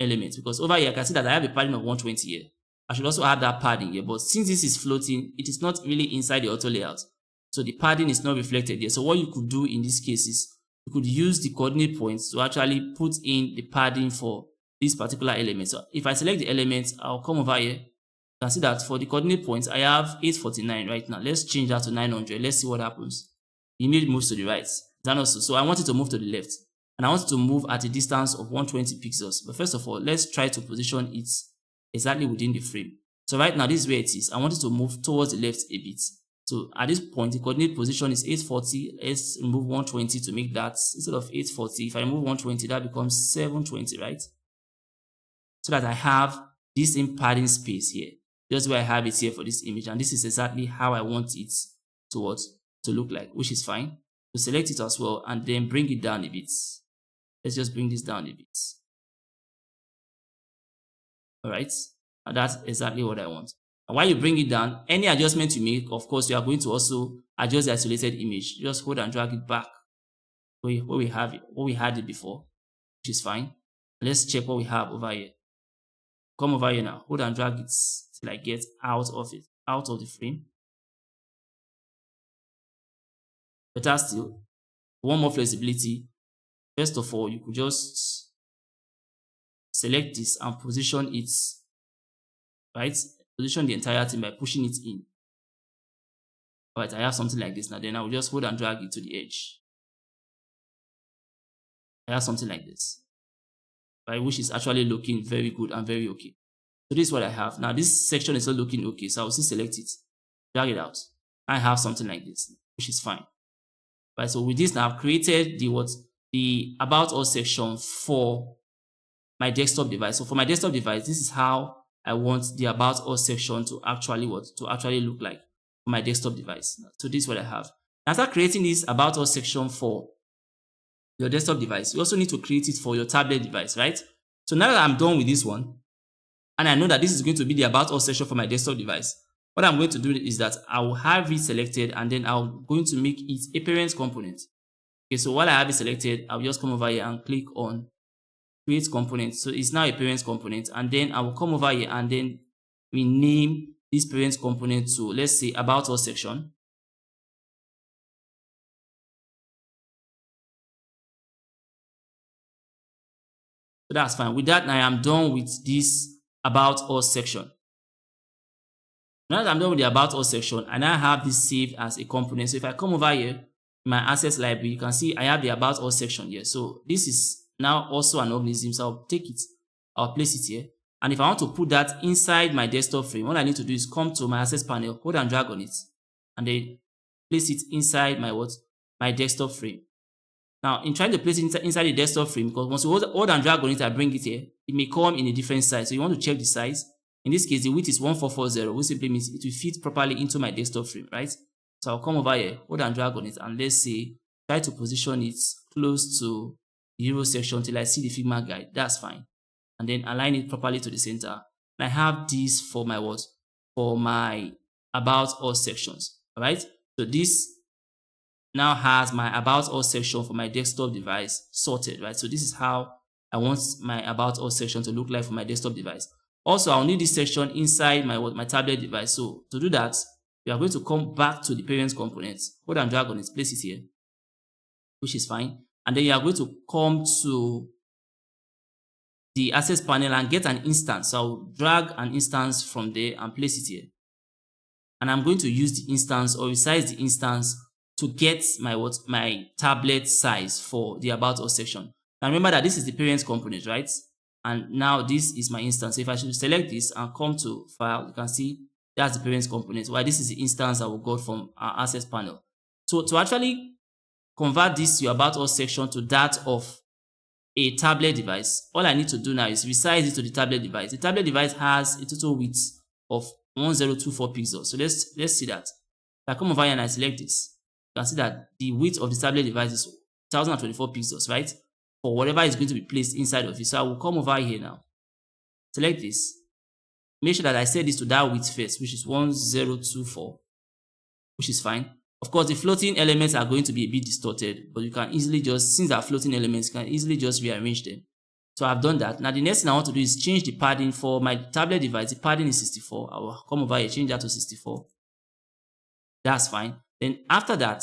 element. Because over here, I can see that I have a padding of 120 here. I should also have that padding here. But since this is floating, it is not really inside the auto layout. So the padding is not reflected here. So what you could do in this case is you could use the coordinate points to actually put in the padding for this particular element. So if I select the element, I'll come over here. You can see that for the coordinate points, I have 849 right now. Let's change that to 900. Let's see what happens. The image moves to the right. So I want it to move to the left. And I want it to move at a distance of 120 pixels. But first of all, let's try to position it exactly within the frame. So right now, this is where it is. I want it to move towards the left a bit. So at this point, the coordinate position is 840. Let's remove 120 to make that, instead of 840, if I remove 120, that becomes 720, right? So that I have this in padding space here. Just where I have it here for this image. And this is exactly how I want it to look like, which is fine. So select it as well and then bring it down a bit. Let's just bring this down a bit. All right. And that's exactly what I want. And while you bring it down, any adjustment you make, of course, you are going to also adjust the isolated image. Just hold and drag it back where we have it, where we had it before, which is fine. Let's check what we have over here. Come over here now. Hold and drag it till I get out of the frame. Better still, one more flexibility. First of all, you could just select this and position it, right? Position the entire thing by pushing it in. All right, I have something like this now. Then I will just hold and drag it to the edge. I have something like this, right? Which is actually looking very good and very okay. So this is what I have. Now this section is not looking okay, so I will still select it, drag it out. I have something like this, which is fine. Right, so with this now I've created the about us section for my desktop device. So for my desktop device, this is how I want the about us section to actually look like for my desktop device. So this is what I have. After creating this about us section for your desktop device, you also need to create it for your tablet device, right? So now that I'm done with this one, and I know that this is going to be the about us section for my desktop device, what I'm going to do is that I will have it selected and then I'm going to make it a parent component. Okay, so while I have it selected, I'll just come over here and click on create component. So it's now a parent component, and then I will come over here and then rename this parent component to, let's say, about us section. So that's fine. With that, now I am done with this about us section. Now that I'm done with the about us section, I now have this saved as a component. So if I come over here in my assets library, you can see I have the about us section here. So this is now also an organism. So I'll take it, I'll place it here. And if I want to put that inside my desktop frame, all I need to do is come to my assets panel, hold and drag on it, and then place it inside my desktop frame. Now, in trying to place it inside the desktop frame, because once you hold and drag on it and bring it here, it may come in a different size. So you want to check the size. In this case, the width is 1440, which simply means it will fit properly into my desktop frame, right? So I'll come over here, hold and drag on it, and let's say try to position it close to the hero section till I see the Figma guide. That's fine. And then align it properly to the center. And I have this for my what? For my about all sections. Alright? So this now has my about all section for my desktop device sorted, right? So this is how I want my about all section to look like for my desktop device. Also, I'll need this section inside my tablet device. So to do that, we are going to come back to the parents components, hold and drag on it, place it here, which is fine. And then you are going to come to the access panel and get an instance. So I'll drag an instance from there and place it here. And I'm going to use the instance or resize the instance to get my tablet size for the about us section. Now remember that this is the parents component, right? And now this is my instance. So if I should select this and come to file, you can see that's the parents component. While this is the instance that we got from our access panel. So to actually convert this your about us section to that of a tablet device, all I need to do now is resize it to the tablet device. The tablet device has a total width of 1024 pixels. So let's see that. If I come over here and I select this, you can see that the width of the tablet device is 1024 pixels, right? For whatever is going to be placed inside of it. So I will come over here now, select this, make sure that I set this to that width first, which is 1024, which is fine. Of course, the floating elements are going to be a bit distorted, but you can easily just, since they are floating elements, you can easily just rearrange them. So I've done that. Now the next thing I want to do is change the padding for my tablet device. The padding is 64. I will come over here, change that to 64. That's fine. Then after that,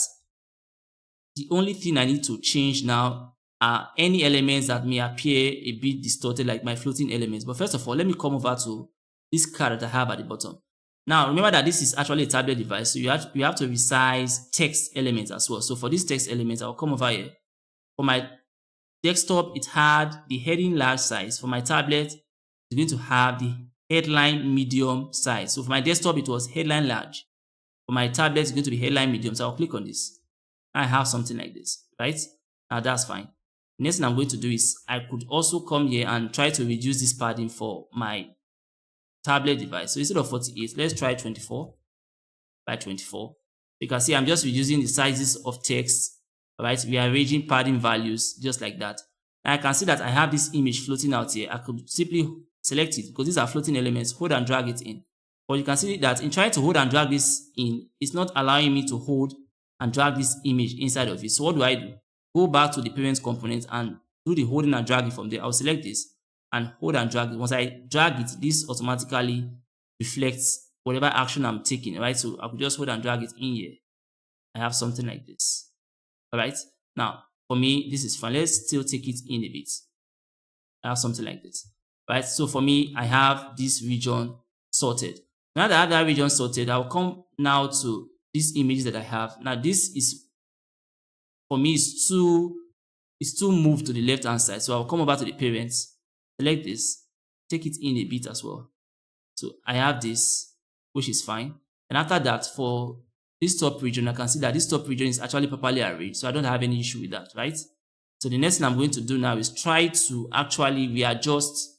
the only thing I need to change now are any elements that may appear a bit distorted, like my floating elements. But first of all, let me come over to this card that I have at the bottom. Now, remember that this is actually a tablet device, so you have to resize text elements as well. So for these text elements, I'll come over here. For my desktop, it had the heading large size. For my tablet, it's going to have the headline medium size. So for my desktop, it was headline large. For my tablet, it's going to be headline medium. So I'll click on this. I have something like this, right? Now that's fine. Next thing I'm going to do is I could also come here and try to reduce this padding for my tablet device. So instead of 48, let's try 24 by 24. You can see I'm just reducing the sizes of text, right? Rearranging padding values just like that. And I can see that I have this image floating out here. I could simply select it because these are floating elements, hold and drag it in. But you can see that in trying to hold and drag this in, it's not allowing me to hold and drag this image inside of it. So what do? Go back to the parents component and do the holding and dragging from there. I'll select this and hold and drag it. Once I drag it, this automatically reflects whatever action I'm taking, right? So I could just hold and drag it in here. I have something like this. All right. Now, for me, this is fine. Let's still take it in a bit. I have something like this, right? So for me, I have this region sorted. Now that I have that region sorted, I'll come now to these images that I have. Now, this is, for me, it's too moved to the left-hand side. So I'll come over to the parents, select this, take it in a bit as well. So I have this, which is fine. And after that, for this top region, I can see that this top region is actually properly arranged. So I don't have any issue with that, right? So the next thing I'm going to do now is try to actually readjust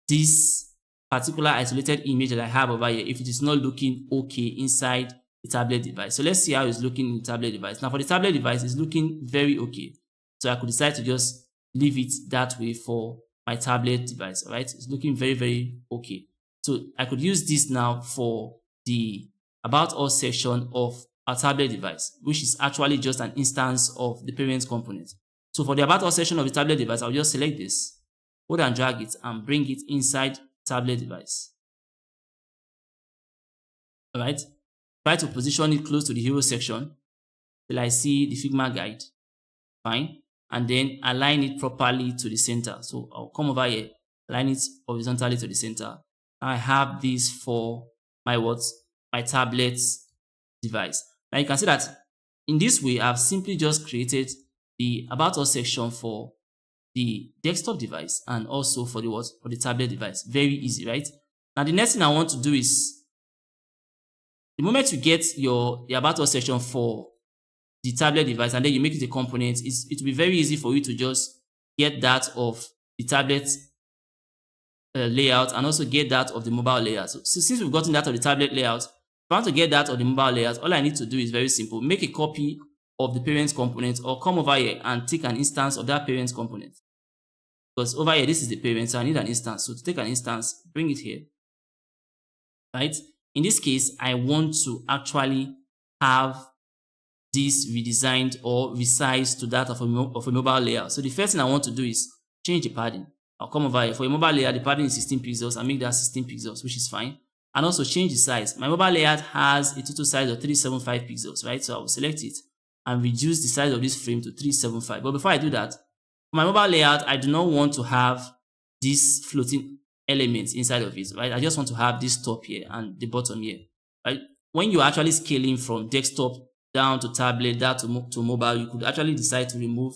this particular isolated image that I have over here if it is not looking okay inside the tablet device. So let's see how it's looking in the tablet device. Now for the tablet device, it's looking very okay. So I could decide to just leave it that way for my tablet device, all right? It's looking very, very okay. So I could use this now for the About Us section of our tablet device, which is actually just an instance of the parents component. So for the About Us section of the tablet device, I'll just select this, hold and drag it, and bring it inside tablet device. All right? Try to position it close to the hero section till I see the Figma guide. Fine. And then align it properly to the center. So I'll come over here, align it horizontally to the center. I have this for my my tablet device. Now you can see that in this way, I've simply just created the About Us section for the desktop device and also for the tablet device. Very easy, right? Now the next thing I want to do is, the moment you get the About Us section for the tablet device and then you make it a component, it will be very easy for you to just get that of the tablet layout and also get that of the mobile layout. So since we've gotten that of the tablet layout, if I want to get that of the mobile layout, all I need to do is very simple. Make a copy of the parent component or come over here and take an instance of that parent component. Because over here, this is the parent, so I need an instance. So to take an instance, bring it here. Right? In this case, I want to actually have this redesigned or resized to that of a mobile layout. So the first thing I want to do is change the padding. I'll come over here. For a mobile layout, the padding is 16 pixels. I'll make that 16 pixels, which is fine. And also change the size. My mobile layout has a total size of 375 pixels, right? So I will select it and reduce the size of this frame to 375. But before I do that, for my mobile layout, I do not want to have these floating elements inside of it, right? I just want to have this top here and the bottom here, right? When you're actually scaling from desktop down to tablet, down to mobile, you could actually decide to remove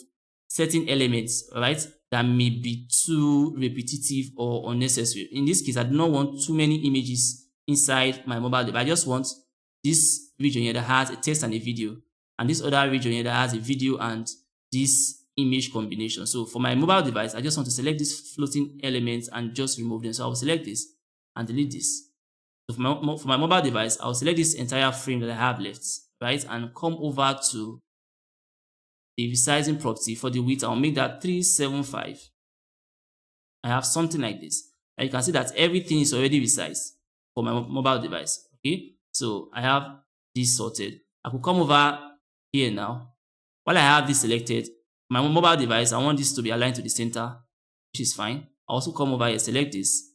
certain elements, right, that may be too repetitive or unnecessary. In this case, I do not want too many images inside my mobile device. I just want this region here that has a text and a video, and this other region here that has a video and this image combination. So for my mobile device, I just want to select these floating elements and just remove them. So I will select this and delete this. So for my mobile device, I'll select this entire frame that I have left, right, and come over to the resizing property. For the width, I'll make that 375. I have something like this. And you can see that everything is already resized for my mobile device. Okay, so I have this sorted. I could come over here now. While I have this selected, my mobile device, I want this to be aligned to the center, which is fine. I also come over here, select this,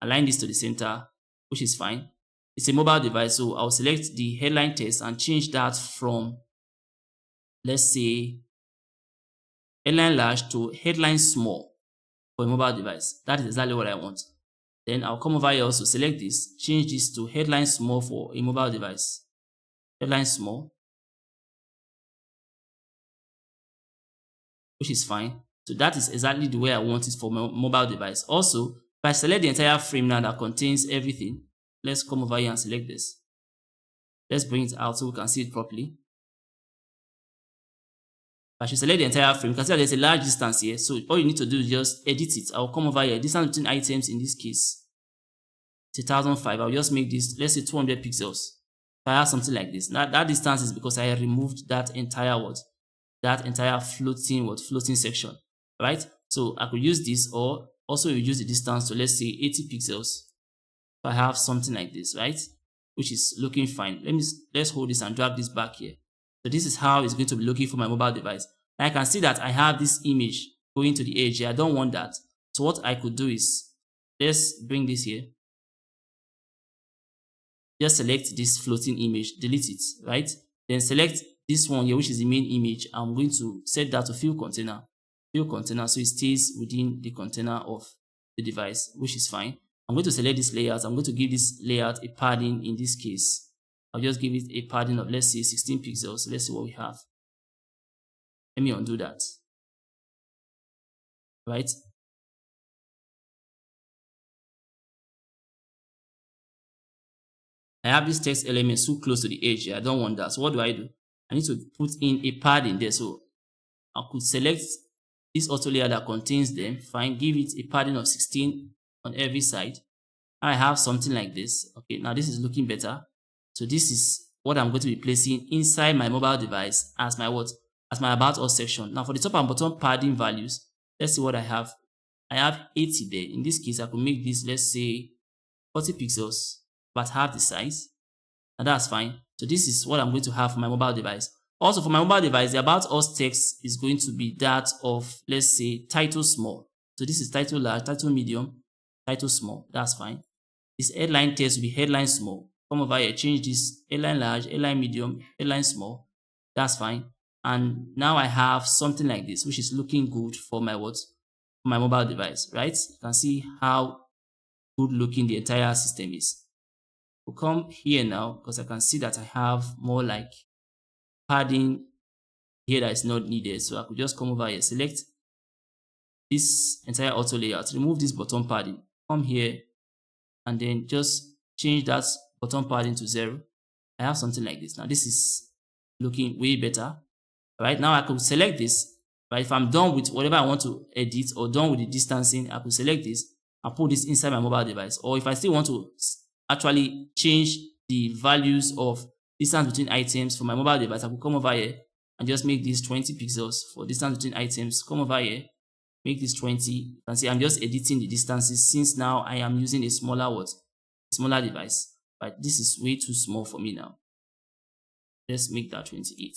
align this to the center, which is fine. It's a mobile device, so I'll select the headline text and change that from, let's say, headline large to headline small for a mobile device. That is exactly what I want. Then I'll come over here, also select this, change this to headline small for a mobile device. Headline small, which is fine. So that is exactly the way I want it for my mobile device. Also, if I select the entire frame now that contains everything, let's come over here and select this. Let's bring it out so we can see it properly. I should select the entire frame. You can see that there's a large distance here. So all you need to do is just edit it. I'll come over here. Distance between items in this case, it's 1005. I'll just make this, let's say 200 pixels. If I have something like this, now that distance is because I removed that entire floating section, right? So I could use this or also reduce the distance to, let's say, 80 pixels. If I have something like this, right, which is looking fine. Let's hold this and drag this back here. So this is how it's going to be looking for my mobile device. And I can see that I have this image going to the edge here. I don't want that. So what I could do is, let's bring this here. Just select this floating image, delete it, right? Then select this one here, which is the main image. I'm going to set that to fill container, so it stays within the container of the device, which is fine. I'm going to select this layout. I'm going to give this layout a padding. In this case, I'll just give it a padding of, let's say, 16 pixels. So let's see what we have. Let me undo that. Right? I have this text element so close to the edge here. I don't want that. So what do? I need to put in a padding there. So I could select this auto layer that contains them. Fine. Give it a padding of 16 on every side. I have something like this. Okay, now this is looking better. So this is what I'm going to be placing inside my mobile device as my what? As my about us section. Now for the top and bottom padding values, let's see what I have. I have 80 there. In this case, I could make this, let's say, 40 pixels, but half the size. And that's fine. So this is what I'm going to have for my mobile device. Also for my mobile device, the about us text is going to be that of, let's say, title small. So this is title large, title medium, title small. That's fine. This headline text will be headline small. Come over here, change this headline large, headline medium, headline small. That's fine. And now I have something like this, which is looking good for my what? For my mobile device, right? You can see how good looking the entire system is. We'll come here now because I can see that I have more like padding here that is not needed. So I could just come over here, select this entire auto layout, remove this bottom padding, come here, and then just change that bottom padding to 0. I have something like this. Now this is looking way better. Right now, I could select this. Right, if I'm done with whatever I want to edit or done with the distancing, I could select this and put this inside my mobile device. Or if I still want to actually change the values of distance between items for my mobile device, I could come over here and just make this 20 pixels for distance between items. Come over here, make this 20. You can see I'm just editing the distances since now I am using a smaller smaller device. But this is way too small for me now. Let's make that 28.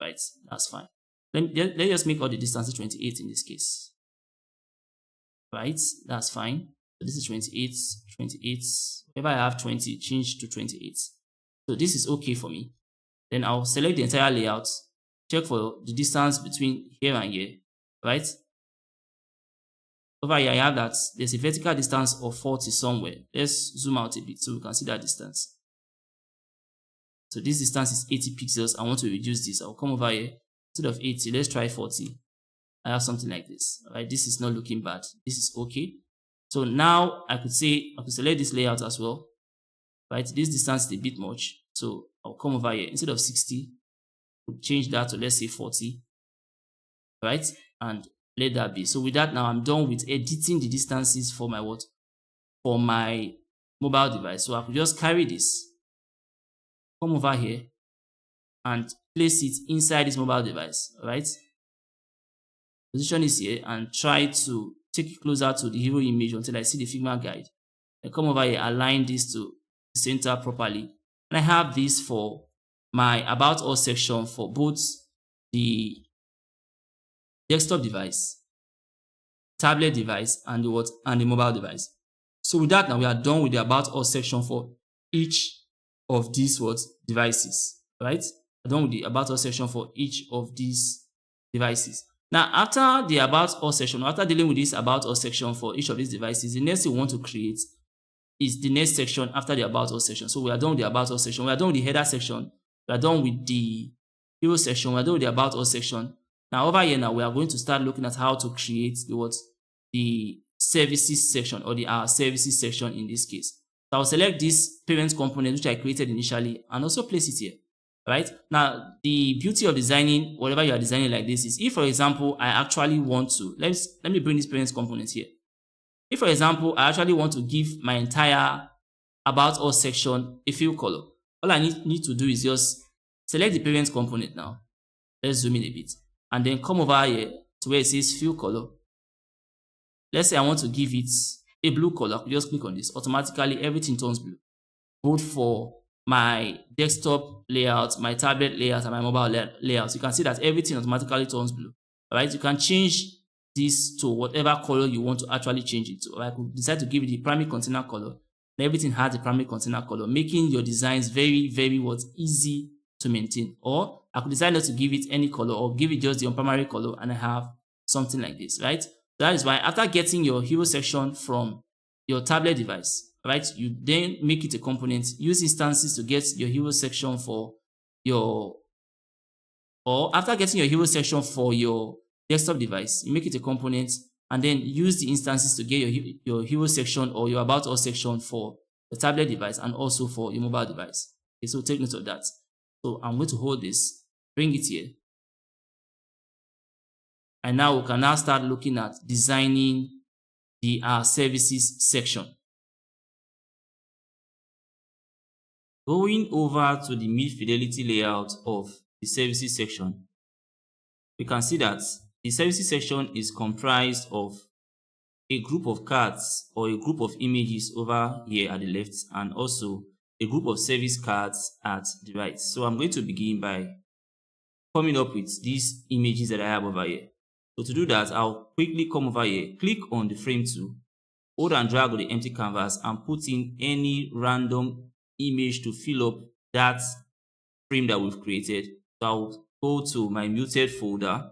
Right, that's fine. Let's just make all the distances 28 in this case. Right, that's fine. So this is 28, 28. Whenever I have 20, change to 28. So this is okay for me. Then I'll select the entire layout, check for the distance between here and here, right? Over here, I have that there's a vertical distance of 40 somewhere. Let's zoom out a bit so we can see that distance. So this distance is 80 pixels. I want to reduce this. I'll come over here. Instead of 80, let's try 40. I have something like this. All right, this is not looking bad. This is okay. So now I could select this layout as well. Right, this distance is a bit much. So I'll come over here. Instead of 60, we'll change that to, let's say, 40. Right, and let that be. So with that, now I'm done with editing the distances for my for my mobile device. So I could just carry this, come over here, and place it inside this mobile device. All right, position is here and try to take it closer to the hero image until I see the Figma guide. And come over here, align this to the center properly. And I have this for my About Us section for both the desktop device, tablet device, and the mobile device. So with that, now we are done with the About Us section for each of these devices. Right? We're done with the About Us section for each of these devices. Now, after the About Us section, after dealing with this About Us section for each of these devices, the next thing we want to create is the next section after the About Us section. So we are done with the About Us section. We are done with the header section. We are done with the hero section. We are done with the About Us section. Now, over here, now we are going to start looking at how to create the services section, or the services section in this case. So I'll select this parent component which I created initially and also place it here. Right now, the beauty of designing whatever you are designing like this is, if for example I actually want to let me bring this parent component here. If for example I actually want to give my entire About Us section a fill color, all I need to do is just select the parent component. Now let's zoom in a bit and then come over here to where it says fill color. Let's say I want to give it a blue color. I just click on this. Automatically everything turns blue, both for my desktop layout, my tablet layout, and my mobile layout. You can see that everything automatically turns blue. All right, you can change this to whatever color you want to actually change it to. I could decide to give it the primary container color, and everything has the primary container color, making your designs very, very easy to maintain. Or I could decide not to give it any color, or give it just the primary color, and I have something like this, right? That is why after getting your hero section from your tablet device, right, you then make it a component, use instances to get your hero section for your, or after getting your hero section for your desktop device, you make it a component and then use the instances to get your hero section or your About Us section for the tablet device and also for your mobile device. Okay, so take note of that. So I'm going to hold this, bring it here. And now we can now start looking at designing the services section. Going over to the mid-fidelity layout of the services section, we can see that the services section is comprised of a group of cards or a group of images over here at the left, and also a group of service cards at the right. So I'm going to begin by coming up with these images that I have over here. So to do that, I'll quickly come over here, click on the frame tool, hold and drag on the empty canvas and put in any random image to fill up that frame that we've created. So I'll go to my muted folder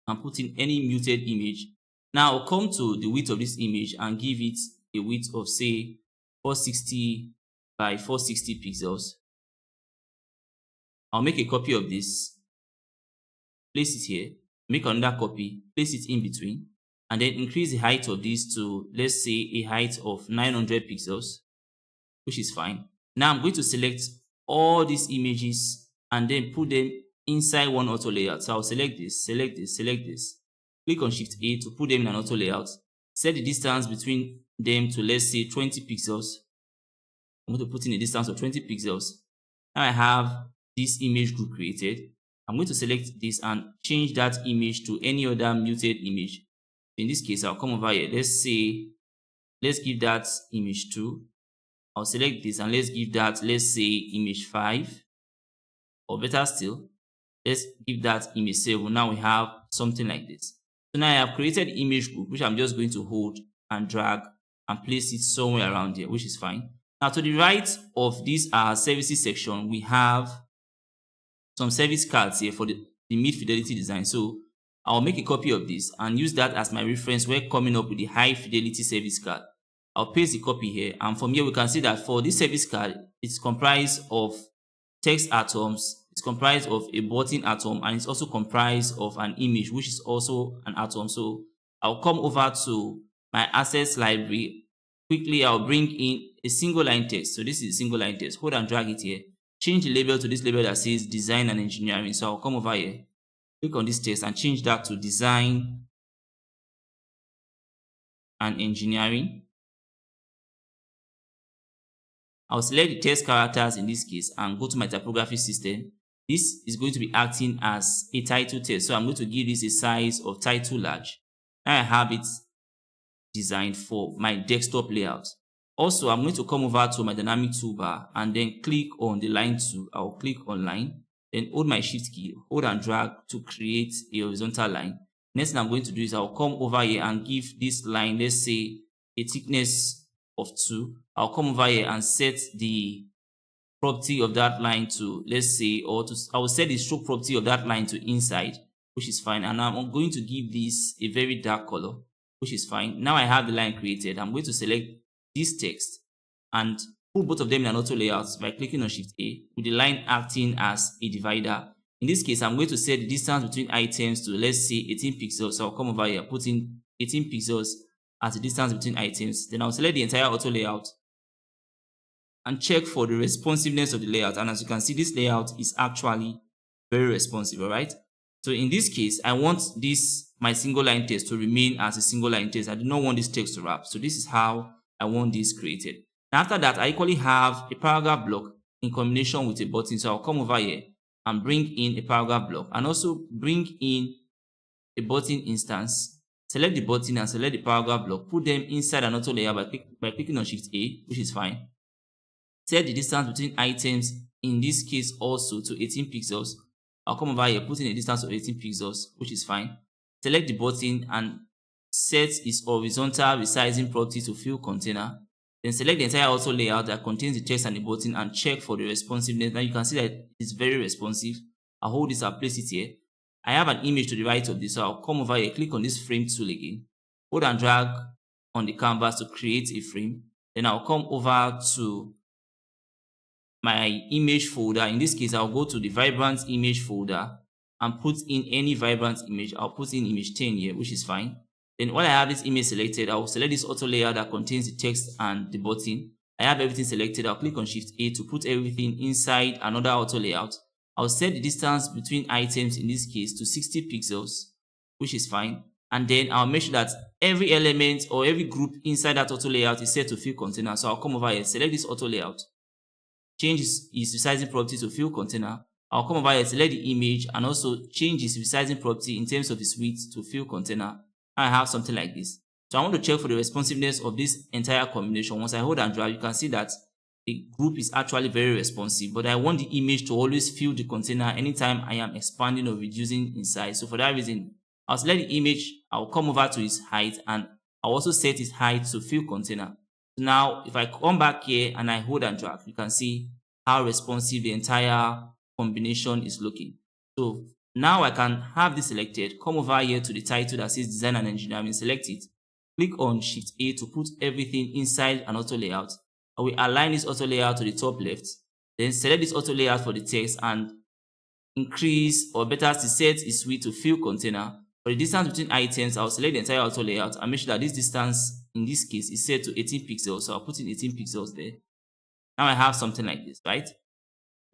and put in any muted image. Now I'll come to the width of this image and give it a width of say 460 by 460 pixels. I'll make a copy of this, place it here, make another copy, place it in between, and then increase the height of this to, let's say, a height of 900 pixels, which is fine. Now I'm going to select all these images and then put them inside one auto layout. So I'll select this, select this, select this. Click on Shift A to put them in an auto layout. Set the distance between them to, let's say, 20 pixels. I'm going to put in a distance of 20 pixels. Now I have this image group created. I'm going to select this and change that image to any other muted image. In this case, I'll come over here. Let's give that image 2. I'll select this and let's give that, let's say, image 5. Or better still, let's give that image 7. Now we have something like this. So now I have created image group, which I'm just going to hold and drag and place it somewhere around here, which is fine. Now to the right of this services section, we have some service cards here for the mid-fidelity design. So I'll make a copy of this and use that as my reference when coming up with the high-fidelity service card. I'll paste the copy here, and from here we can see that for this service card, it's comprised of text atoms, it's comprised of a button atom, and it's also comprised of an image, which is also an atom. So I'll come over to my assets library. Quickly, I'll bring in a single line text. So this is a single line text. Hold and drag it here. Change the label to this label that says design and engineering. So I'll come over here, click on this text and change that to design and engineering. I'll select the text characters in this case and go to my typography system. This is going to be acting as a title text. So I'm going to give this a size of title large. Now I have it designed for my desktop layout. Also, I'm going to come over to my dynamic toolbar and then click on the line tool. I'll click on line, then hold my shift key, hold and drag to create a horizontal line. Next thing I'm going to do is I'll come over here and give this line, let's say, a thickness of 2. I'll come over here and set the property of that line to, let's say, I will set the stroke property of that line to inside, which is fine. And I'm going to give this a very dark color, which is fine. Now I have the line created. I'm going to select this text and put both of them in an auto layout by clicking on Shift A, with the line acting as a divider. In this case, I'm going to set the distance between items to, let's say, 18 pixels. So I'll come over here, put in 18 pixels as the distance between items. Then I'll select the entire auto layout and check for the responsiveness of the layout. And as you can see, this layout is actually very responsive, all right? So in this case, I want my single line text to remain as a single line text. I do not want this text to wrap. So this is how I want this created. Now after that, I equally have a paragraph block in combination with a button. So I'll come over here and bring in a paragraph block and also bring in a button instance. Select the button and select the paragraph block. Put them inside an auto layer by clicking on Shift A, which is fine. Set the distance between items, in this case also to 18 pixels. I'll come over here, put in a distance of 18 pixels, which is fine. Select the button and set its horizontal resizing property to fill container. Then select the entire auto layout that contains the text and the button and check for the responsiveness. Now you can see that it's very responsive. I'll hold this, I'll place it here. I have an image to the right of this, so I'll come over here, click on this frame tool again. Hold and drag on the canvas to create a frame. Then I'll come over to my image folder. In this case, I'll go to the vibrant image folder and put in any vibrant image. I'll put in image 10 here, which is fine. Then while I have this image selected, I'll select this auto layer that contains the text and the button. I have everything selected. I'll click on Shift A to put everything inside another auto layout. I'll set the distance between items, in this case, to 60 pixels, which is fine. And then I'll make sure that every element or every group inside that auto layout is set to fill container. So I'll come over here, select this auto layout, change its resizing property to fill container. I'll come over here, select the image and also change its resizing property in terms of its width to fill container. I have something like this. So I want to check for the responsiveness of this entire combination. Once I hold and drag, you can see that the group is actually very responsive, but I want the image to always fill the container anytime I am expanding or reducing in size. So for that reason, I'll select the image, I'll come over to its height, and I'll also set its height to fill container. So now, if I come back here and I hold and drag, you can see how responsive the entire combination is looking. So now I can have this selected, come over here to the title that says Design and Engineering, select it, click on Shift A to put everything inside an auto layout. I will align this auto layout to the top left, then select this auto layout for the text and increase, or better to set its width to fill container. For the distance between items, I'll select the entire auto layout and make sure that this distance in this case is set to 18 pixels. So I'll put in 18 pixels there. Now I have something like this, right?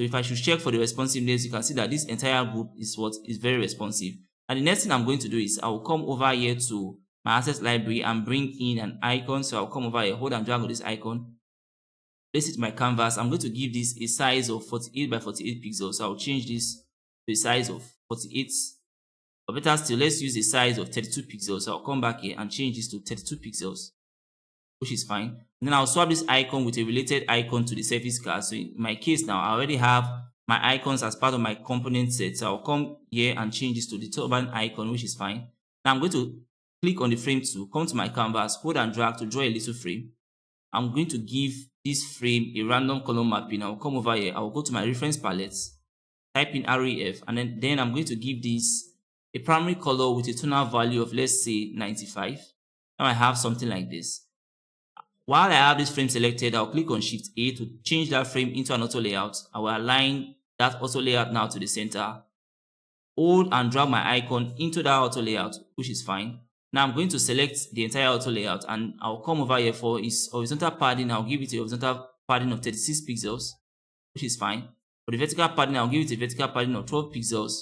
So if I should check for the responsiveness, you can see that this entire group is what is very responsive. And the next thing I'm going to do is I will come over here to my assets library and bring in an icon. So I'll come over here, hold and drag on this icon, place it in my canvas. I'm going to give this a size of 48 by 48 pixels. So I'll change this to a size of 48. Or better still, let's use a size of 32 pixels. So I'll come back here and change this to 32 pixels, which is fine. And then I'll swap this icon with a related icon to the service card. So in my case now, I already have my icons as part of my component set. So I'll come here and change this to the turban icon, which is fine. Now I'm going to click on the frame tool, come to my canvas, hold and drag to draw a little frame. I'm going to give this frame a random color mapping. I'll come over here, I'll go to my reference palette, type in REF, and then I'm going to give this a primary color with a tonal value of, let's say, 95. Now I have something like this. While I have this frame selected, I'll click on Shift A to change that frame into an auto layout. I will align that auto layout now to the center. Hold and drag my icon into that auto layout, which is fine. Now I'm going to select the entire auto layout and I'll come over here for its horizontal padding. I'll give it a horizontal padding of 36 pixels, which is fine. For the vertical padding, I'll give it a vertical padding of 12 pixels,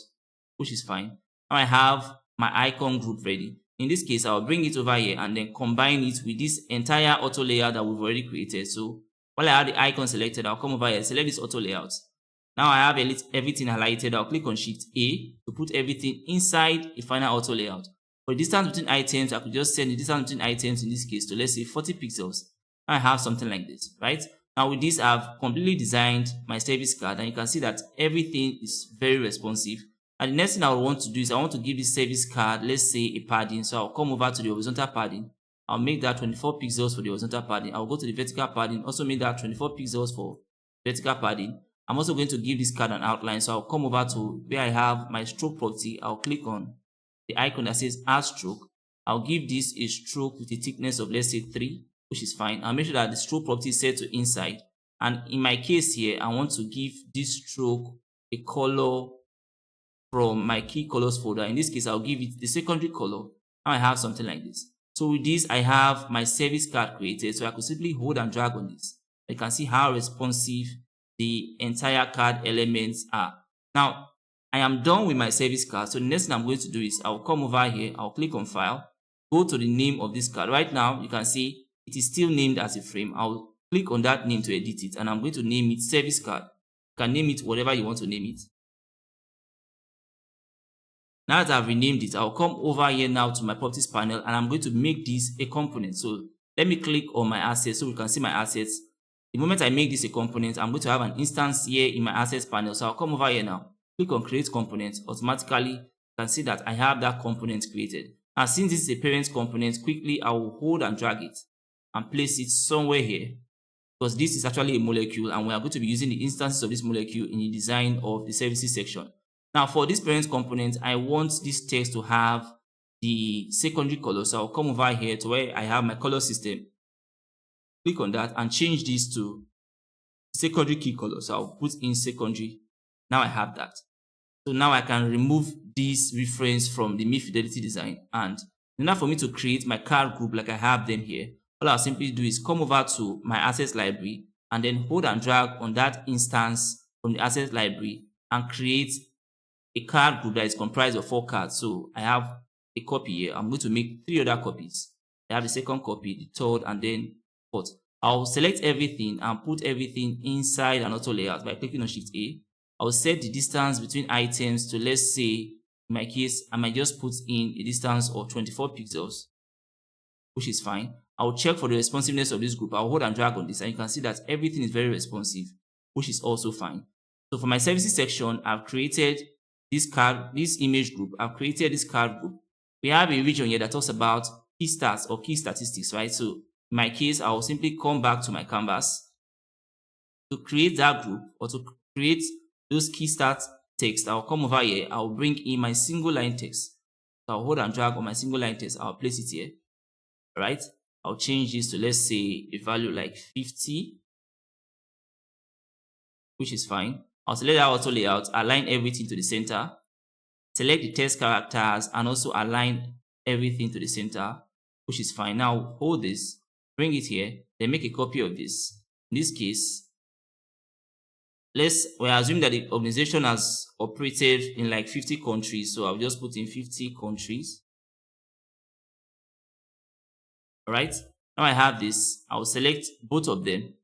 which is fine. Now I have my icon group ready. In this case, I'll bring it over here and then combine it with this entire auto layout that we've already created. So while I have the icon selected, I'll come over here, select this auto layout. Now I have everything highlighted. I'll click on Shift A to put everything inside the final auto layout. For the distance between items, I could just set the distance between items in this case to, let's say, 40 pixels. Now I have something like this, right? Now with this, I've completely designed my service card and you can see that everything is very responsive. And the next thing I want to do is I want to give this service card, let's say, a padding. So I'll come over to the horizontal padding. I'll make that 24 pixels for the horizontal padding. I'll go to the vertical padding, also make that 24 pixels for vertical padding. I'm also going to give this card an outline. So I'll come over to where I have my stroke property. I'll click on the icon that says add stroke. I'll give this a stroke with a thickness of, let's say, 3, which is fine. I'll make sure that the stroke property is set to inside. And in my case here, I want to give this stroke a color from my key colors folder. In this case, I'll give it the secondary color. Now I have something like this. So with this, I have my service card created. So I could simply hold and drag on this. You can see how responsive the entire card elements are. Now, I am done with my service card. So the next thing I'm going to do is I'll come over here. I'll click on File, go to the name of this card. Right now, you can see it is still named as a frame. I'll click on that name to edit it, and I'm going to name it service card. You can name it whatever you want to name it. Now that I've renamed it, I'll come over here now to my properties panel and I'm going to make this a component. So let me click on my assets so we can see my assets. The moment I make this a component, I'm going to have an instance here in my assets panel. So I'll come over here now, click on create component. Automatically, you can see that I have that component created. Now since this is a parent component, quickly I will hold and drag it and place it somewhere here, because this is actually a molecule and we are going to be using the instances of this molecule in the design of the services section. Now for this parent component, I want this text to have the secondary color. So I'll come over here to where I have my color system. Click on that and change this to secondary key color. So I'll put in secondary. Now I have that. So now I can remove this reference from the High-Fidelity design. And in order for me to create my card group like I have them here, all I'll simply do is come over to my assets library and then hold and drag on that instance from the assets library and create a card group that is comprised of 4 cards. So I have a copy here. I'm going to make 3 other copies. I have the second copy, the third, and then fourth. I'll select everything and put everything inside an auto layout by clicking on Shift A. I'll set the distance between items to, let's say, in my case, I might just put in a distance of 24 pixels, which is fine. I'll check for the responsiveness of this group. I'll hold and drag on this and you can see that everything is very responsive, which is also fine. So for my services section, I've created this image group. I've created this card group. We have a region here that talks about key stats or key statistics, right? So in my case, I'll simply come back to my canvas to create that group or to create those key stats text. I'll come over here. I'll bring in my single line text. So I'll hold and drag on my single line text. I'll place it here, right? I'll change this to, let's say, a value like 50, which is fine. I'll select that auto layout, align everything to the center, select the text characters, and also align everything to the center, which is fine. Now hold this, bring it here, then make a copy of this. In this case, we assume that the organization has operated in like 50 countries. So I'll just put in 50 countries. All right. Now I have this. I'll select both of them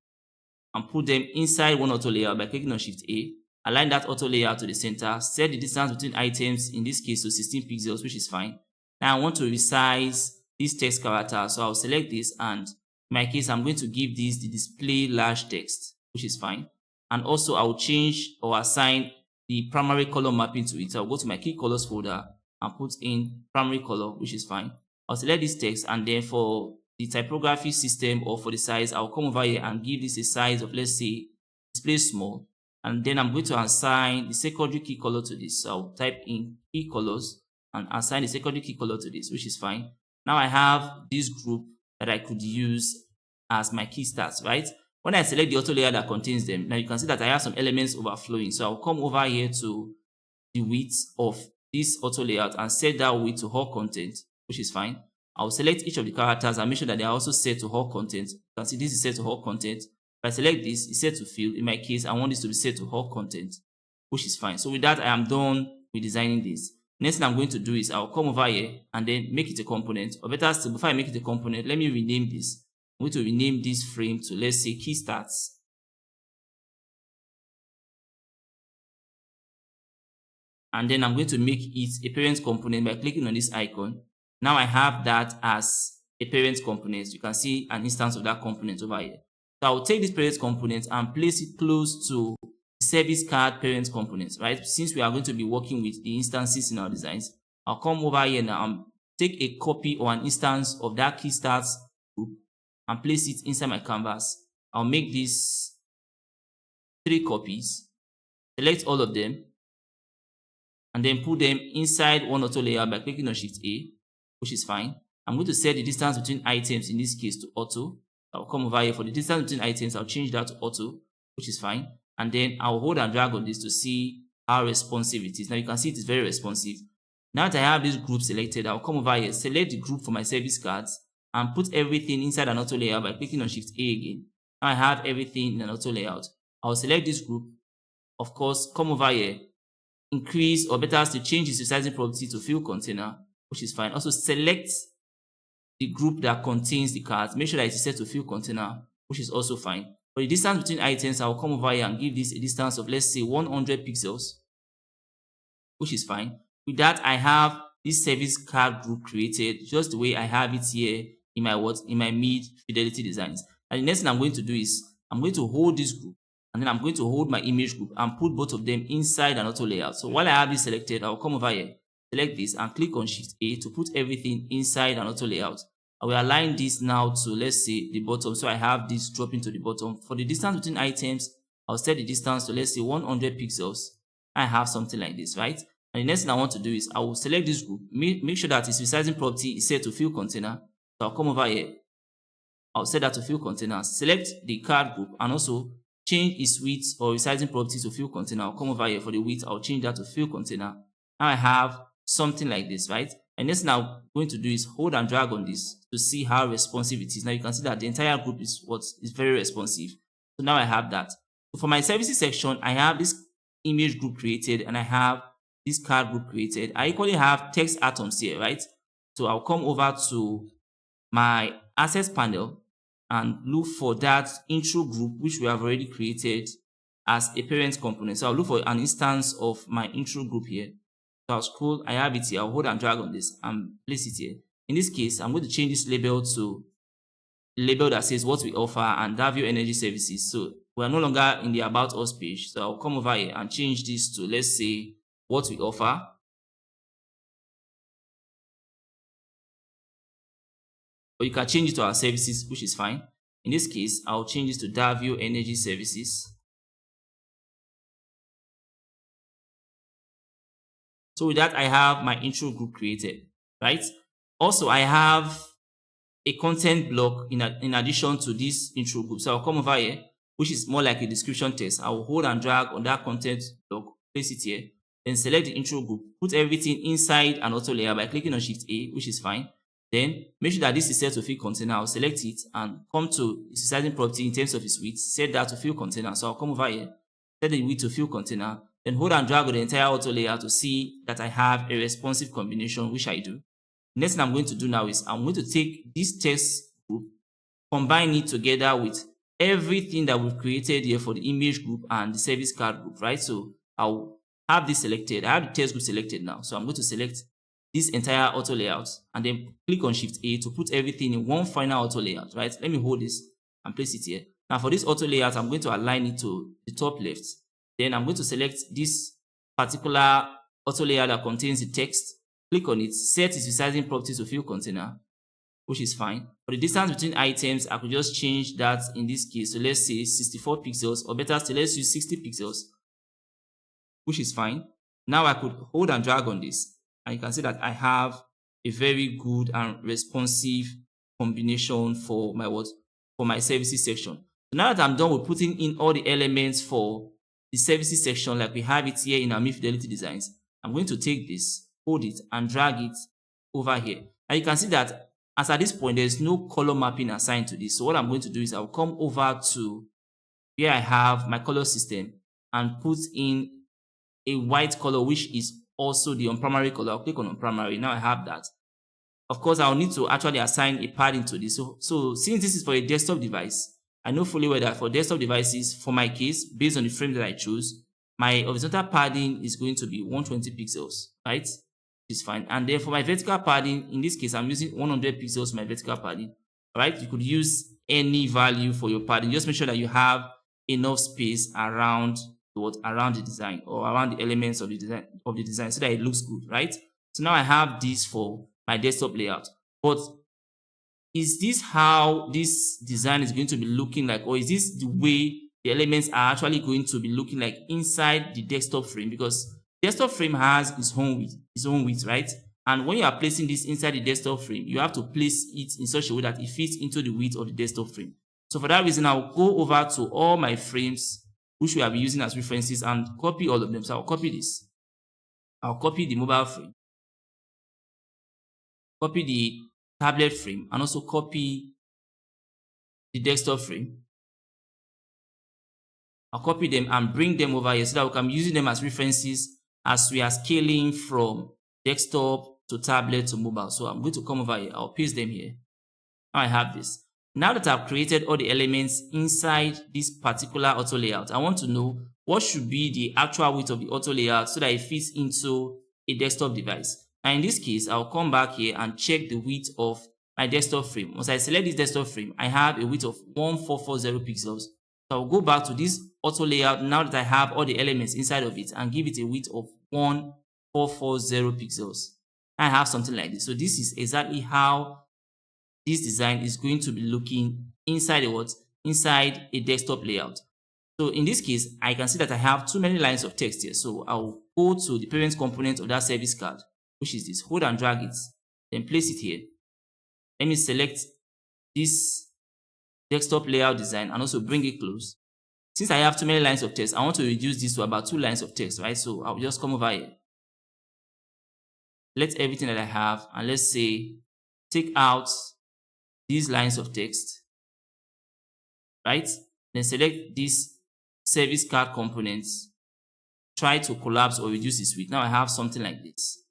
and put them inside one auto layer by clicking on Shift A. Align that auto layer to the center. Set the distance between items, in this case to 16 pixels, which is fine. Now I want to resize this text character. So I'll select this, and in my case, I'm going to give this the display large text, which is fine. And also I'll change or assign the primary color mapping to it. So I'll go to my key colors folder and put in primary color, which is fine. I'll select this text, and then for the typography system or for the size, I'll come over here and give this a size of, let's say, display small. And then I'm going to assign the secondary key color to this. So I'll type in key colors and assign the secondary key color to this, which is fine. Now I have this group that I could use as my key stats, right? When I select the auto layer that contains them, now you can see that I have some elements overflowing. So I'll come over here to the width of this auto layout and set that width to all content, which is fine. I'll select each of the characters and make sure that they are also set to all content. You can see this is set to all content. If I select this, it's set to field. In my case, I want this to be set to all content, which is fine. So with that, I am done with designing this. Next thing I'm going to do is I'll come over here and then make it a component. Or better still, before I make it a component, let me rename this. I'm going to rename this frame to, let's say, key stats. And then I'm going to make it a parent component by clicking on this icon. Now I have that as a parent component. You can see an instance of that component over here. So I'll take this parent component and place it close to the service card parent component, right? Since we are going to be working with the instances in our designs, I'll come over here now and take a copy or an instance of that key stats group and place it inside my canvas. I'll make this 3 copies, select all of them, and then put them inside one auto layer by clicking on Shift A, which is fine. I'm going to set the distance between items, in this case to auto. I'll come over here for the distance between items. I'll change that to auto, which is fine. And then I'll hold and drag on this to see how responsive it is. Now you can see it is very responsive. Now that I have this group selected, I'll come over here, select the group for my service cards, and put everything inside an auto layer by clicking on Shift A again. Now I have everything in an auto layout. I'll select this group. Of course, come over here, increase or better to change its resizing property to fill container, which is fine. Also select the group that contains the cards. Make sure that it is set to fill container, which is also fine. For the distance between items, I will come over here and give this a distance of, let's say, 100 pixels, which is fine. With that, I have this service card group created just the way I have it here in my mid fidelity designs. And the next thing I'm going to do is I'm going to hold this group, and then I'm going to hold my image group and put both of them inside an auto layout. So while I have this selected, I'll come over here, select this, and click on Shift A to put everything inside an auto layout. I will align this now to, let's say, the bottom. So I have this dropping to the bottom. For the distance between items, I'll set the distance to, let's say, 100 pixels. I have something like this, right? And the next thing I want to do is I will select this group, make sure that its resizing property is set to fill container. So I'll come over here, I'll set that to fill container, select the card group, and also change its width or resizing property to fill container. I'll come over here for the width, I'll change that to fill container. Now I have something like this, right? And next thing I'm going to do is hold and drag on this to see how responsive it is. Now you can see that the entire group is very responsive. So now I have that. So for my services section, I have this image group created and I have this card group created. I equally have text atoms here, right? So I'll come over to my assets panel and look for that intro group which we have already created as a parent component. So I'll look for an instance of my intro group here. So I'll scroll, I have it here, I'll hold and drag on this and place it here. In this case, I'm going to change this label to a label that says what we offer and Davio Energy Services. So we are no longer in the About Us page. So I'll come over here and change this to, let's say, what we offer. Or you can change it to our services, which is fine. In this case, I'll change this to Davio Energy Services. So with that, I have my intro group created, right? Also, I have a content block in addition to this intro group. So I'll come over here, which is more like a description text. I will hold and drag on that content block, place it here, then select the intro group, put everything inside an auto layer by clicking on Shift A, which is fine. Then make sure that this is set to fill container. I'll select it and come to its resizing property in terms of its width, set that to fill container. So I'll come over here set the width to fill container, then hold and drag on the entire auto layout to see that I have a responsive combination, which I do. Next thing I'm going to do now is I'm going to take this text group, combine it together with everything that we've created here for the image group and the service card group, right? So I'll have this selected. I have the text group selected now. So I'm going to select this entire auto layout and then click on Shift A to put everything in one final auto layout, right? Let me hold this and place it here. Now for this auto layout, I'm going to align it to the top left. Then I'm going to select this particular auto layout that contains the text. Click on it, set its resizing property to fill container, which is fine. For the distance between items, I could just change that in this case. So let's say 64 pixels, or better still, let's use 60 pixels, which is fine. Now I could hold and drag on this, and you can see that I have a very good and responsive combination for my for my services section. So now that I'm done with putting in all the elements for the services section, like we have it here in our High-Fidelity designs, I'm going to take this, hold it, and drag it over here. And you can see that as at this point, there's no color mapping assigned to this. So what I'm going to do is I'll come over to where I have my color system and put in a white color, which is also the on-primary color. I'll click on on-primary. Now I have that. Of course, I'll need to actually assign a padding to this. So since this is for a desktop device, I know fully well that for desktop devices, for my case, based on the frame that I choose, my horizontal padding is going to be 120 pixels, right? Is fine. And then for my vertical padding, in this case, I'm using 100 pixels for my vertical padding. All right, you could use any value for your padding. Just make sure that you have enough space around the design or around the elements of the design so that it looks good, right? So now I have this for my desktop layout. But is this how this design is going to be looking like, or is this the way the elements are actually going to be looking like inside the desktop frame? Because desktop frame has its own width, right? And when you are placing this inside the desktop frame, you have to place it in such a way that it fits into the width of the desktop frame. So for that reason, I'll go over to all my frames, which we have been using as references, and copy all of them. So I'll copy this. I'll copy the mobile frame, copy the tablet frame, and also copy the desktop frame. I'll copy them and bring them over here so that we can be using them as references as we are scaling from desktop to tablet to mobile. So I'm going to come over here. I'll paste them here. Now I have this. Now that I've created all the elements inside this particular auto layout, I want to know what should be the actual width of the auto layout so that it fits into a desktop device. Now in this case, I'll come back here and check the width of my desktop frame. Once I select this desktop frame, I have a width of 1440 pixels. So I'll go back to this auto layout now that I have all the elements inside of it and give it a width of 1440 pixels. I have something like this. So this is exactly how this design is going to be looking inside inside a desktop layout. So in this case, I can see that I have too many lines of text here. So I'll go to the parent component of that service card, which is this. Hold and drag it, then place it here. Let me select this desktop layout design and also bring it close. Since I have too many lines of text, I want to reduce this to about 2 lines of text, right? So I'll just come over here. Select everything that I have, and let's say take out these lines of text, right? Then select these service card components. Try to collapse or reduce its width. Now I have something like this,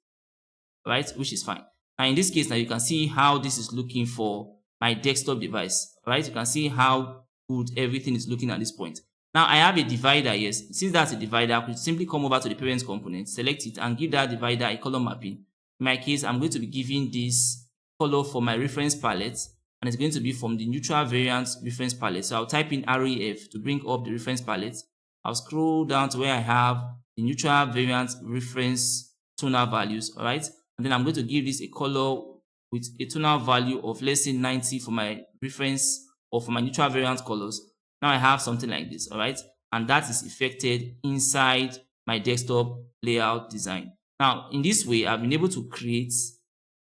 right? Which is fine. Now in this case, now you can see how this is looking for my desktop device, right? You can see how good everything is looking at this point. Now I have a divider, yes. Since that's a divider, I could simply come over to the parent component, select it, and give that divider a color mapping. In my case, I'm going to be giving this color for my reference palette, and it's going to be from the neutral variant reference palette. So I'll type in REF to bring up the reference palette. I'll scroll down to where I have the neutral variant reference tonal values, all right? And then I'm going to give this a color with a tonal value of, let's say, 90 for my reference or for my neutral variant colors. Now I have something like this, all right? And that is effected inside my desktop layout design. Now, in this way, I've been able to create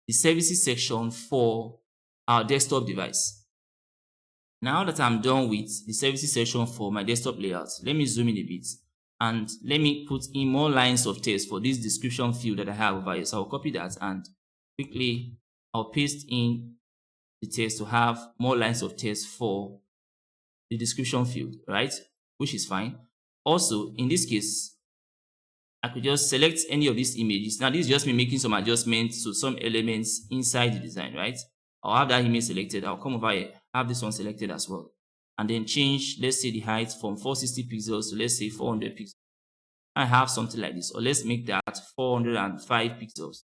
the services section for our desktop device. Now that I'm done with the services section for my desktop layout, let me zoom in a bit and let me put in more lines of text for this description field that I have over here. So I'll copy that and quickly I'll paste in the text to have more lines of text for the description field, right? Which is fine. Also, in this case, I could just select any of these images. Now, this is just me making some adjustments to some elements inside the design, right? I'll have that image selected. I'll come over here, have this one selected as well. And then change, let's say, the height from 460 pixels to, let's say, 400 pixels. I have something like this. Or let's make that 405 pixels.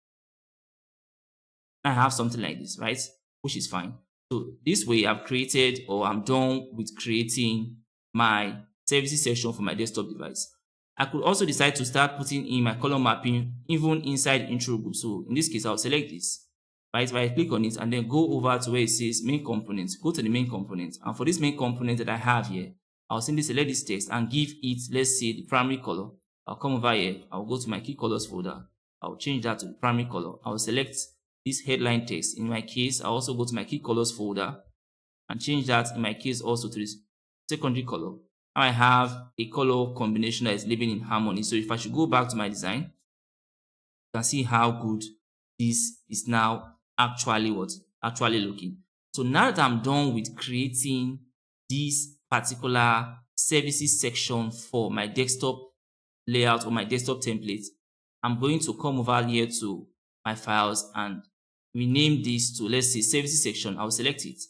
I have something like this, right? Which is fine. So this way I've created, or I'm done with creating my services section for my desktop device. I could also decide to start putting in my color mapping even inside intro group. So in this case, I'll select this, right? If I click on it and then go over to where it says main component, go to the main component. And for this main component that I have here, I'll simply select this text and give it, let's say, the primary color. I'll come over here. I'll go to my key colors folder. I'll change that to the primary color. I'll select this headline text. In my case, I'll also go to my key colors folder and change that in my case also to this secondary color. Now I have a color combination that is living in harmony. So if I should go back to my design, you can see how good this is now actually looking. So now that I'm done with creating this particular services section for my desktop layout or my desktop template, I'm going to come over here to my files and rename this to, let's say, services section. I'll select it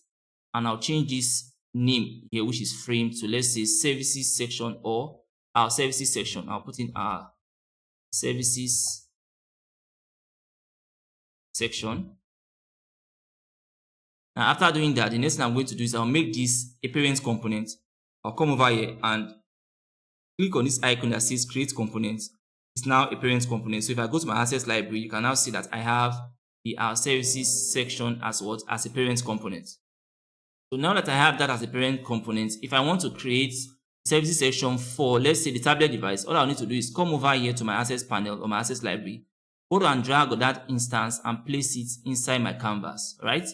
and I'll change this name here, which is frame, to, let's say, services section or our services section. I'll put in our services section. Now, after doing that, the next thing I'm going to do is I'll make this a parent component. I'll come over here and click on this icon that says create component. It's now a parent component. So if I go to my assets library, you can now see that I have the our services section as what? As a parent component. So now that I have that as a parent component, if I want to create services section for, let's say, the tablet device, all I'll need to do is come over here to my assets panel or my assets library, go and drag on that instance and place it inside my canvas, right?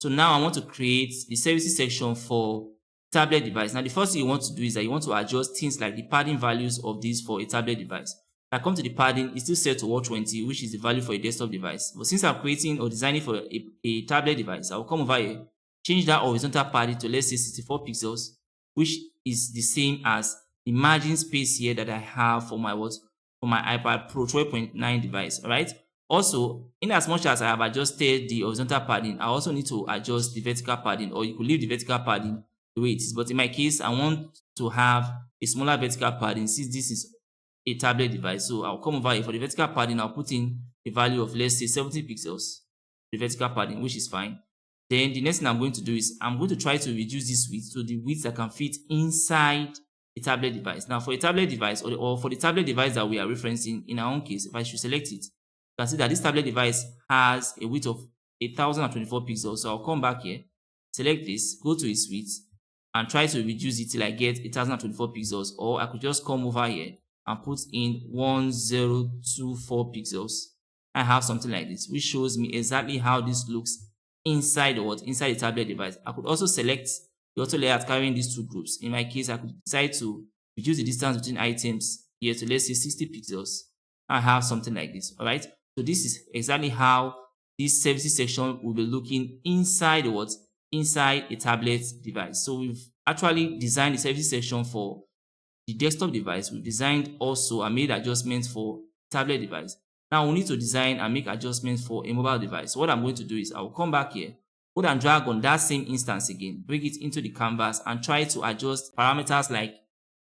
So now I want to create the services section for tablet device. Now, the first thing you want to do is that you want to adjust things like the padding values of this for a tablet device. If I come to the padding, it's still set to 120, which is the value for a desktop device. But since I'm creating or designing for a tablet device, I'll come over here, change that horizontal padding to, let's say, 64 pixels, which is the same as the margin space here that I have for my for my iPad Pro 12.9 device, right? Also, in as much as I have adjusted the horizontal padding, I also need to adjust the vertical padding, or you could leave the vertical padding the way it is. But in my case, I want to have a smaller vertical padding since this is a tablet device. So I'll come over here for the vertical padding. I'll put in a value of, let's say, 70 pixels, the vertical padding, which is fine. Then the next thing I'm going to do is I'm going to try to reduce this width to the width that can fit inside a tablet device. Now, for a tablet device or for the tablet device that we are referencing in our own case, if I should select it, you can see that this tablet device has a width of 1024 pixels. So I'll come back here, select this, go to its width, and try to reduce it till I get 1024 pixels. Or I could just come over here and put in 1024 pixels. I have something like this, which shows me exactly how this looks inside inside the tablet device. I could also select the auto layout carrying these two groups. In my case, I could decide to reduce the distance between items here to, let's say, 60 pixels. I have something like this. All right. So this is exactly how this services section will be looking inside inside a tablet device. So we've actually designed the services section for the desktop device. We've designed also and made adjustments for tablet device. Now we need to design and make adjustments for a mobile device. So what I'm going to do is I will come back here, go and drag on that same instance again, bring it into the canvas and try to adjust parameters like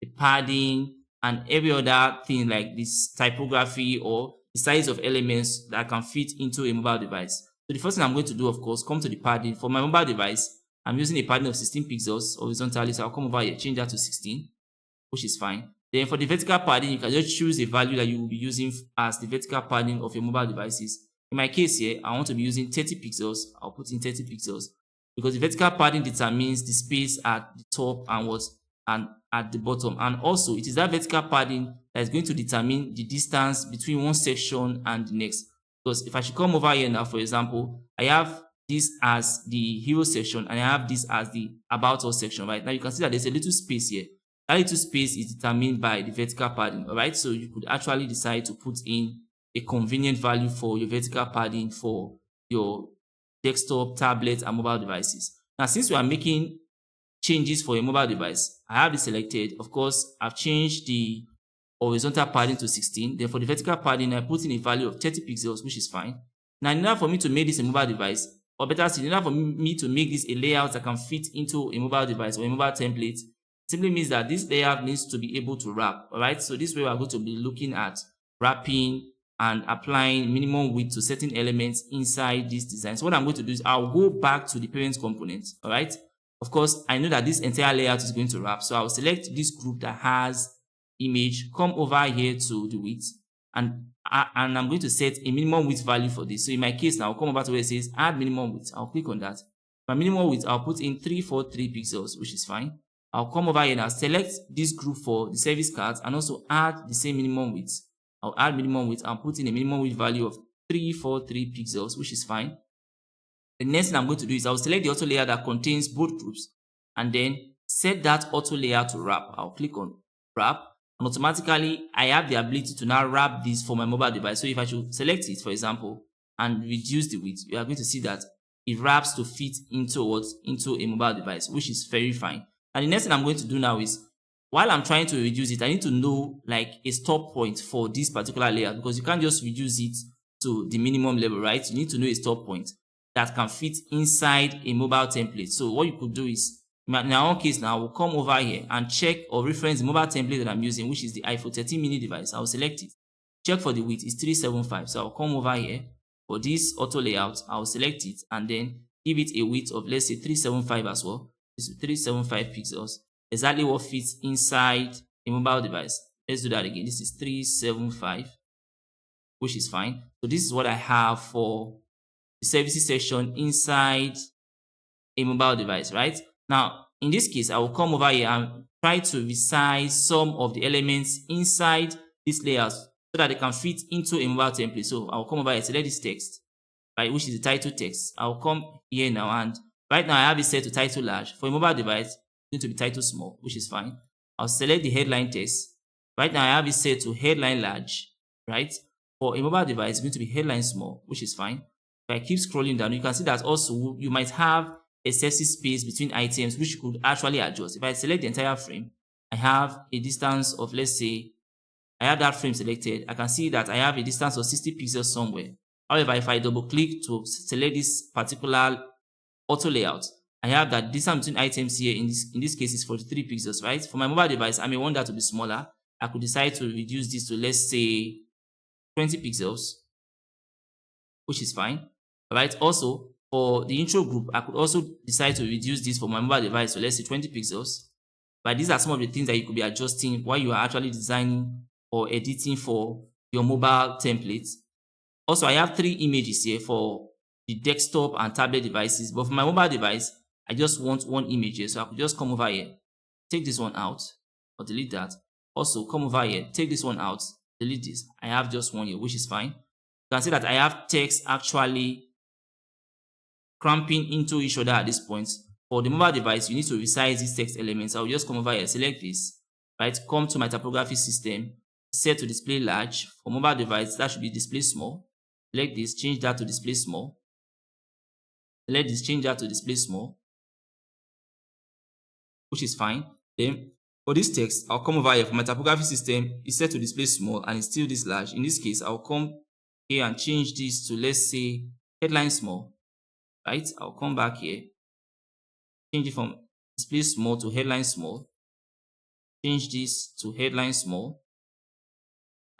the padding and every other thing like this typography or the size of elements that can fit into a mobile device. So the first thing I'm going to do, of course, come to the padding. For my mobile device, I'm using a padding of 16 pixels horizontally. So I'll come over here, change that to 16, which is fine. Then for the vertical padding, you can just choose a value that you will be using as the vertical padding of your mobile devices. In my case here, I want to be using 30 pixels. I'll put in 30 pixels because the vertical padding determines the space at the top and at the bottom. And also, it is that vertical padding that is going to determine the distance between one section and the next. Because if I should come over here now, for example, I have this as the hero section and I have this as the about us section, right? Now you can see that there's a little space here. That little space is determined by the vertical padding, all right? So you could actually decide to put in a convenient value for your vertical padding for your desktop, tablet, and mobile devices. Now, since we are making changes for a mobile device. I have it selected. Of course, I've changed the horizontal padding to 16. Then for the vertical padding, I put in a value of 30 pixels, which is fine. Now, in order for me to make this a mobile device, or better still, in order for me to make this a layout that can fit into a mobile device or a mobile template, simply means that this layout needs to be able to wrap. All right. So this way, we're going to be looking at wrapping and applying minimum width to certain elements inside this design. So what I'm going to do is I'll go back to the parent component. All right. Of course, I know that this entire layout is going to wrap. So I'll select this group that has image, come over here to the width, and I'm going to set a minimum width value for this. So in my case now, I'll come over to where it says add minimum width. I'll click on that. My minimum width, I'll put in 343 pixels, which is fine. I'll come over here and I'll select this group for the service cards and also add the same minimum width. I'll add minimum width and put in a minimum width value of 343 pixels, which is fine. The next thing I'm going to do is I'll select the auto layer that contains both groups and then set that auto layer to wrap. I'll click on wrap, and automatically I have the ability to now wrap this for my mobile device. So if I should select it, for example, and reduce the width, you are going to see that it wraps to fit into a mobile device, which is very fine. And the next thing I'm going to do now is, while I'm trying to reduce it, I need to know like a stop point for this particular layer, because you can't just reduce it to the minimum level, right? You need to know a stop point that can fit inside a mobile template. So what you could do is, in our own case now, we'll come over here and check or reference the mobile template that I'm using, which is the iPhone 13 mini device. I'll select it. Check for the width, it's 375. So I'll come over here for this auto layout. I'll select it and then give it a width of, let's say, 375 as well. This is 375 pixels. Exactly what fits inside a mobile device. Let's do that again. This is 375, which is fine. So this is what I have for the services section inside a mobile device, right? Now, in this case, I will come over here and try to resize some of the elements inside this layout so that they can fit into a mobile template. So I'll come over here, select this text, right, which is the title text. I'll come here now, and right now I have it set to title large. For a mobile device, it's going to be title small, which is fine. I'll select the headline text. Right now I have it set to headline large, right? For a mobile device, it's going to be headline small, which is fine. If I keep scrolling down, you can see that also you might have excessive space between items, which you could actually adjust. If I select the entire frame, I have a distance of, let's say, I have that frame selected. I can see that I have a distance of 60 pixels somewhere. However, if I double click to select this particular auto layout, I have that distance between items here in this case is 43 pixels, right? For my mobile device, I may want that to be smaller. I could decide to reduce this to, let's say, 20 pixels, which is fine. All right. Also, for the intro group, I could also decide to reduce this for my mobile device to, let's say, 20 pixels. But these are some of the things that you could be adjusting while you are actually designing or editing for your mobile templates. Also, I have 3 images here for the desktop and tablet devices. But for my mobile device, I just want 1 image here. So I could just come over here, take this one out or delete that. Also, come over here, take this one out, delete this. I have just 1 here, which is fine. You can see that I have text actually cramping into each other at this point. For the mobile device, you need to resize these text elements. I'll just come over here, select this, right? Come to my typography system, set to display large. For mobile device, that should be display small. Select this, change that to display small. Select this, change that to display small, which is fine. Then for this text, I'll come over here. For my typography system, it's set to display small and it's still this large. In this case, I'll come here and change this to, let's say, headline small. Right, I'll come back here, change it from display small to headline small, change this to headline small,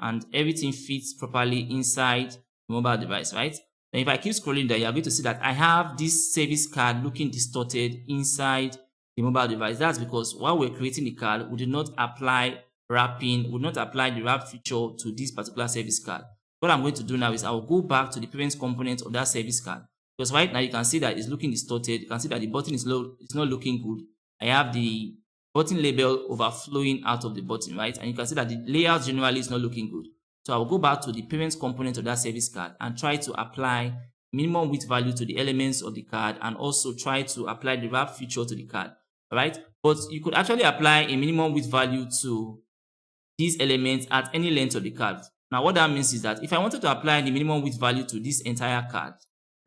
and everything fits properly inside the mobile device, right? Then if I keep scrolling down, you're going to see that I have this service card looking distorted inside the mobile device. That's because while we're creating the card, we did not apply wrapping, we did not apply the wrap feature to this particular service card. What I'm going to do now is I'll go back to the parent component of that service card. Because right now you can see that it's looking distorted. You can see that the button is low, it's not looking good. I have the button label overflowing out of the button, right? And you can see that the layout generally is not looking good. So I'll go back to the parent component of that service card and try to apply minimum width value to the elements of the card and also try to apply the wrap feature to the card, right? But you could actually apply a minimum width value to these elements at any length of the card. Now what that means is that if I wanted to apply the minimum width value to this entire card,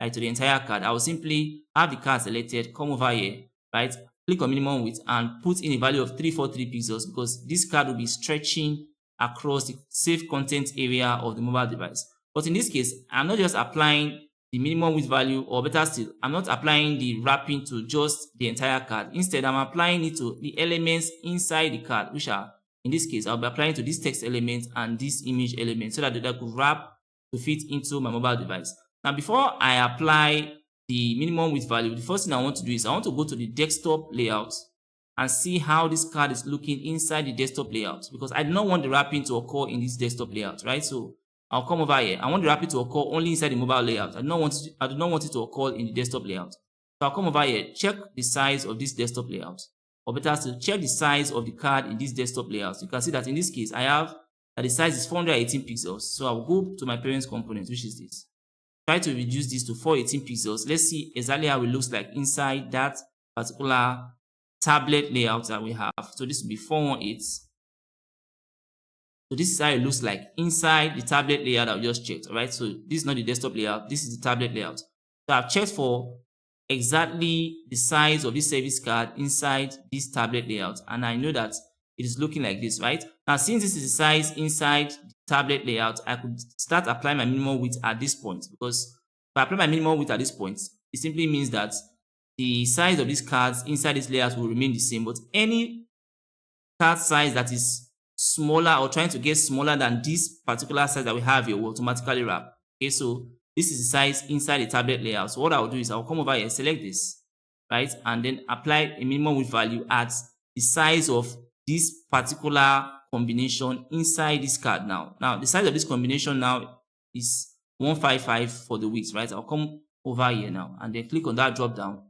right, to the entire card, I will simply have the card selected, come over here, right, click on minimum width and put in a value of 343 pixels because this card will be stretching across the safe content area of the mobile device. But in this case, I'm not just applying the minimum width value, or better still, I'm not applying the wrapping to just the entire card. Instead, I'm applying it to the elements inside the card, which are, in this case, I'll be applying to this text element and this image element so that they could wrap to fit into my mobile device. Now, before I apply the minimum width value, the first thing I want to do is I want to go to the desktop layout and see how this card is looking inside the desktop layout, because I do not want the wrapping to occur in this desktop layout, right? So I'll come over here. I want the wrapping to occur only inside the mobile layout. I do not want it to occur in the desktop layout. So I'll come over here, check the size of this desktop layout, or better still, check the size of the card in this desktop layout. You can see that in this case, I have that the size is 418 pixels. So I'll go to my parents component, which is this. Try to reduce this to 418 pixels. Let's see exactly how it looks like inside that particular tablet layout that we have. So this will be 418. So this is how it looks like inside the tablet layout that we just checked. All right. So this is not the desktop layout. This is the tablet layout. So I've checked for exactly the size of this service card inside this tablet layout, and I know that it is looking like this, right? Now, since this is the size inside the tablet layout, I could start applying my minimum width at this point, because if I apply my minimum width at this point, it simply means that the size of these cards inside this layout will remain the same, but any card size that is smaller or trying to get smaller than this particular size that we have here will automatically wrap. Okay, so this is the size inside the tablet layout. So what I'll do is I'll come over here, select this, right? And then apply a minimum width value at the size of this particular combination inside this card now. Now, the size of this combination now is 155 for the width, right? I'll come over here now and then click on that drop down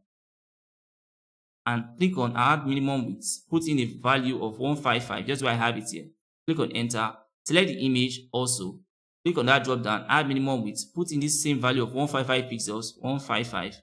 and click on add minimum width. Put in a value of 155, just where I have it here. Click on enter. Select the image also. Click on that drop down, add minimum width. Put in this same value of 155 pixels, 155,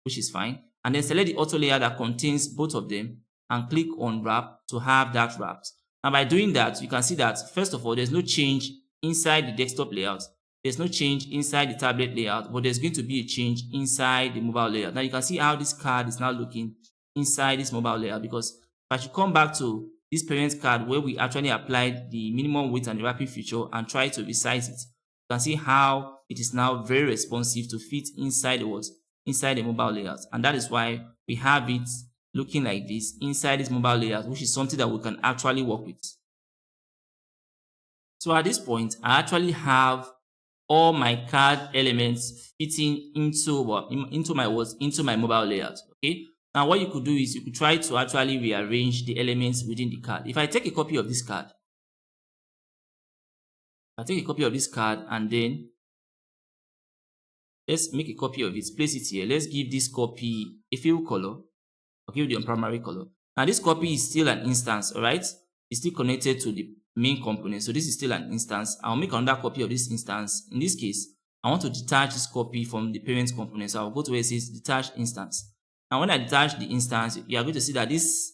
which is fine. And then select the auto layer that contains both of them and click on wrap to have that wrapped. Now, by doing that, you can see that first of all, there's no change inside the desktop layout. There's no change inside the tablet layout, but there's going to be a change inside the mobile layout. Now, you can see how this card is now looking inside this mobile layout, because if I should come back to this parent card where we actually applied the minimum width and the wrapping feature and try to resize it, you can see how it is now very responsive to fit inside the mobile layout. And that is why we have it looking like this inside this mobile layout, which is something that we can actually work with. So at this point, I actually have all my card elements fitting into my mobile layout. Okay. Now, what you could do is you could try to actually rearrange the elements within the card. If I take a copy of this card, and then let's make a copy of it, place it here. Let's give this copy a fill color. I'll give it a primary color. Now, this copy is still an instance, all right? It's still connected to the main component. So this is still an instance. I'll make another copy of this instance. In this case, I want to detach this copy from the parent component. So I'll go to where it says detach instance. Now, when I detach the instance, you are going to see that this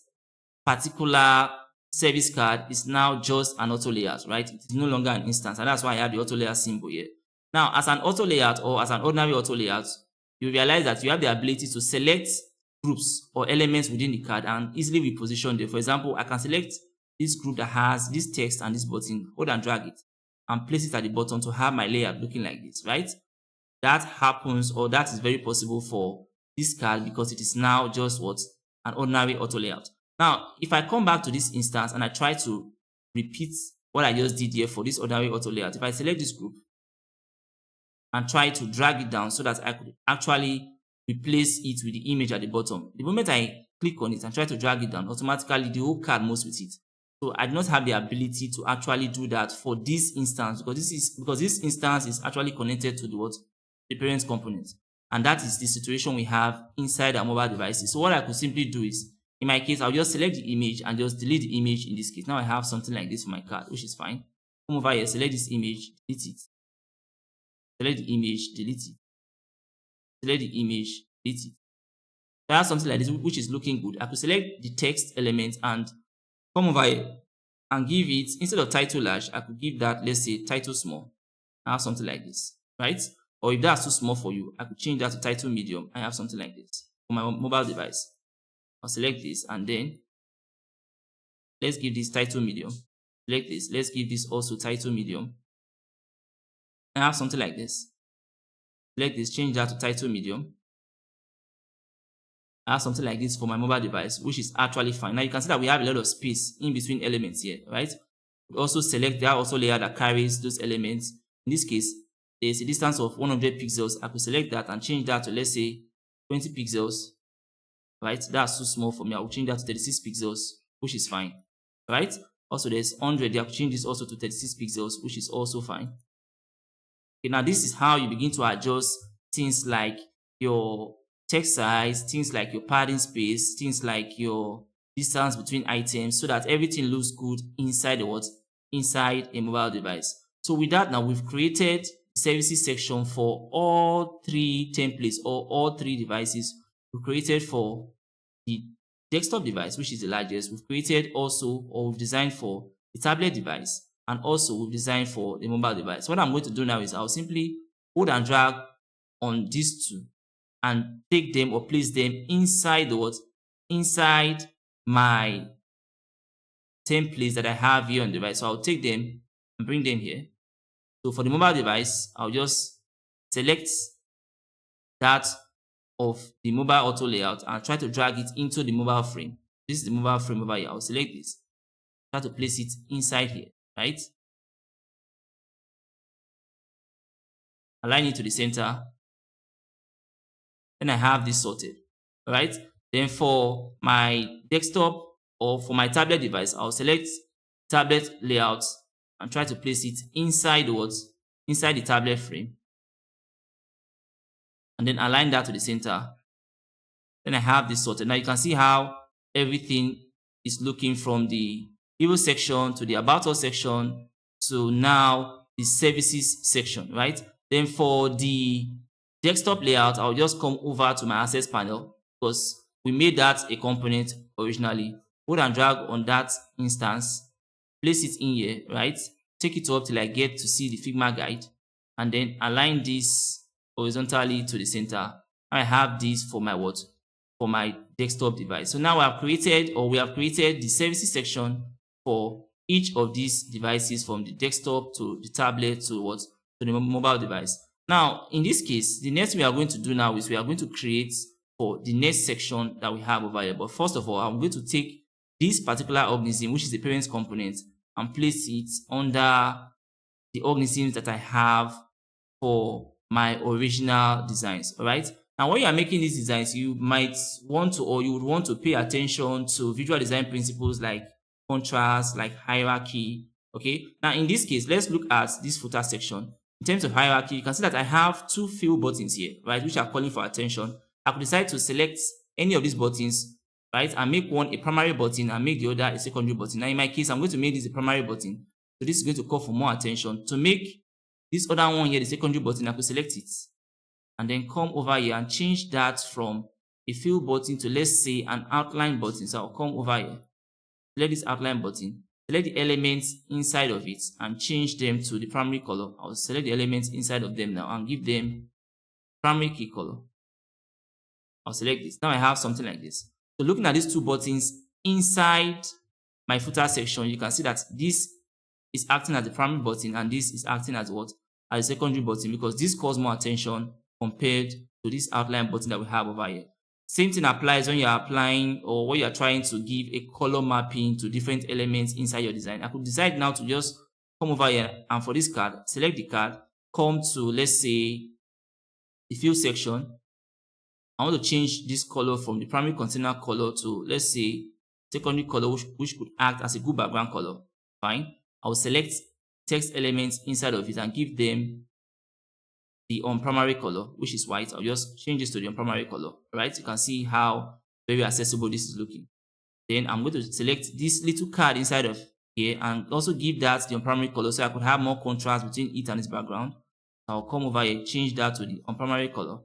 particular service card is now just an auto layout, right? It is no longer an instance, and that's why I have the auto layout symbol here. Now, as an auto layout or as an ordinary auto layout, you realize that you have the ability to select groups or elements within the card and easily reposition them. For example, I can select this group that has this text and this button, hold and drag it, and place it at the bottom to have my layout looking like this, right? That happens, or that is very possible for this card because it is now just an ordinary auto layout. Now, if I come back to this instance and I try to repeat what I just did here for this ordinary auto layout, if I select this group and try to drag it down so that I could actually replace it with the image at the bottom, the moment I click on it and try to drag it down, automatically the whole card moves with it. So I do not have the ability to actually do that for this instance because this instance is actually connected to the parent component. And that is the situation we have inside our mobile devices. So what I could simply do is, in my case, I'll just select the image and just delete the image in this case. Now I have something like this for my card, which is fine. Come over here, select this image, delete it. Select the image, delete it. Select the image, delete it. So I have something like this, which is looking good. I could select the text element and come over here and give it, instead of title large, I could give that, let's say, title small. I have something like this, right? Or if that's too small for you, I could change that to title medium. I have something like this for my mobile device. I'll select this, and then let's give this title medium. Select this, let's give this also title medium. I have something like this. Select this, change that to title medium. I have something like this for my mobile device, which is actually fine. Now you can see that we have a lot of space in between elements here, right? We also select, there are also layer that carries those elements. In this case, there's a distance of 100 pixels. I could select that and change that to, let's say, 20 pixels, right? That's too small for me. I will change that to 36 pixels, which is fine, right? Also, there's 100. I could change this also to 36 pixels, which is also fine. Okay, now this is how you begin to adjust things like your text size, things like your padding space, things like your distance between items, so that everything looks good inside the what? Inside a mobile device. So with that, now we've created the services section for all three templates or all three devices. We created for the desktop device, which is the largest. We've created also, or we've designed for the tablet device, and also we've designed for the mobile device. What I'm going to do now is I'll simply hold and drag on these two and take them or place them inside the what? Inside my templates that I have here on the device. So I'll take them and bring them here. So for the mobile device, I'll just select that of the mobile auto layout and try to drag it into the mobile frame. This is the mobile frame over here. I'll select this. Try to place it inside here, right? Align it to the center. Then I have this sorted, right? Then for my desktop or for my tablet device, I'll select tablet layout and try to place it inside what? Inside the tablet frame. And then align that to the center. Then I have this sorted. Now you can see how everything is looking from the info section to the about us section to now the services section, right? Then for the desktop layout, I'll just come over to my access panel because we made that a component originally. Hold and drag on that instance, place it in here, right? Take it up till I get to see the Figma guide, and then align this horizontally to the center. I have this for my what? For my desktop device. So now we have created the services section for each of these devices, from the desktop to the tablet to what? To the mobile device. Now, in this case, the next thing we are going to do now is we are going to create for the next section that we have over here. But first of all, I'm going to take this particular organism, which is the parent component, and place it under the organisms that I have for my original designs. All right. Now, when you are making these designs, you might want to, or you would want to pay attention to visual design principles like contrast, like hierarchy. Okay. Now, in this case, let's look at this footer section. In terms of hierarchy, you can see that I have two fill buttons here, right, which are calling for attention. I could decide to select any of these buttons, right, and make one a primary button and make the other a secondary button. Now, in my case, I'm going to make this a primary button. So this is going to call for more attention. To make this other one here the secondary button, I could select it and then come over here and change that from a fill button to, let's say, an outline button. So I'll come over here, select this outline button, select the elements inside of it and change them to the primary color. I'll select the elements inside of them now and give them primary key color. I'll select this. Now I have something like this. So looking at these two buttons inside my footer section, you can see that this is acting as the primary button and this is acting as what? As a secondary button, because this calls more attention compared to this outline button that we have over here. Same thing applies when you're applying or when you're trying to give a color mapping to different elements inside your design. I could decide now to just come over here and for this card, select the card, come to, let's say, the fill section. I want to change this color from the primary container color to, let's say, secondary color, which could act as a good background color. Fine. I will select text elements inside of it and give them the primary color, which is white. I'll just change this to the primary color, right? You can see how very accessible this is looking. Then I'm going to select this little card inside of here and also give that the primary color so I could have more contrast between it and its background. I'll come over here, change that to the primary color,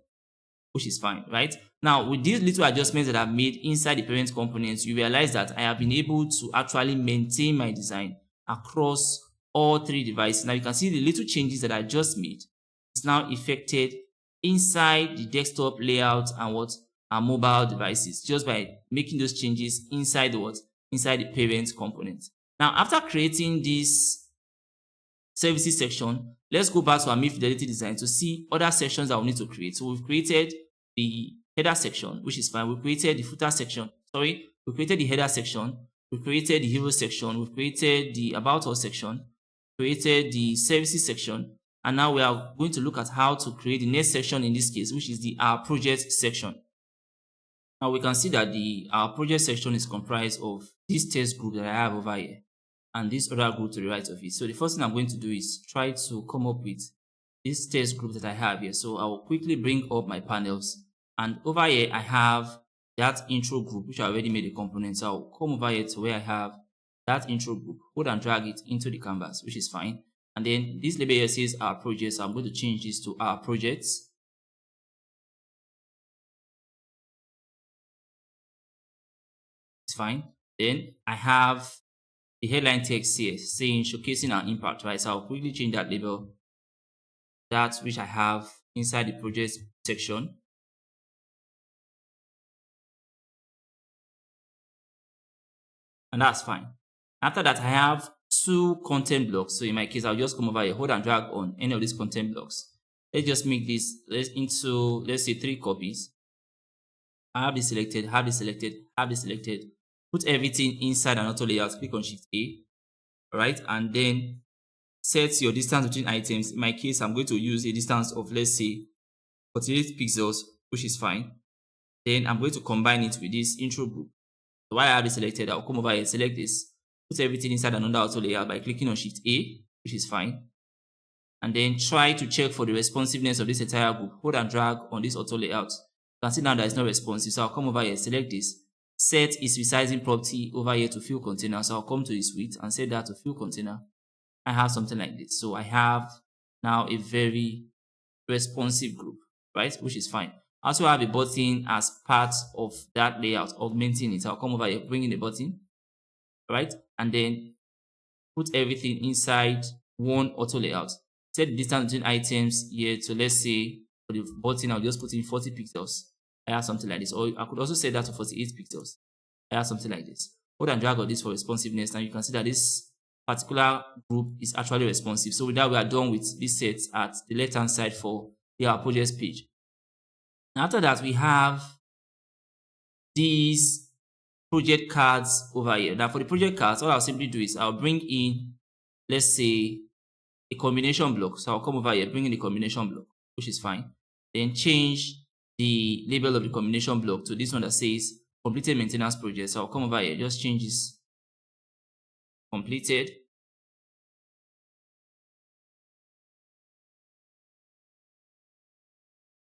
which is fine, right? Now, with these little adjustments that I've made inside the parent components, you realize that I have been able to actually maintain my design across all three devices. Now, you can see the little changes that I just made is now affected inside the desktop layout and what? and mobile devices just by making those changes inside the what? Inside the parent component. Now, after creating this services section, let's go back to our main fidelity design to see other sections that we need to create. So we've created the header section, which is fine. We created the footer section. Sorry, we created the header section. We created the hero section. We created the about us section. Created the services section. And now we are going to look at how to create the next section in this case, which is the our project section. Now we can see that the our project section is comprised of this test group that I have over here and this other group to the right of it. So the first thing I'm going to do is try to come up with this test group that I have here. So I will quickly bring up my panels, and over here I have that intro group which I already made a component. So I'll come over here to where I have that intro group, hold and drag it into the canvas, which is fine. And then this label here says our projects. So I'm going to change this to our projects. It's fine. Then I have the headline text here saying showcasing our impact, right? So I'll quickly change that label, that which I have inside the project section. And that's fine. After that, I have two content blocks. So in my case, I'll just come over here, hold and drag on any of these content blocks. Let's just make this into, let's say, 3 copies. I have this selected, have this selected, have this selected. Put everything inside an auto layout. Click on Shift A. All right, and then set your distance between items. In my case, I'm going to use a distance of, let's say, 48 pixels, which is fine. Then I'm going to combine it with this intro group. So while I have it selected, I'll come over here, select this, put everything inside another auto layout by clicking on Shift A, which is fine. And then try to check for the responsiveness of this entire group. Hold and drag on this auto layout. You can see now that it's not responsive. So I'll come over here, select this, set its resizing property over here to fill container. So I'll come to this width and set that to fill container. I have something like this. So I have now a very responsive group, right? Which is fine. I also have a button as part of that layout, augmenting it. I'll come over here, bring in the button, right? And then put everything inside one auto layout. Set the distance between items here to, let's say, for the button, I'll just put in 40 pixels. I have something like this. Or I could also set that to 48 pixels. I have something like this. Hold and drag on this for responsiveness. Now you can see that this particular group is actually responsive. So with that, we are done with this set at the left-hand side for our project page. Now after that, we have these project cards over here. Now for the project cards, all I'll simply do is I'll bring in, let's say, a combination block. So I'll come over here, bring in the combination block, which is fine. Then change the label of the combination block to this one that says completed maintenance project. So I'll come over here, just change this completed.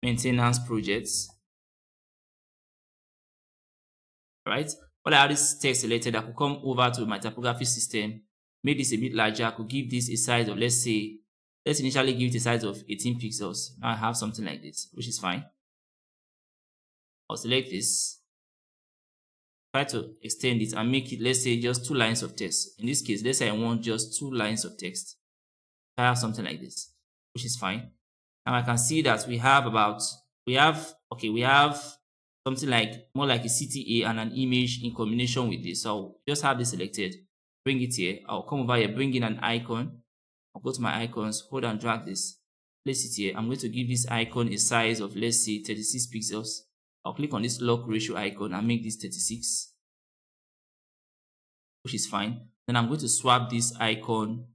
Maintenance projects. Right? While I have this text selected, I could come over to my typography system, make this a bit larger. I could give this a size of, let's initially give it a size of 18 pixels. Now I have something like this, which is fine. I'll select this, try to extend it and make it, let's say, just 2 lines of text. In this case, let's say I want just 2 lines of text. I have something like this, which is fine. Now I can see that we have something like more like a CTA and an image in combination with this. So I'll just have this selected, bring it here. I'll come over here, bring in an icon. I'll go to my icons, hold and drag this, place it here. I'm going to give this icon a size of, let's say, 36 pixels. I'll click on this lock ratio icon and make this 36, which is fine. Then I'm going to swap this icon,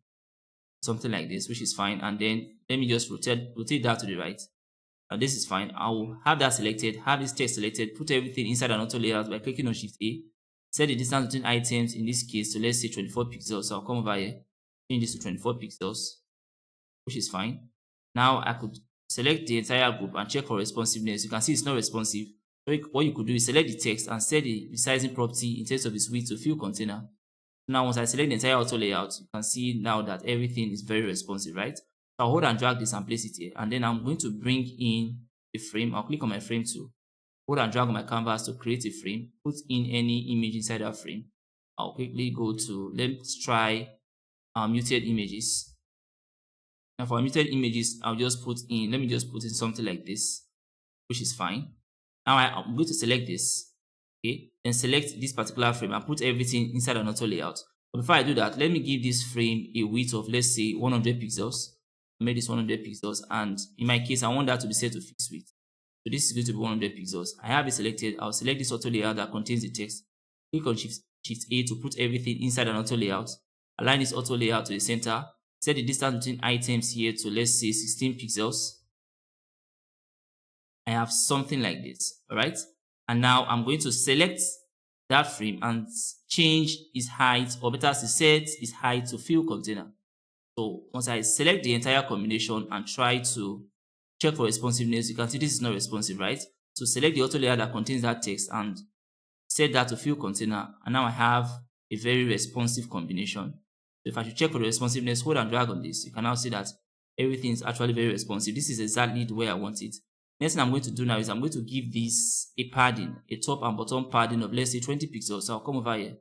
something like this, which is fine. And then let me just rotate that to the right. Now this is fine. I'll have that selected, have this text selected, put everything inside an auto layout by clicking on Shift A. Set the distance between items in this case to, let's say, 24 pixels. So I'll come over here, change this to 24 pixels, which is fine. Now I could select the entire group and check for responsiveness. You can see it's not responsive. So what you could do is select the text and set the resizing property in terms of its width to fill container. Now once I select the entire auto layout, you can see now that everything is very responsive, right? So I'll hold and drag this and place it here. And then I'm going to bring in a frame. I'll click on my frame tool, hold and drag on my canvas to create a frame, put in any image inside that frame. I'll quickly go to, let's try muted images. Now for muted images, I'll just put in, let me just put in something like this, which is fine. Now I'm going to select this, okay, then select this particular frame and put everything inside an auto layout. But before I do that, let me give this frame a width of, let's say, 100 pixels. I made this 100 pixels, and in my case, I want that to be set to fixed width. So this is going to be 100 pixels. I have it selected. I'll select this auto layout that contains the text. Click on Shift A to put everything inside an auto layout. Align this auto layout to the center. Set the distance between items here to, let's say, 16 pixels. I have something like this, all right? And now I'm going to select that frame and change its height, or better, set its height to fill container. So once I select the entire combination and try to check for responsiveness, you can see this is not responsive, right? So select the auto layer that contains that text and set that to fill container. And now I have a very responsive combination. So if I should check for the responsiveness, hold and drag on this, you can now see that everything is actually very responsive. This is exactly the way I want it. Next thing I'm going to do now is I'm going to give this a padding, a top and bottom padding of, let's say, 20 pixels. So I'll come over here.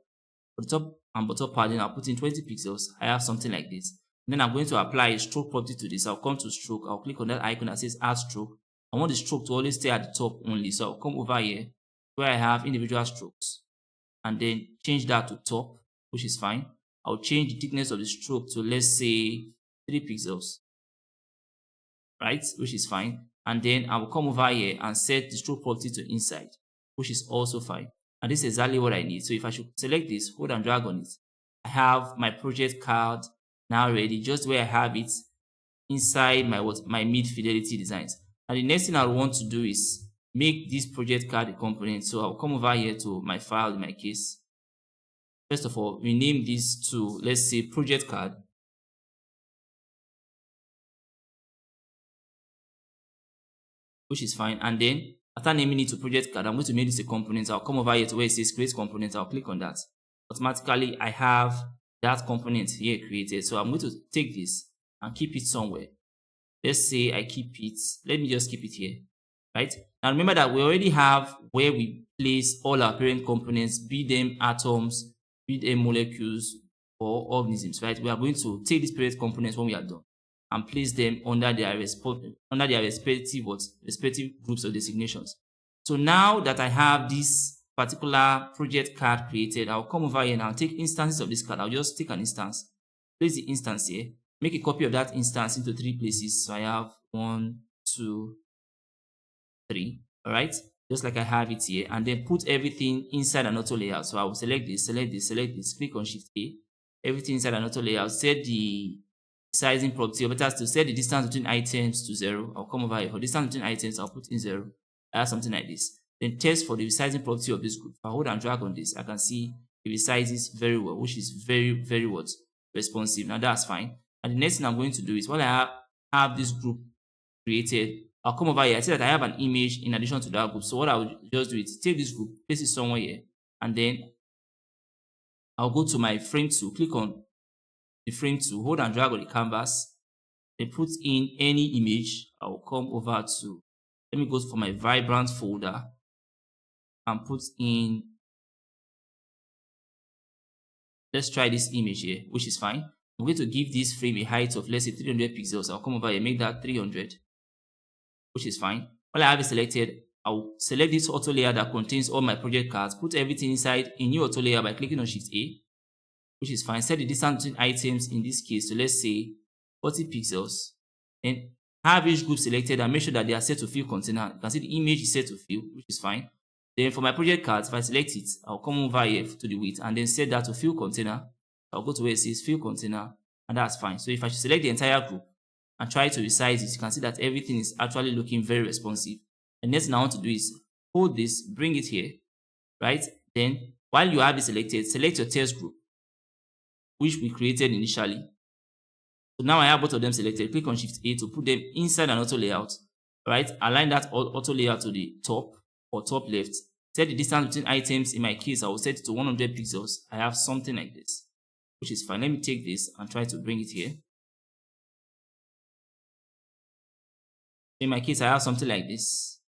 For the top and bottom padding, I'll put in 20 pixels. I have something like this. And then I'm going to apply a stroke property to this. I'll come to stroke. I'll click on that icon that says add stroke. I want the stroke to always stay at the top only. So I'll come over here where I have individual strokes and then change that to top, which is fine. I'll change the thickness of the stroke to, let's say, 3 pixels, right? Which is fine. And then I will come over here and set the stroke property to inside, which is also fine. And this is exactly what I need. So if I should select this, hold and drag on it, I have my project card now ready, just where I have it inside my mid-fidelity designs. And the next thing I want to do is make this project card a component. So I'll come over here to my file in my case. First of all, rename this to, let's say, project card. Which is fine. And then after naming it to project card, I'm going to make this a component. I'll come over here to where it says create component. I'll click on that. Automatically, I have that component here created. So I'm going to take this and keep it somewhere. Let's say I keep it. Let me just keep it here. Right? Now remember that we already have where we place all our parent components, be them atoms, be them molecules, or organisms. Right? We are going to take these parent components when we are done and place them under their respective groups of designations. So now that I have this particular project card created, I'll come over here and I'll take instances of this card. I'll just take an instance, place the instance here, make a copy of that instance into 3 places. So I have 1, 2, 3. All right, just like I have it here, and then put everything inside an auto layout. So I will select this, click on Shift A, everything inside an auto layout, set the sizing property, or better still, set the distance between items to 0. I'll come over here. For distance between items, I'll put in 0. I have something like this. Then test for the resizing property of this group. If I hold and drag on this, I can see it resizes very well, which is very, very responsive. Now that's fine. And the next thing I'm going to do is, while I have this group created, I'll come over here. I see that I have an image in addition to that group. So what I will just do is take this group, place it somewhere here, and then I'll go to my frame tool, click on the frame tool, hold and drag on the canvas, then put in any image. I will come over to, let me go for my vibrant folder and put in, let's try this image here, which is fine. I'm going to give this frame a height of, let's say, 300 pixels. I'll come over here, make that 300, which is fine. While I have it selected, I'll select this auto layer that contains all my project cards, put everything inside a new auto layer by clicking on Shift A, which is fine. Set the distance between items in this case, so let's say 40 pixels. Then have each group selected and make sure that they are set to fill container. You can see the image is set to fill, which is fine. Then for my project cards, if I select it, I'll come over here to the width and then set that to fill container. I'll go to where it says fill container, and that's fine. So if I should select the entire group and try to resize it, you can see that everything is actually looking very responsive. The next thing I want to do is hold this, bring it here, right? Then while you have it selected, select your test group, which we created initially. So now I have both of them selected. Click on Shift A to put them inside an auto layout. Right? Align that auto layout to the top or top left. Set the distance between items. In my case, I will set it to 100 pixels. I have something like this, which is fine. Let me take this and try to bring it here. In my case, I have something like this.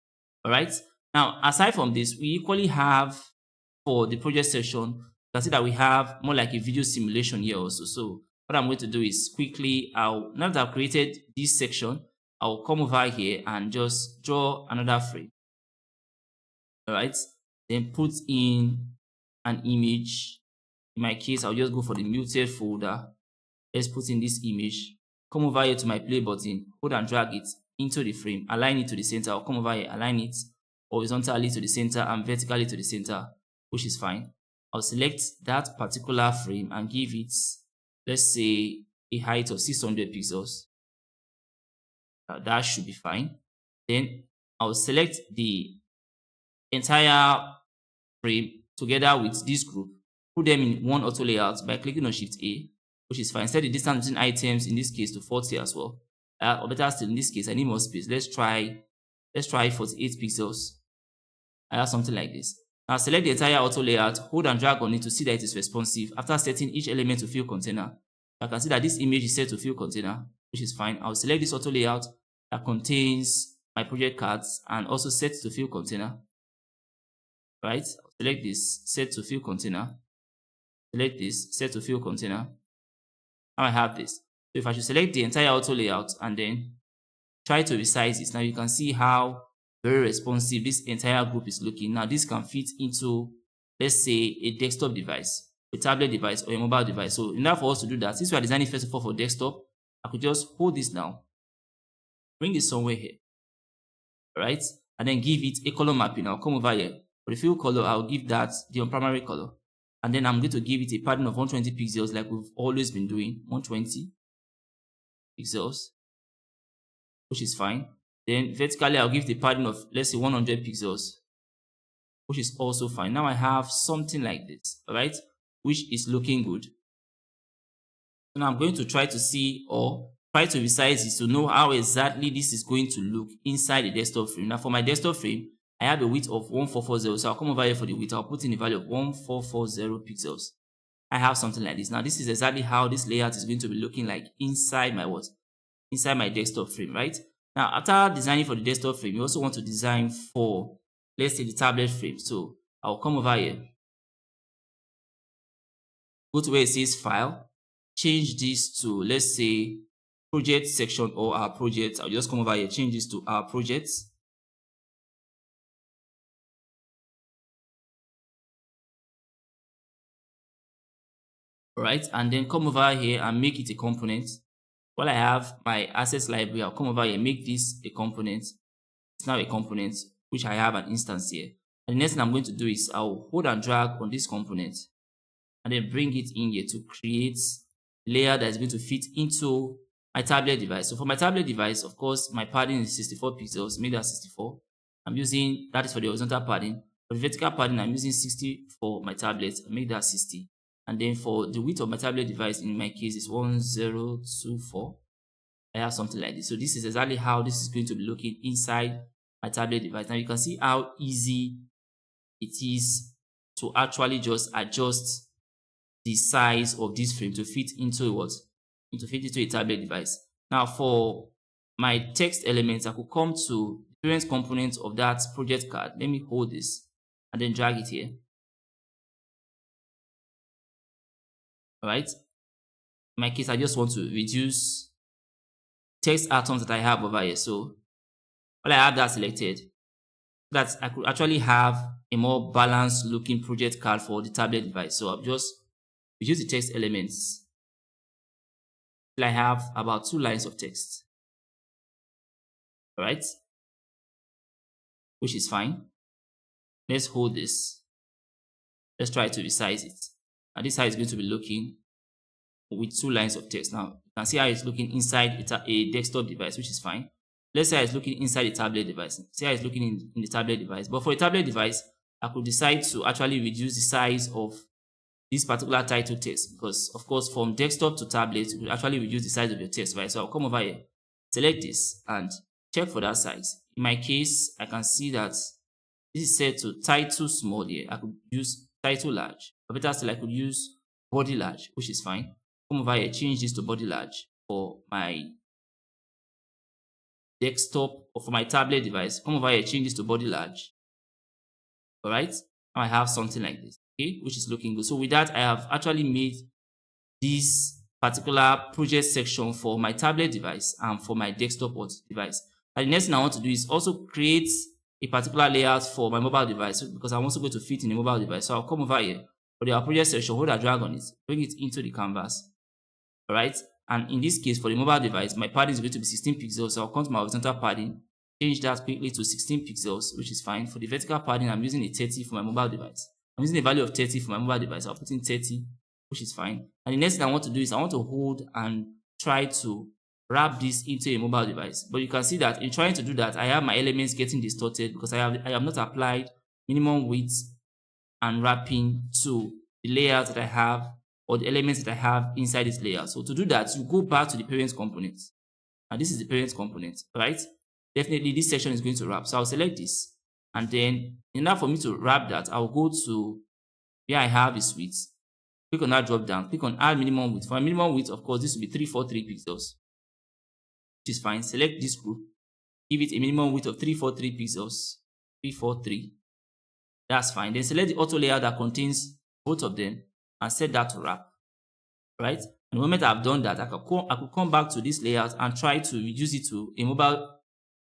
All right. Now, aside from this, we equally have for the project section, you can see that we have more like a video simulation here also. So what I'm going to do is quickly, now that I've created this section, I'll come over here and just draw another frame. All right. Then put in an image. In my case, I'll just go for the muted folder. Let's put in this image. Come over here to my play button, hold and drag it into the frame, align it to the center. I'll come over here, align it horizontally to the center and vertically to the center, which is fine. I'll select that particular frame and give it, let's say, a height of 600 pixels. That should be fine. Then I'll select the entire frame together with this group, put them in one auto layout by clicking on Shift A, which is fine. Set the distance between items in this case to 40 as well. Or better still, in this case, I need more space. Let's try 48 pixels. I have something like this. Now select the entire auto layout, hold and drag on it to see that it is responsive. After setting each element to fill container, I can see that this image is set to fill container, which is fine. I'll select this auto layout that contains my project cards and also set to fill container. Right? I'll select this, set to fill container. Select this, set to fill container. Now I have this. So if I should select the entire auto layout and then try to resize it, now you can see how very responsive this entire group is looking. Now this can fit into, let's say, a desktop device, a tablet device, or a mobile device. So in order for us to do that, since we are designing first of all for desktop, I could just hold this down, bring it somewhere here, right? And then give it a color mapping. I'll come over here. For the fill color, I'll give that the primary color. And then I'm going to give it a padding of 120 pixels like we've always been doing, 120 pixels, which is fine. Then vertically, I'll give the padding of, let's say, 100 pixels, which is also fine. Now I have something like this, all right, which is looking good. So now I'm going to try to see or try to resize it to know how exactly this is going to look inside the desktop frame. Now for my desktop frame, I have a width of 1440. So I'll come over here for the width. I'll put in the value of 1440 pixels. I have something like this. Now this is exactly how this layout is going to be looking like inside my what? Inside my desktop frame, right? Now after designing for the desktop frame, you also want to design for, let's say, the tablet frame. So I'll come over here, go to where it says file, change this to, let's say, project section or our projects. I'll just come over here, change this to our projects. Right, and then come over here and make it a component. While I have my assets library, I'll come over here, make this a component. It's now a component, which I have an instance here. And the next thing I'm going to do is I'll hold and drag on this component and then bring it in here to create a layer that is going to fit into my tablet device. So for my tablet device, of course, my padding is 64 pixels, make that 64. I'm using, that is for the horizontal padding. For the vertical padding, I'm using 60 for my tablet, make that 60. And then for the width of my tablet device, in my case, is 1024. I have something like this. So this is exactly how this is going to be looking inside my tablet device. Now you can see how easy it is to actually just adjust the size of this frame to fit into what? To fit into a tablet device. Now for my text elements, I could come to different components of that project card. Let me hold this and then drag it here. All right. In my case, I just want to reduce text atoms that I have over here. So while I have that selected, that I could actually have a more balanced looking project card for the tablet device. So I'll just reduce the text elements till I have about 2 lines of text. All right, which is fine. Let's hold this. Let's try to resize it. And this is how it's going to be looking with 2 lines of text. Now you can see how it's looking inside a desktop device, which is fine. Let's say it's looking inside a tablet device. See how it's looking in the tablet device. But for a tablet device, I could decide to actually reduce the size of this particular title text, because of course from desktop to tablet, you will actually reduce the size of your text, right? So I'll come over here, select this and check for that size. In my case, I can see that this is set to title small here. I could use title large, or better still, I could use body large, which is fine. Come over here, change this to body large for my desktop or for my tablet device. Come over here, change this to body large. All right, now I have something like this, okay, which is looking good. So with that, I have actually made this particular project section for my tablet device and for my desktop device. And the next thing I want to do is also create a particular layout for my mobile device because I'm also going to fit in a mobile device. So I'll come over here for the project section, hold a drag on it, bring it into the canvas. All right. And in this case, for the mobile device, my padding is going to be 16 pixels. So I'll come to my horizontal padding, change that quickly to 16 pixels, which is fine. For the vertical padding, I'm using a 30 for my mobile device. I'm using a value of 30 for my mobile device. I'll put in 30, which is fine. And the next thing I want to do is I want to hold and try to wrap this into a mobile device. But you can see that in trying to do that, I have my elements getting distorted because I have not applied minimum width and wrapping to the layers that I have or the elements that I have inside this layer. So to do that, you go back to the parent component. And this is the parent component, right? Definitely this section is going to wrap. So I'll select this. And then in order for me to wrap that, I'll go to where I have this width. Click on that drop down. Click on add minimum width. For my minimum width, of course, this will be 343 pixels, which is fine. Select this group. Give it a minimum width of 343 pixels. 343. That's fine. Then select the auto layer that contains both of them and set that to wrap. Right? And the moment I've done that, I could come back to this layout and try to reduce it to a mobile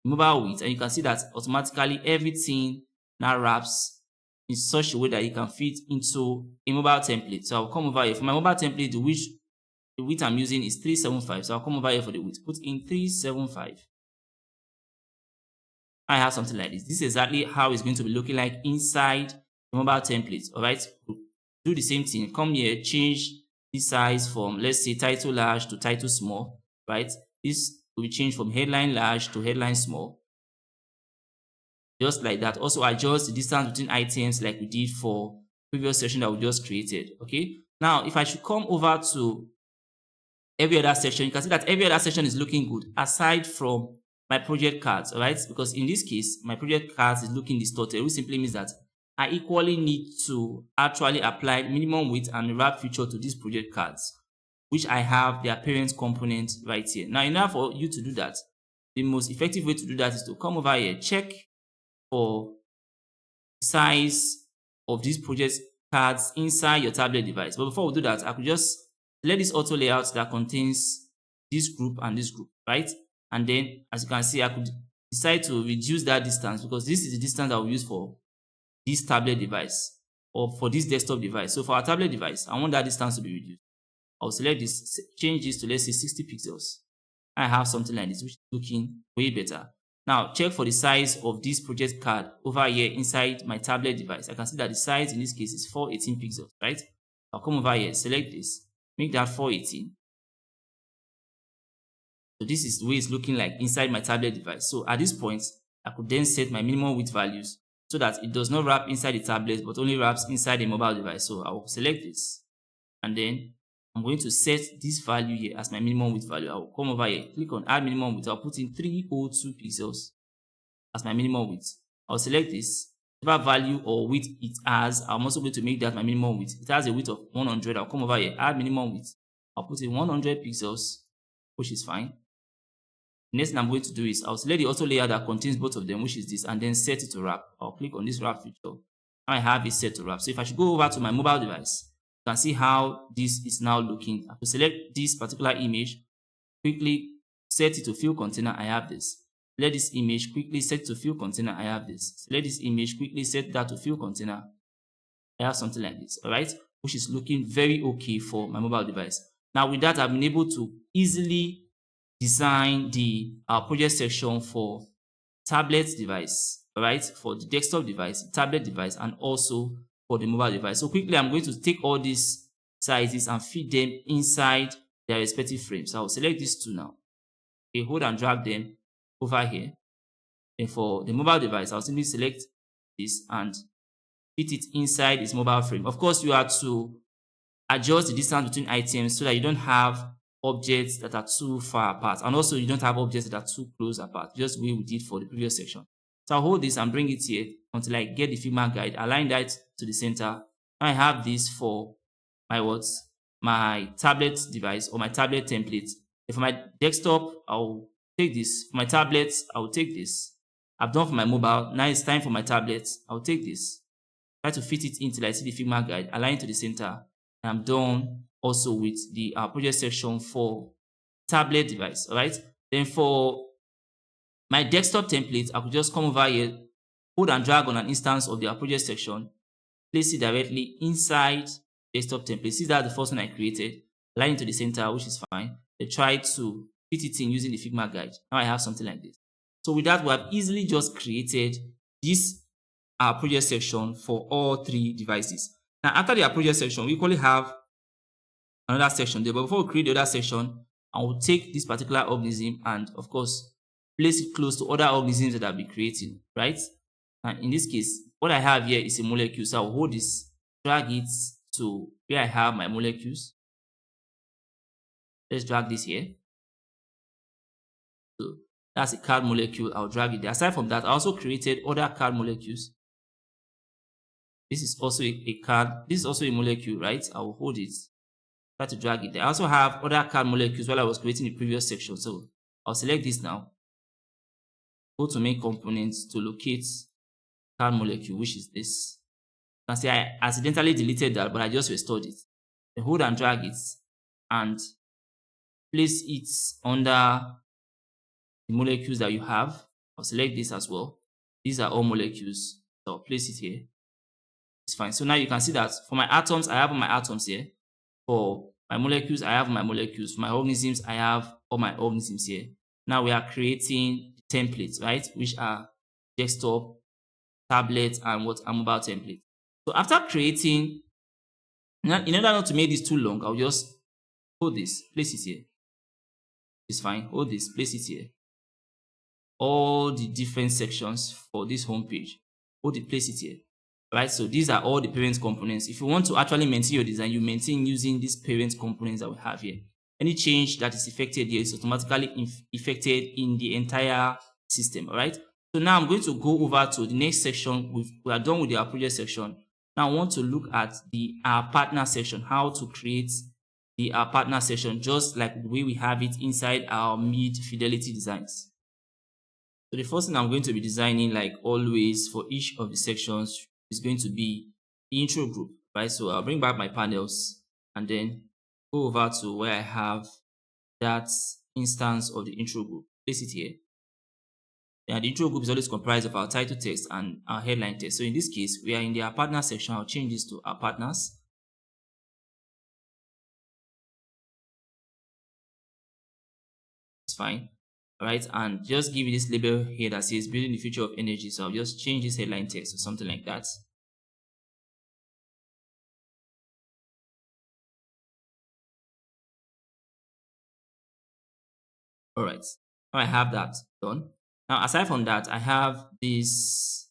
width. And you can see that automatically everything now wraps in such a way that you can fit into a mobile template. So I'll come over here. For my mobile template, the width I'm using is 375. So I'll come over here for the width. Put in 375. I have something like this. This is exactly how it's going to be looking like inside the mobile template. All right. Do the same thing. Come here, change this size from, let's say, title large to title small. Right. This will be changed from headline large to headline small. Just like that. Also adjust the distance between items like we did for previous section that we just created. Okay. Now, if I should come over to every other section, you can see that every other section is looking good aside from my project cards. All right. Because in this case, my project cards is looking distorted, which simply means that I equally need to actually apply minimum width and wrap feature to these project cards, which I have their parent component right here. Now, in order for you to do that, the most effective way to do that is to come over here, check for the size of these project cards inside your tablet device. But before we do that, I could just select this auto layout that contains this group and this group, right? And then, as you can see, I could decide to reduce that distance because this is the distance I will use for this tablet device or for this desktop device. So for our tablet device, I want that distance to be reduced. I'll select this, change this to, let's say, 60 pixels. I have something like this, which is looking way better. Now, check for the size of this project card over here inside my tablet device. I can see that the size in this case is 418 pixels, right? I'll come over here, select this, make that 418. So this is the way it's looking like inside my tablet device. So at this point, I could then set my minimum width values so that it does not wrap inside the tablet, but only wraps inside a mobile device. So I will select this. And then I'm going to set this value here as my minimum width value. I will come over here, click on add minimum width. I'll put in 302 pixels as my minimum width. I'll select this. Whatever value or width it has, I'm also going to make that my minimum width. It has a width of 100. I'll come over here, add minimum width. I'll put in 100 pixels, which is fine. Next thing I'm going to do is I'll select the auto layer that contains both of them, which is this, and then set it to wrap. I'll click on this wrap feature. I have it set to wrap. So if I should go over to my mobile device, you can see how this is now looking. I will select this particular image, quickly set it to fill container. I have this. Select this image, quickly set it to fill container. I have this. Select this image, quickly set that to fill container. I have something like this, all right, which is looking very okay for my mobile device. Now with that, I've been able to easily design the project section for tablet device, all right, for the desktop device, tablet device, and also for the mobile device. So quickly, I'm going to take all these sizes and feed them inside their respective frames. So I'll select these two now. Okay, hold and drag them over here. And for the mobile device, I'll simply select this and fit it inside its mobile frame. Of course, you have to adjust the distance between items so that you don't have objects that are too far apart, and also you don't have objects that are too close apart, just the way we did for the previous section. So I'll hold this and bring it here until I get the Figma guide, align that to the center. I have this for my tablet device or my tablet template. And for my desktop, I'll take this. For my tablet, I'll take this. I've done for my mobile. Now it's time for my tablet. I'll take this. Try to fit it in till I see the Figma guide, align to the center. And I'm done also with the project section for tablet device. All right. Then for my desktop template, I could just come over here, hold and drag on an instance of their project section, place it directly inside desktop template. See, that's the first one I created, align it to the center, which is fine. They try to fit it in using the Figma guide. Now I have something like this. So with that, we have easily just created this project section for all three devices. Now after the project section, we equally have another section there. But before we create the other section, I will take this particular organism and, of course, place it close to other organisms that I'll be creating, right? And in this case, what I have here is a molecule. So I'll hold this, drag it to where I have my molecules. Let's drag this here. So that's a card molecule. I'll drag it there. Aside from that, I also created other card molecules. This is also a card. This is also a molecule, right? I will hold it. Try to drag it there. I also have other card molecules while I was creating the previous section. So I'll select this now. Go to main components to locate card molecule, which is this. You can see I accidentally deleted that, but I just restored it. Then hold and drag it and place it under the molecules that you have. I'll select this as well. These are all molecules. So I'll place it here. It's fine. So now you can see that for my atoms, I have all my atoms here. For my molecules, I have my molecules. For my organisms, I have all my organisms here. Now we are creating templates, right? Which are desktop, tablet, and mobile template. So after creating, in order not to make this too long, I'll just hold this, place it here. It's fine. Hold this, place it here. All the different sections for this home page. Hold it, place it here. Right, so these are all the parent components. If you want to actually maintain your design, you maintain using these parent components that we have here. Any change that is effected here is automatically effected in the entire system. All right. So now I'm going to go over to the next section. We are done with the project section. Now I want to look at the partner section. How to create the partner section, just like the way we have it inside our mid-fidelity designs. So the first thing I'm going to be designing, like always, for each of the sections is going to be the intro group, right? So I'll bring back my panels and then go over to where I have that instance of the intro group. Place it here. And the intro group is always comprised of our title text and our headline text. So in this case, we are in the our partner section. I'll change this to our partners. It's fine. All right, and just give it this label here that says building the future of energy. So I'll just change this headline text or something like that. All right, now I have that done. Now, aside from that, I have this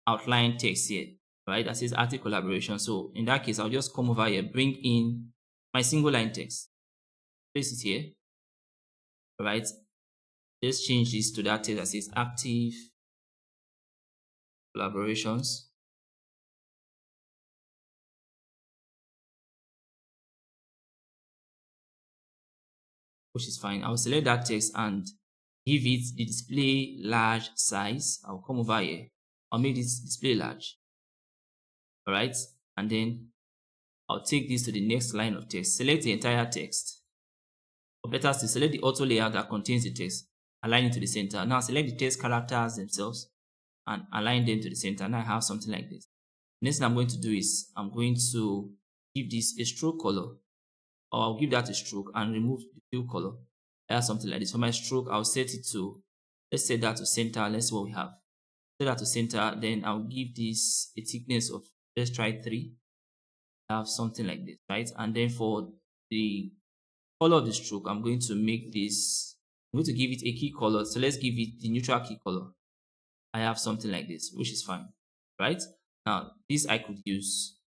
outline text here, right? That says active collaboration. So in that case, I'll just come over here, bring in my single line text, place it here. All right. Let's change this to that text that says active collaborations. Which is fine. I'll select that text and give it the display large size. I'll come over here. I'll make this display large. All right. And then I'll take this to the next line of text. Select the entire text. Or better still, select the auto layout that contains the text. Align it to the center. Now select the text characters themselves and align them to the center. Now I have something like this. Next thing I'm going to do is I'm going to give this a stroke color, or I'll give that a stroke and remove the fill color. I have something like this. For my stroke, I'll set it to, let's set that to center. Let's see what we have. Set that to center. Then I'll give this a thickness of, let's try 3. I have something like this, right? And then for the color of the stroke, I'm going to make this, I'm going to give it a key color. So let's give it the neutral key color. I have something like this, which is fine, right? Now, this I could use.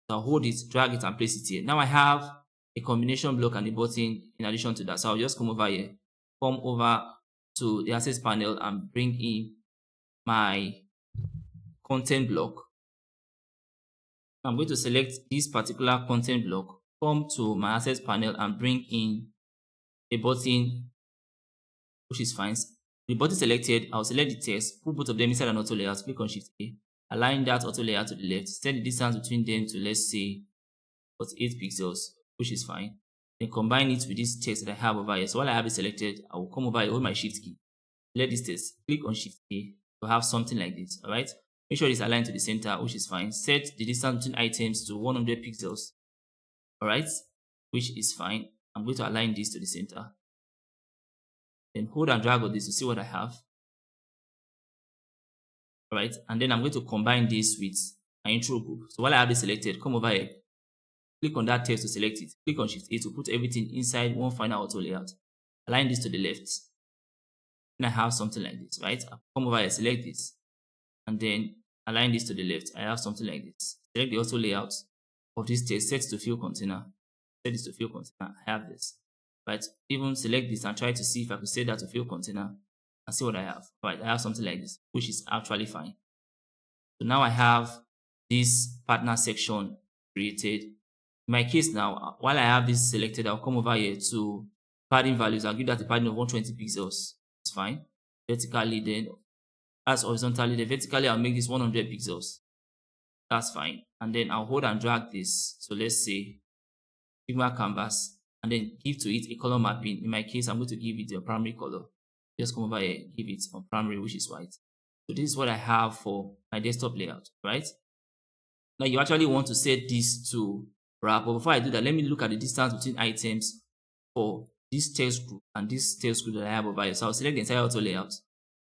So I'll hold it, drag it, and place it here. Now I have a combination block and a button in addition to that. So I'll just come over here, come over to the access panel and bring in my content block. I'm going to select this particular content block, come to my access panel and bring in a button, which is fine. The button selected, I'll select the text, put both of them inside an auto layout, click on Shift A, align that auto layout to the left, set the distance between them to, let's say, 48 pixels, which is fine. Then combine it with this text that I have over here. So while I have it selected, I will come over here, hold my Shift key, select this text, click on Shift A, to have something like this. All right. Make sure it's aligned to the center, which is fine. Set the distance between items to 100 pixels. All right, which is fine. I'm going to align this to the center. Then hold and drag on this to see what I have. All right, and then I'm going to combine this with my intro group. So while I have this selected, come over here, click on that text to select it. Click on Shift A to put everything inside one final auto layout. Align this to the left. And I have something like this, right? I'll come over here, select this, and then align this to the left. I have something like this. Select the auto layout of this text, set to fill container. Set this to fill container. I have this. Right? Even select this and try to see if I could set that to fill container and see what I have. Right? I have something like this, which is actually fine. So now I have this partner section created. In my case now, while I have this selected, I'll come over here to padding values. I'll give that a padding of 120 pixels. It's fine. Vertically, then as horizontally, then vertically, I'll make this 100 pixels. That's fine. And then I'll hold and drag this. So let's say Figma canvas, and then give to it a color mapping. In my case, I'm going to give it a primary color. Just come over here, give it a primary, which is white. So this is what I have for my desktop layout, right? Now you actually want to set this to wrap. But before I do that, let me look at the distance between items for this text group and this text group that I have over here. So I'll select the entire auto layout.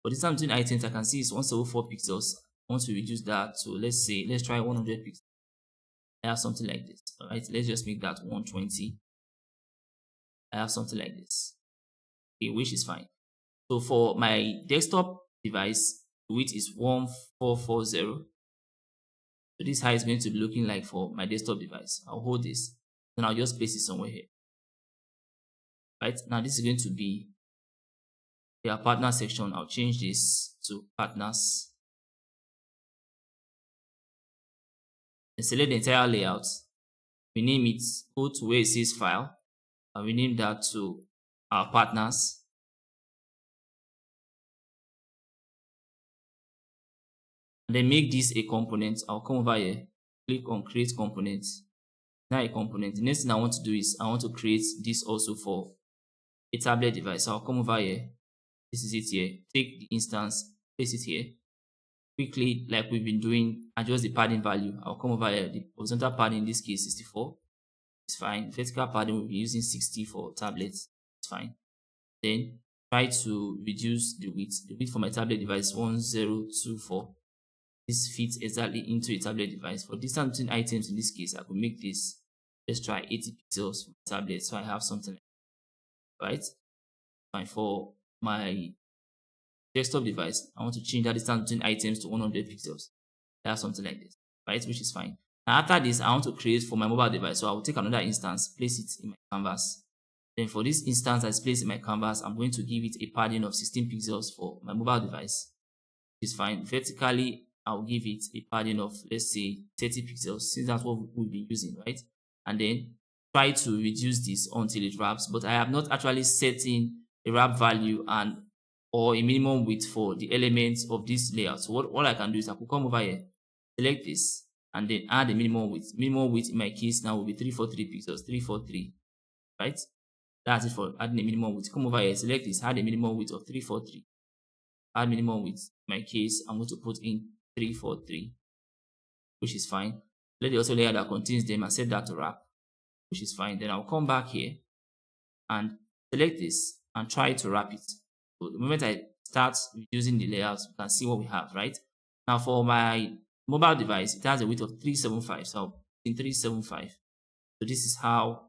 For the distance between items, I can see it's 174 pixels. Once we reduce that to, let's try 100 pixels. I have something like this. All right, let's just make that 120. I have something like this, okay, which is fine. So for my desktop device, the width is 1440. So this is how it's going to be looking like for my desktop device. I'll hold this, then I'll just place it somewhere here. Right now, this is going to be their partner section. I'll change this to partners. And select the entire layout. Rename it, go to where it says file, and rename that to our partners. And then make this a component. I'll come over here, click on create component. Now a component. The next thing I want to do is I want to create this also for a tablet device. So I'll come over here. This is it here. Take the instance, place it here. Quickly, like we've been doing, adjust the padding value. I'll come over here. The horizontal padding in this case 64. It's fine. Vertical padding will be using 60 for tablets. It's fine. Then try to reduce the width. The width for my tablet device 1024. This fits exactly into a tablet device. For distance between items in this case, I could make this. Let's try 80 pixels for my tablet. So I have something like that. Right? Fine. For my desktop device, I want to change that distance between items to 100 pixels. I have something like this, right? Which is fine. Now after this, I want to create for my mobile device. So I will take another instance, place it in my canvas. Then for this instance that's placed in my canvas, I'm going to give it a padding of 16 pixels for my mobile device. Which is fine. Vertically, I'll give it a padding of, let's say, 30 pixels, since that's what we'll be using, right? And then try to reduce this until it wraps, but I have not actually set in a wrap value and or a minimum width for the elements of this layout. So what I can do is I could come over here, select this, and then add a minimum width. Minimum width in my case now will be 343 pixels, 343, right? That's it for adding a minimum width. Come over here, select this, add a minimum width of 343. Add minimum width. In my case, I'm going to put in 343, which is fine. Let the auto layer that contains them and set that to wrap, which is fine. Then I'll come back here and select this and try to wrap it. So the moment I start using the layout, you can see what we have, right? Now for my mobile device, it has a width of 375. So in 375. So this is how,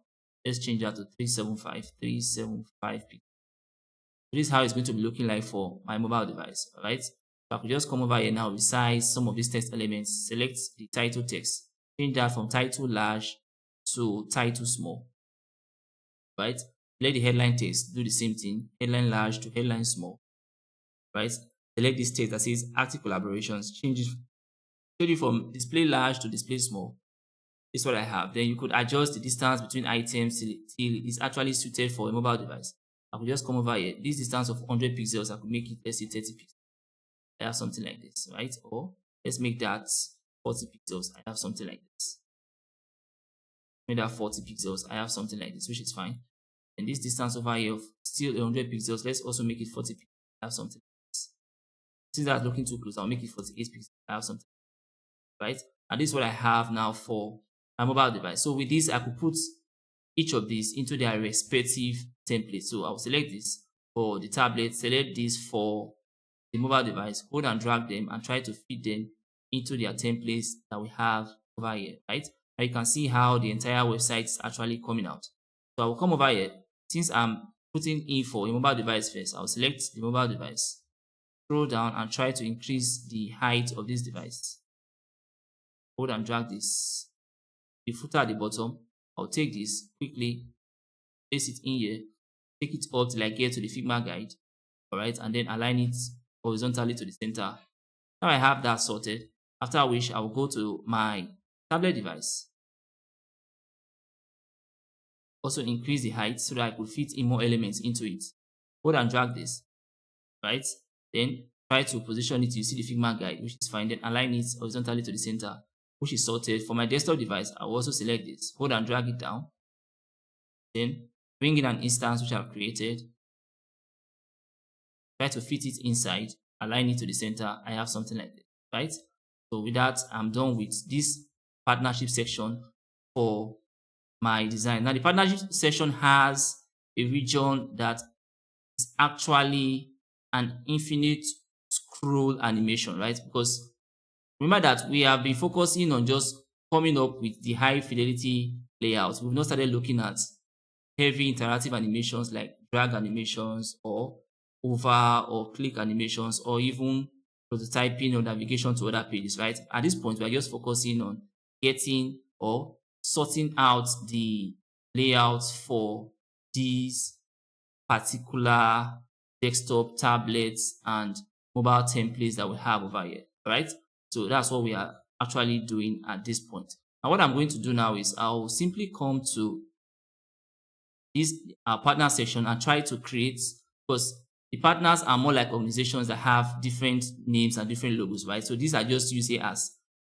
let's change that to 375, 375 pixels. This is how it's going to be looking like for my mobile device, all right? So I could just come over here now, resize some of these text elements, select the title text, change that from title large to title small, right? Let the headline text do the same thing, headline large to headline small, right? Select this text that says active collaborations, change it from display large to display small. This is what I have. Then you could adjust the distance between items till it's actually suited for a mobile device. I could just come over here. This distance of 100 pixels, I could make it, let's say 30 pixels. I have something like this, right? Or let's make that 40 pixels. I have something like this. Make that 40 pixels. I have something like this, which is fine. And this distance over here of still 100 pixels, let's also make it 40 pixels. I have something like this. Since that's looking too close, I'll make it 48 pixels. I have something, right? And this is what I have now for my mobile device. So with this, I could put each of these into their respective template. So I'll select this for the tablet, select this for the mobile device, hold and drag them and try to fit them into their templates that we have over here, right? Now you can see how the entire website is actually coming out. So I will come over here. Since I'm putting in for a mobile device first, I'll select the mobile device, scroll down and try to increase the height of this device. Hold and drag this. The footer at the bottom, I'll take this quickly, place it in here, take it up till I get to the Figma guide, all right, and then align it horizontally to the center. Now I have that sorted, after which I will go to my tablet device. Also increase the height so that I could fit in more elements into it. Hold and drag this, right? Then try to position it. You see the Figma guide, which is fine. Then align it horizontally to the center, which is sorted. For my desktop device, I will also select this. Hold and drag it down. Then bring in an instance which I've created. Try to fit it inside. Align it to the center. I have something like this, right? So with that, I'm done with this partnership section for my design. Now the partnership section has a region that is actually an infinite scroll animation, right? Because remember that we have been focusing on just coming up with the high fidelity layouts. We've not started looking at heavy interactive animations like drag animations or hover or click animations or even prototyping or navigation to other pages, right? At this point, we're just focusing on getting or sorting out the layouts for these particular desktop, tablets, and mobile templates that we have over here, right? So that's what we are actually doing at this point. Now, what I'm going to do now is I'll simply come to this partner section and try to create, because the partners are more like organizations that have different names and different logos, right? So these are just used here as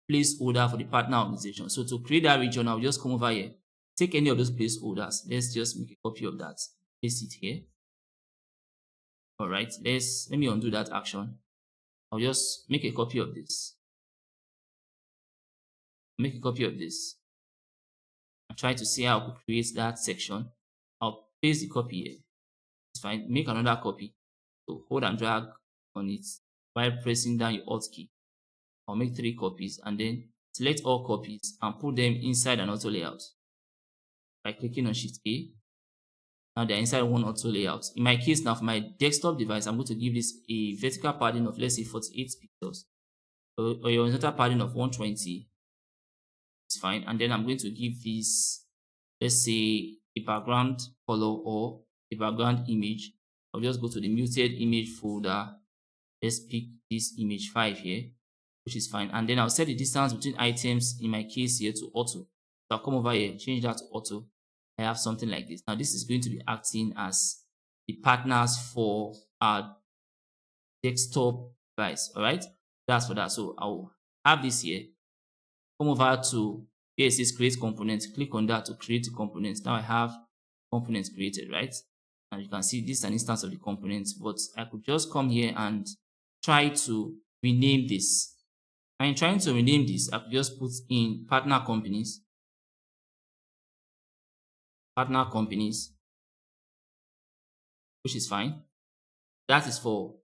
placeholder for the partner organization. So to create that region, I'll just come over here, take any of those placeholders. Let's just make a copy of that, paste it here. All right, let me undo that action. I'll just make a copy of this. Make a copy of this. And try to see how I could create that section. I'll paste the copy here. It's fine. Make another copy. So hold and drag on it while pressing down your Alt key. I'll make 3 copies and then select all copies and put them inside an auto layout by clicking on Shift A. Now they're inside one auto layout. In my case now, for my desktop device, I'm going to give this a vertical padding of, let's say, 48 pixels or a horizontal padding of 120. It's fine. And then I'm going to give this, let's say, a background color or a background image. I'll just go to the muted image folder. Let's pick this image 5 here, which is fine. And then I'll set the distance between items, in my case here, to auto. So I'll come over here, change that to auto. I have something like this. Now this is going to be acting as the partners for our desktop device. All right, that's for that. So I'll have this here. Come over to here, it says create components. Click on that to create the components. Now I have components created, right? And you can see this is an instance of the components, but I could just come here and try to rename this. And in trying to rename this, I could just put in partner companies, which is fine. That is for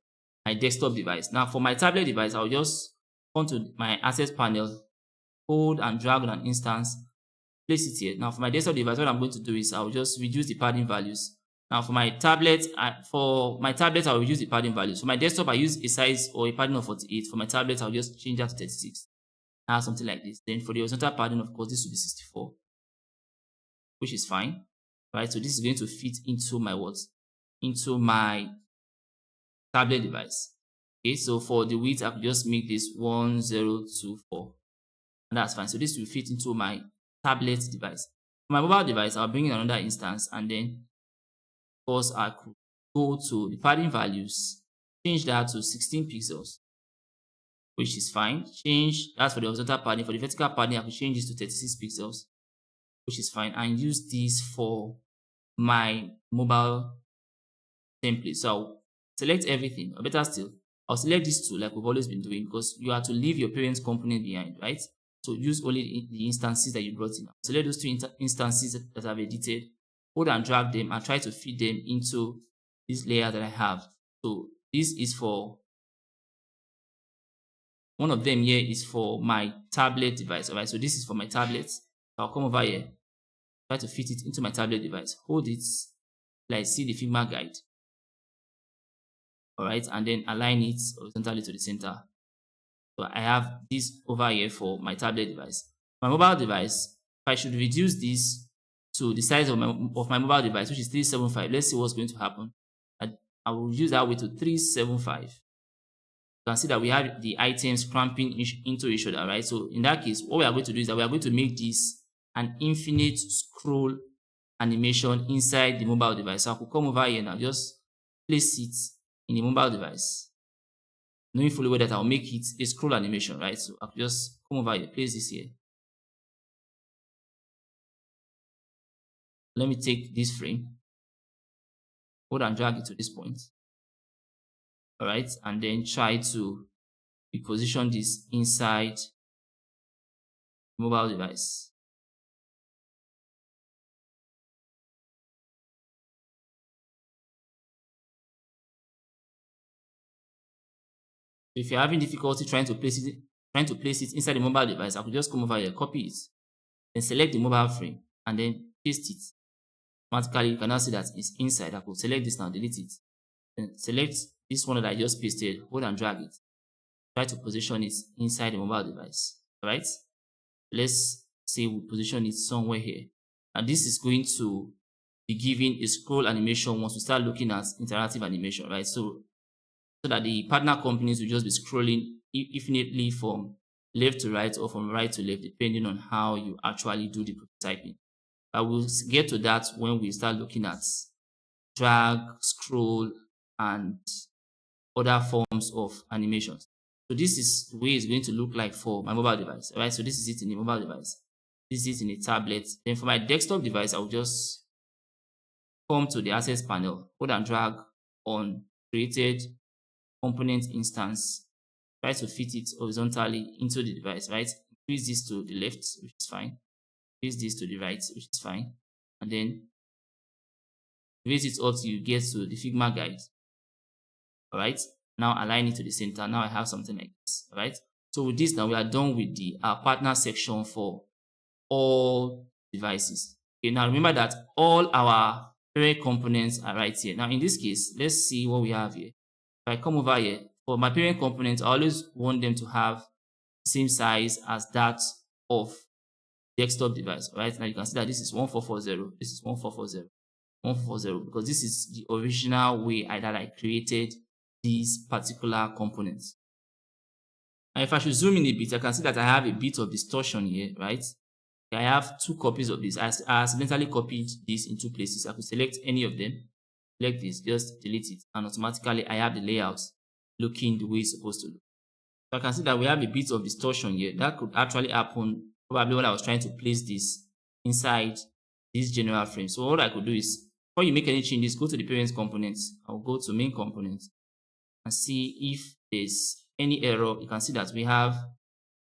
my desktop device. Now for my tablet device, I'll just come to my assets panel, hold and drag on an instance, place it here. Now for my desktop device, what I'm going to do is I'll just reduce the padding values. Now for my tablet, I'll reduce the padding values. For my desktop, I use a size or a padding of 48. For my tablet, I'll just change that to 36. Now something like this. Then for the horizontal padding, of course, this will be 64, which is fine, right? So this is going to fit into my what? Into my tablet device. Okay, so for the width, I could just make this 1024, and that's fine. So this will fit into my tablet device. For my mobile device, I'll bring in another instance, and then of course I could go to the padding values, change that to 16 pixels, which is fine. That's for the horizontal padding. For the vertical padding, I could change this to 36 pixels, which is fine, and use this for my mobile template. So I'll select everything, or better still, I'll select these two like we've always been doing because you are to leave your parent component behind, right? So use only the instances that you brought in. Select those two instances that I've edited, hold and drag them and try to feed them into this layer that I have. So this is for one of them here is for my tablet device. All right, so this is for my tablet. I'll come over here, try to fit it into my tablet device, hold it, like see the Figma guide. All right, and then align it horizontally to the center. So I have this over here for my tablet device. My mobile device, if I should reduce this to the size of my mobile device, which is 375, let's see what's going to happen. I will reduce that way to 375. You can see that we have the items cramping into each other, right? So in that case, what we are going to do is that we are going to make this an infinite scroll animation inside the mobile device. So I could come over here now, just place it in the mobile device, knowing fully well that I'll make it a scroll animation, right? So I'll just come over here, place this here. Let me take this frame, hold and drag it to this point. All right, and then try to reposition this inside the mobile device. If you're having difficulty trying to place it inside the mobile device, I could just come over here, copy it, then select the mobile frame, and then paste it. Automatically, you can now see that it's inside. I could select this now, delete it. Then select this one that I just pasted, hold and drag it. Try to position it inside the mobile device. All right? Let's say we position it somewhere here. And this is going to be giving a scroll animation once we start looking at interactive animation, right? So that the partner companies will just be scrolling infinitely from left to right or from right to left, depending on how you actually do the prototyping. But we'll get to that when we start looking at drag, scroll, and other forms of animations. So this is the way it's going to look like for my mobile device. All right, so this is it in the mobile device. This is in a tablet. Then for my desktop device, I'll just come to the access panel, hold and drag on created component instance, try to fit it horizontally into the device, right? Increase this to the left, which is fine. Increase this to the right, which is fine. And then raise it up till you get to the Figma guide. All right. Now align it to the center. Now I have something like this. All right. So with this, now we are done with the partner section for all devices. Okay. Now remember that all our parent components are right here. Now in this case, let's see what we have here. If I come over here, for my parent components, I always want them to have the same size as that of desktop device. All right. Now you can see that this is 1440. This is 1440. 1440 because this is the original way that I created these particular components. And if I should zoom in a bit, I can see that I have a bit of distortion here, right? I have two copies of this. I accidentally copied this in two places. I could select any of them, select this, just delete it, and automatically I have the layout looking the way it's supposed to look. So I can see that we have a bit of distortion here. That could actually happen probably when I was trying to place this inside this general frame. So what I could do is, before you make any changes, go to the parent components. I'll go to main components and see if there's any error. You can see that we have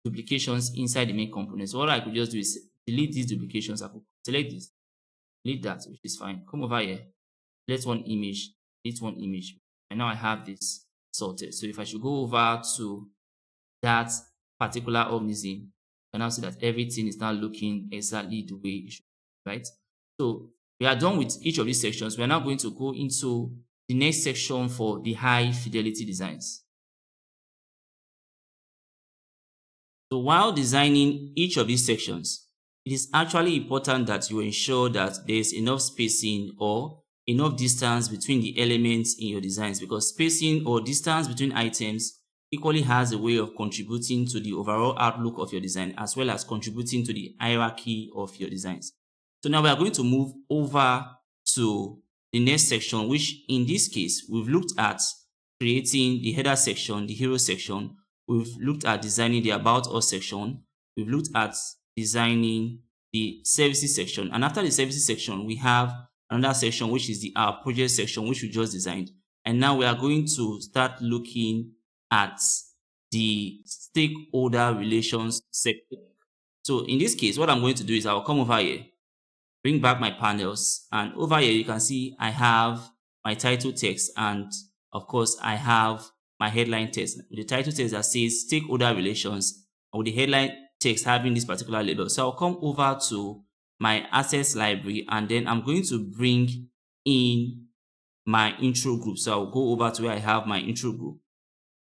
duplications inside the main component. So what I could just do is delete these duplications. I could select this, delete that, which is fine. Come over here, select one image, delete one image. And now I have this sorted. So if I should go over to that particular organism, you can now see that everything is now looking exactly the way it should, right? So we are done with each of these sections. We are now going to go into the next section for the high fidelity designs. So while designing each of these sections, it is actually important that you ensure that there is enough spacing or enough distance between the elements in your designs, because spacing or distance between items equally has a way of contributing to the overall outlook of your design as well as contributing to the hierarchy of your designs. So now we are going to move over to the next section, which in this case, we've looked at creating the header section, the hero section. We've looked at designing the about us section. We've looked at designing the services section. And after the services section, we have another section, which is the project section, which we just designed. And now we are going to start looking at the stakeholder relations section. So in this case, what I'm going to do is I'll come over here, bring back my panels, and over here you can see I have my title text, and of course I have my headline text. The title text that says stakeholder relations, or the headline text having this particular label. So I'll come over to my assets library, and then I'm going to bring in my intro group. So I'll go over to where I have my intro group.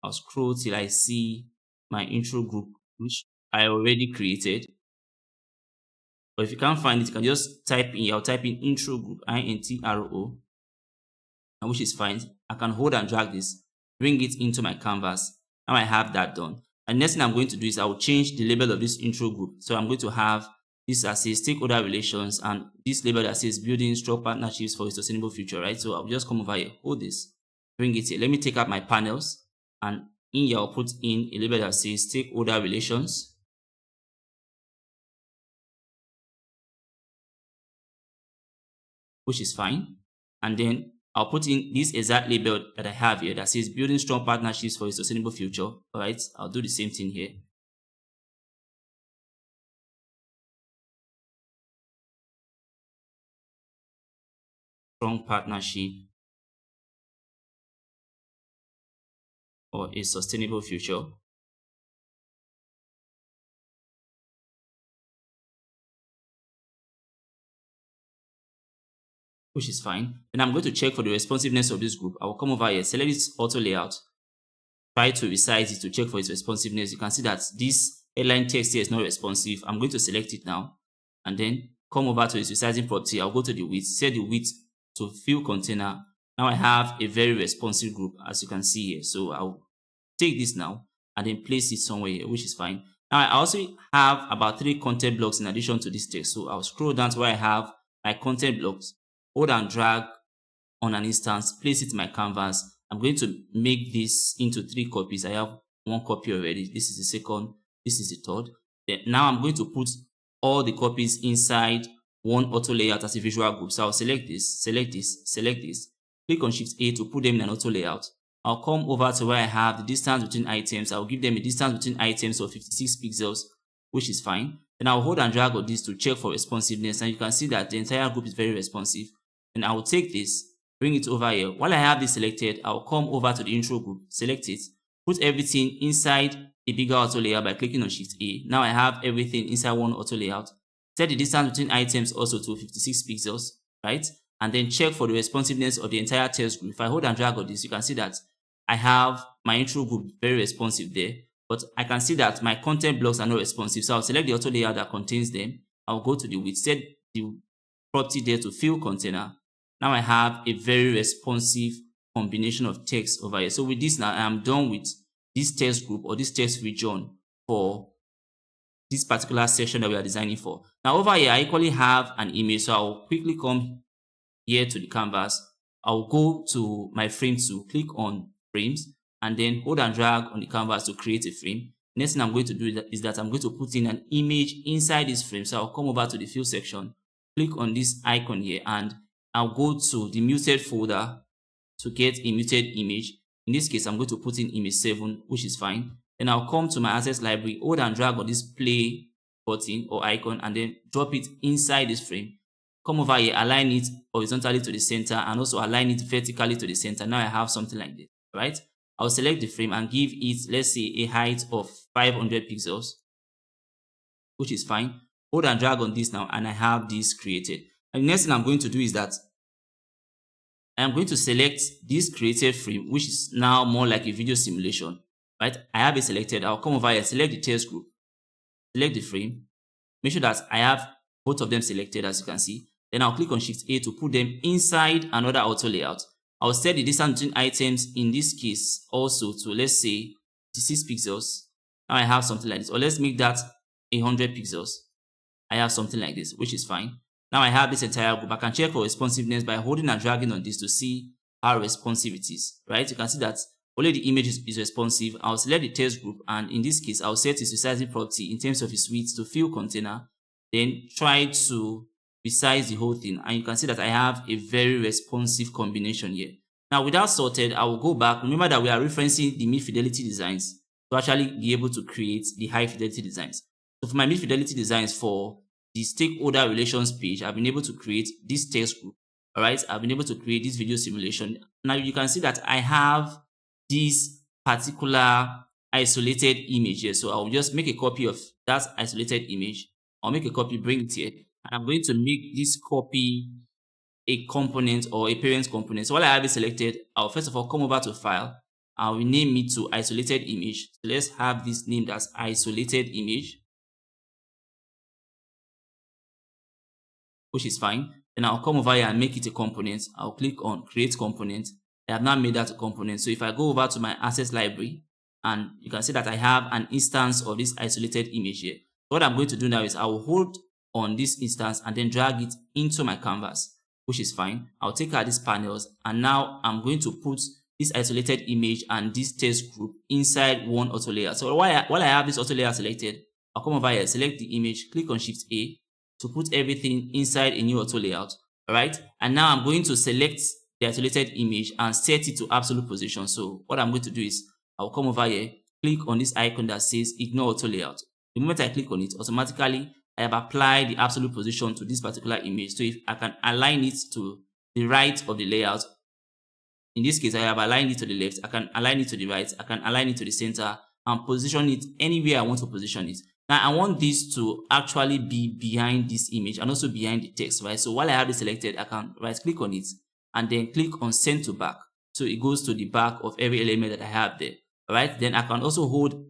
I'll scroll till I see my intro group, which I already created. But if you can't find it, you can just type in, I'll type in intro group, INTRO, and which is fine. I can hold and drag this, bring it into my canvas. Now I have that done. And next thing I'm going to do is I will change the label of this intro group. So I'm going to have this that says stakeholder relations, and this label that says building strong partnerships for a sustainable future, right? So I'll just come over here, hold this, bring it here. Let me take out my panels, and in here I'll put in a label that says stakeholder relations, which is fine. And then I'll put in this exact label that I have here that says building strong partnerships for a sustainable future. All right, I'll do the same thing here. Strong partnership for a sustainable future. Which is fine. Then I'm going to check for the responsiveness of this group. I will come over here, select this auto layout, try to resize it to check for its responsiveness. You can see that this headline text here is not responsive. I'm going to select it now, and then come over to its resizing property. I'll go to the width, set the width to fill container. Now I have a very responsive group, as you can see here. So I'll take this now and then place it somewhere here, which is fine. Now I also have about 3 content blocks in addition to this text. So I'll scroll down to where I have my content blocks, hold and drag on an instance, place it in my canvas. I'm going to make this into 3 copies. I have 1 copy already. This is the second, this is the third. Then now I'm going to put all the copies inside one auto layout as a visual group. So I'll select this, select this, select this, click on Shift A to put them in an auto layout. I'll come over to where I have the distance between items. I'll give them a distance between items of 56 pixels, which is fine. Then I'll hold and drag on this to check for responsiveness, and you can see that the entire group is very responsive. And I will take this, bring it over here. While I have this selected, I'll come over to the intro group, select it, put everything inside a bigger auto layout by clicking on Shift A. Now I have everything inside one auto layout. Set the distance between items also to 56 pixels, right? And then check for the responsiveness of the entire text group. If I hold and drag on this, you can see that I have my intro group very responsive there, but I can see that my content blocks are not responsive. So I'll select the auto layout that contains them. I'll go to the width, set the property there to fill container. Now I have a very responsive combination of text over here. So with this now, I am done with this text group or this text region for this particular section that we are designing for. Now over here, I equally have an image. So I'll quickly come here to the canvas. I'll go to my frame tool, click on frames, and then hold and drag on the canvas to create a frame. Next thing I'm going to do is that I'm going to put in an image inside this frame. So I'll come over to the fill section, click on this icon here, and I'll go to the muted folder to get a muted image. In this case, I'm going to put in image 7, which is fine. Then I'll come to my assets library, hold and drag on this play button or icon, and then drop it inside this frame. Come over here, align it horizontally to the center, and also align it vertically to the center. Now I have something like this, right? I'll select the frame and give it, let's say, a height of 500 pixels, which is fine. Hold and drag on this now, and I have this created. And the next thing I'm going to do is that I'm going to select this created frame, which is now more like a video simulation, right? I have it selected. I'll come over here, select the text group, select the frame, make sure that I have both of them selected, as you can see. Then I'll click on Shift A to put them inside another auto layout. I'll set the distance between items in this case also to, let's say, 56 pixels. Now I have something like this, or let's make that 100 pixels. I have something like this, which is fine. Now I have this entire group. I can check for responsiveness by holding and dragging on this to see how responsive it is, right? You can see that only the image is responsive. I'll select the text group, and in this case, I'll set its resizing property in terms of its width to fill container, then try to resize the whole thing. And you can see that I have a very responsive combination here. Now, without sorted, I will go back. Remember that we are referencing the mid-fidelity designs to actually be able to create the high-fidelity designs. So for my mid-fidelity designs for the stakeholder relations page, I've been able to create this text group. All right, I've been able to create this video simulation. Now you can see that I have this particular isolated image here. So I'll just make a copy of that isolated image. I'll make a copy, bring it here, and I'm going to make this copy a component or a parent component. So while I have it selected, I'll first of all come over to File. I'll rename it to isolated image. So let's have this named as isolated image, which is fine. Then I'll come over here and make it a component. I'll click on create component. I have now made that a component. So if I go over to my assets library, and you can see that I have an instance of this isolated image here. So what I'm going to do now is I will hold on this instance and then drag it into my canvas, which is fine. I'll take out these panels, and now I'm going to put this isolated image and this text group inside one auto layer. So while I have this auto layer selected, I'll come over here, select the image, click on Shift A to put everything inside a new auto layout. All right. And now I'm going to select the isolated image and set it to absolute position. So what I'm going to do is I'll come over here, click on this icon that says ignore auto layout. The moment I click on it, automatically I have applied the absolute position to this particular image. So if I can align it to the right of the layout, in this case, I have aligned it to the left, I can align it to the right, I can align it to the center, and position it anywhere I want to position it. Now, I want this to actually be behind this image and also behind the text, right? So while I have it selected, I can right click on it and then click on send to back. So it goes to the back of every element that I have there, all right? Then I can also hold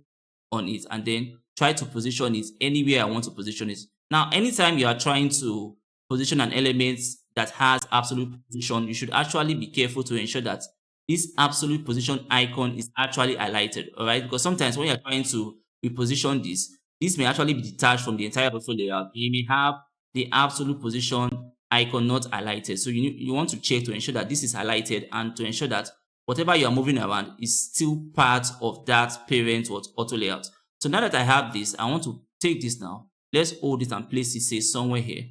on it and then try to position it anywhere I want to position it. Now, anytime you are trying to position an element that has absolute position, you should actually be careful to ensure that this absolute position icon is actually highlighted, all right? Because sometimes when you're trying to reposition this may actually be detached from the entire auto layout. You may have the absolute position icon not highlighted. So you want to check to ensure that this is highlighted and to ensure that whatever you are moving around is still part of that parent auto layout. So now that I have this, I want to take this now. Let's hold it and place it, say, somewhere here.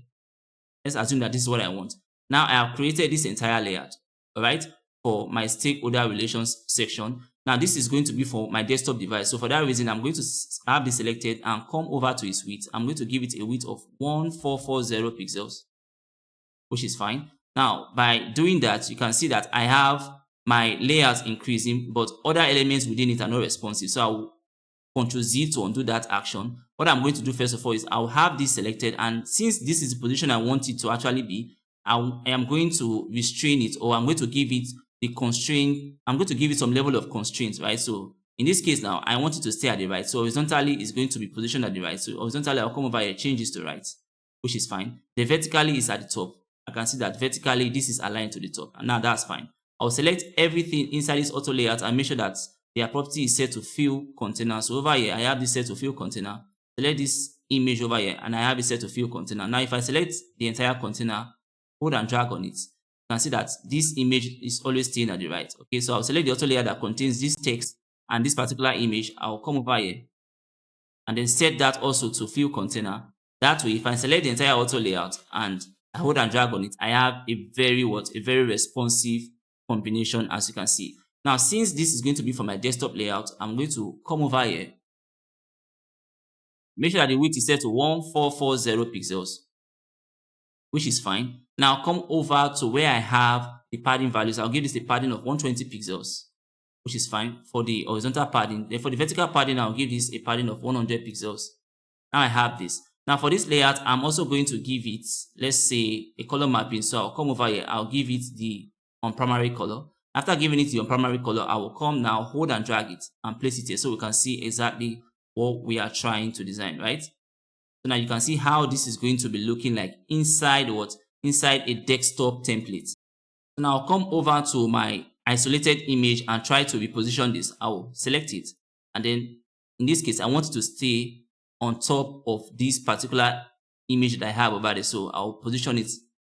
Let's assume that this is what I want. Now I have created this entire layout, all right, for my stakeholder relations section. Now this is going to be for my desktop device. So for that reason, I'm going to have this selected and come over to its width. I'm going to give it a width of 1440 pixels, which is fine. Now, by doing that, you can see that I have my layers increasing, but other elements within it are not responsive. So I'll Ctrl Z to undo that action. What I'm going to do first of all is I'll have this selected, and since this is the position I want it to actually be, I am going to restrain it, or I'm going to give it the constraint. I'm going to give it some level of constraints, right? So in this case now, I want it to stay at the right. So horizontally is going to be positioned at the right. So horizontally, I'll come over here, change this to right, which is fine. The vertically is at the top. I can see that vertically this is aligned to the top, and now that's fine. I'll select everything inside this auto layout and make sure that their property is set to fill container. So over here, I have this set to fill container. Select this image over here, and I have it set to fill container. Now, if I select the entire container, hold and drag on it, you can see that this image is always staying at the right. Okay, so I'll select the auto layer that contains this text and this particular image. I'll come over here and then set that also to fill container. That way, if I select the entire auto layout and I hold and drag on it, I have a very responsive combination, as you can see. Now, since this is going to be for my desktop layout, I'm going to come over here. Make sure that the width is set to 1440 pixels, which is fine. Now, come over to where I have the padding values. I'll give this a padding of 120 pixels, which is fine for the horizontal padding. Then for the vertical padding, I'll give this a padding of 100 pixels. Now I have this. Now for this layout, I'm also going to give it, let's say, a color mapping. So I'll come over here. I'll give it the on primary color. After giving it the on primary color, I will come now, hold and drag it and place it here so we can see exactly what we are trying to design, right? So now you can see how this is going to be looking like inside what? Inside a desktop template. So now I'll come over to my isolated image and try to reposition this. I'll select it. And then in this case, I want it to stay on top of this particular image that I have over there. So I'll position it,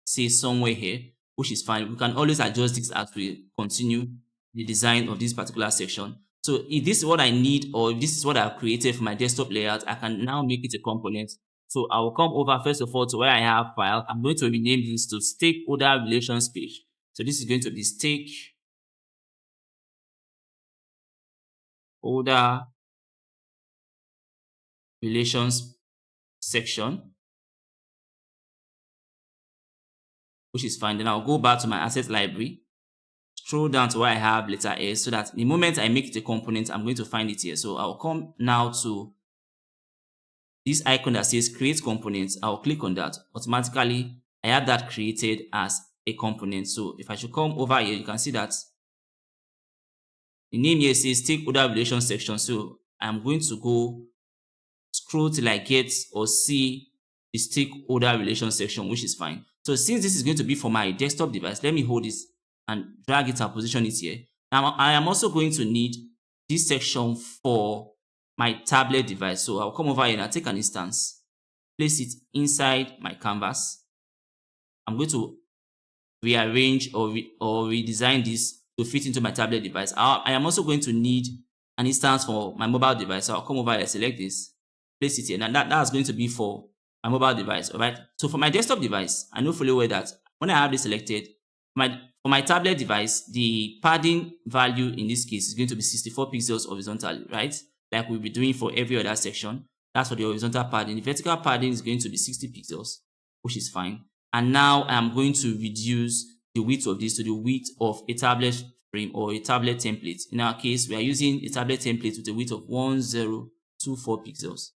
say, somewhere here, which is fine. We can always adjust this as we continue the design of this particular section. So if this is what I need, or if this is what I've created for my desktop layout, I can now make it a component. So I will come over first of all to where I have file. I'm going to rename this to stakeholder relations page. So this is going to be stakeholder stakeholder relations section, which is fine. Then I'll go back to my asset library, scroll down to where I have letter S, so that the moment I make it a component, I'm going to find it here. So I'll come now to this icon that says create components. I'll click on that. Automatically, I have that created as a component. So if I should come over here, you can see that the name here says stakeholder relations section. So I'm going to go scroll till I get or see the stakeholder relations section, which is fine. So since this is going to be for my desktop device, let me hold this and drag it and position it here. Now I am also going to need this section for my tablet device. So I'll come over here and I'll take an instance, place it inside my canvas. I'm going to rearrange or redesign this to fit into my tablet device. I am also going to need an instance for my mobile device. So I'll come over here, select this, place it here. And that's going to be for my mobile device. All right. So for my desktop device, I know fully well that when I have this selected, for my tablet device, the padding value in this case is going to be 64 pixels horizontally, right? Like we'll be doing for every other section. That's for the horizontal padding. The vertical padding is going to be 60 pixels, which is fine. And now I'm going to reduce the width of this to the width of a tablet frame or a tablet template. In our case, we are using a tablet template with a width of 1024 pixels,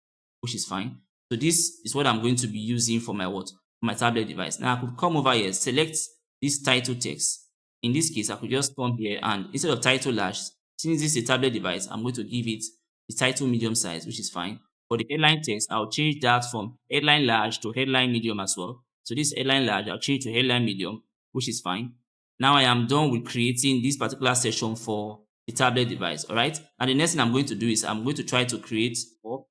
which is fine. So this is what I'm going to be using for my what? For my tablet device. Now I could come over here, select this title text. In this case, I could just come here and instead of title large, since this is a tablet device, I'm going to give it the title medium size, which is fine. For the headline text, I'll change that from headline large to headline medium as well. So this headline large, I'll change to headline medium, which is fine. Now I am done with creating this particular section for the tablet device. All right. And the next thing I'm going to do is I'm going to try to create or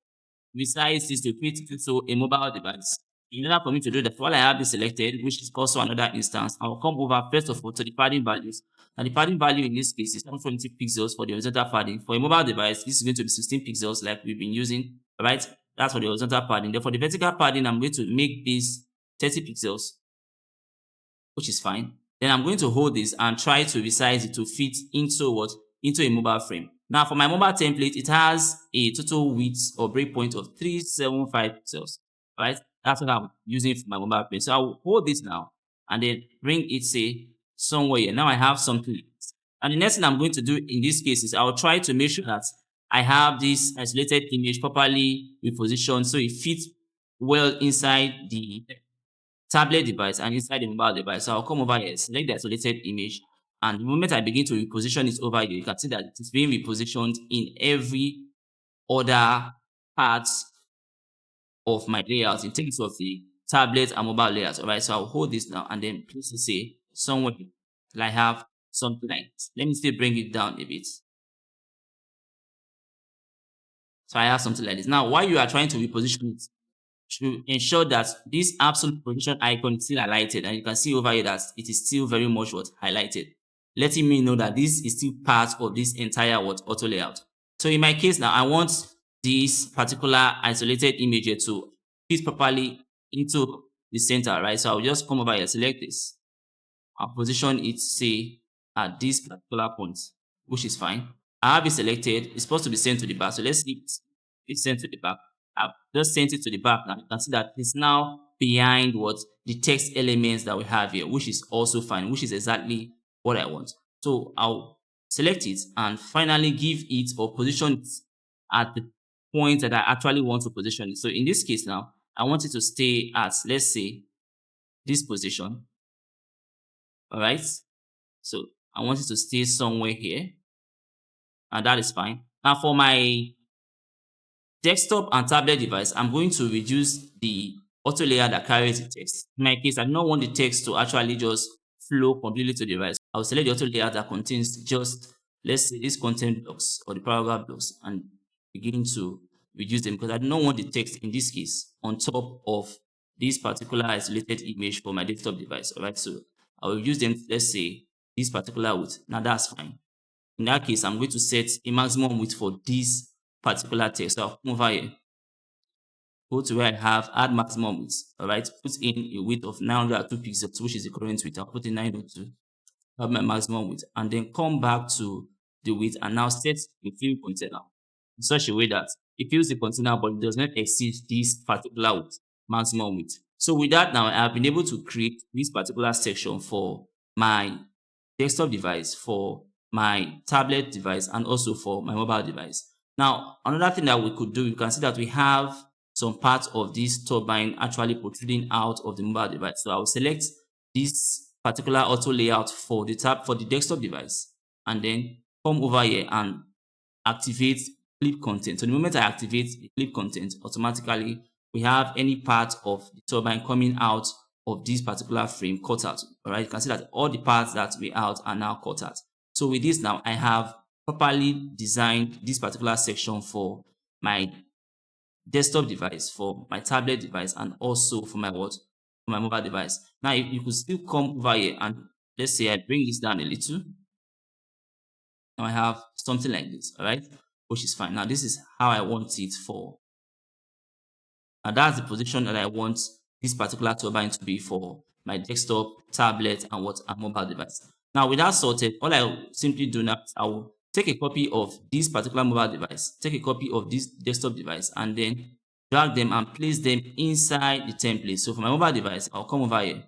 resize this to create also a mobile device. In order for me to do that, while I have this selected, which is also another instance, I'll come over first of all to the padding values. And the padding value in this case is 120 pixels for the horizontal padding. For a mobile device, this is going to be 16 pixels like we've been using, right? That's for the horizontal padding. Then for the vertical padding, I'm going to make this 30 pixels, which is fine. Then I'm going to hold this and try to resize it to fit into what? Into a mobile frame. Now for my mobile template, it has a total width or breakpoint of 375 pixels, right? That's what I'm using for my mobile frame. So I'll hold this now and then bring it, say, somewhere here. Now I have something. And the next thing I'm going to do in this case is I'll try to make sure that I have this isolated image properly repositioned so it fits well inside the tablet device and inside the mobile device. So I'll come over here, select the isolated image. And the moment I begin to reposition it over here, you can see that it's being repositioned in every other part of my layout in terms of the tablet and mobile layouts. All right, so I'll hold this now and then please say somewhere till I have something like this. Let me still bring it down a bit. So I have something like this. Now, while you are trying to reposition it, to ensure that this absolute position icon is still highlighted, and you can see over here that it is still very much what highlighted, letting me know that this is still part of this entire what auto layout. So in my case now, I want this particular isolated image here to fit properly into the center, right? So I'll just come over here, select this, I'll position it, say, at this particular point, which is fine. I have it selected. It's supposed to be sent to the back. So let's see it's sent to the back. I've just sent it to the back now. You can see that it's now behind what the text elements that we have here, which is also fine, which is exactly what I want. So I'll select it and finally give it or position it at the point that I actually want to position it. So in this case now, I want it to stay at, let's say, this position. All right. So I want it to stay somewhere here. And that is fine. Now for my desktop and tablet device, I'm going to reduce the auto layer that carries the text. In my case, I don't want the text to actually just flow completely to the device. I'll select the auto layer that contains just, let's say, these content blocks or the paragraph blocks and begin to reduce them because I don't want the text in this case on top of this particular isolated image for my desktop device. All right, so I'll use them, let's say, this particular width. Now that's fine. In that case, I'm going to set a maximum width for this particular text. So I'll come over here, go to where I have add maximum width. All right, put in a width of 902 pixels, which is the current width. I'll put in 902, have my maximum width, and then come back to the width and now set the fill container in such a way that it fills the container but it does not exceed this particular width, maximum width. So with that now, I have been able to create this particular section for my desktop device, for my tablet device, and also for my mobile device. Now, another thing that we could do, you can see that we have some parts of this turbine actually protruding out of the mobile device. So I will select this particular auto layout for the tab for the desktop device, and then come over here and activate clip content. So the moment I activate the clip content, automatically we have any part of the turbine coming out of this particular frame cut out. All right, you can see that all the parts that were out are now cut out. So with this now, I have properly designed this particular section for my desktop device, for my tablet device, and also for my what? For my mobile device. Now, if you could still come over here and let's say I bring this down a little. Now I have something like this, all right, which is fine. Now this is how I want it for. And that's the position that I want this particular turbine to be for my desktop, tablet, and what a mobile device. Now with that sorted, all I will simply do now is I will take a copy of this particular mobile device, take a copy of this desktop device, and then drag them and place them inside the template. So for my mobile device, I'll come over here,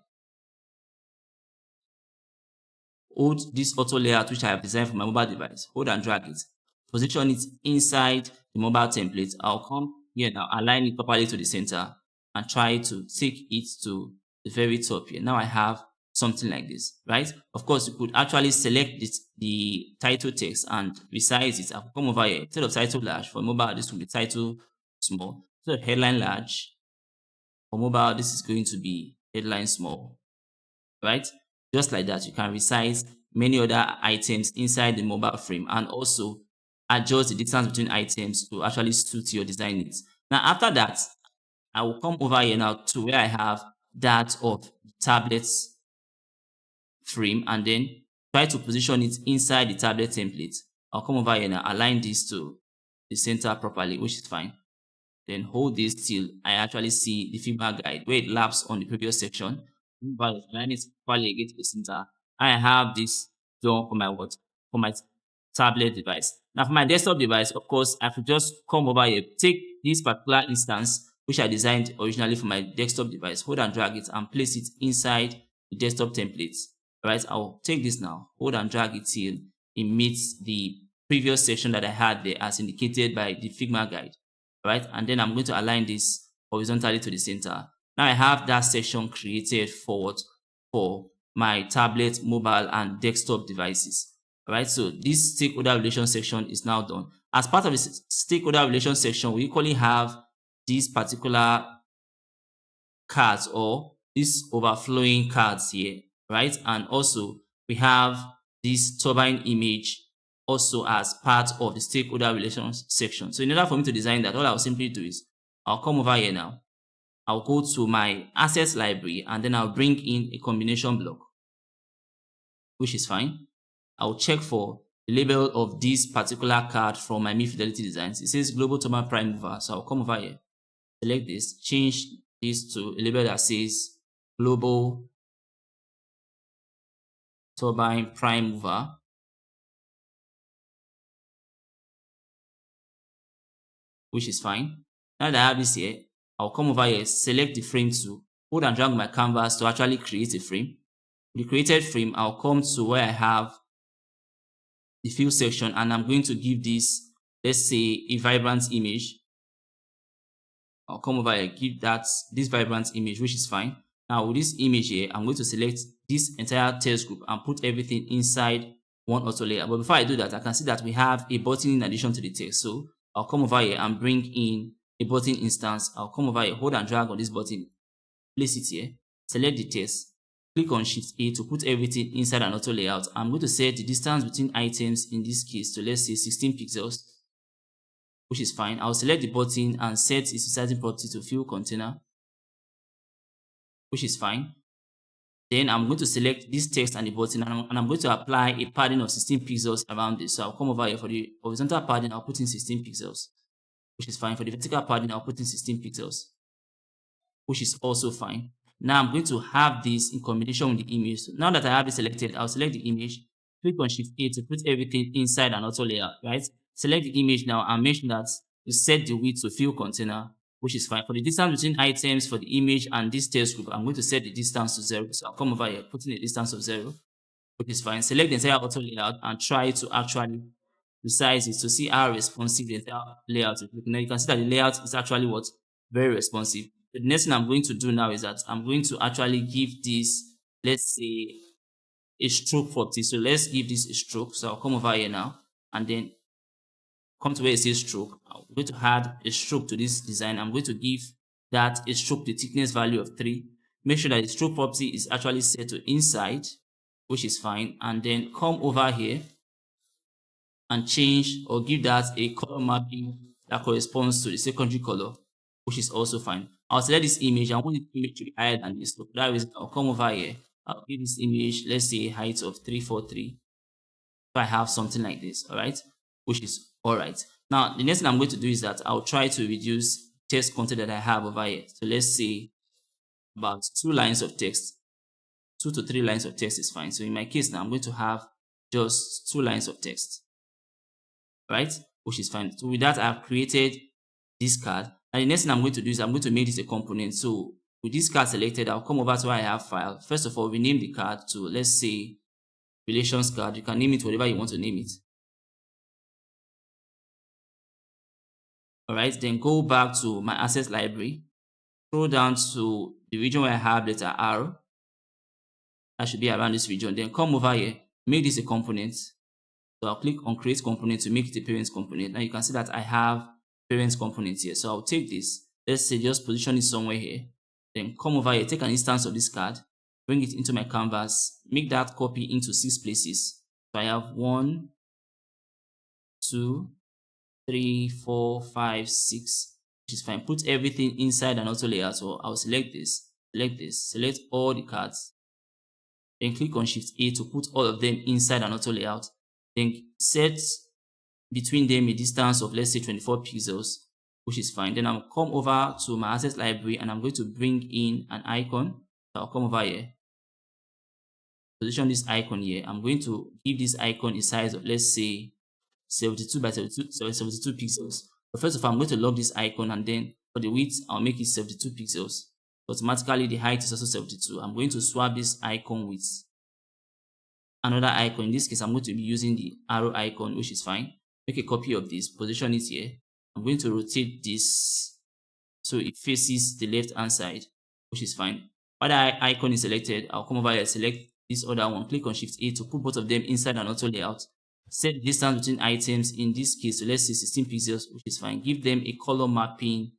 hold this auto layout which I have designed for my mobile device, hold and drag it, position it inside the mobile template. I'll come here now, align it properly to the center, and try to take it to the very top here. Now I have something like this, right? Of course, you could actually select the title text and resize it. I'll come over here, instead of title large, for mobile, this will be title small. So headline large, for mobile, this is going to be headline small, right? Just like that, you can resize many other items inside the mobile frame and also adjust the distance between items to actually suit your design needs. Now, after that, I will come over here now to where I have that of tablets frame and then try to position it inside the tablet template. I'll come over here now, align this to the center properly, which is fine. Then hold this till I actually see the Figma guide where it laps on the previous section. Align it properly again to the center. I have this done for my what? For my tablet device. Now for my desktop device, of course, I could just come over here, take this particular instance which I designed originally for my desktop device, hold and drag it and place it inside the desktop template. Alright, I'll take this now, hold and drag it till it meets the previous section that I had there as indicated by the Figma guide. Right, and then I'm going to align this horizontally to the center. Now I have that section created for my tablet, mobile, and desktop devices. All right, so this stakeholder relation section is now done. As part of the stakeholder relation section, we equally have these particular cards or these overflowing cards here, right? And also we have this turbine image also as part of the stakeholder relations section. So in order for me to design that, all I'll simply do is I'll come over here now. I'll go to my assets library and then I'll bring in a combination block, which is fine. I'll check for the label of this particular card from my High-Fidelity designs. It says Global Turbine Prime Mover. So I'll come over here, select this, change this to a label that says Global Turbine Prime Mover. Which is fine. Now that I have this here, I'll come over here, select the frame tool, hold and drag my canvas to actually create a frame. The created frame, I'll come to where I have the fill section and I'm going to give this, let's say, a vibrant image. I'll come over here, give that this vibrant image, which is fine. Now with this image here, I'm going to select this entire text group and put everything inside one auto layer. But before I do that, I can see that we have a button in addition to the text. So I'll come over here and bring in a button instance. I'll come over here, hold and drag on this button, place it here, select the text, click on Shift A to put everything inside an auto layout. I'm going to set the distance between items in this case to let's say 16 pixels, which is fine. I'll select the button and set its resizing property to fill container, which is fine. Then I'm going to select this text and the button and I'm going to apply a padding of 16 pixels around this. So I'll come over here for the horizontal padding, I'll put in 16 pixels, which is fine. For the vertical padding, I'll put in 16 pixels, which is also fine. Now I'm going to have this in combination with the image. So now that I have it selected, I'll select the image, click on Shift A to put everything inside an auto layout, right? Select the image now and make sure that you set the width to fill container, which is fine. For the distance between items for the image and this text group, I'm going to set the distance to 0. So I'll come over here, put in a distance of 0, which is fine. Select the entire auto layout and try to actually resize it to see how responsive the entire layout is looking. Now you can see that the layout is actually what? Very responsive. The next thing I'm going to do now is that I'm going to actually give this, let's say, a stroke property. So let's give this a stroke. So I'll come over here now and then come to where it says stroke. I'm going to add a stroke to this design. I'm going to give that a stroke the thickness value of 3. Make sure that the stroke property is actually set to inside, which is fine. And then come over here and change or give that a color mapping that corresponds to the secondary color, which is also fine. I'll select this image. I want the image to be higher than this. So that is, I'll come over here. I'll give this image, let's say, a height of 343. So I have something like this, all right, which is all right. Now, the next thing I'm going to do is that I'll try to reduce text content that I have over here. So let's say about 2 lines of text. 2 to 3 lines of text is fine. So in my case now, I'm going to have just 2 lines of text, right, which is fine. So with that, I've created this card. And the next thing I'm going to do is I'm going to make this a component. So with this card selected, I'll come over to where I have file. First of all, rename the card to, let's say, relations card. You can name it whatever you want to name it. All right, then go back to my assets library. Scroll down to the region where I have letter R. That should be around this region. Then come over here, make this a component. So I'll click on create component to make it a parents component. Now you can see that I have parents component here. So I'll take this. Let's say just position it somewhere here. Then come over here, take an instance of this card, bring it into my canvas, make that copy into 6 places. So I have 1, 2, 3, 4, 5, 6, which is fine. Put everything inside an auto layout. So I'll select this, select all the cards. Then click on Shift A to put all of them inside an auto layout. Then set between them a distance of, let's say, 24 pixels, which is fine. Then I'll come over to my assets library and I'm going to bring in an icon. So I'll come over here, position this icon here. I'm going to give this icon a size of, let's say, 72 by 72 pixels. But first of all, I'm going to lock this icon, and then for the width, I'll make it 72 pixels. Automatically, the height is also 72. I'm going to swap this icon with another icon. In this case, I'm going to be using the arrow icon, which is fine. Make a copy of this, position it here. I'm going to rotate this so it faces the left hand side, which is fine. While the icon is selected, I'll come over here, select this other one, click on Shift A to put both of them inside an auto layout. Set the distance between items, in this case, so let's say 16 pixels, which is fine. Give them a color mapping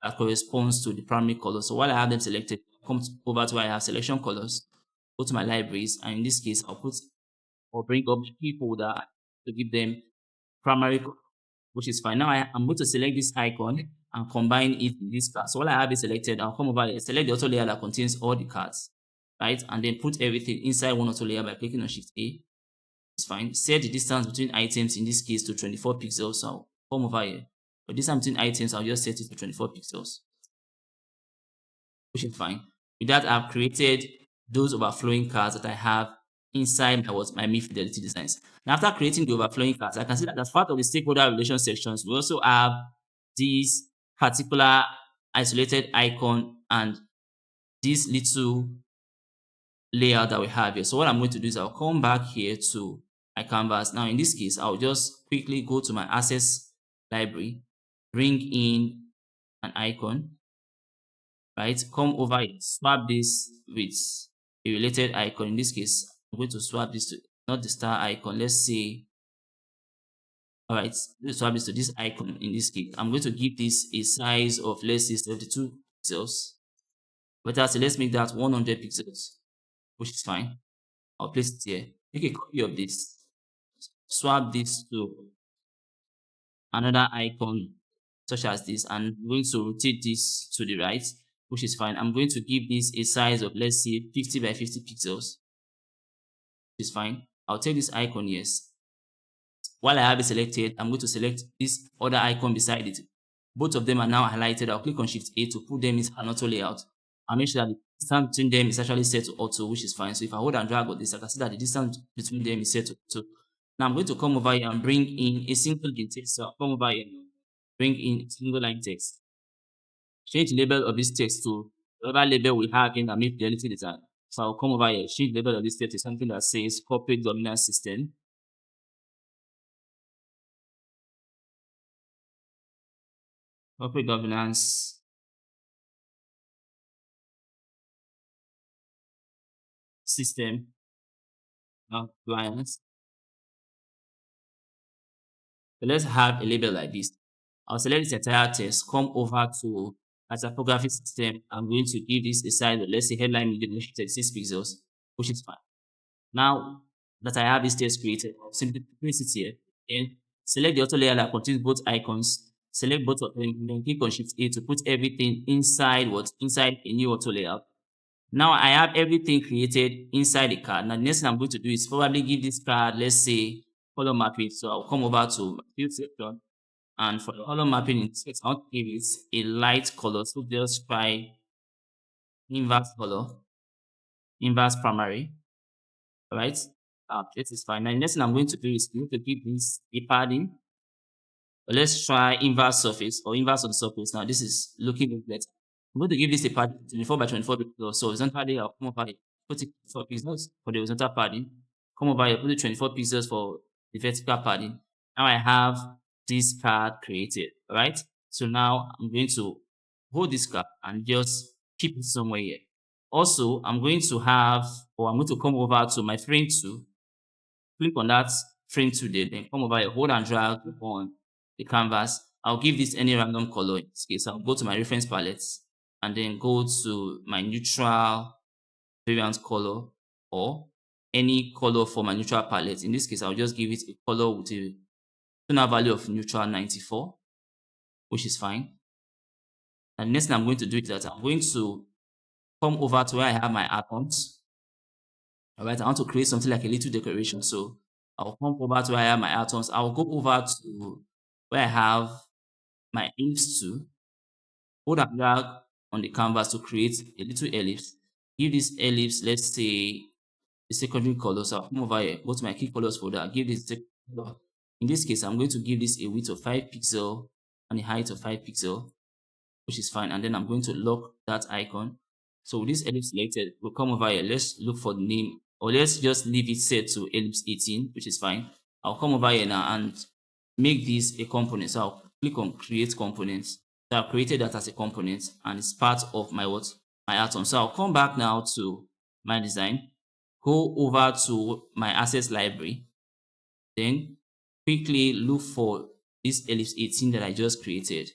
that corresponds to the primary color. So while I have them selected, come over to where I have selection colors, go to my libraries, and in this case, I'll bring up the key folder to give them primary color, which is fine. Now I'm going to select this icon and combine it in this class. So while I have it selected, I'll come over here, select the auto layer that contains all the cards, right? And then put everything inside one auto layer by clicking on Shift A. It's fine. Set the distance between items, in this case, to 24 pixels. So I'll come over here. For distance between items, I'll just set it to 24 pixels, which is fine. With that, I've created those overflowing cards that I have inside my High-Fidelity designs. Now, after creating the overflowing cards, I can see that as part of the stakeholder relation sections, we also have this particular isolated icon and this little layout that we have here. So what I'm going to do is I'll come back here to my canvas. Now, in this case, I'll just quickly go to my assets library, bring in an icon, right? Come over here, swap this with a related icon. In this case, I'm going to swap this to not the star icon. Let's say, all right, let's swap this to this icon. In this case, I'm going to give this a size of, let's say, 72 pixels. But actually, let's make that 100 pixels, which is fine. I'll place it here. Make a copy of this. Swap this to another icon such as this, and I'm going to rotate this to the right, which is fine. I'm going to give this a size of, let's say, 50 by 50 pixels, which is fine. I'll take this icon, yes. While I have it selected, I'm going to select this other icon beside it. Both of them are now highlighted. I'll click on Shift A to put them into an auto layout. I'll make sure that the distance between them is actually set to auto, which is fine. So if I hold and drag on this, I can see that the distance between them is set to auto. Now I'm going to come over here and bring in a single line text. So I'll come over here and bring in a single line text. Change the label of this text to whatever label we have in our Fidelity design. So I'll come over here, change the label of this text to something that says corporate governance system. Corporate governance system compliance. So let's have a label like this. I'll select this entire text, come over to my typography system. I'm going to give this a size of, let's say, headline medium 36 pixels, which is fine. Now that I have this text created, simply place it here. Then select the auto layer that contains both icons. Select both of them, then click on Shift A to put everything inside inside a new auto layout. Now I have everything created inside the card. Now the next thing I'm going to do is probably give this card, let's say, color mapping. So I'll come over to field section, and for the color mapping in this case, I'll give it a light color. So just try inverse color, inverse primary. All right. This is fine. Now the next thing I'm going to do is going to give this a padding. Let's try inverse surface or inverse on the surface. Now this is looking better. I'm going to give this a padding 24 by 24 pixels. So horizontally, I'll come over here, put it 4 pixels for the horizontal padding. Come over here, put it 24 pixels for the vertical padding. Now I have this card created. All right. So now I'm going to hold this card and just keep it somewhere here. Also, I'm going to come over to my frame tool, click on that frame tool there, then come over here, hold and drag on the canvas. I'll give this any random color. In this case, I'll go to my reference palettes and then go to my neutral variant color or any color for my neutral palette. In this case, I'll just give it a color with a tonal value of neutral 94, which is fine. And next thing I'm going to do is that I'm going to come over to where I have my icons. All right, I want to create something like a little decoration. So I'll come over to where I have my icons. I'll go over to where I have my ellipse tool. Hold and drag on the canvas to create a little ellipse. Give this ellipse, let's say, a secondary color. So I'll come over here, go to my key colors folder, give this color. In this case, I'm going to give this a width of 5 pixels and a height of 5 pixels, which is fine. And then I'm going to lock that icon. So with this ellipse selected, we'll come over here. Let's look for the name, or let's just leave it set to ellipse 18, which is fine. I'll come over here now and make this a component. So I'll click on create components. So I've created that as a component and it's part of my my atom. So I'll come back now to my design, go over to my assets library, then quickly look for this ellipse 18 that I just created.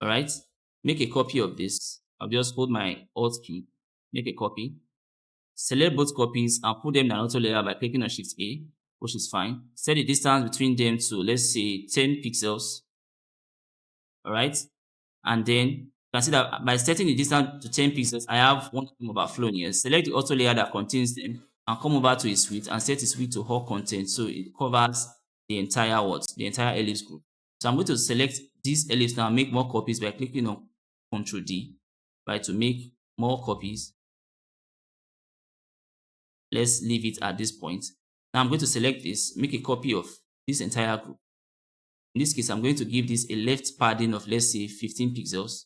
All right, make a copy of this. I'll just hold my Alt key, make a copy, select both copies and put them in an auto layer by clicking on Shift A, which is fine. Set the distance between them to, let's say, 10 pixels. All right, and then you can see that by setting the distance to 10 pixels, I have one overflowing here. Select the auto layer that contains them and come over to its width and set its width to all content, so it covers the entire the entire ellipse group. So I'm going to select this ellipse now and make more copies by clicking on Ctrl D, right, to make more copies. Let's leave it at this point. Now I'm going to select this, make a copy of this entire group. In this case, I'm going to give this a left padding of, let's say, 15 pixels.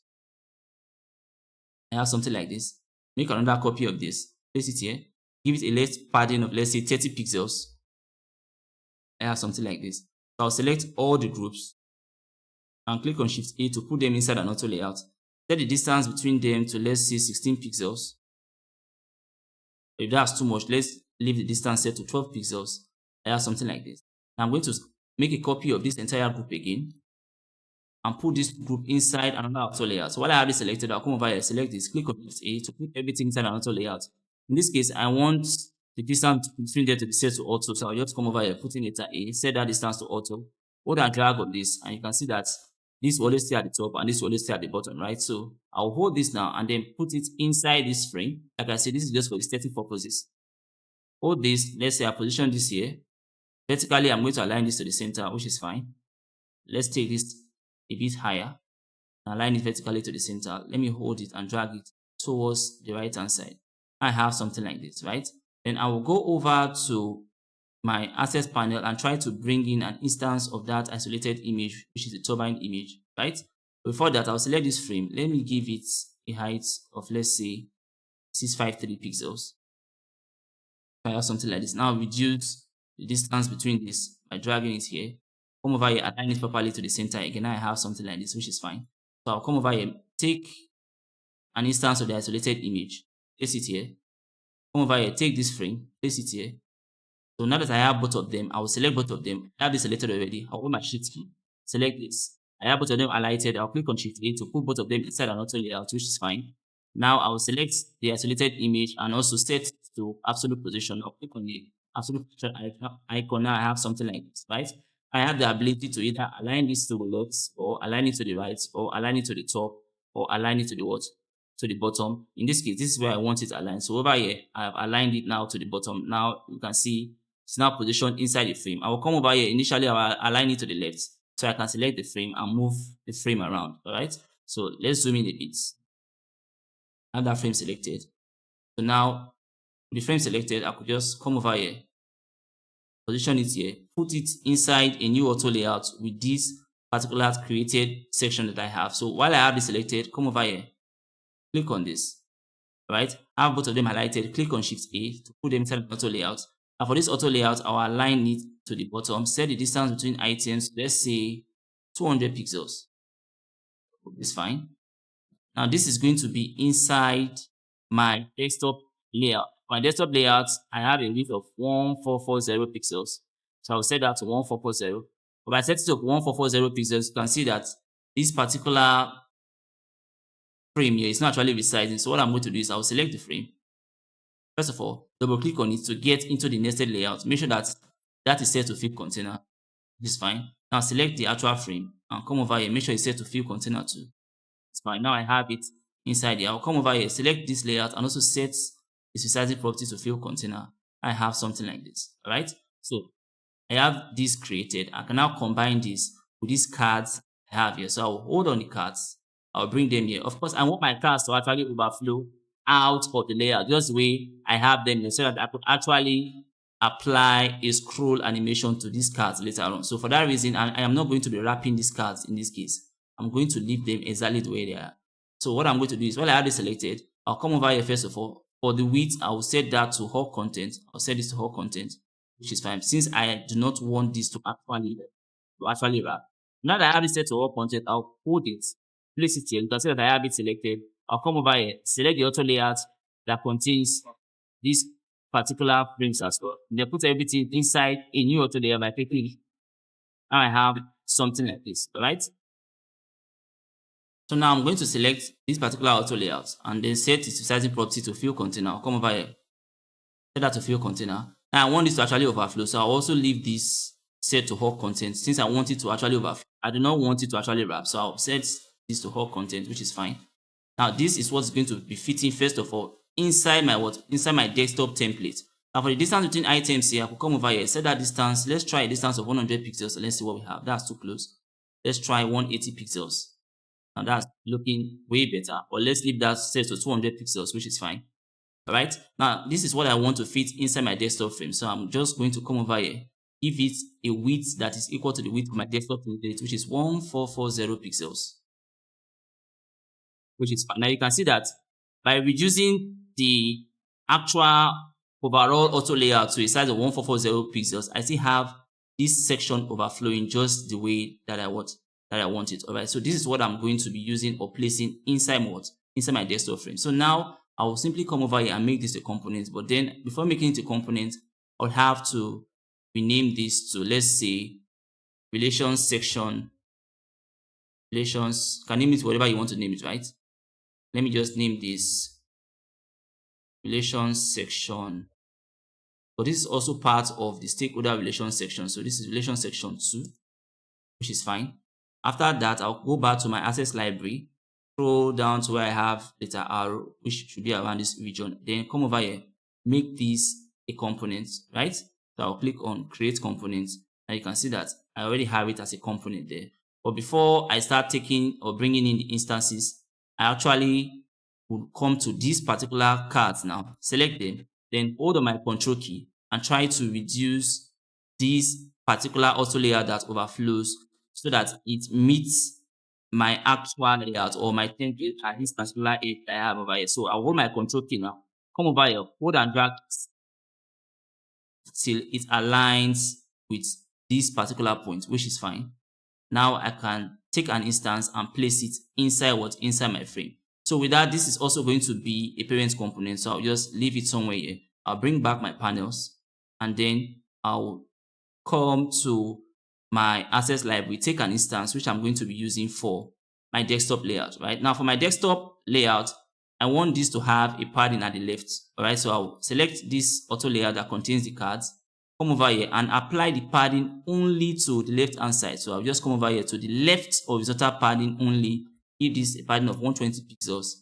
I have something like this. Make another copy of this, place it here, give it a left padding of, let's say, 30 pixels. I have something like this. So I'll select all the groups and click on Shift A to put them inside an auto layout. Set the distance between them to, let's say, 16 pixels. If that's too much, let's leave the distance set to 12 pixels. I have something like this. Now I'm going to make a copy of this entire group again and put this group inside another auto layout. So while I have this selected, I'll come over here, select this, click on Shift A to put everything inside an auto layout. In this case, I want the distance between them to be set to auto. So I'll just come over here, put in letter A, set that distance to auto, hold and drag on this, and you can see that this will always stay at the top and this will always stay at the bottom, right? So I'll hold this now and then put it inside this frame. Like I said, this is just for aesthetic purposes. Hold this, let's say I position this here. Vertically, I'm going to align this to the center, which is fine. Let's take this a bit higher and align it vertically to the center. Let me hold it and drag it towards the right hand side. I have something like this, right? Then I will go over to my access panel and try to bring in an instance of that isolated image, which is a turbine image, right? Before that, I'll select this frame. Let me give it a height of, let's say, 653 pixels. I have something like this. Now reduce the distance between this by dragging it here. Come over here, align it properly to the center again. Now I have something like this, which is fine. So I'll come over here, take an instance of the isolated image, place it here. Come over here, take this frame, place it here. So now that I have both of them, I will select both of them. I have this selected already. I'll open my shift key, select this. I have both of them highlighted. I'll click on shift A to put both of them inside an auto layout, which is fine. Now I will select the isolated image and also set to absolute position. I'll click on the absolute position icon. Now I have something like this, right? I have the ability to either align this to the left, or align it to the right, or align it to the top, or align it to the what? To the bottom. In this case, this is where I want it aligned. So over here, I have aligned it now to the bottom. Now you can see it's now positioned inside the frame. I will come over here. Initially, I will align it to the left, so I can select the frame and move the frame around. All right. So let's zoom in a bit. I have that frame selected. So now, with the frame selected, I could just come over here, position it here, put it inside a new auto layout with this particular created section that I have. So while I have this selected, come over here, click on this. All right. I have both of them highlighted. Click on Shift A to put them inside the auto layout. And for this auto layout, I'll align it to the bottom, set the distance between items, let's say 200 pixels. It's fine. Now this is going to be inside my desktop layout. My desktop layout, I have a width of 1440 pixels. So I'll set that to 1440. But by setting it to 1440 pixels, you can see that this particular frame here is not actually resizing. So what I'm going to do is I'll select the frame. First of all, double click on it to get into the nested layout. Make sure that that is set to fill container. This is fine. Now select the actual frame and come over here. Make sure it's set to fill container too. It's fine. Now I have it inside here. I'll come over here, select this layout and also set its resizing property to fill container. I have something like this. All right. So I have this created. I can now combine this with these cards I have here. So I'll hold on the cards. I'll bring them here. Of course, I want my cards to actually overflow out of the layout, just the way I have them here, so that I could actually apply a scroll animation to these cards later on. So for that reason, I am not going to be wrapping these cards in this case. I'm going to leave them exactly the way they are. So what I'm going to do is, while I have this selected, I'll come over here first of all. For the width, I will set that to all content. I'll set this to all content, which is fine, since I do not want this to actually wrap. Now that I have it set to all content, I'll hold it, place it here. You can see that I have it selected. I'll come over here, select the auto layout that contains these particular frames as well. Then put everything inside a new auto layer by clicking. Now I have something like this, all right? So now I'm going to select this particular auto layout and then set its resizing property to fill container. I'll come over here, set that to fill container. Now I want this to actually overflow, so I'll also leave this set to all content since I want it to actually overflow. I do not want it to actually wrap, so I'll set this to all content, which is fine. Now this is what's going to be fitting first of all inside my inside my desktop template. Now for the distance between items here, I will come over here, set that distance. Let's try a distance of 100 pixels. So let's see what we have. That's too close. Let's try 180 pixels. Now that's looking way better. Or let's leave that set to 200 pixels, which is fine. All right. Now this is what I want to fit inside my desktop frame. So I'm just going to come over here, give it a width that is equal to the width of my desktop template, which is 1440 pixels. Which is fine. Now you can see that by reducing the actual overall auto layout to a size of 1440 pixels, I still have this section overflowing just the way that I want it. All right. So this is what I'm going to be using or placing inside my desktop frame. So now I will simply come over here and make this a component. But then before making it a component, I'll have to rename this to, let's say, relations section. Relations. Can name it whatever you want to name it, right? Let me just name this relations section. But this is also part of the stakeholder relations section. So this is relations section 2, which is fine. After that, I'll go back to my assets library, scroll down to where I have letter R, which should be around this region. Then come over here, make this a component, right? So I'll click on create component. And you can see that I already have it as a component there. But before I start taking or bringing in the instances, I actually will come to these particular cards now, select them, then hold on my control key and try to reduce this particular auto layout that overflows so that it meets my actual layout or my template at this particular edge I have over here. So I'll hold my control key now, come over here, hold and drag till it aligns with this particular point, which is fine. Now I can take an instance and place it inside what? Inside my frame. So with that, this is also going to be a parent component. So I'll just leave it somewhere here. I'll bring back my panels and then I'll come to my assets library, take an instance which I'm going to be using for my desktop layout, right? Now for my desktop layout, I want this to have a padding at the left, all right? So I'll select this auto layout that contains the cards, come over here and apply the padding only to the left hand side. So I'll just come over here to the left horizontal padding only. Give this a padding of 120 pixels.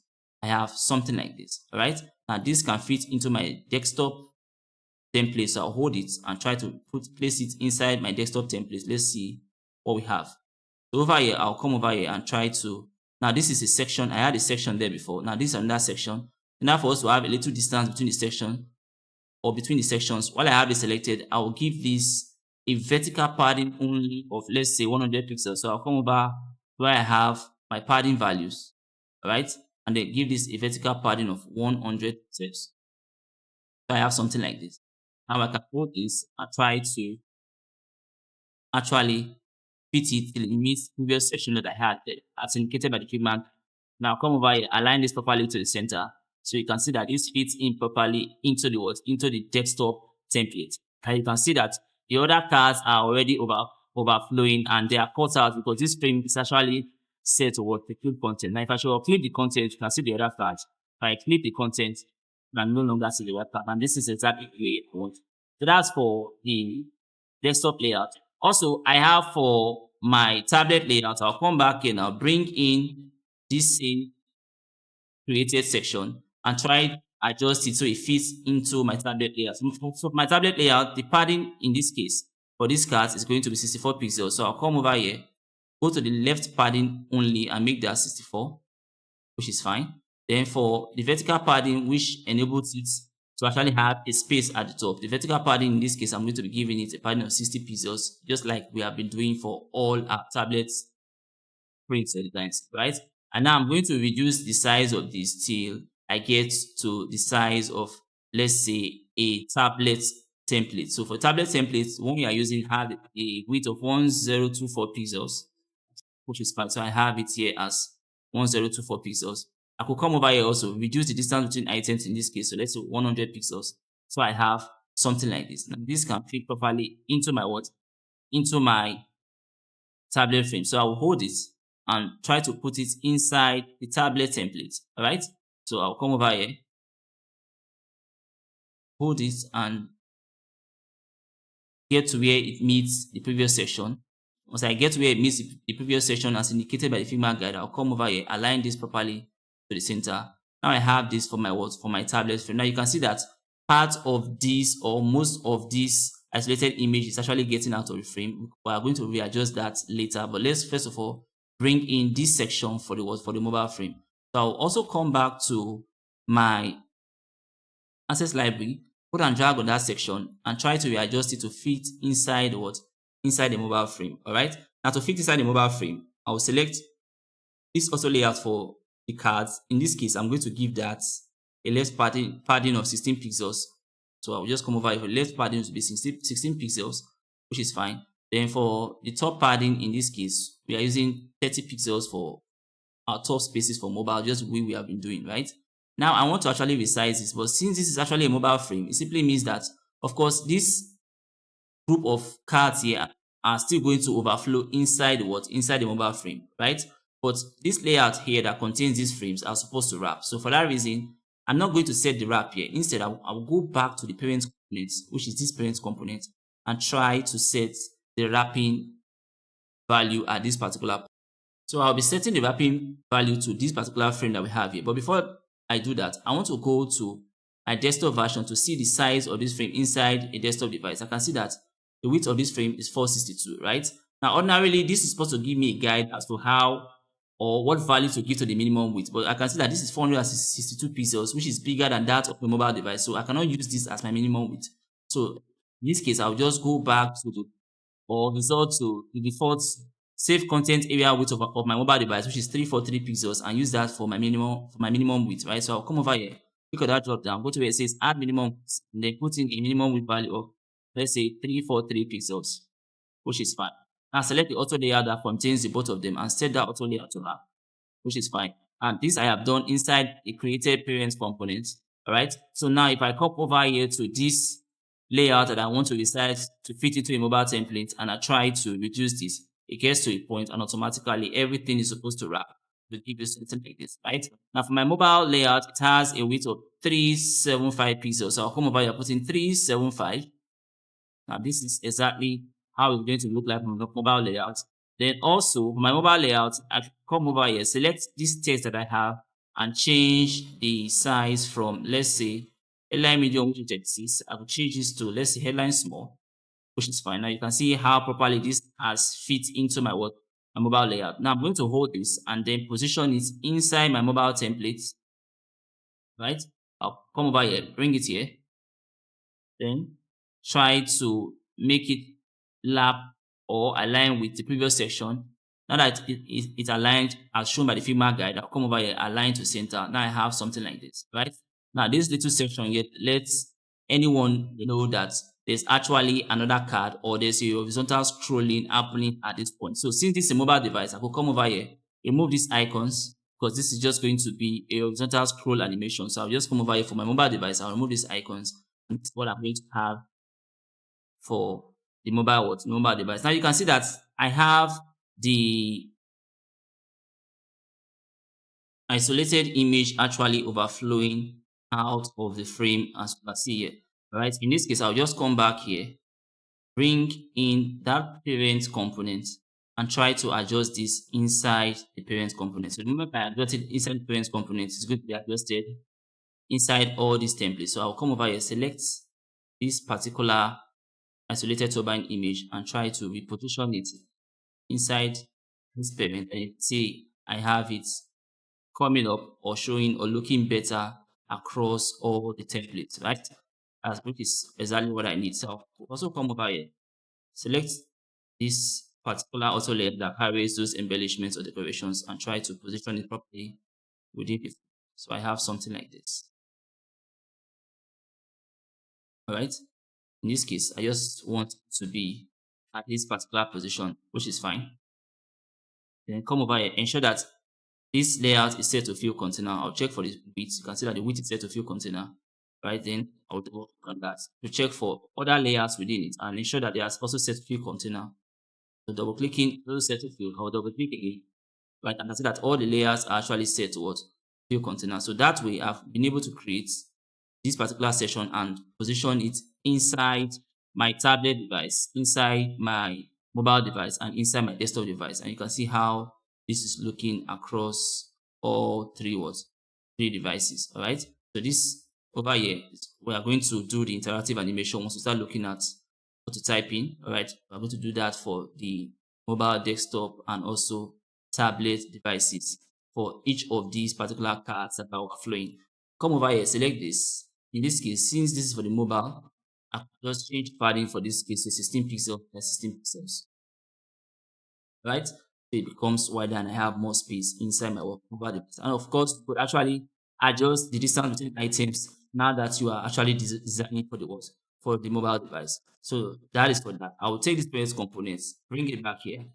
I have something like this, all right? Now this can fit into my desktop template. So I'll hold it and try to place it inside my desktop template. Let's see what we have. So over here, I'll come over here and try to, now this is a section. I had a section there before. Now this is another section. Now for us to have a little distance between the section or between the sections, while I have it selected, I will give this a vertical padding only of, let's say, 100 pixels. So I'll come over where I have my padding values, all right? And then give this a vertical padding of 100 pixels. So I have something like this. Now I can hold this and try to actually fit it till it meets the previous section that I had as indicated by the Figma. Now come over here, align this properly to the center. So you can see that this fits in properly into the what? Into the desktop template. And you can see that the other cards are already overflowing and they are cut out because this frame is actually set to what? To clip content. Now if I should clip the content, you can see the other cards. If I clip the content, you can no longer see the web card. And this is exactly the way I want. So that's for the desktop layout. Also, I have for my tablet layout, I'll come back and I'll bring in this same created section and try adjust it so it fits into my tablet layout. So my tablet layout, the padding in this case for this card is going to be 64 pixels. So I'll come over here, go to the left padding only and make that 64, which is fine. Then for the vertical padding, which enables it to actually have a space at the top, the vertical padding in this case, I'm going to be giving it a padding of 60 pixels, just like we have been doing for all our tablets prints designs, right? And now I'm going to reduce the size of this till I get to the size of, let's say, a tablet template. So for tablet templates, when we are using have a width of 1024 pixels, which is fine. So I have it here as 1024 pixels. I could come over here also, reduce the distance between items in this case. So let's say 100 pixels. So I have something like this. Now this can fit properly into my what? Into my tablet frame. So I will hold it and try to put it inside the tablet template. All right. So I'll come over here, hold it and get to where it meets the previous section. Once I get to where it meets the previous section as indicated by the Figma guide, I'll come over here, align this properly to the center. Now I have this for my what? For my tablet frame. Now you can see that part of this or most of this isolated image is actually getting out of the frame. We are going to readjust that later, but let's first of all bring in this section for the what? For the mobile frame. So I'll also come back to my assets library, put and drag on that section and try to readjust it to fit inside what? Inside the mobile frame. All right. Now to fit inside the mobile frame, I will select this auto layout for the cards. In this case, I'm going to give that a left padding of 16 pixels. So I'll just come over here for left padding to be 16 pixels, which is fine. Then for the top padding, in this case, we are using 30 pixels for our top spaces for mobile, just the way we have been doing, right? Now I want to actually resize this, but since this is actually a mobile frame, it simply means that, of course, this group of cards here are still going to overflow inside what? Inside the mobile frame, right? But this layout here that contains these frames are supposed to wrap. So for that reason, I'm not going to set the wrap here. Instead, I will go back to the parent component, which is this parent component, and try to set the wrapping value at this particular point. So I'll be setting the wrapping value to this particular frame that we have here. But before I do that, I want to go to my desktop version to see the size of this frame inside a desktop device. I can see that the width of this frame is 462, right? Now, ordinarily, this is supposed to give me a guide as to how or what value to give to the minimum width. But I can see that this is 462 pixels, which is bigger than that of the mobile device. So I cannot use this as my minimum width. So in this case, I'll just go back to the or resort to the default save content area width of my mobile device, which is 343 pixels, and use that for my minimum width, right? So I'll come over here, click on that drop down, go to where it says add minimum, and then put in a minimum width value of, let's say, 343 pixels, which is fine. Now select the auto layout that contains the both of them and set that auto layout to wrap, which is fine. And this I have done inside the created parent component. All right. So now if I come over here to this layout that I want to resize to fit into a mobile template and I try to reduce this, it gets to a point and automatically everything is supposed to wrap to give you something like this, right? Now for my mobile layout, it has a width of 375 pixels. So I'll come over here, put in 375. Now this is exactly how it's going to look like on the mobile layout. Then also for my mobile layout, I come over here, select this text that I have and change the size from, let's say, headline medium, which is 36. I will change this to, let's say, headline small, which is fine. Now you can see how properly this has fit into my what my mobile layout. Now I'm going to hold this and then position it inside my mobile template, right? I'll come over here, bring it here, then try to make it lap or align with the previous section. Now that it's aligned as shown by the Figma guide, I'll come over here, align to center. Now I have something like this, right? Now this little section here lets anyone know that there's actually another card or there's a horizontal scrolling happening at this point. So since this is a mobile device, I could come over here, remove these icons because this is just going to be a horizontal scroll animation. So I'll just come over here for my mobile device. I'll remove these icons. And this is what I'm going to have for the mobile device. Now you can see that I have the isolated image actually overflowing out of the frame as you can see here. All right. In this case, I'll just come back here, bring in that parent component and try to adjust this inside the parent component. So remember, if I adjust it inside the parent component, it's going to be adjusted inside all these templates. So I'll come over here, select this particular isolated turbine image and try to reposition it inside this parent, and you see I have it coming up or showing or looking better across all the templates, right? As which is exactly what I need. So I'll also come over here, select this particular auto layer that carries those embellishments or decorations and try to position it properly within it. So I have something like this. All right. In this case, I just want to be at this particular position, which is fine. Then come over here, ensure that this layout is set to fill container. I'll check for the width. You can see that the width is set to fill container. Right, then I'll double click on that to check for other layers within it and ensure that they are also set to fill container. So double clicking those set to fill, I'll double click again. Right, and I see that all the layers are actually set to what? Fill container. So that way I've been able to create this particular section and position it inside my tablet device, inside my mobile device, and inside my desktop device. And you can see how this is looking across all three devices. All right. So this over here, we are going to do the interactive animation once we start looking at prototyping. All right. We're going to do that for the mobile, desktop, and also tablet devices for each of these particular cards that are overflowing. Come over here, select this. In this case, since this is for the mobile, I can just change padding for this case to 16 pixels by 16 pixels. Right? So it becomes wider and I have more space inside my mobile device. And of course, you could actually adjust the distance between items now that you are actually designing for the mobile device. So that is for that. I will take this parent components, bring it back here,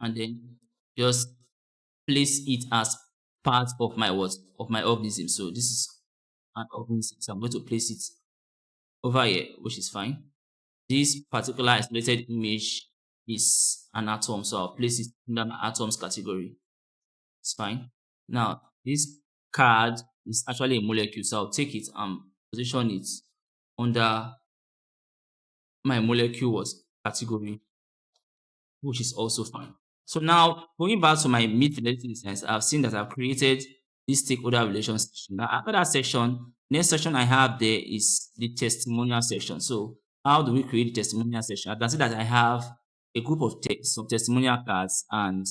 and then just place it as part of my organism. So this is an organism. So I'm going to place it over here, which is fine. This particular isolated image is an atom, so I'll place it in the atoms category. It's fine. Now this card is actually a molecule, so I'll take it and position it under my molecule category, which is also fine. So now going back to my mid-fidelity designs, I've seen that I've created this stakeholder relations section. Now after that section, next section I have there is the testimonial section. So how do we create the testimonial section? I can see that I have a group of some testimonial cards, and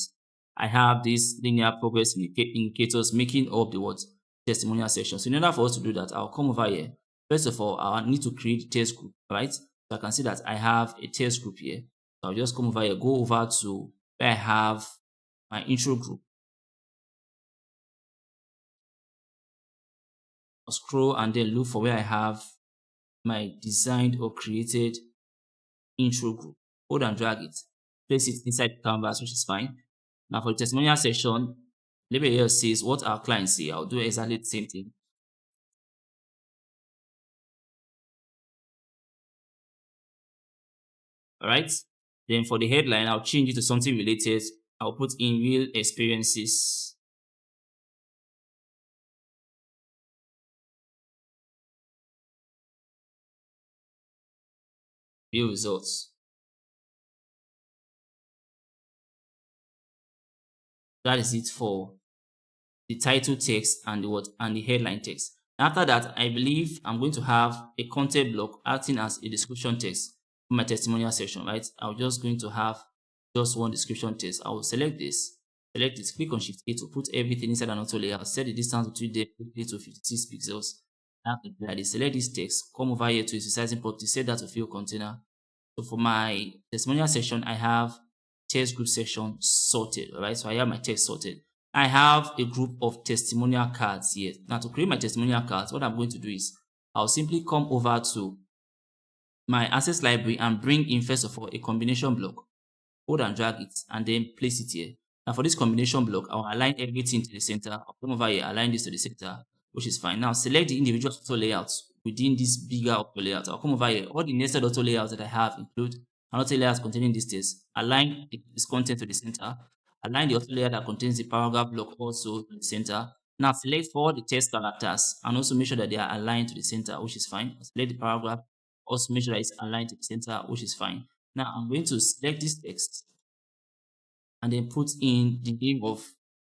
I have these linear progress indicators making up the what testimonial section. So in order for us to do that, I'll come over here. First of all, I need to create a test group, right? So I can see that I have a test group here. So I'll just come over here, go over to where I have my intro group. I'll scroll and then look for where I have my designed or created intro group. Hold and drag it. Place it inside Canvas, which is fine. Now for the testimonial section, label here says what our clients say. I'll do exactly the same thing. All right. Then for the headline, I'll change it to something related. I'll put in real experiences. Real results. That is it for the title text and the what and the headline text. After that, I believe I'm going to have a content block acting as a description text for my testimonial section, right? I'm just going to have just one description text. I will select this, click on Shift A to put everything inside an auto layout, set the distance between them to 56 pixels. After that, select this text, come over here to its resizing property, set that to fill container. So for my testimonial section, I have text group section sorted, all right? So I have my text sorted. I have a group of testimonial cards here. Now to create my testimonial cards, what I'm going to do is I'll simply come over to my assets library and bring in first of all a combination block. Hold and drag it and then place it here. Now for this combination block, I'll align everything to the center. I'll come over here, align this to the center, which is fine. Now select the individual auto layouts within this bigger auto layout. I'll come over here. All the nested auto layouts that I have include an auto layout containing this text. Align this content to the center. Align the auto layout that contains the paragraph block also to the center. Now select all the text characters and also make sure that they are aligned to the center, which is fine. Select the paragraph, also make sure that it's aligned to the center, which is fine. Now I'm going to select this text and then put in the name of,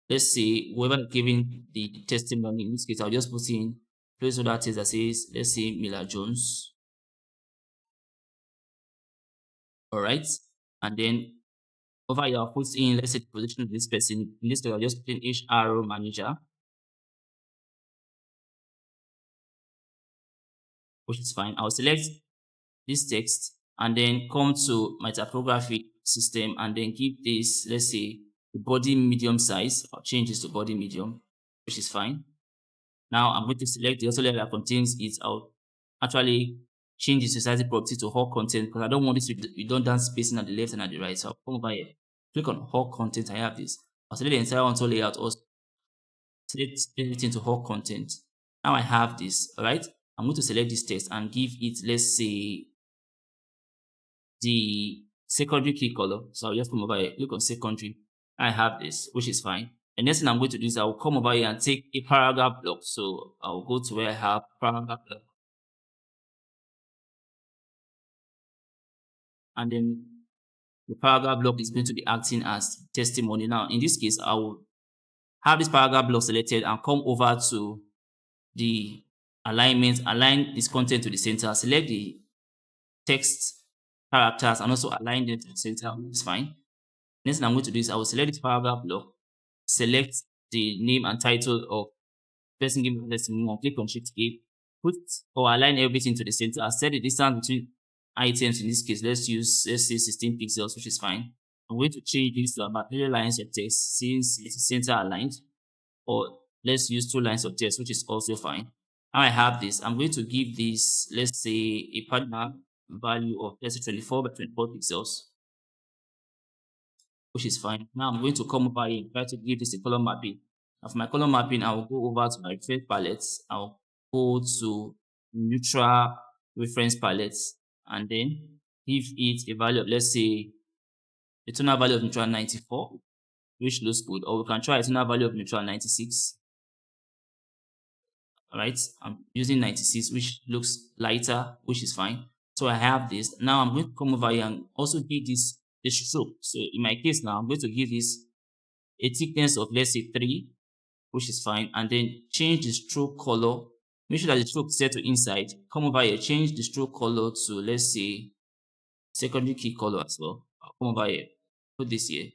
let's say, whoever giving the testimony. In this case, I'll just put in placeholder text that says, let's say, Miller Jones. All right. And then over here, I'll put in, let's say, the position of this person. In this case, I'll just put in HR manager, which is fine. I'll select this text and then come to my typography system and then give this, let's say, the body medium size. I'll change this to body medium, which is fine. Now I'm going to select the auto layer that contains it. I'll actually change the resizing property to all content because I don't want this redundant spacing at the left and at the right. So I'll come over here, click on all content. I have this. I'll select the entire auto layout or select everything to all content. Now I have this. All right. I'm going to select this text and give it, let's say, the secondary key color. So I'll just come over here, look on secondary. I have this, which is fine. The next thing I'm going to do is I'll come over here and take a paragraph block. So I'll go to where I have paragraph block. And then the paragraph block is going to be acting as testimony. Now, in this case, I will have this paragraph block selected and come over to the alignment, align this content to the center, select the text characters and also align them to the center. It's fine. Next thing I'm going to do is I will select this paragraph block, select the name and title of person giving testimony, click on Shift A, put or align everything to the center. I set the distance between items. In this case, let's say 16 pixels, which is fine. I'm going to change this to about 3 lines of text since it's center aligned, or let's use 2 lines of text, which is also fine. Now I have this. I'm going to give this, let's say, a partner value of, let's say, 24 by 24 pixels, which is fine. Now I'm going to come over here and try to give this a color mapping. Now for my color mapping, I will go over to my reference palettes. I'll go to neutral reference palettes and then give it a value of, let's say, a tonal value of neutral 94, which looks good. Or we can try a tonal value of neutral 96. All right, I'm using 96, which looks lighter, which is fine. So I have this. Now I'm going to come over here and also give this the stroke. So in my case now, I'm going to give this a thickness of, let's say, 3, which is fine. And then change the stroke color. Make sure that the stroke is set to inside. Come over here, change the stroke color to, let's say, secondary key color as well. I'll come over here, put this here.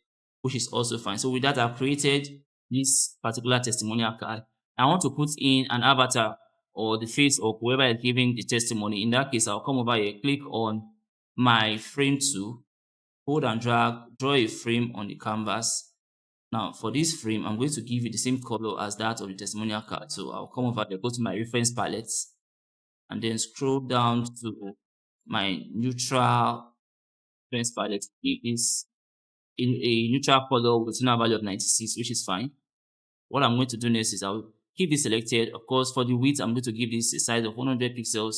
which is also fine. So with that, I've created this particular testimonial card. I want to put in an avatar or the face of whoever is giving the testimony. In that case, I'll come over here, click on my frame tool, hold and drag, draw a frame on the canvas. Now, for this frame, I'm going to give it the same color as that of the testimonial card. So I'll come over here, go to my reference palette, and then scroll down to my neutral reference palette. It is in a neutral color with a value of 96, which is fine. What I'm going to do next is I'll keep this selected. Of course, for the width, I'm going to give this a size of 100 pixels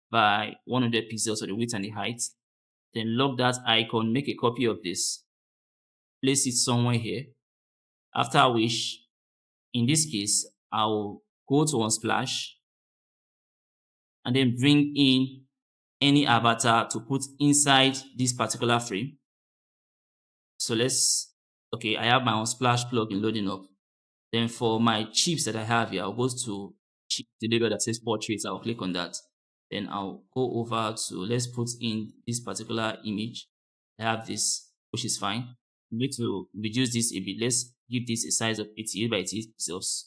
by 100 pixels for the width and the height. Then lock that icon, make a copy of this, place it somewhere here. After which, in this case, I'll go to Unsplash and then bring in any avatar to put inside this particular frame. So okay, I have my Unsplash plugin loading up. Then for my chips that I have here, I'll go to the label that says portraits. I'll click on that. Then I'll go over to, let's put in this particular image. I have this, which is fine. I'm going to reduce this a bit. Let's give this a size of 88 by 88 pixels,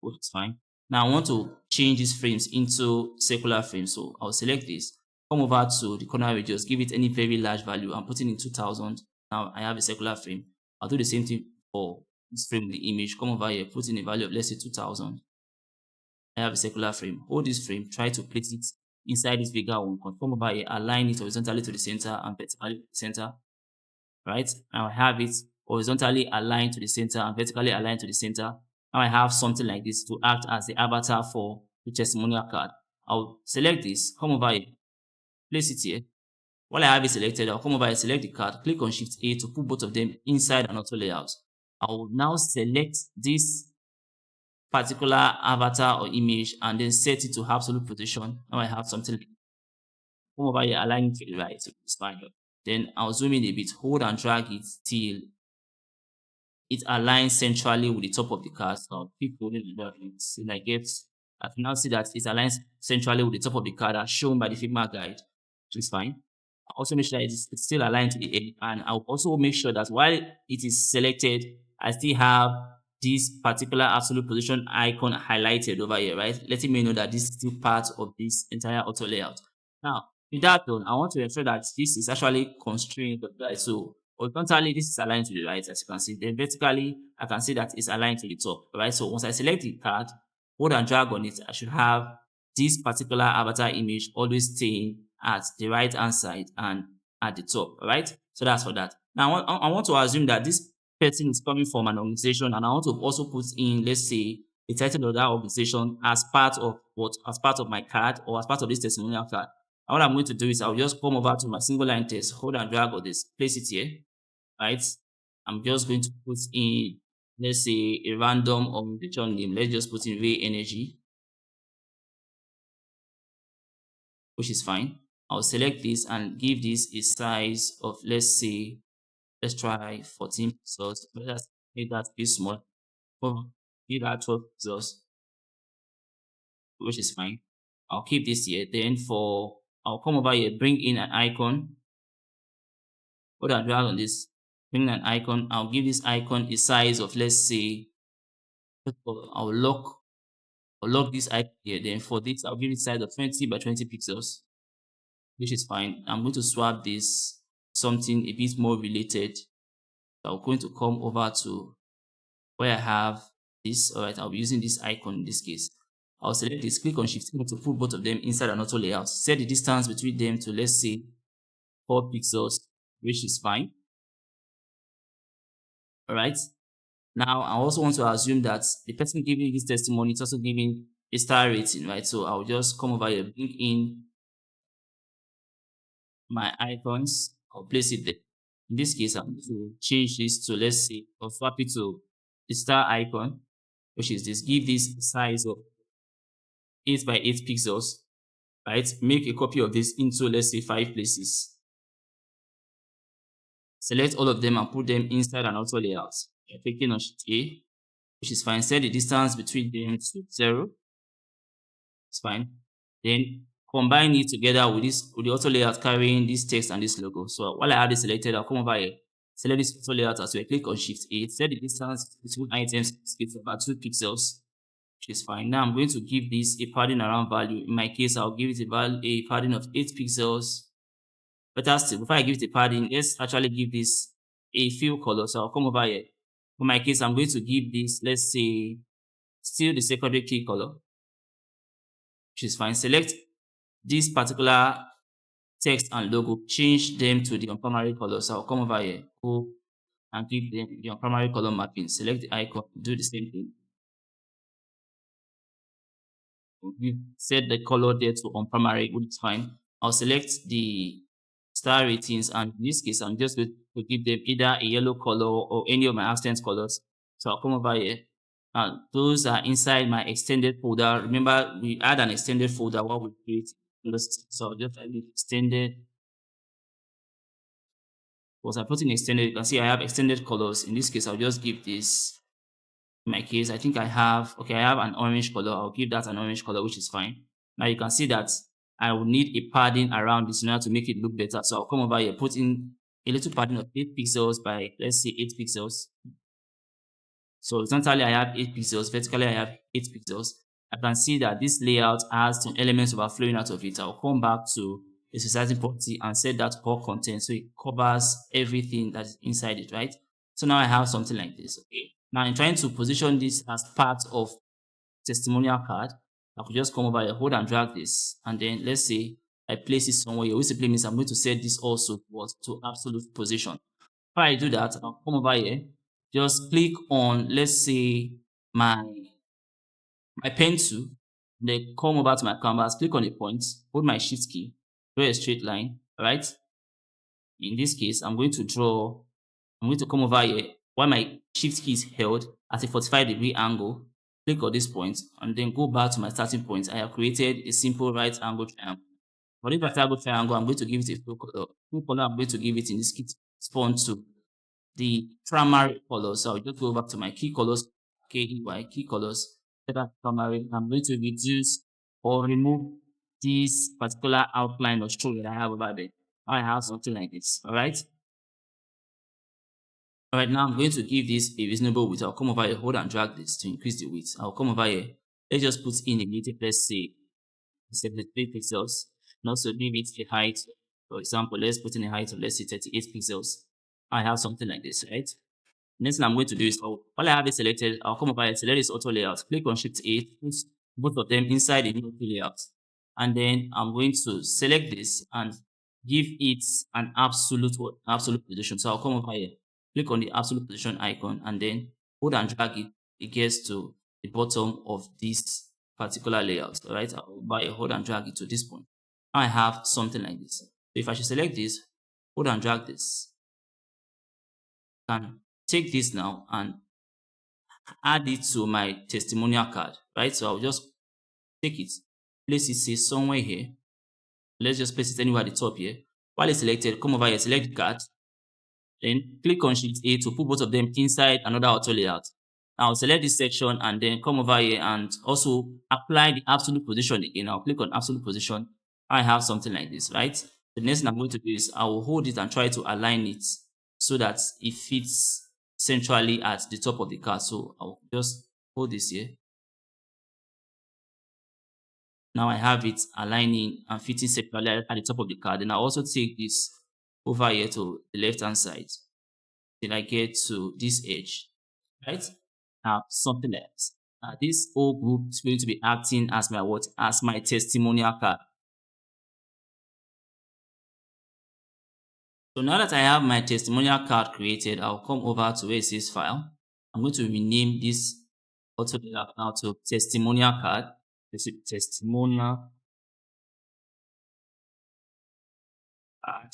which is fine. Now I want to change these frames into circular frames. So I'll select this, come over to the corner radius, give it any very large value. I'm putting in 2000. Now I have a circular frame. I'll do the same thing for this frame, the image. Come over here, put in a value of, let's say, 2000. I have a circular frame. Hold this frame, try to place it inside this bigger one. Come over here, align it horizontally to the center and vertically to the center. Right? Now I have it horizontally aligned to the center and vertically aligned to the center. Now I have something like this to act as the avatar for the testimonial card. I'll select this, come over here, place it here. While I have it selected, I'll come over and select the card, click on Shift A to put both of them inside an auto layout. I will now select this particular avatar or image and then set it to absolute position. Now I have something. Come over here, align it to the right, so it's fine. Then I'll zoom in a bit, hold and drag it till it aligns centrally with the top of the card. So I'll keep holding the drag till I get. I can now see that it aligns centrally with the top of the card as shown by the Figma guide, which is fine. I'll also make sure that it's still aligned to the edge, and I'll also make sure that while it is selected, I still have this particular absolute position icon highlighted over here, right? Letting me know that this is still part of this entire auto layout. Now, with that done, I want to ensure that this is actually constrained, right? So horizontally, this is aligned to the right, as you can see. Then vertically, I can see that it's aligned to the top, right? So once I select the card, hold and drag on it, I should have this particular avatar image always staying at the right hand side and at the top, right? So that's for that. Now I want to assume that this person is coming from an organization, and I want to also put in, let's say, the title of that organization as part of my card or as part of this testimonial card. And what I'm going to do is I'll just come over to my single line text, hold and drag on this, place it here, right? I'm just going to put in, let's say, a random organization name. Let's just put in Ray Energy, which is fine. I'll select this and give this a size of, let's say, let's try 14 pixels. Let's make that a small. Give that 12 pixels, which is fine. I'll keep this here. Then I'll come over here, bring in an icon. Hold and drag on this, bring an icon. I'll give this icon a size of, let's say, I'll lock this icon here. Then for this, I'll give it a size of 20 by 20 pixels, which is fine. I'm going to swap this something a bit more related. So I'm going to come over to where I have this. All right, I'll be using this icon in this case. I'll select this, click on Shift to put both of them inside an auto layout. Set the distance between them to, let's say, 4 pixels, which is fine. All right. Now, I also want to assume that the person giving this testimony is also giving a star rating, right? So I'll just come over here, bring in my icons. I'll place it there. In this case, I'm going to change this to, let's say, I'll swap it to the star icon, which is this. Give this size of 8 by 8 pixels, right? Make a copy of this into, let's say, 5 places. Select all of them and put them inside an auto layout. You're clicking on Shift A, which is fine. Set the distance between them to 0. It's fine. Then combine it together with the auto layout carrying this text and this logo. So while I have this selected, I'll come over here, Select this photo layout as well. Click on Shift 8. Set the distance between items is about 2 pixels, which is fine. Now I'm going to give this a padding around value. In my case, I'll give it a padding of 8 pixels. Better still, before I give it a padding, let's actually give this a fill color. So I'll come over here. In my case, I'm going to give this, let's say, still the secondary key color, which is fine. Select this particular text and logo, change them to the primary color. So I'll come over here, go and give them the primary color mapping. Select the icon, do the same thing. We set the color there to on primary, which is fine. I'll select the star ratings, and in this case, I'm just going to give them either a yellow color or any of my accent colors. So I'll come over here, and those are inside my extended folder. Remember, we add an extended folder while we create this. So I'll just add extended. Once I put in extended, you can see I have extended colors. In this case, I'll just give this. In my case, I think I have an orange color. I'll give that an orange color, which is fine. Now you can see that I will need a padding around this in order to make it look better. So I'll come over here, put in a little padding of 8 pixels by, let's say, 8 pixels. So horizontally I have 8 pixels, vertically I have 8 pixels. I can see that this layout has some elements overflowing out of it. I'll come back to the resizing property and set that core content so it covers everything that is inside it, right? So now I have something like this. Okay. Now I'm trying to position this as part of testimonial card. I could just come over here, hold and drag this, and then let's say I place it somewhere here, which simply means I'm going to set this also to absolute position. If I do that, I'll come over here, just click on, let's say, my pen tool, then come over to my canvas, click on a point, hold my shift key, draw a straight line, right? In this case, I'm going to come over here while my shift key is held at a 45-degree angle, click on this point, and then go back to my starting point. I have created a simple right angle triangle. For this right angle triangle, I'm going to give it a full color. Full color, I'm going to give it in this key spawn to the primary color. So I'll just go back to my key colors, KEY, key colors, that primary. I'm going to reduce or remove this particular outline or stroke that I have over there. I have something like this, all right? All right, now I'm going to give this a reasonable width. I'll come over here, hold and drag this to increase the width. I'll come over here. Let's just put in a native, let's say, 73 pixels. And also give it a height. For example, let's put in a height of, let's say, 38 pixels. I have something like this, right? Next thing I'm going to do is, while I have it selected, I'll come over here, select this auto layout, click on Shift 8, put both of them inside the new layout. And then I'm going to select this and give it an absolute position. So I'll come over here, click on the absolute position icon, and then hold and drag it. It gets to the bottom of this particular layout. All right, I'll hold and drag it to this point. I have something like this. So if I should select this, hold and drag this, can take this now and add it to my testimonial card, right? So I'll just take it, place it say somewhere here. Let's just place it anywhere at the top here. While it's selected, come over here, select the card, then click on Shift A to put both of them inside another auto layout. Now select this section and then come over here and also apply the absolute position again. I'll click on absolute position. I have something like this, right? The next thing I'm going to do is I will hold it and try to align it so that it fits centrally at the top of the card. So I'll just hold this here. Now I have it aligning and fitting centrally at the top of the card. And I'll also take this over here to the left hand side till I get to this edge, right? Now something else. This whole group is going to be acting as my what? As my testimonial card. So now that I have my testimonial card created, I'll come over to where it says file. I'm going to rename this auto layout now to testimonial card. This is testimonial card,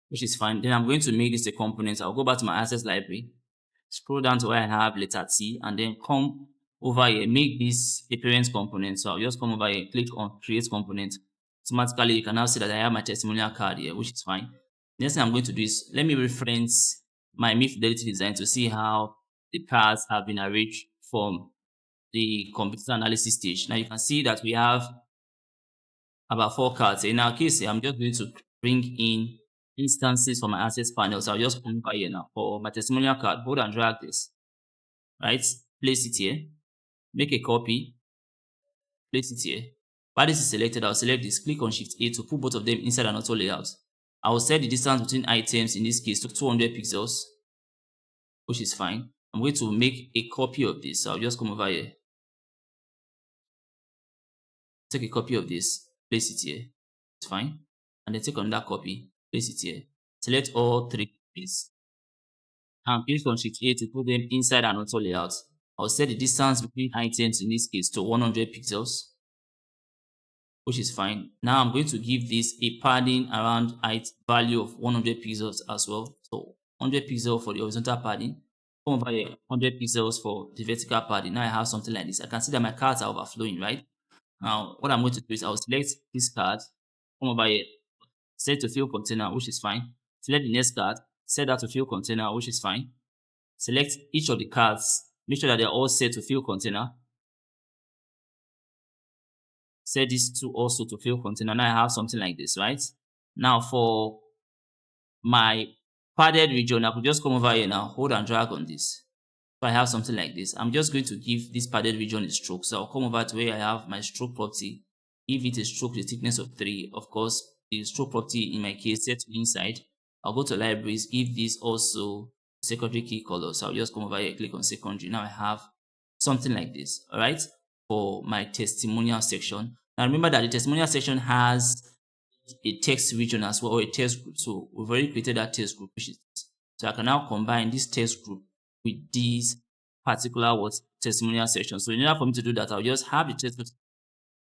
which is fine. Then I'm going to make this a component. I'll go back to my assets library, scroll down to where I have letter T, and then come over here, make this a parent component. So I'll just come over here, click on create component. Automatically, you can now see that I have my testimonial card here, which is fine. Next thing I'm going to do is let me reference my High-Fidelity design to see how the cards have been arranged from the computer analysis stage. Now you can see that we have about 4 cards. In our case, I'm just going to bring in instances for my access panel. So I'll just come over here now. For my testimonial card, hold and drag this, right? Place it here, make a copy, place it here. While this is selected, I'll select this, click on Shift A to put both of them inside an auto layout. I will set the distance between items, in this case, to 200 pixels, which is fine. I'm going to make a copy of this. So I'll just come over here, take a copy of this, place it here. It's fine. And then take another copy, place it here. Select all three copies and click on Shift A to put them inside an auto layout. I'll set the distance between items, in this case, to 100 pixels, which is fine. Now I'm going to give this a padding around height value of 100 pixels as well. So 100 pixels for the horizontal padding. Come over here, 100 pixels for the vertical padding. Now I have something like this. I can see that my cards are overflowing, right? Now what I'm going to do is I'll select this card, come over here, set to fill container, which is fine. Select the next card, set that to fill container, which is fine. Select each of the cards, make sure that they're all set to fill container. Set these two also to fill container. Now I have something like this, right? Now for my padded region, I could just come over here now, hold and drag on this. So I have something like this. I'm just going to give this padded region a stroke. So I'll come over to where I have my stroke property, give it a stroke with a thickness of 3. Of course, the stroke property in my case set to inside. I'll go to libraries, give this also secondary key color. So I'll just come over here, click on secondary. Now I have something like this, all right, for my testimonial section. Now remember that the testimonial section has a text region as well, or a text group. So we've already created that text group, which is this. So I can now combine this text group with these particular testimonial section. So in order for me to do that, I'll just have the text group,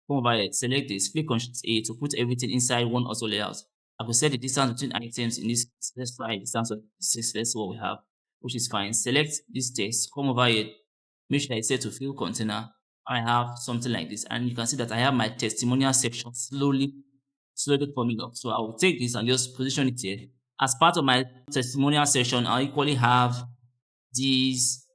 come over here, select this, click on Shift A to put everything inside one auto layout. I will set the distance between items, in this, let's try a distance of 6, that's what we have, which is fine. Select this text, come over here, make sure it's set to fill container. I have something like this, and you can see that I have my testimonial section slowly coming up. So I will take this and just position it here. As part of my testimonial section, I equally have these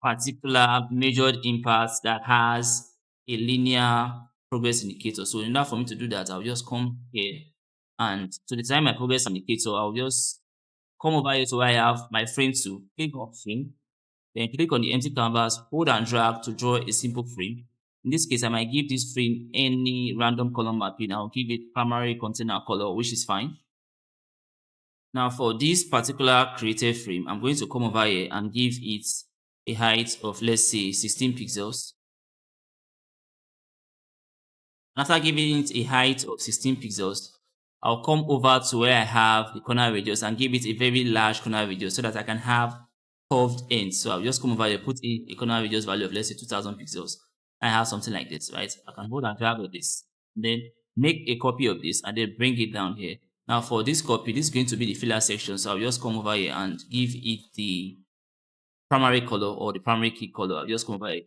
particular measured impacts that has a linear progress indicator. So in order for me to do that, I'll just come here, and to design my progress indicator, I'll just come over here to where I have my frame 2, click on frame, then click on the empty canvas, hold and drag to draw a simple frame. In this case, I might give this frame any random color mapping. I'll give it primary container color, which is fine. Now for this particular created frame, I'm going to come over here and give it a height of, let's say, 16 pixels. After giving it a height of 16 pixels, I'll come over to where I have the corner radius and give it a very large corner radius so that I can have curved ends. So I'll just come over here, put in a corner radius value of, let's say, 2000 pixels. I have something like this, right? I can hold and drag on this, then make a copy of this and then bring it down here. Now for this copy, this is going to be the filler section. So I'll just come over here and give it the primary color or the primary key color. I'll just come over here,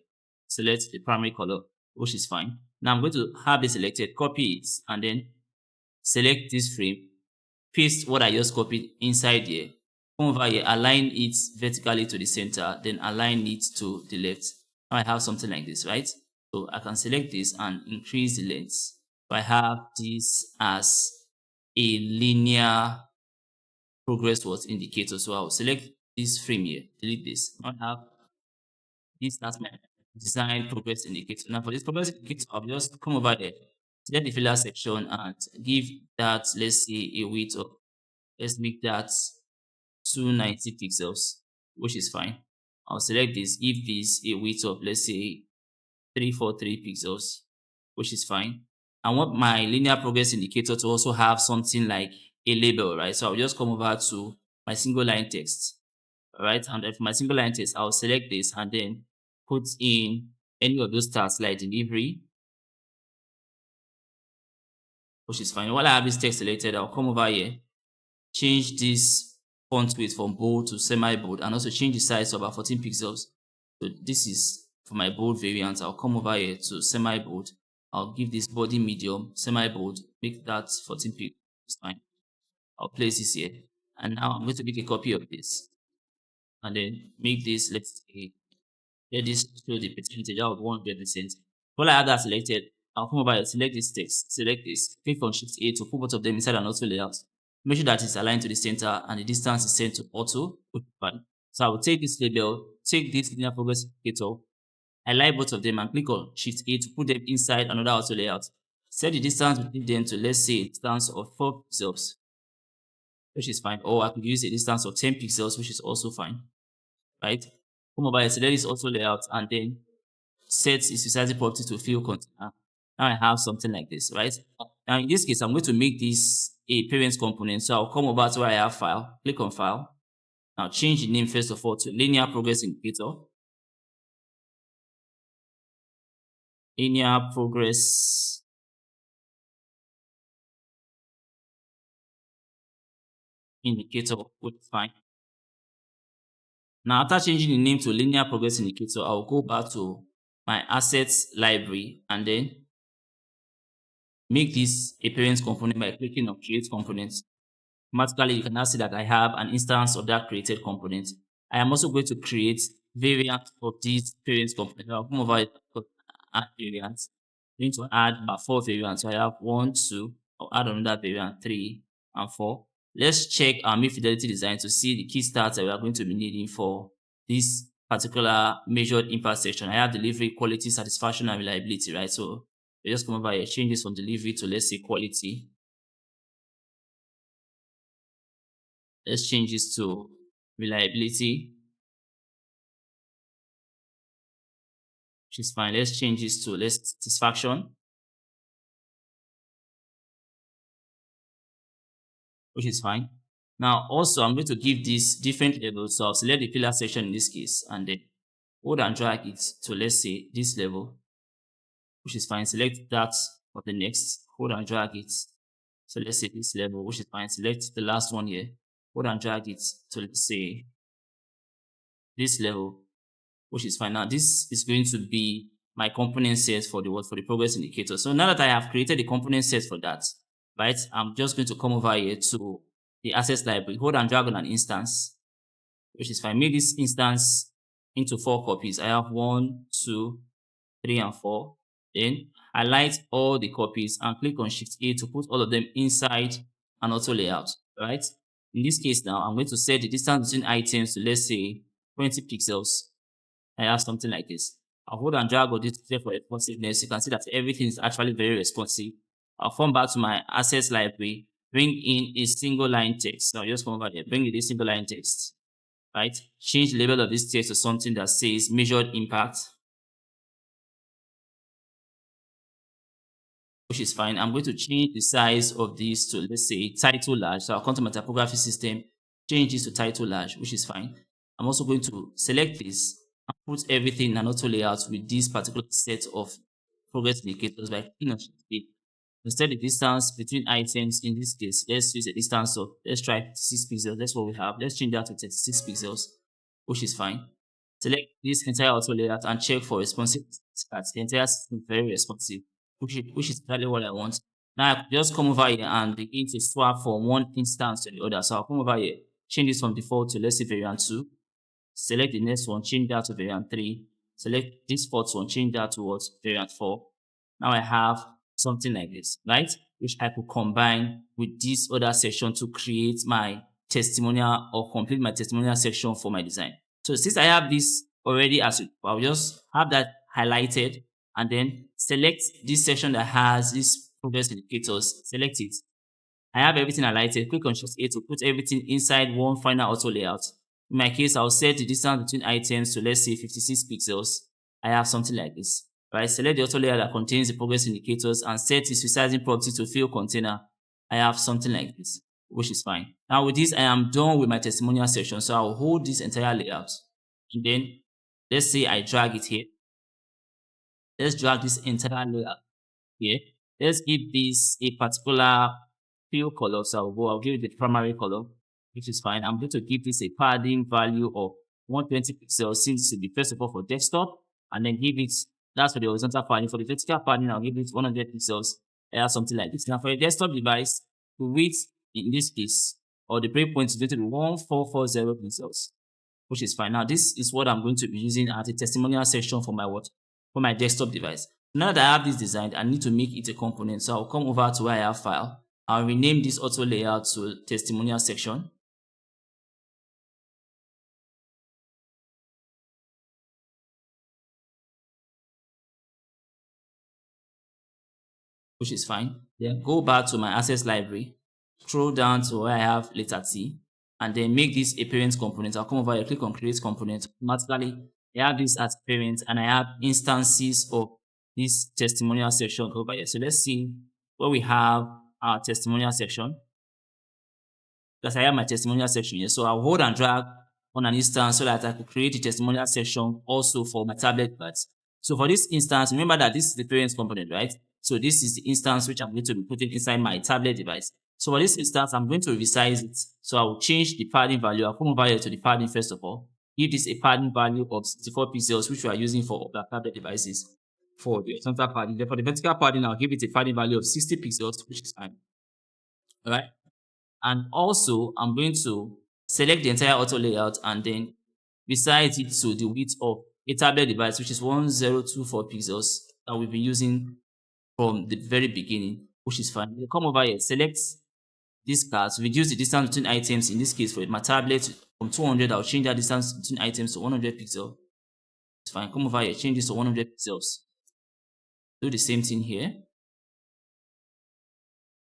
select the primary color, which is fine. Now I'm going to have it selected, copy it, and then select this frame, paste what I just copied inside here, come over here, align it vertically to the center, then align it to the left. Now I have something like this, right? So I can select this and increase the length. So I have this as a linear progress indicator. So I'll select this frame here, delete this. I have this as my design progress indicator. Now for this progress indicator, I'll just come over here, select the filler section and give that, let's say, a width of, let's make that 290 pixels, which is fine. I'll select this, give this a width of, let's say, 343 pixels, which is fine. I want my linear progress indicator to also have something like a label, right? So I'll just come over to my single line text, right? And for my single line text, I'll select this and then put in any of those tasks like delivery, which is fine. While I have this text selected, I'll come over here, change this font width from bold to semi-bold, and also change the size to about 14 pixels. So this is for my bold variant. I'll come over here to semi-bold. I'll give this body medium, semi-bold, make that 14 pixels. It's fine. I'll place this here. And now I'm going to make a copy of this. And then make this, let's say, let this show the percentage out of 100%. While I have that selected, I'll come over here, select this text, select this, click on Shift A to put both of them inside an auto layout. make sure that it's aligned to the center and the distance is set to auto. Fine. So I will take this label, take this linear progress indicator, highlight both of them and click on Shift A to put them inside another auto layout. Set the distance between them to, let's say, a distance of 4 pixels, which is fine. Or I could use a distance of 10 pixels, which is also fine. Right? Come over here, select this auto layout and then set its resizing property to fill container. Now I have something like this, right? Now in this case, I'm going to make this a parent component. So I'll come over to where I have file, click on file. Now change the name first of all to linear progress indicator. Linear progress indicator, which is fine. Now after changing the name to linear progress indicator, I'll go back to my assets library and then make this a parent component by clicking on create components. Automatically, you can now see that I have an instance of that created component. I am also going to create variants of these parent components. I'll come over here to add variants. I'm going to add about 4 variants. So I have 1, 2, I'll add another variant, 3, and 4. Let's check our High-Fidelity design to see the key stats that we are going to be needing for this particular measured impact section. I have delivery, quality, satisfaction, and reliability, right? So we just come over here, change this from delivery to, let's say, quality. Let's change this to reliability, which is fine. Let's change this to satisfaction, which is fine. Now, also, I'm going to give this different levels. So I'll select the pillar section in this case, and then hold and drag it to, let's say, this level, which is fine. Select that for the next, hold and drag it. So let's say this level, which is fine. Select the last one here, hold and drag it to, let's say, this level, which is fine. Now, this is going to be my component set for the progress indicator. So now that I have created the component set for that, right, I'm just going to come over here to the assets library, hold and drag on an instance, which is fine. Make this instance into 4 copies. I have 1, 2, 3, and 4. Then highlight all the copies and click on Shift A to put all of them inside an auto layout, right? In this case now, I'm going to set the distance between items to, let's say, 20 pixels. I have something like this. I'll hold and drag on this for responsiveness. You can see that everything is actually very responsive. I'll come back to my assets library, bring in a single line text. Now just come over here, bring in this single line text, right? Change the label of this text to something that says measured impact, which is fine. I'm going to change the size of this to, let's say, title large. So I'll come to my typography system, change this to title large, which is fine. I'm also going to select this and put everything in an auto layout with this particular set of progress indicators by clicking on Shift A. Instead, the distance between items, in this case, let's use a distance of, let's try 6 pixels. That's what we have. Let's change that to 36 pixels, which is fine. Select this entire auto layout and check for responsive stats. The entire system is very responsive, which is exactly what I want. Now I can just come over here and begin to swap from one instance to the other. So I'll come over here, change this from default to, let's say, variant 2. Select the next one, change that to variant 3. Select this fourth one, change that to variant 4. Now I have something like this, right? Which I could combine with this other section to create my testimonial or complete my testimonial section for my design. So since I have this already, I'll just have that highlighted and then select this section that has these progress indicators, select it. I have everything highlighted, click on Shift A to put everything inside one final auto layout. In my case, I'll set the distance between items to, let's say, 56 pixels. I have something like this, right? Select the auto layer that contains the progress indicators and set its resizing property to fill container. I have something like this, which is fine. Now with this, I am done with my testimonial section. So I'll hold this entire layout and then let's say I drag it here. Let's drag this entire layout here. Let's give this a particular fill color. So I'll give it the primary color, which is fine. I'm going to give this a padding value of 120 pixels since it will be first of all for desktop, and then give it, that's for the horizontal padding. For the vertical padding, I'll give it 100 pixels. Or something like this. Now for a desktop device, the width in this case, or the breakpoint is going to be 1440 pixels, which is fine. Now this is what I'm going to be using as a testimonial section for my for my desktop device. Now that I have this designed, I need to make it a component. So I'll come over to where I have file, I'll rename this auto layout to testimonial section. Which is fine. Then go back to my assets library, scroll down to where I have letter T, and then make this a parent component. I'll come over here, click on create component. Automatically, I have this as parent, and I have instances of this testimonial section over here. So let's see where we have our testimonial section. Because I have my testimonial section here. So I'll hold and drag on an instance so that I could create a testimonial section also for my tablet device. So for this instance, remember that this is the parent component, right? So this is the instance which I'm going to be putting inside my tablet device. So for this instance, I'm going to resize it. So I will change the padding value. I'll come over here to the padding first of all. Give this a padding value of 64 pixels, which we are using for the tablet devices. For the horizontal padding, for the vertical padding, I'll give it a padding value of 60 pixels, which is fine. All right. And also, I'm going to select the entire auto layout and then resize it to the width of a tablet device, which is 1024 pixels that we've been using from the very beginning, which is fine. You come over here, select this card, reduce the distance between items. In this case, for my tablet from 200, I'll change that distance between items to 100 pixels. It's fine. Come over here, change this to 100 pixels. Do the same thing here.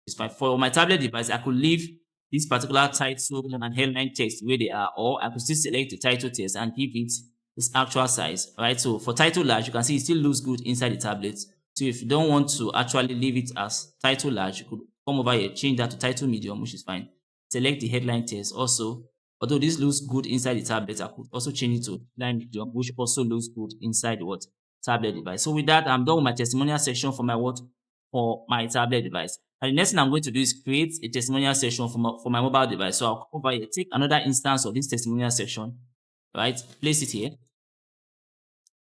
It's fine. For my tablet device, I could leave this particular title and headline text where they are, or I could still select the title text and give it its actual size. Right. So for title large, you can see it still looks good inside the tablet. So if you don't want to actually leave it as title large, you could come over here, change that to title medium, which is fine. Select the headline text also. Although this looks good inside the tablet, I could also change it to headline medium, which also looks good inside the tablet device. So with that, I'm done with my testimonial section for my tablet device. And the next thing I'm going to do is create a testimonial section for my mobile device. So I'll come over here, take another instance of this testimonial section, right? Place it here.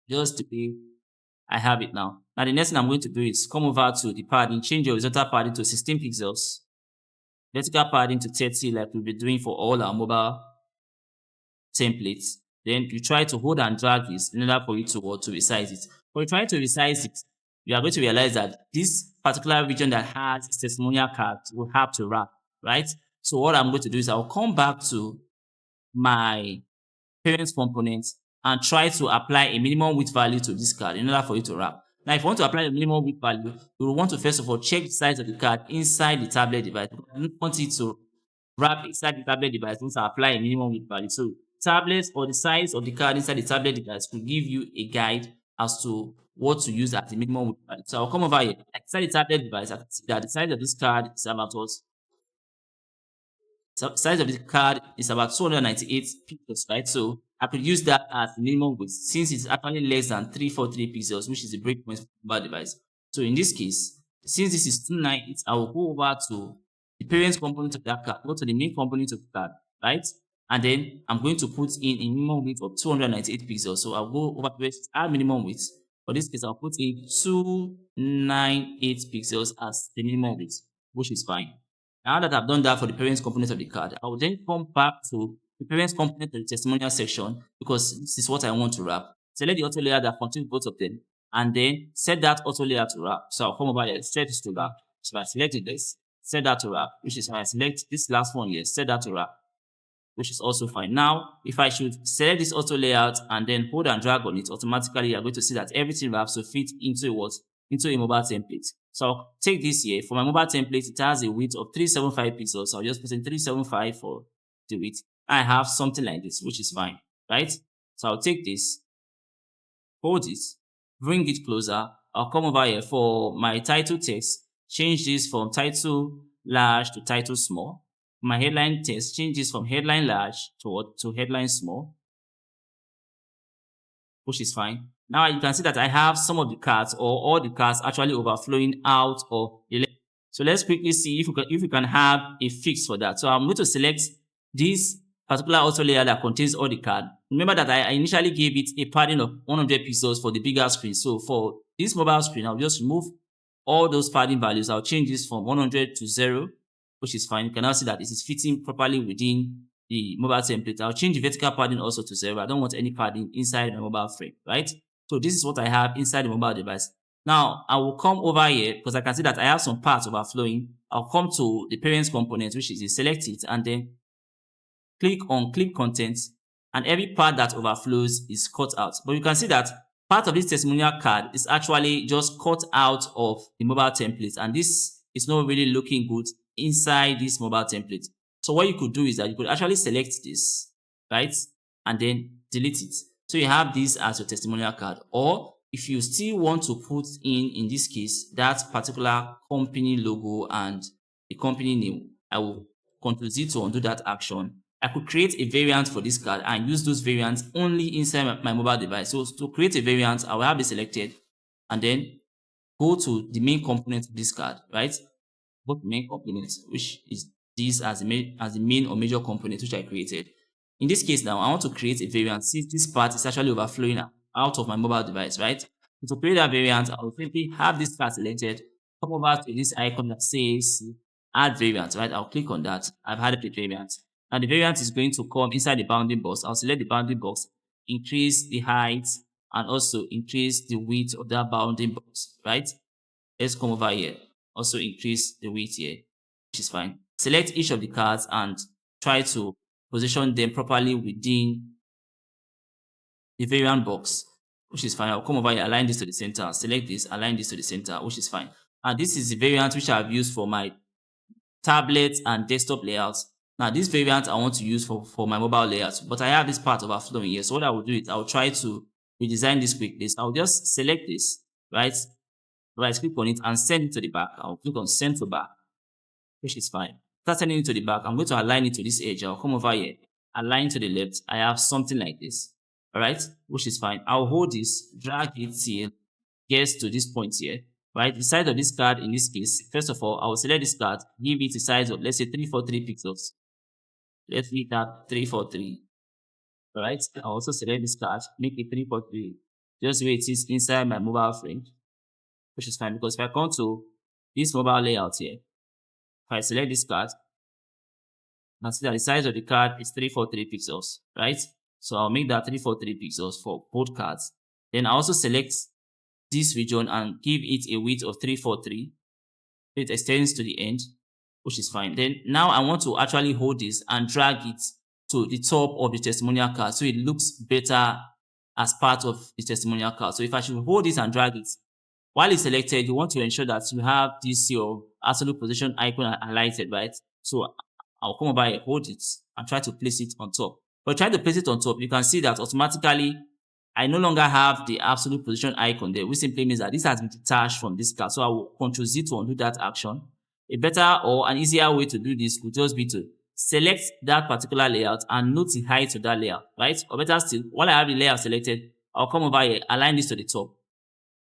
Just the way I have it now. Now the next thing I'm going to do is come over to the padding, change the horizontal padding to 16 pixels, vertical padding to 30 like we'll be doing for all our mobile templates. Then you try to hold and drag this in order for you to resize it. When you try to resize it, you are going to realize that this particular region that has testimonial card will have to wrap, right? So what I'm going to do is I'll come back to my parent component and try to apply a minimum width value to this card in order for it to wrap. Now, if you want to apply a minimum width value, you will want to first of all check the size of the card inside the tablet device. You don't want it to wrap inside the tablet device once I apply a minimum width value. So tablets or the size of the card inside the tablet device will give you a guide as to what to use at the minimum width value. So I'll come over here. Inside the tablet device, I can see that the size of this card is about what? So size of the card is about 298 pixels, right? So I could use that as the minimum width since it's actually less than 343 pixels, which is the breakpoint for the mobile device. So in this case, since this is 298, I will go over to the parent component of that card, go to the main component of the card, right? And then I'm going to put in a minimum width of 298 pixels. So I'll go over to add minimum width. For this case, I'll put in 298 pixels as the minimum width, which is fine. Now that I've done that for the parent component of the card, I will then come back to the parent component of the testimonial section because this is what I want to wrap. Select the auto layer that contains both of them and then set that auto layer to wrap. So I'll come over here, set this to wrap. So I selected this, set that to wrap, which is fine. I select this last one here, set that to wrap, which is also fine. Now, if I should select this auto layout and then hold and drag on it, automatically you're going to see that everything wraps to fit into a mobile template. So I'll take this here. For my mobile template, it has a width of 375 pixels. So I'll just put in 375 for the width. I have something like this, which is fine, right? So I'll take this, hold it, bring it closer. I'll come over here for my title text, change this from title large to title small. My headline text, change this from headline large to headline small, which is fine. Now you can see that I have some of the cards or all the cards actually overflowing out of the left. So let's quickly see if we can have a fix for that. So I'm going to select this particular auto layer that contains all the cards. Remember that I initially gave it a padding of 100 pixels for the bigger screen. So for this mobile screen, I'll just remove all those padding values. I'll change this from 100 to 0, which is fine. You can now see that this is fitting properly within the mobile template. I'll change the vertical padding also to 0. I don't want any padding inside my mobile frame, right? So this is what I have inside the mobile device. Now I will come over here because I can see that I have some parts overflowing. I'll come to the parent component, which is the select it, and then click on clip content, and every part that overflows is cut out. But you can see that part of this testimonial card is actually just cut out of the mobile template, and this is not really looking good inside this mobile template. So what you could do is that you could actually select this, right, and then delete it. So you have this as your testimonial card. Or if you still want to put in this case, that particular company logo and the company name, I will Ctrl Z to undo that action. I could create a variant for this card and use those variants only inside my mobile device. So to create a variant, I will have it selected and then go to the main component of this card, right? Go to main component, which is this as the main or major component which I created. In this case now, I want to create a variant since this part is actually overflowing out of my mobile device, right? So to create that variant, I will simply have this card selected, come over to this icon that says add variant, right? I'll click on that. I've added the variant. Now the variant is going to come inside the bounding box. I'll select the bounding box, increase the height, and also increase the width of that bounding box, right? Let's come over here. Also increase the width here, which is fine. Select each of the cards and try to position them properly within the variant box, which is fine. I'll come over here, align this to the center, select this, align this to the center, which is fine. And this is the variant which I've used for my tablet and desktop layouts. Now, this variant I want to use for my mobile layouts, but I have this part overflowing here. So what I will do is I'll try to redesign this quickly. So I'll just select this, right click on it and send it to the back. I'll click on send to back, which is fine. Start sending it to the back. I'm going to align it to this edge. I'll come over here, align to the left. I have something like this, all right, which is fine. I'll hold this, drag it till gets to this point here, right? The size of this card in this case, first of all, I will select this card, give it a size of, let's say, 343 pixels. Let's make that 343. All right. I'll also select this card, make it 343, just the way it is inside my mobile frame, which is fine because if I come to this mobile layout here, if I select this card, now see that the size of the card is 343 pixels, right? So I'll make that 343 pixels for both cards. Then I also select this region and give it a width of 343. It extends to the end, which is fine. Then now I want to actually hold this and drag it to the top of the testimonial card so it looks better as part of the testimonial card. So if I should hold this and drag it, while it's selected, you want to ensure that you have this your absolute position icon highlighted, right? So I'll come over here, hold it, and try to place it on top. But try to place it on top, you can see that automatically I no longer have the absolute position icon there, which simply means that this has been detached from this card. So I will Ctrl Z to undo that action. A better or an easier way to do this would just be to select that particular layout and note the height of that layout, right? Or better still, while I have the layout selected, I'll come over here, align this to the top.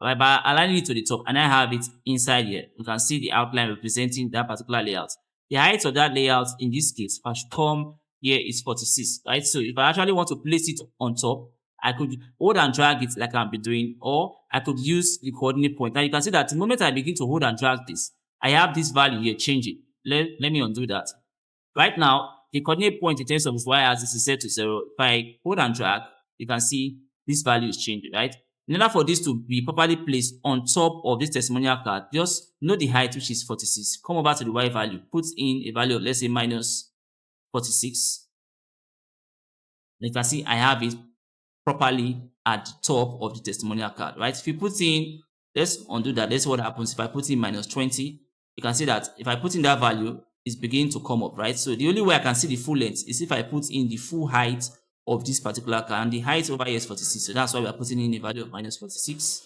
Right, by aligning it to the top, and I have it inside here, you can see the outline representing that particular layout. The height of that layout in this case, if I should come here, is 46, right? So if I actually want to place it on top, I could hold and drag it like I've been doing, or I could use the coordinate point. Now you can see that the moment I begin to hold and drag this, I have this value here changing. Let me undo that. Right now, the coordinate point in terms of y-axis is set to 0. If I hold and drag, you can see this value is changing, right? In order for this to be properly placed on top of this testimonial card, just know the height, which is 46. Come over to the y value, put in a value of, let's say, minus 46. You can see I have it properly at the top of the testimonial card, right? If you put in, let's undo that. Let's see what happens if I put in minus 20. You can see that if I put in that value, it's beginning to come up, right? So the only way I can see the full length is if I put in the full height of this particular card, and the height over here is 46. So that's why we are putting in a value of minus 46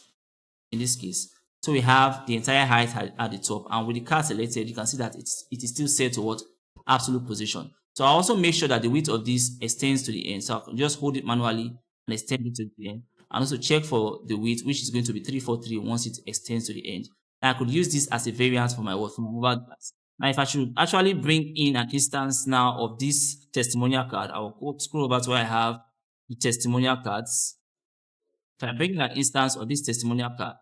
in this case. So we have the entire height at the top, and with the card selected, you can see that it is still set to what? Absolute position. So I also make sure that the width of this extends to the end. So I can just hold it manually and extend it to the end. And also check for the width, which is going to be 343 once it extends to the end. And I could use this as a variant for my mobile device. Now, if I should actually bring in an instance now of this testimonial card, I will go scroll over to where I have the testimonial cards. If I bring in an instance of this testimonial card,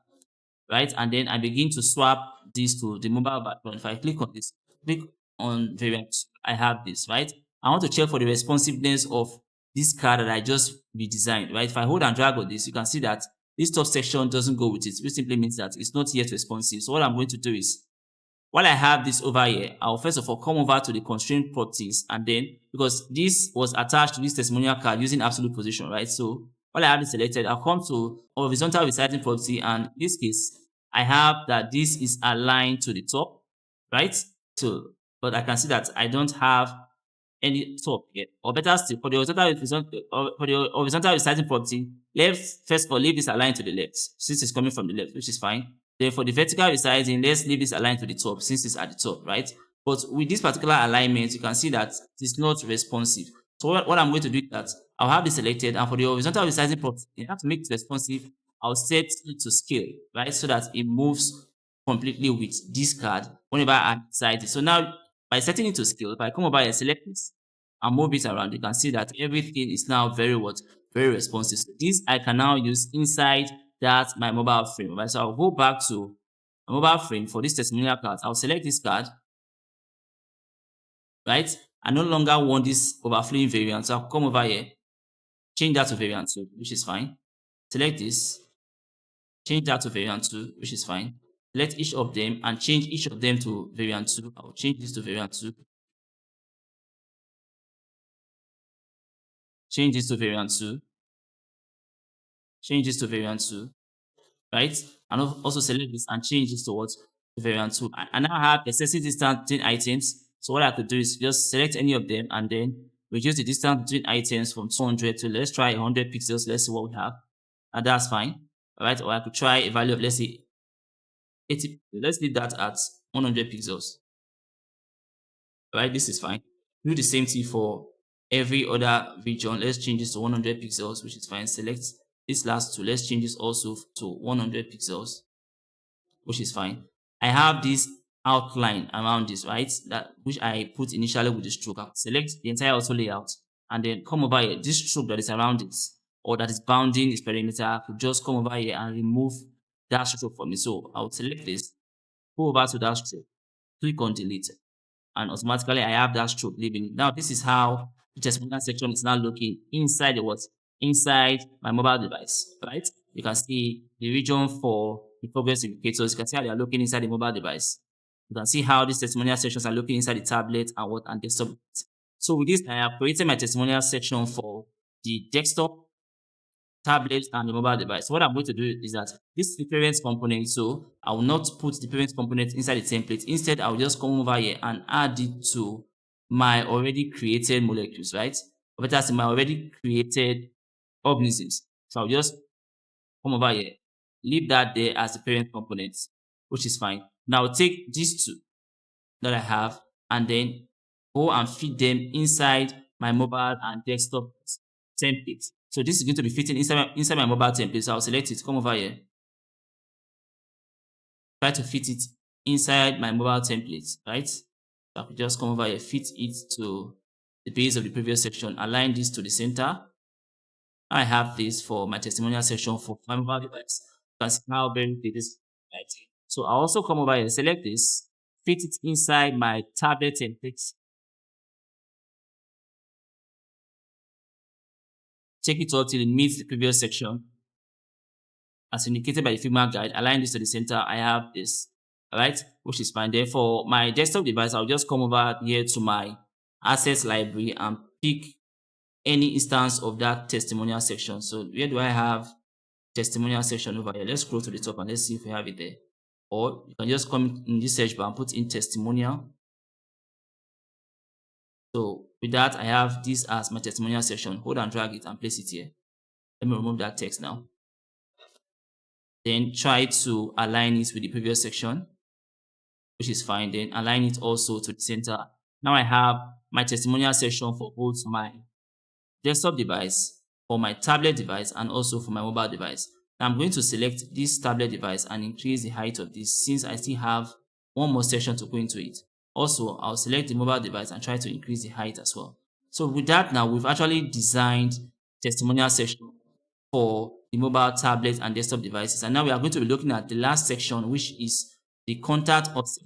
right, and then I begin to swap this to the mobile background. If I click on this, click on variant, I have this, right? I want to check for the responsiveness of this card that I just redesigned, right? If I hold and drag on this, you can see that this top section doesn't go with it, which simply means that it's not yet responsive. So what I'm going to do is while I have this over here, I'll first of all come over to the constraint properties, and then because this was attached to this testimonial card using absolute position, right? So while I have it selected, I'll come to horizontal resizing property, and in this case, I have that this is aligned to the top, right? So, but I can see that I don't have any top yet. Or better still, for the horizontal resizing property, let's first of all leave this aligned to the left, since it's coming from the left, which is fine. Then for the vertical resizing, let's leave this aligned to the top, since it's at the top, right? But with this particular alignment, you can see that it's not responsive. So what I'm going to do is that I'll have this selected, and for the horizontal resizing property, you have to make it responsive. I'll set it to scale, right? So that it moves completely with this card whenever I size it. So now by setting it to scale, if I come over and select this and move it around, you can see that everything is now very what? Very responsive. So this I can now use inside that my mobile frame, right? So I'll go back to my mobile frame for this testimonial card. I'll select this card, right? I no longer want this overflowing variant. So I'll come over here, change that to variant 2, which is fine. Select this, change that to variant 2, which is fine. Select each of them and change each of them to variant 2. I'll change this to variant 2. Change this to variant 2. Change this to variant 2, right? And also select this and change this to what? To variant 2. And now I have excessive distance between items. So what I could do is just select any of them and then reduce the distance between items from 200 to, let's try 100 pixels. Let's see what we have. And that's fine. All right. Or I could try a value of, let's say, 80. Let's leave that at 100 pixels. All right. This is fine. Do the same thing for every other region. Let's change this to 100 pixels, which is fine. Select this last two. Let's change this also to 100 pixels, which is fine. I have this outline around this, right? That which I put initially with the stroke. I'll select the entire auto layout and then come over here. This stroke that is around it or that is bounding its perimeter, I could just come over here and remove that stroke for me. So I'll select this, go over to that stroke, click on delete, and automatically I have that stroke leaving. Now this is how the testimonial section is now looking inside the what? Inside my mobile device, right? You can see the region for the progress indicators. You can see how they are looking inside the mobile device. You can see how these testimonial sections are looking inside the tablet and what and desktop. So with this, I have created my testimonial section for the desktop, tablet, and the mobile device. So what I'm going to do is that this is the parent component, so I will not put the parent component inside the template. Instead, I'll just come over here and add it to my already created molecules, right? Or better say my already created organisms. So I'll just come over here, leave that there as the parent component, which is fine. Now I'll take these two that I have and then go and feed them inside my mobile and desktop template. So this is going to be fitting inside my mobile template. So I'll select it, come over here, try to fit it inside my mobile template, right? So I could just come over here, fit it to the base of the previous section, align this to the center. I have this for my testimonial section for my mobile device. You can see how very big this is. Right. So I'll also come over here, select this, fit it inside my tablet template. Take it up till it meets the previous section. As indicated by the Figma guide, align this to the center. I have this, all right, which is fine. Therefore, my desktop device, I'll just come over here to my assets library and pick any instance of that testimonial section. So where do I have testimonial section over here? Let's scroll to the top and let's see if we have it there. Or you can just come in this search bar and put in testimonial. So with that, I have this as my testimonial section. Hold and drag it and place it here. Let me remove that text now. Then try to align it with the previous section, which is fine. Then align it also to the center. Now I have my testimonial section for both my desktop device, for my tablet device, and also for my mobile device. Now I'm going to select this tablet device and increase the height of this since I still have one more section to go into it. Also, I'll select the mobile device and try to increase the height as well. So with that, now we've actually designed testimonial section for the mobile, tablet, and desktop devices. And now we are going to be looking at the last section, which is the contact us.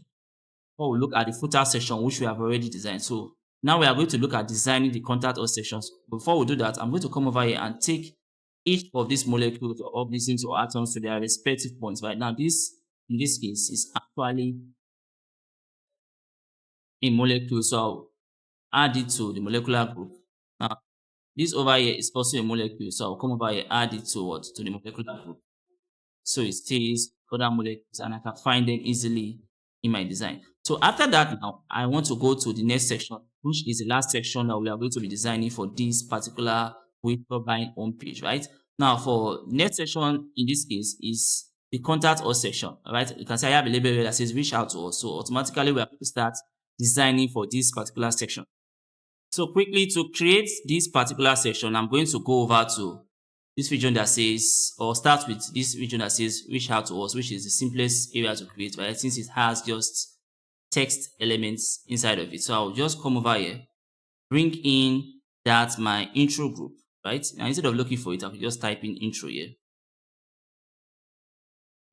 Or we'll look at the footer section, which we have already designed. So now we are going to look at designing the contact us sections. Before we do that, I'm going to come over here and take each of these molecules or organisms or atoms to their respective points. Right now, this in this case is actually in molecules, so I'll add it to the molecular group. Now, this over here is also a molecule, so I'll come over here, add it to what? To the molecular group. So it stays other molecules and I can find them easily in my design. So after that now, I want to go to the next section, which is the last section that we are going to be designing for this particular wind turbine home page, right? Now for next section in this case is the contact us section, right? You can see I have a label here that says reach out to us. So automatically we are going to start designing for this particular section. So quickly to create this particular section, I'm going to go over to this region that says, or start with this region that says reach out to us, which is the simplest area to create, right? Since it has just text elements inside of it. So I'll just come over here, bring in that my intro group, right? Now instead of looking for it, I will just type in intro here,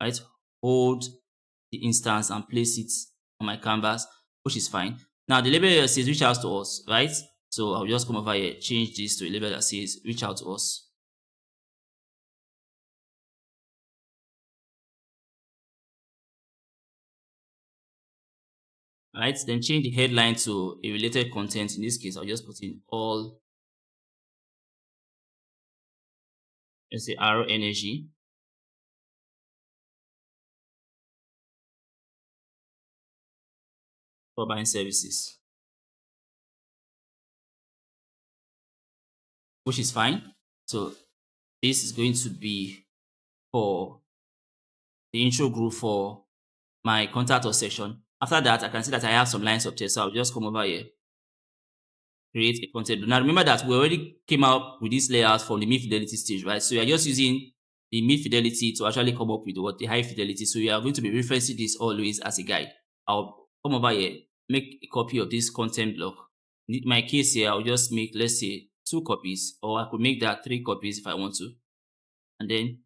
right? Hold the instance and place it on my canvas, which is fine. Now the label here says reach out to us, right? So I'll just come over here, change this to a label that says reach out to us. Right, then change the headline to a related content. In this case, I'll just put in all, let's say, arrow energy for buying services, which is fine. So this is going to be for the intro group for my contact us section. After that, I can see that I have some lines of text. So I'll just come over here, create a content. Now remember that we already came out with this layout from the mid fidelity stage, right? So we are just using the mid fidelity to actually come up with what the high fidelity. So we are going to be referencing this always as a guide. I'll come over here, make a copy of this content block. In my case here, I'll just make, let's say, 2 copies, or I could make that 3 copies if I want to. And then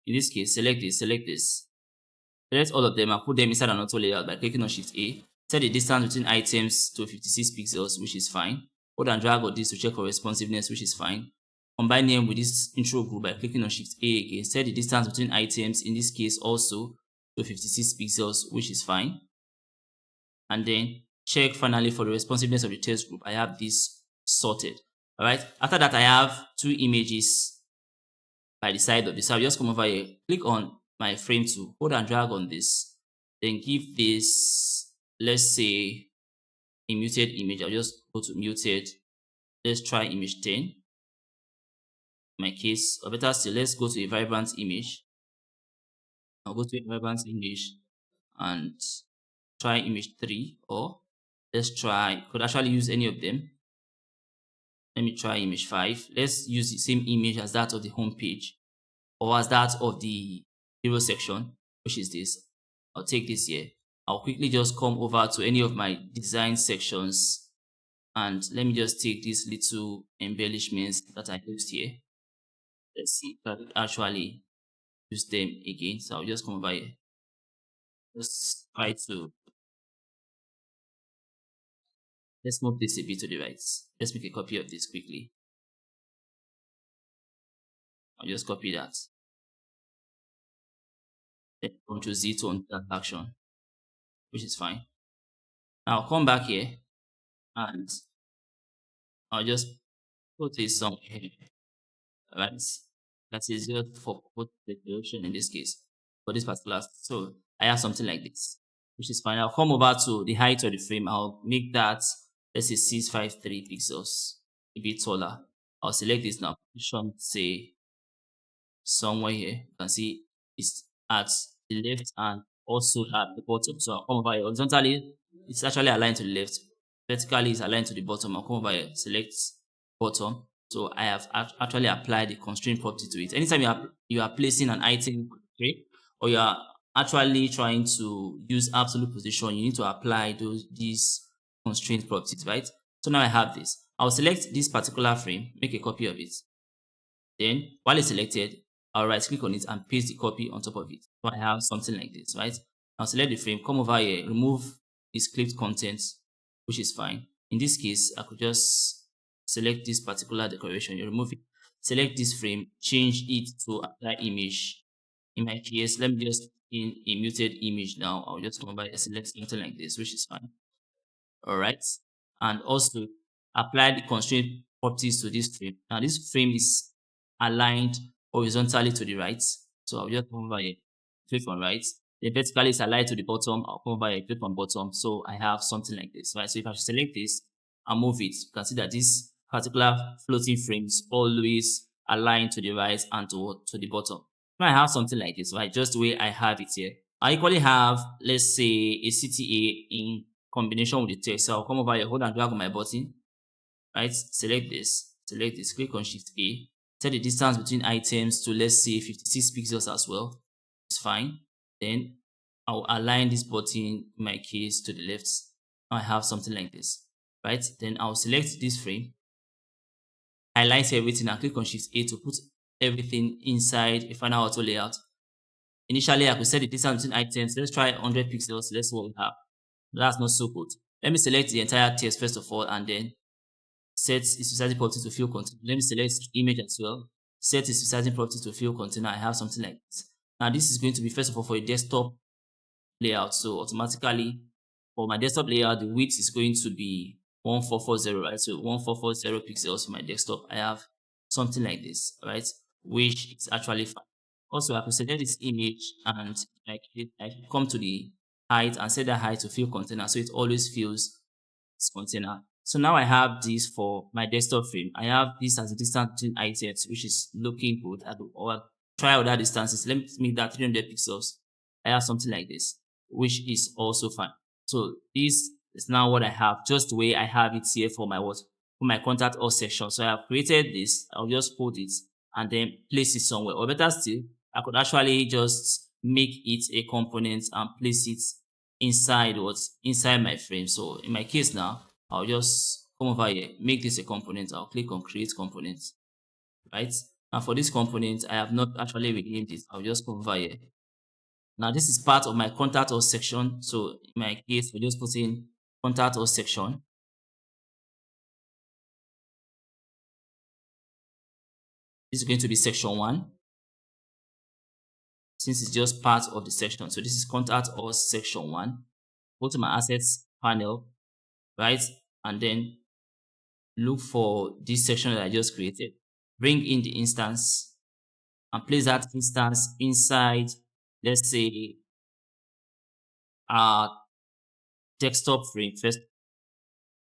in this case, select this, select all of them and put them inside an auto layout by clicking on Shift A. Set the distance between items to 56 pixels, which is fine. Hold and drag on this to check for responsiveness, which is fine. Combine them with this intro group by clicking on Shift A again. Set the distance between items, in this case also to 56 pixels, which is fine. And then check finally for the responsiveness of the test group. I have this sorted. Alright. After that, I have 2 images by the side of this. So I'll just come over here, click on my frame tool, hold and drag on this, then give this, let's say, a muted image. I'll just go to muted. Let's try image 10. In my case, or better still, let's go to a vibrant image. I'll go to a vibrant image and try image 3, or let's try, could actually use any of them. Let me try image 5. Let's use the same image as that of the home page, or as that of the hero section, which is this. I'll take this here. I'll quickly just come over to any of my design sections and let me just take these little embellishments that I used here. Let's see if I can actually use them again. So I'll just come over here. Let's try to, let's move this a bit to the right. Let's make a copy of this quickly. I'll just copy that. Then Ctrl Z to undo that action, which is fine. Now I'll come back here and I'll just put this somewhere here. Right? That is just for both declaration in this case, for this particular. So I have something like this, which is fine. I'll come over to the height of the frame. I'll make that, let's say, 653 pixels, a bit taller. I'll select this now, position, say, somewhere here. You can see it's at the left and also at the bottom. So I'll come over here. Horizontally, it's actually aligned to the left. Vertically, it's aligned to the bottom. I'll come over here, select bottom. So I have actually applied the constraint property to it. Anytime you are placing an item, okay, or you are actually trying to use absolute position, you need to apply these constraint properties, right? So now I have this. I'll select this particular frame, make a copy of it. Then while it's selected, I'll right click on it and paste the copy on top of it. So I have something like this, right? I'll select the frame, come over here, remove its clipped contents, which is fine. In this case, I could just select this particular decoration, you remove it, select this frame, change it to apply image. In my case, let me just in a muted image now. I'll just come over and select something like this, which is fine. All right. And also apply the constraint properties to this frame. Now this frame is aligned horizontally to the right. So I'll just come over here, click on right. The vertically is aligned to the bottom. I'll come over here, click on bottom. So I have something like this, right? So if I select this and move it, you can see that this particular floating frame is always aligned to the right and to the bottom. When I have something like this, right? Just the way I have it here. I equally have, let's say, a CTA in combination with the text. So I'll come over here, hold and drag on my button, right? Select this, click on Shift A, set the distance between items to, let's say, 56 pixels as well. It's fine. Then I'll align this button, in my case, to the left. Now I have something like this, right? Then I'll select this frame, highlight everything, and click on Shift A to put everything inside a final auto layout. Initially, I could set the distance between items. Let's try 100 pixels. Let's see what we have. That's not so good. Let me select the entire text first of all, and then set its resizing property to fill container. Let me select image as well. Set its resizing property to fill container. I have something like this. Now, this is going to be first of all for a desktop layout. So automatically, for my desktop layout, the width is going to be 1440, right? So 1440 pixels for my desktop. I have something like this, right? Which is actually fine. Also, I could select this image and I come to the height and set that height to fill container. So it always fills this container. So now I have this for my desktop frame. I have this as a distance between items, which is looking good. Or try other distances. Let me make that 300 pixels. I have something like this, which is also fine. So this is now what I have, just the way I have it here for my what? For my contact us section. So I have created this. I'll just hold it and then place it somewhere. Or better still, I could actually just make it a component and place it inside my frame. So in my case now, I'll just come over here, make this a component. I'll click on create component, right? And for this component, I have not actually renamed it. I'll just come over here. Now this is part of my contact us section. So in my case, we'll just put in contact us section. This is going to be section 1. Since it's just part of the section. So this is contact us section 1. Go to my assets panel, right? And then look for this section that I just created. Bring in the instance and place that instance inside, let's say, our desktop frame first.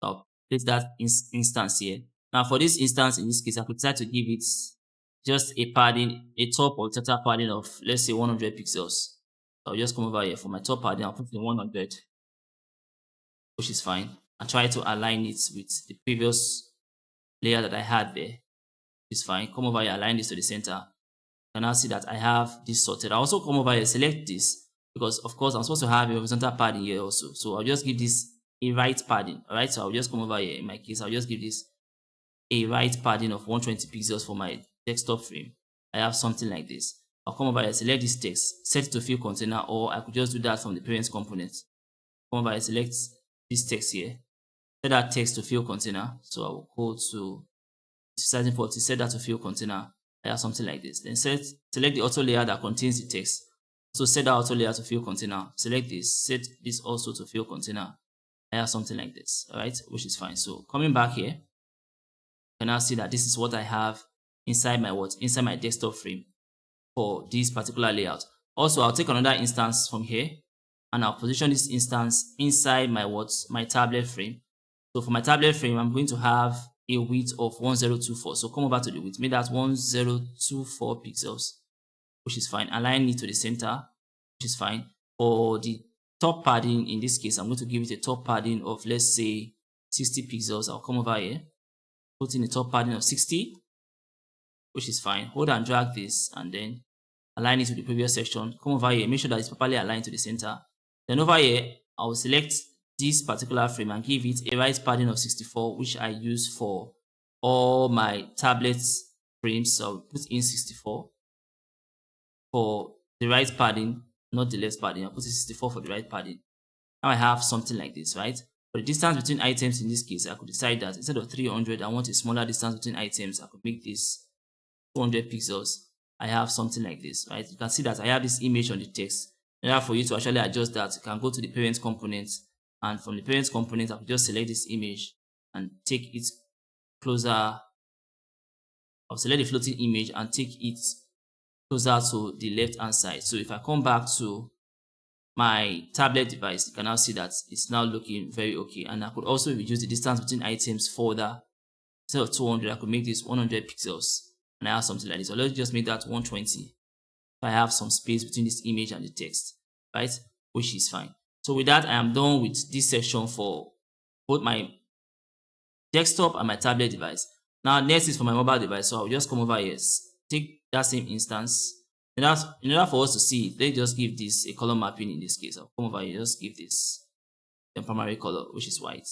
I'll place that instance here. Now for this instance, in this case, I could decide to give it just a padding, a top or total padding of, let's say, 100 pixels. I'll just come over here for my top padding. I'll put in 100, which is fine. And try to align it with the previous layer that I had there. It's fine. Come over here, align this to the center. You can now see that I have this sorted. I also come over here, select this, because of course I'm supposed to have a horizontal padding here also. So I'll just give this a right padding. All right. So I'll just come over here. In my case, I'll just give this a right padding of 120 pixels for my desktop frame. I have something like this. I'll come over here, select this text, set it to fill container, or I could just do that from the parent component. Come over here, select this text here, set that text to fill container. So I will go to sizing property, set that to fill container. I have something like this. Then select the auto layer that contains the text. So set that auto layer to fill container. Select this, set this also to fill container. I have something like this, all right, which is fine. So coming back here, you can now see that this is what I have inside my inside my desktop frame for this particular layout. Also, I'll take another instance from here and I'll position this instance inside my my tablet frame. So for my tablet frame, I'm going to have a width of 1024. So come over to the width, make that 1024 pixels, which is fine. Align it to the center, which is fine. For the top padding, in this case, I'm going to give it a top padding of, let's say, 60 pixels. I'll come over here, put in a top padding of 60, which is fine. Hold and drag this and then align it to the previous section. Come over here, make sure that it's properly aligned to the center. Then over here, I will select this particular frame and give it a right padding of 64, which I use for all my tablet frames. So I'll put in 64 for the right padding, not the left padding. I'll put in 64 for the right padding. Now I have something like this, right? For the distance between items in this case, I could decide that instead of 300, I want a smaller distance between items. I could make this 200 pixels. I have something like this, right? You can see that I have this image on the text. In order for you to actually adjust that, you can go to the parent component, And from the parent component, I could just select this image and take it closer. I'll select the floating image and take it closer to the left hand side. So if I come back to my tablet device, you can now see that it's now looking very okay. And I could also reduce the distance between items further. Instead of 200, I could make this 100 pixels, and I have something like this. So let's just make that 120. If I have some space between this image and the text, right, which is fine. So with that, I am done with this section for both my desktop and my tablet device. Now next is for my mobile device. So I'll just come over here, take that same instance. And that's, in order for us to see it, let's just give this a color mapping. In this case, I'll come over here, just give this the primary color, which is white.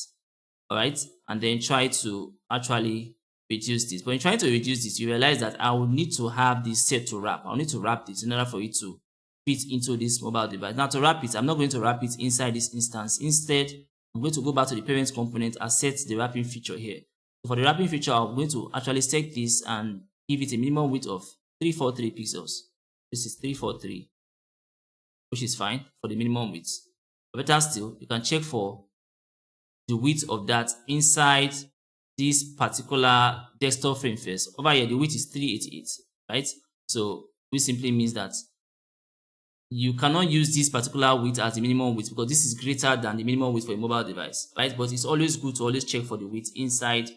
All right, and then try to actually reduce this. But in trying to reduce this, you realize that I will need to have this set to wrap. I'll need to wrap this in order for it to fit into this mobile device. Now to wrap it, I'm not going to wrap it inside this instance. Instead, I'm going to go back to the parent component and set the wrapping feature here. So for the wrapping feature, I'm going to actually set this and give it a minimum width of 343 pixels. This is 343, which is fine for the minimum width. But better still, you can check for the width of that inside this particular desktop frame first. Over here, the width is 388, right? So which simply means that you cannot use this particular width as the minimum width because this is greater than the minimum width for a mobile device, right? But it's always good to always check for the width inside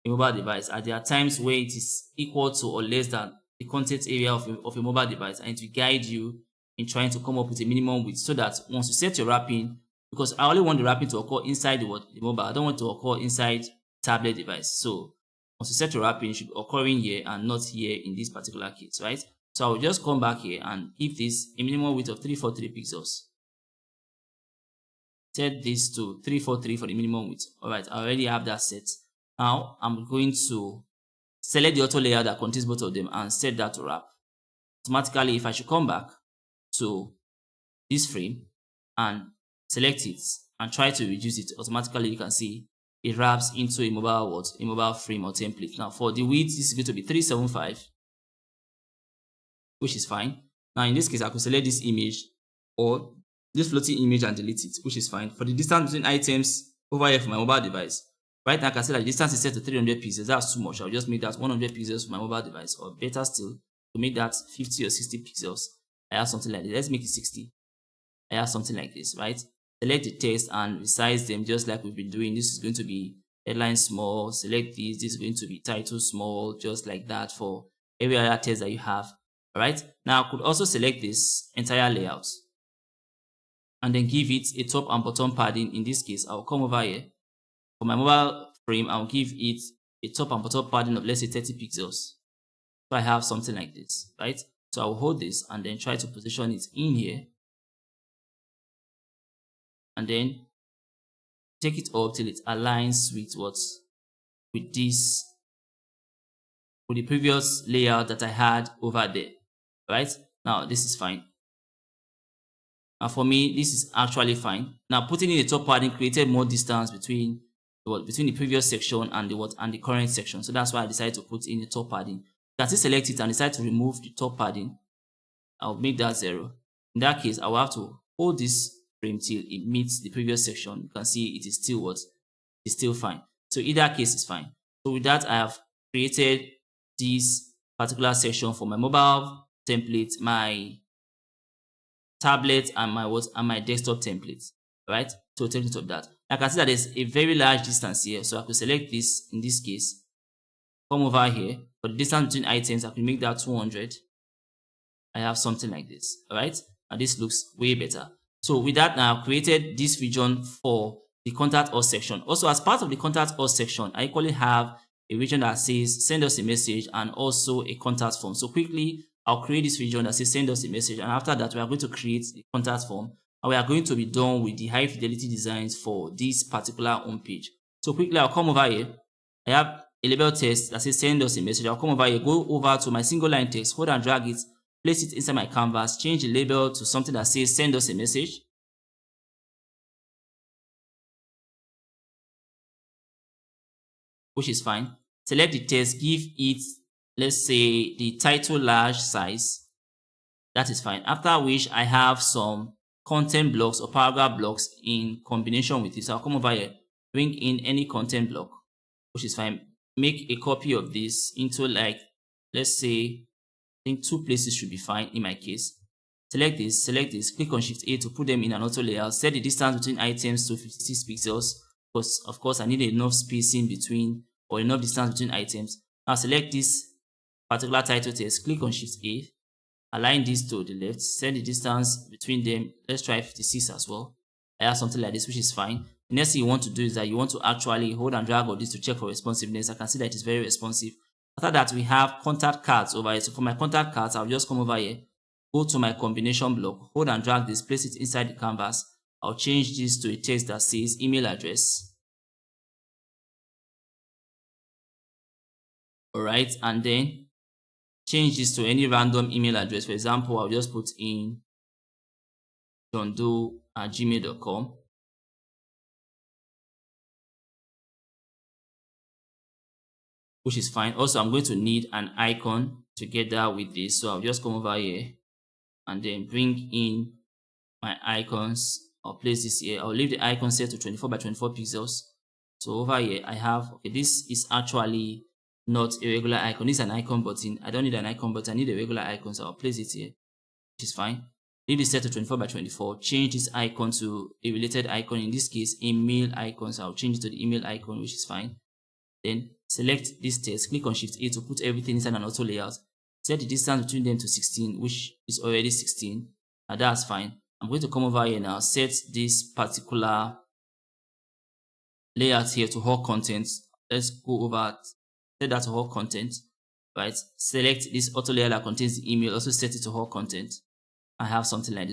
a mobile device. And there are times where it is equal to or less than the content area of a mobile device, and it will guide you in trying to come up with a minimum width so that once you set your wrapping, because I only want the wrapping to occur inside the mobile, I don't want to occur inside tablet device. So once you set your wrapping, it should be occurring here and not here in this particular case, right? So I will just come back here and give this a minimum width of 343 pixels. Set this to 343 for the minimum width. All right, I already have that set. Now I'm going to select the auto layer that contains both of them and set that to wrap. Automatically, if I should come back to this frame and select it and try to reduce it, automatically you can see it wraps into a mobile frame or template. Now for the width, this is going to be 375, which is fine. Now in this case, I could select this image or this floating image and delete it, which is fine. For the distance between items over here for my mobile device, right now I can say that the distance is set to 300 pixels. That's too much. I'll just make that 100 pixels for my mobile device, or better still, to make that 50 or 60 pixels. I have something like this. Let's make it 60. I have something like this, right? Select the text and resize them just like we've been doing. This is going to be headline small. Select this. This is going to be title small, just like that for every other text that you have. All right. Now I could also select this entire layout and then give it a top and bottom padding. In this case, I'll come over here. For my mobile frame, I'll give it a top and bottom padding of, let's say, 30 pixels. So I have something like this, right? So I'll hold this and then try to position it in here. And then take it up till it aligns with with the previous layout that I had over there, right? Now this is fine. Now for me, this is actually fine. Now putting in the top padding created more distance between the previous section and the current section. So that's why I decided to put in the top padding. You can still select it and decide to remove the top padding. I'll make that 0. In that case, I will have to hold this frame till it meets the previous section. You can see it is still it's still fine. So either case is fine. So with that, I have created this particular section for my mobile template, my tablet, and my desktop template. Right? So take note of that. I can see that there's a very large distance here, so I could select this. In this case, come over here for the distance between items. I could make that 200. I have something like this. All right, and this looks way better. So with that, now I've created this region for the contact us section. Also, as part of the contact us section, I equally have a region that says send us a message and also a contact form. So quickly, I'll create this region that says send us a message, and after that, we are going to create the contact form. And we are going to be done with the high fidelity designs for this particular home page. So quickly, I'll come over here. I have a label text that says send us a message. I'll come over here, go over to my single line text, hold and drag it, place it inside my canvas, change the label to something that says send us a message. Which is fine. Select the text, give it, let's say, the title large size. That is fine. After which I have some content blocks or paragraph blocks in combination with it. So I'll come over here, bring in any content block, which is fine. Make a copy of this into, like, let's say, I think 2 places should be fine in my case. Select this, click on Shift A to put them in an auto layout. Set the distance between items to 56 pixels because, of course, I need enough spacing between, or enough distance between items. Now select this particular title text, click on Shift A, align this to the left, set the distance between them. Let's try 56 as well. I have something like this, which is fine. The next thing you want to do is that you want to actually hold and drag on this to check for responsiveness. I can see that it's very responsive. After that, we have contact cards over here. So for my contact cards, I'll just come over here, go to my combination block, hold and drag this, place it inside the canvas. I'll change this to a text that says email address. Alright, and then change this to any random email address. For example, I'll just put in johndoe@gmail.com. Which is fine. Also, I'm going to need an icon together with this. So I'll just come over here and then bring in my icons. I'll place this here. I'll leave the icon set to 24 by 24 pixels. So over here, I have, okay, this is actually not a regular icon. This is an icon button. I don't need an icon button. I need a regular icon. So I'll place it here, which is fine. Leave this set to 24 by 24. Change this icon to a related icon. In this case, email icon. So I'll change it to the email icon, which is fine. Then select this text, click on Shift A to put everything inside an auto layout. Set the distance between them to 16, which is already 16. Now that's fine. I'm going to come over here now, set this particular layout here to all content. Let's go over, set that to all content. Right. Select this auto layout that contains the email, also set it to all content. I have something like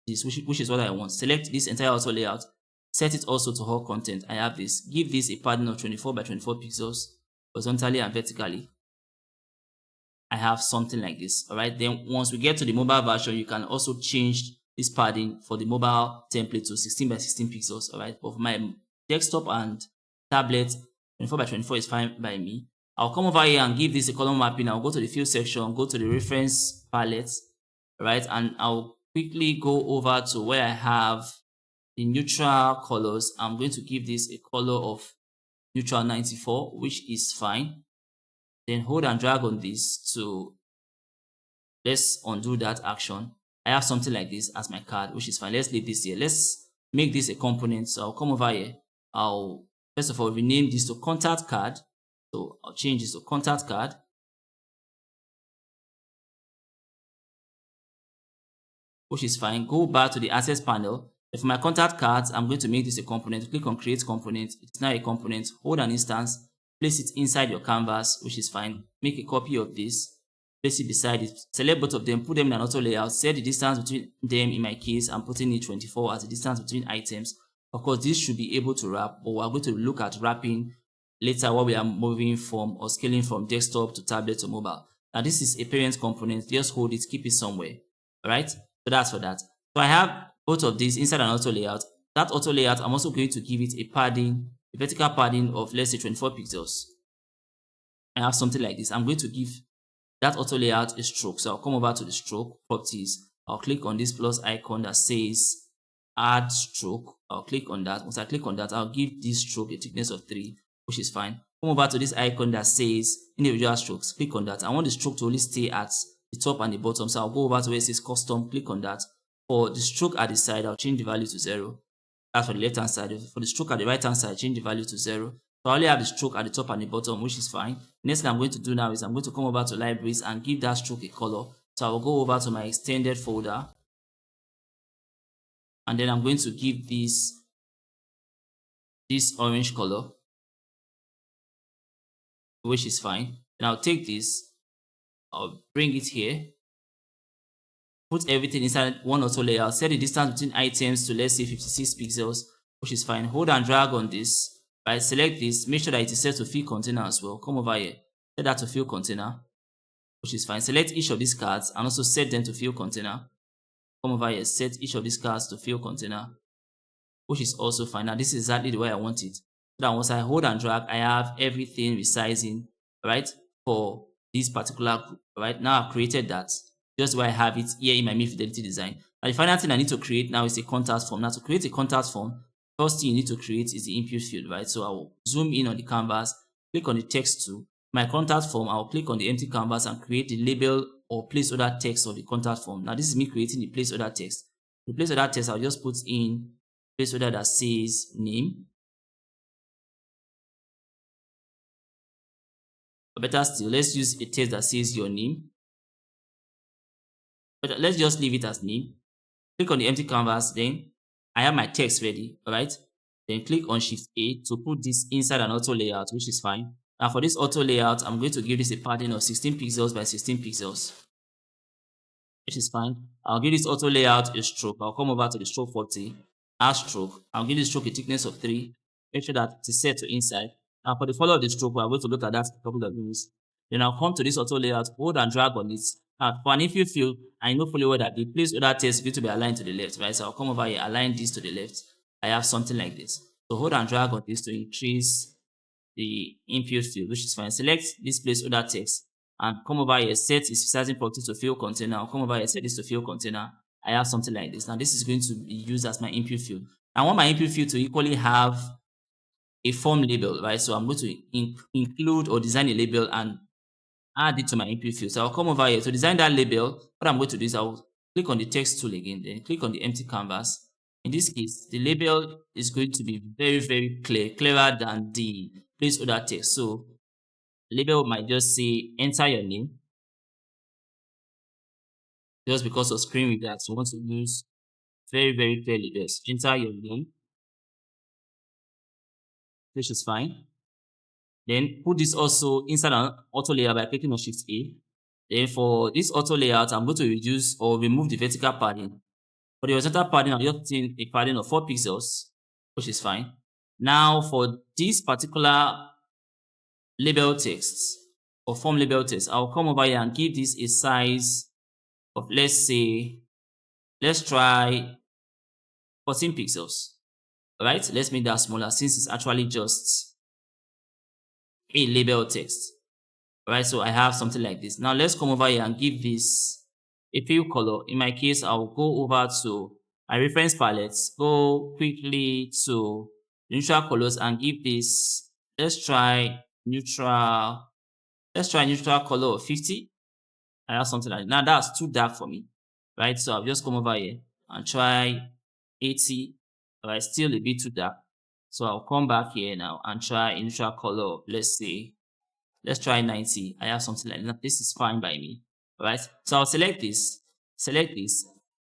this, which is what I want. Select this entire auto layout. Set it also to all content. I have this. Give this a padding of 24 by 24 pixels, horizontally and vertically. I have something like this. Alright, then once we get to the mobile version, you can also change this padding for the mobile template to 16 by 16 pixels. Alright, but for my desktop and tablet, 24 by 24 is fine by me. I'll come over here and give this a color mapping. I'll go to the field section, go to the reference palette, right, and I'll quickly go over to where I have the neutral colors. I'm going to give this a color of neutral 94, which is fine. Then hold and drag on this to, let's undo that action. I have something like this as my card, which is fine. Let's leave this here. Let's make this a component. So I'll come over here. I'll first of all rename this to contact card. So I'll change this to contact card. Which is fine. Go back to the access panel. For my contact cards, I'm going to make this a component. Click on create component. It's now a component. Hold an instance. Place it inside your canvas, which is fine. Make a copy of this. Place it beside it. Select both of them. Put them in an auto layout. Set the distance between them. In my case, I'm putting it 24 as the distance between items. Of course, this should be able to wrap, but we're going to look at wrapping later while we are moving from or scaling from desktop to tablet to mobile. Now, this is a parent component. Just hold it. Keep it somewhere. All right. So that's for that. So I have both of these inside an auto layout. That auto layout, I'm also going to give it a padding, a vertical padding of, let's say, 24 pixels. I have something like this. I'm going to give that auto layout a stroke. So I'll come over to the stroke properties. I'll click on this plus icon that says add stroke. I'll click on that. Once I click on that, I'll give this stroke a thickness of 3, which is fine. Come over to this icon that says individual strokes. Click on that. I want the stroke to only stay at the top and the bottom. So I'll go over to where it says custom. Click on that. For the stroke at the side, I'll change the value to 0. That's for the left hand side. For the stroke at the right hand side, change the value to 0. So I only have the stroke at the top and the bottom, which is fine. Next thing I'm going to do now is I'm going to come over to libraries and give that stroke a color. So I will go over to my extended folder. And then I'm going to give this orange color, which is fine. And I'll take this, I'll bring it here. Put everything inside one auto layout. Set the distance between items to, let's say, 56 pixels, which is fine. Hold and drag on this. Right, select this. Make sure that it is set to fill container as well. Come over here. Set that to fill container, which is fine. Select each of these cards and also set them to fill container. Come over here. Set each of these cards to fill container, which is also fine. Now this is exactly the way I want it. So that once I hold and drag, I have everything resizing, right, for this particular group. Right now I've created that. Just where I have it here in my High-Fidelity design. And the final thing I need to create now is a contact form. Now to create a contact form, first thing you need to create is the input field, right? So I will zoom in on the canvas, click on the text tool. My contact form, I'll click on the empty canvas and create the label or placeholder text of the contact form. Now this is me creating the placeholder text. The placeholder text, I'll just put in placeholder that says name. Or better still, let's use a text that says your name. But let's just leave it as name. Click on the empty canvas, then I have my text ready, all right? Then click on Shift A to put this inside an auto layout, which is fine. Now for this auto layout, I'm going to give this a padding of 16 pixels by 16 pixels, which is fine. I'll give this auto layout a stroke. I'll come over to the stroke 40, add stroke. I'll give this stroke a thickness of 3. Make sure that it is set to inside. Now for the follow of the stroke, we're going to look at that in a couple of minutes. Then I'll come to this auto layout, hold and drag on it. Now for an infill field, I know fully well that the placeholder text is going to be aligned to the left, right? So I'll come over here, align this to the left. I have something like this. So hold and drag on this to increase the input field, which is fine. Select this placeholder text and come over here, set its sizing property to field container. I'll come over here, set this to field container. I have something like this. Now this is going to be used as my input field. I want my input field to equally have a form label, right? So I'm going to include or design a label and add it to my input field. So I'll come over here to design that label. What I'm going to do is I'll click on the text tool again, then click on the empty canvas. In this case, the label is going to be very, very clear, clearer than the placeholder text. So label might just say enter your name. Just because of screen reader, so we want to use very, very clear labels. Enter your name, which is fine. Then put this also inside an auto layer by clicking on Shift A. Then for this auto layout, I'm going to reduce or remove the vertical padding. For the horizontal padding, I'm just putting a padding of 4 pixels, which is fine. Now for this particular label text or form label text, I'll come over here and give this a size of, let's try 14 pixels. All right, let's make that smaller since it's actually just a label text. All right, so I have something like this. Now let's come over here and give this a fill color. In my case, I'll go over to my reference palettes, go quickly to neutral colors and give this, let's try neutral color of 50. I have something like that. Now that's too dark for me, right? So I'll just come over here and try 80. All right, still a bit too dark. So I'll come back here now and try a neutral color of, let's try 90. I have something like that. This is fine by me. All right. So I'll select this,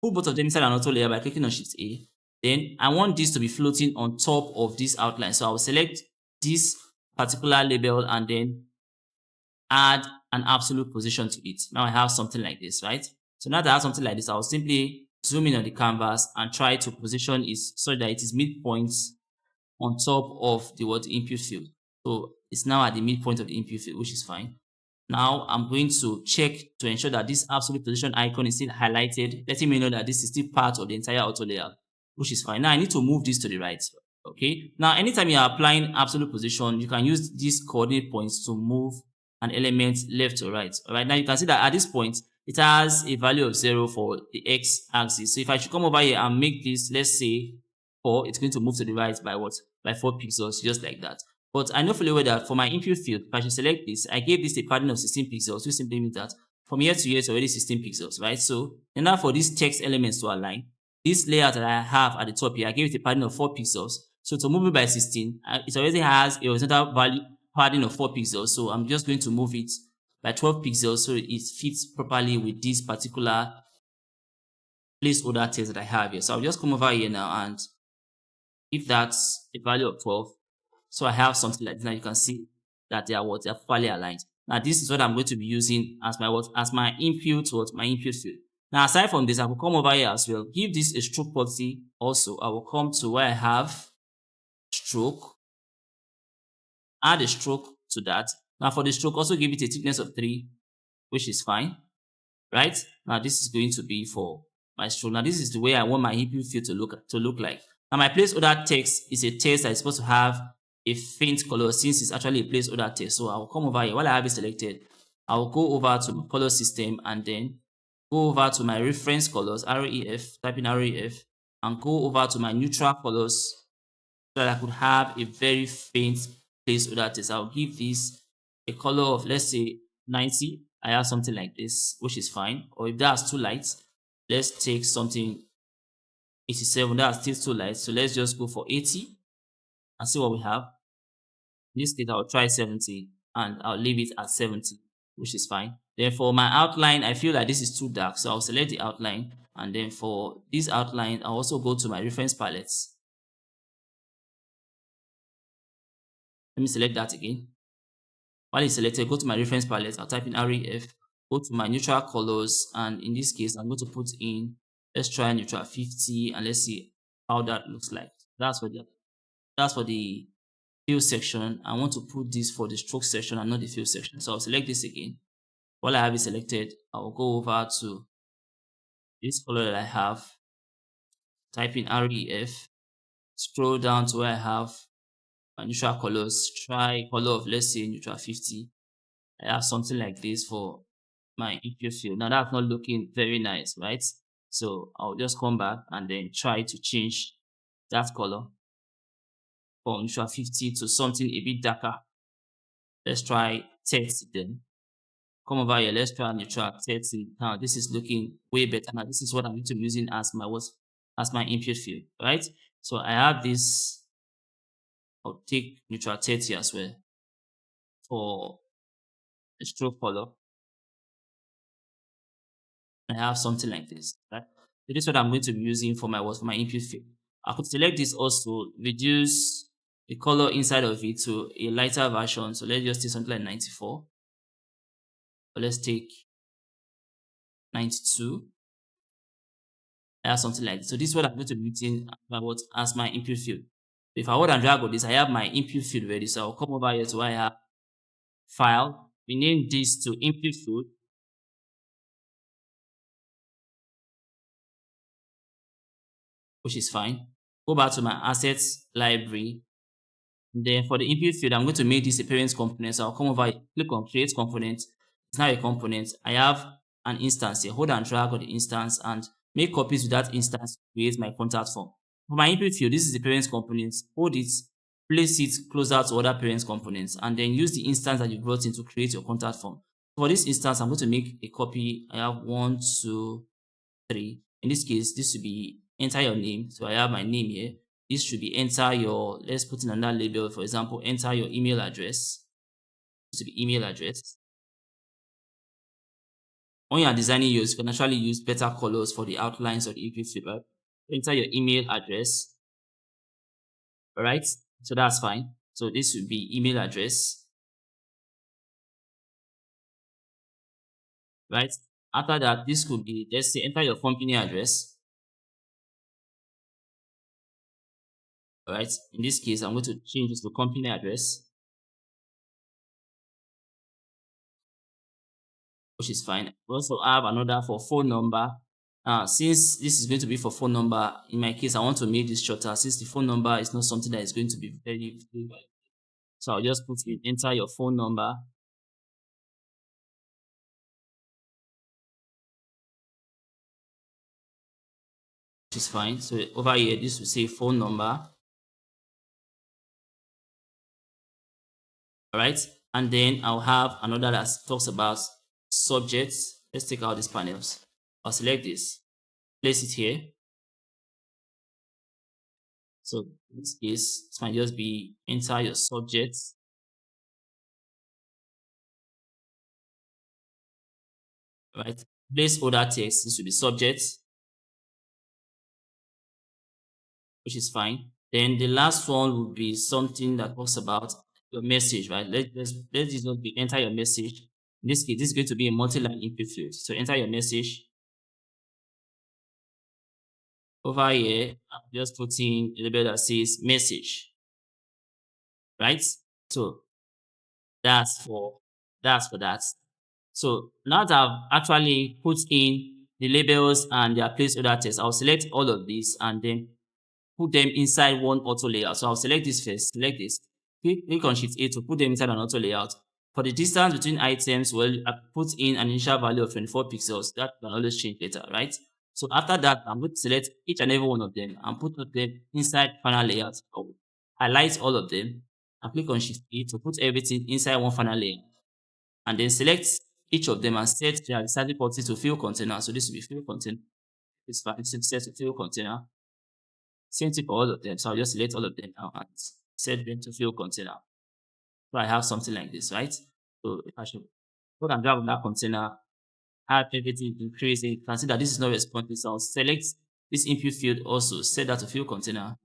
put both of them inside an auto layer by clicking on Shift A. Then I want this to be floating on top of this outline. So I will select this particular label and then add an absolute position to it. Now I have something like this, right? So now that I have something like this, I'll simply zoom in on the canvas and try to position it so that it is midpoints on top of the input field. So it's now at the midpoint of the input field, which is fine. Now I'm going to check to ensure that this absolute position icon is still highlighted, letting me know that this is still part of the entire auto layout, which is fine. Now I need to move this to the right. Okay. Now anytime you are applying absolute position, you can use these coordinate points to move an element left to right. All right. Now you can see that at this point, it has a value of 0 for the x-axis. So if I should come over here and make this, let's say 4, it's going to move to the right by what? By 4 pixels, just like that. But I know fully well that for my input field, if I should select this, I gave this a padding of 16 pixels, which simply means that from here to here, it's already 16 pixels, right? So, and now for these text elements to align, this layout that I have at the top here, I gave it a padding of 4 pixels. So to move it by 16, it already has a horizontal value padding of 4 pixels. So I'm just going to move it by 12 pixels so it fits properly with this particular placeholder text that I have here. So I'll just come over here now and if that's a value of 12, so I have something like this. Now you can see that they are properly aligned. Now this is what I'm going to be using as my input my input field. Now aside from this, I will come over here as well. Give this a stroke property. Also, I will come to where I have stroke. Add a stroke to that. Now for the stroke, also give it a thickness of 3, which is fine. Right? Now this is going to be for my stroke. Now this is the way I want my input field to look like. Now my placeholder text is a text that is supposed to have a faint color since it's actually a placeholder text. So I will come over here. While I have it selected, I will go over to color system and then go over to my reference colors, REF, type in REF, and go over to my neutral colors so that I could have a very faint placeholder text. I'll give this a color of, let's say, 90. I have something like this, which is fine. Or if that's too light, let's take something 87. That's still too light. So let's just go for 80 and see what we have. In this case, I'll try 70 and I'll leave it at 70, which is fine. Then for my outline, I feel like this is too dark. So I'll select the outline. And then for this outline, I'll also go to my reference palettes. Let me select that again. While it's selected, go to my reference palette. I'll type in REF, go to my neutral colors. And in this case, I'm going to put in, let's try neutral 50 and let's see how that looks like. That's for the fill section. I want to put this for the stroke section and not the fill section. So I'll select this again. While I have it selected, I'll go over to this color that I have, type in REF, scroll down to where I have my neutral colors, try color of, let's say, neutral 50. I have something like this for my input field. Now that's not looking very nice, right? So I'll just come back and then try to change that color from neutral 50 to something a bit darker. Let's try 30 then. Come over here, let's try neutral 30. Now this is looking way better. Now this is what I'm going to be using as my input field, right? So I have this. I'll take neutral 30 as well for the stroke color. I have something like this, right? So this is what I'm going to be using for my input field. I could select this also, reduce the color inside of it to a lighter version. So let's just take something like 94. Or let's take 92. I have something like this. So this is what I'm going to be using as my input field. If I hold and drag on this, I have my input field ready. So I'll come over here to where I have file. We name this to input field. Which is fine. Go back to my assets library. Then for the input field, I'm going to make this a parent component. So I'll come over, click on create component. It's now a component. I have an instance here. Hold and drag on the instance and make copies with that instance to create my contact form. For my input field, this is the parent component. Hold it, place it closer to other parent components, and then use the instance that you brought in to create your contact form. For this instance, I'm going to make a copy. I have 1, 2, 3. In this case, this should be enter your name. So I have my name here. This should be enter your, let's put in another label. For example, enter your email address. This should be email address. When you are designing yours, you can actually use better colors for the outlines of the input field. Enter your email address. All right. So that's fine. So this would be email address. Right. After that, this could be, let's say, enter your company address. All right. In this case, I'm going to change this to company address, which is fine. We also have another for phone number. Since this is going to be for phone number, in my case, I want to make this shorter since the phone number is not something that is going to be very, very wide. So I'll just put in enter your phone number. Which is fine. So over here, this will say phone number. All right. And then I'll have another that talks about subjects. Let's take out these panels. I'll select this, place it here. So in this case, it might just be enter your subjects. Right. Place order text. This will be subjects, which is fine. Then the last one would be something that talks about your message, right? Let's just be enter your message. In this case, this is going to be a multi-line input field. So enter your message. Over here, I'm just putting a label that says message, right? So that's for that. So now that I've actually put in the labels and their placeholder text, I'll select all of these and then put them inside one auto layout. So I'll select this first, select this, click on Shift A to put them inside an auto layout. For the distance between items, well, I put in an initial value of 24 pixels. That can always change later, right? So after that, I'm going to select each and every one of them and put them inside final layout. So highlight all of them and click on Shift E to put everything inside one final layer. And then select each of them and set the resizing property to fill container. So this will be fill container. It's fine. It's set to fill container. Same thing for all of them. So I'll just select all of them now and set them to fill container. So I have something like this, right? So if I should go and drag on that container, have everything increase it, you can see that this is not responsive. So I'll select this input field also, set that to fill container.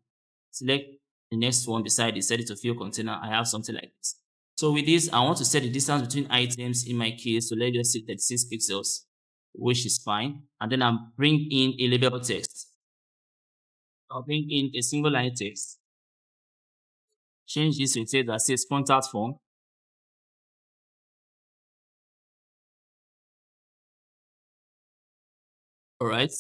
Select the next one beside it, set it to fill container. I have something like this. So with this, I want to set the distance between items in my case. So let's just say 36 pixels, which is fine. And then I'll bring in a label text. I'll bring in a single line text. Change this to a text that says contact form. All right.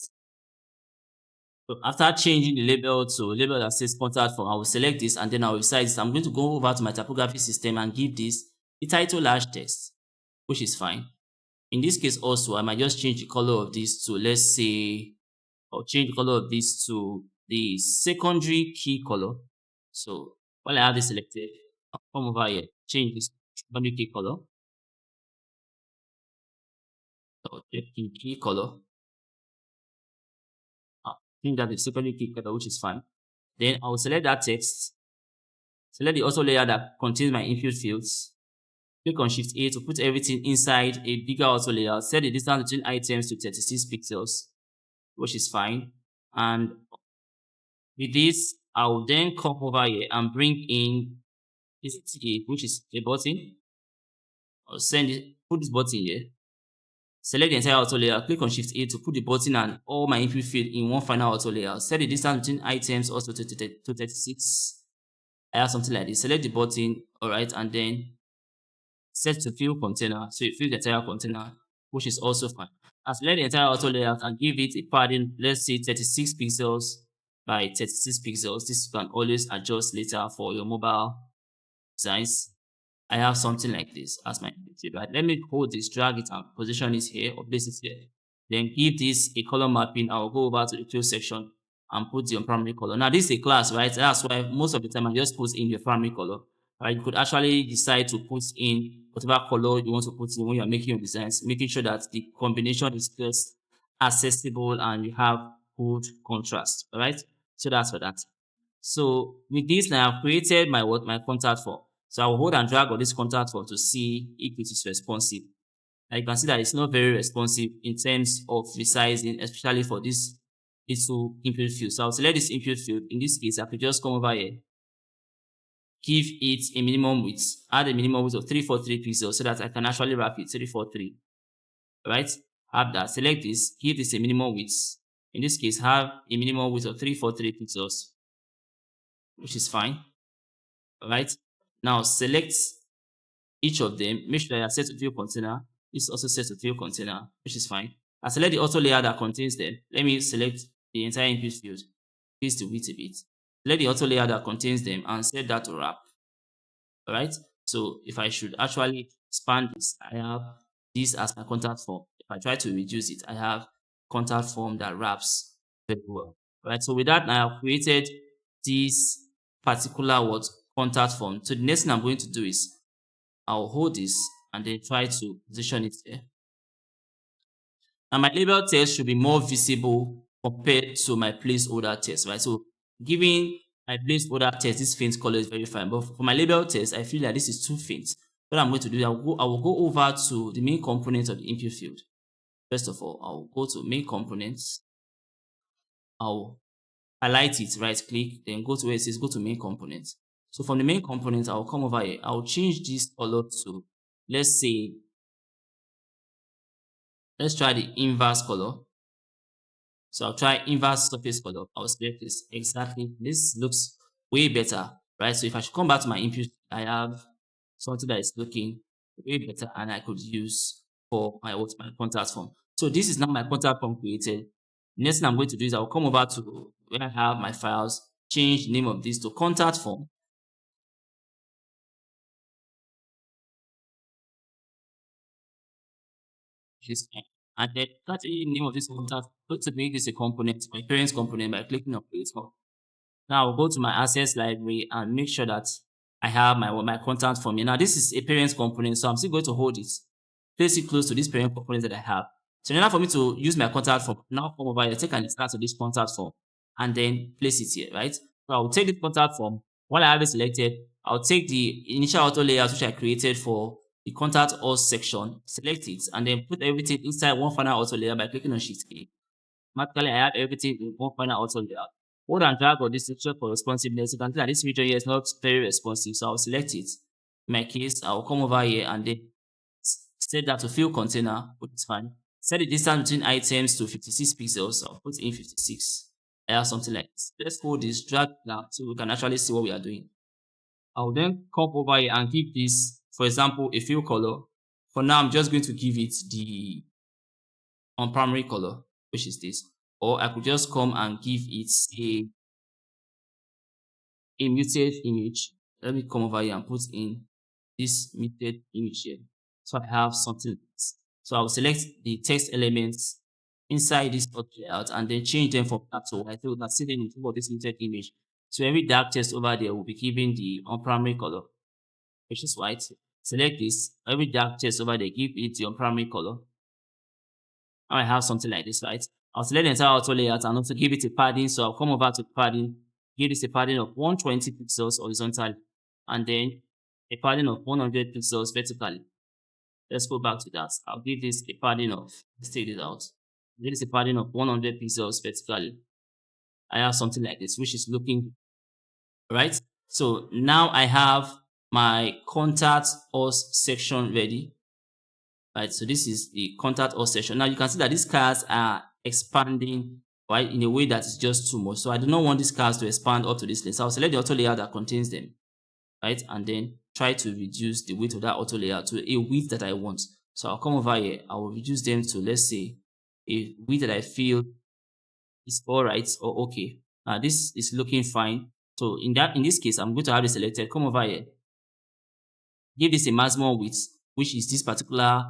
So after changing the label to label that says contact form, I will select this and then I will resize this. I'm going to go over to my typography system and give this the title large text, which is fine. In this case also, I might just change the color of this to, let's say, I'll change the color of this to the secondary key color. So while I have this selected, I'll come over here, change this secondary key color. So key color. Change that to secondary key color, which is fine. Then I will select that text, select the auto layer that contains my input fields, click on Shift A to put everything inside a bigger auto layer, set the distance between items to 36 pixels, which is fine. And with this, I will then come over here and bring in this which is a button. I'll put this button here. Select the entire auto layer, click on Shift A to put the button and all my input field in one final auto layer. Set the distance between items also to 36. I have something like this. Select the button, alright, and then set to fill container. So it fills the entire container, which is also fine. I select the entire auto layout and give it a padding, let's say 36 pixels by 36 pixels. This you can always adjust later for your mobile designs. I have something like this as my input, right? Let me hold this, drag it and position it here or place it here. Then give this a color mapping. I'll go over to the fill section and put the primary color. Now this is a class, right? That's why most of the time I just put in the primary color. Right? You could actually decide to put in whatever color you want to put in when you're making your designs, making sure that the combination is just accessible and you have good contrast. All right? So that's for that. So with this now, I've created my contact form. So I will hold and drag on this contact form to see if it is responsive. Now you can see that it's not very responsive in terms of resizing, especially for this little input field. So I'll select this input field. In this case, I could just come over here, give it a minimum width, add a minimum width of 343 pixels so that I can actually wrap it 343. Right? Have that. Select this, give this a minimum width. In this case, have a minimum width of 343 pixels, which is fine. Alright. Now select each of them. Make sure they are set to fill container. This is also set to fill container, which is fine. I select the auto layer that contains them. Let me select the entire input field. Increase the width a bit. Select the auto layer that contains them and set that to wrap. Alright. So if I should actually expand this, I have this as my contact form. If I try to reduce it, I have contact form that wraps very well. Right. So with that, I have created this particular contact form. So the next thing I'm going to do is I'll hold this and then try to position it there. And my label text should be more visible compared to my placeholder text, right? So giving my placeholder text this faint color is very fine, but for my label text, I feel like this is too faint. What I'm going to do, I will go over to the main component of the input field. First of all, I'll go to main components. I'll highlight it, right click, then go to where it says go to main component. So from the main component, I'll come over here. I'll change this color to, let's say, let's try the inverse color. So I'll try inverse surface color. I'll select this exactly. This looks way better, right? So if I should come back to my input, I have something that is looking way better and I could use for my contact form. So this is now my contact form created. Next thing I'm going to do is I'll come over to where I have my files, change the name of this to contact form. this time. And then that's the name of this contact. Put to make this a component, my parents component by clicking on create. Now I'll go to my assets library and make sure that I have my contact form here. Now this is a parent component, so I'm still going to hold it, place it close to this parent component that I have. So in order for me to use my contact form, now come over here, take an instance of this contact form, and then place it here, right? So I'll take this contact form. While I have it selected, I'll take the initial auto layout which I created for the contact us section, select it, and then put everything inside one final auto layer by clicking on Shift A. Automatically, I have everything in one final auto layout. Hold and drag on this section for responsiveness. You can see that this region here is not very responsive, so I'll select it. In my case, I'll come over here and then set that to fill container, which is fine. Set the distance between items to 56 pixels. I'll put in 56. I have something like this. Let's hold this, drag down so we can actually see what we are doing. I'll then come over here and give this, for example, a fill color. For now, I'm just going to give it the primary color, which is this. Or I could just come and give it a muted image. Let me come over here and put in this muted image here. So I have something. So I'll select the text elements inside this layout and then change them from black to white. So we can see them in of this muted image. So every dark text over there will be given the primary color, which is white. Select this. Every dark text over there, give it the primary color. Now I have something like this, right? I'll select the entire auto layout and also give it a padding. So I'll come over to padding, give this a padding of 120 pixels horizontally, and then a padding of 100 pixels vertically. Let's go back to that. I'll give this a padding of, let's take this out. Give this a padding of 100 pixels vertically. I have something like this, which is looking right. So now I have my contact us section ready. Right, so this is the contact us section. Now you can see that these cards are expanding, right, in a way that is just too much. So I do not want these cards to expand up to this list. So I'll select the auto layout that contains them, right, and then try to reduce the width of that auto layout to a width that I want. So I'll come over here. I will reduce them to, let's say, a width that I feel is all right or okay. Now this is looking fine. So in this case, I'm going to have it selected. Come over here. Give this a maximum width, which is this particular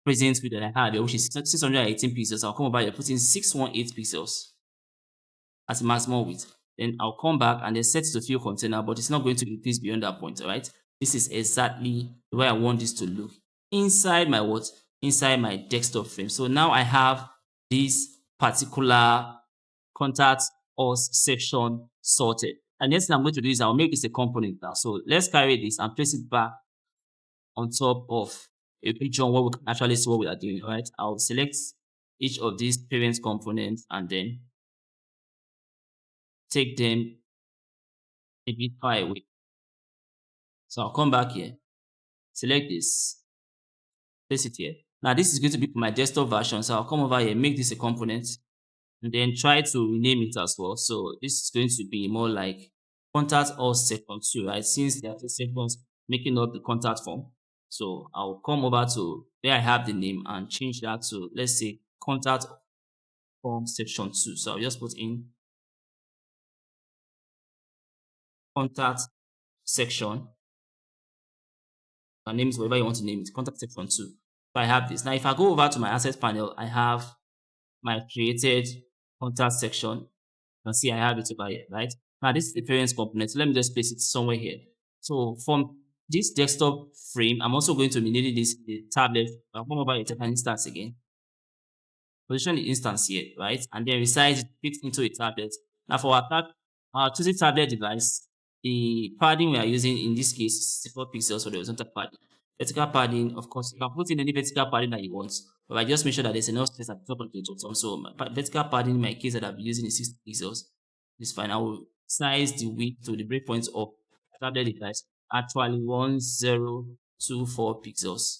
present width that I have here, which is 618 pixels. I'll come over here, put in 618 pixels as a maximum width. Then I'll come back and then set it to fill container, but it's not going to increase beyond that point, all right? This is exactly the way I want this to look inside my what? Inside my desktop frame. So now I have this particular contact us section sorted. And next thing I'm going to do is I'll make this a component now. So let's carry this and place it back on top of a region where we can actually see what we are doing, right? I'll select each of these parent components and then take them a bit far away. So I'll come back here, select this, place it here. Now this is going to be for my desktop version. So I'll come over here, make this a component, and then try to rename it as well. So this is going to be more like contact us section 2, right? Since there are two sections making up the contact form. So I'll come over to where I have the name and change that to, let's say, contact form section 2. So I'll just put in contact section. Name is whatever you want to name it, contact section 2. So I have this. Now if I go over to my assets panel, I have my created contact section. You can see I have it over here, right? Now this is the parent component. So let me just place it somewhere here. So from this desktop frame, I'm also going to be needing this tablet. I'll come over here, take an instance again. Position the instance here, right? And then resize it into a tablet. Now for our choosing tablet device, the padding we are using in this case is 64 pixels for the horizontal padding. Vertical padding, of course, you can put in any vertical padding that you want, but I just make sure that there's enough space at the top of the bottom. So my vertical padding in my case that I'll be using is 60 pixels. This is fine. I will size the width to the breakpoints of tablet device actually 1024 pixels.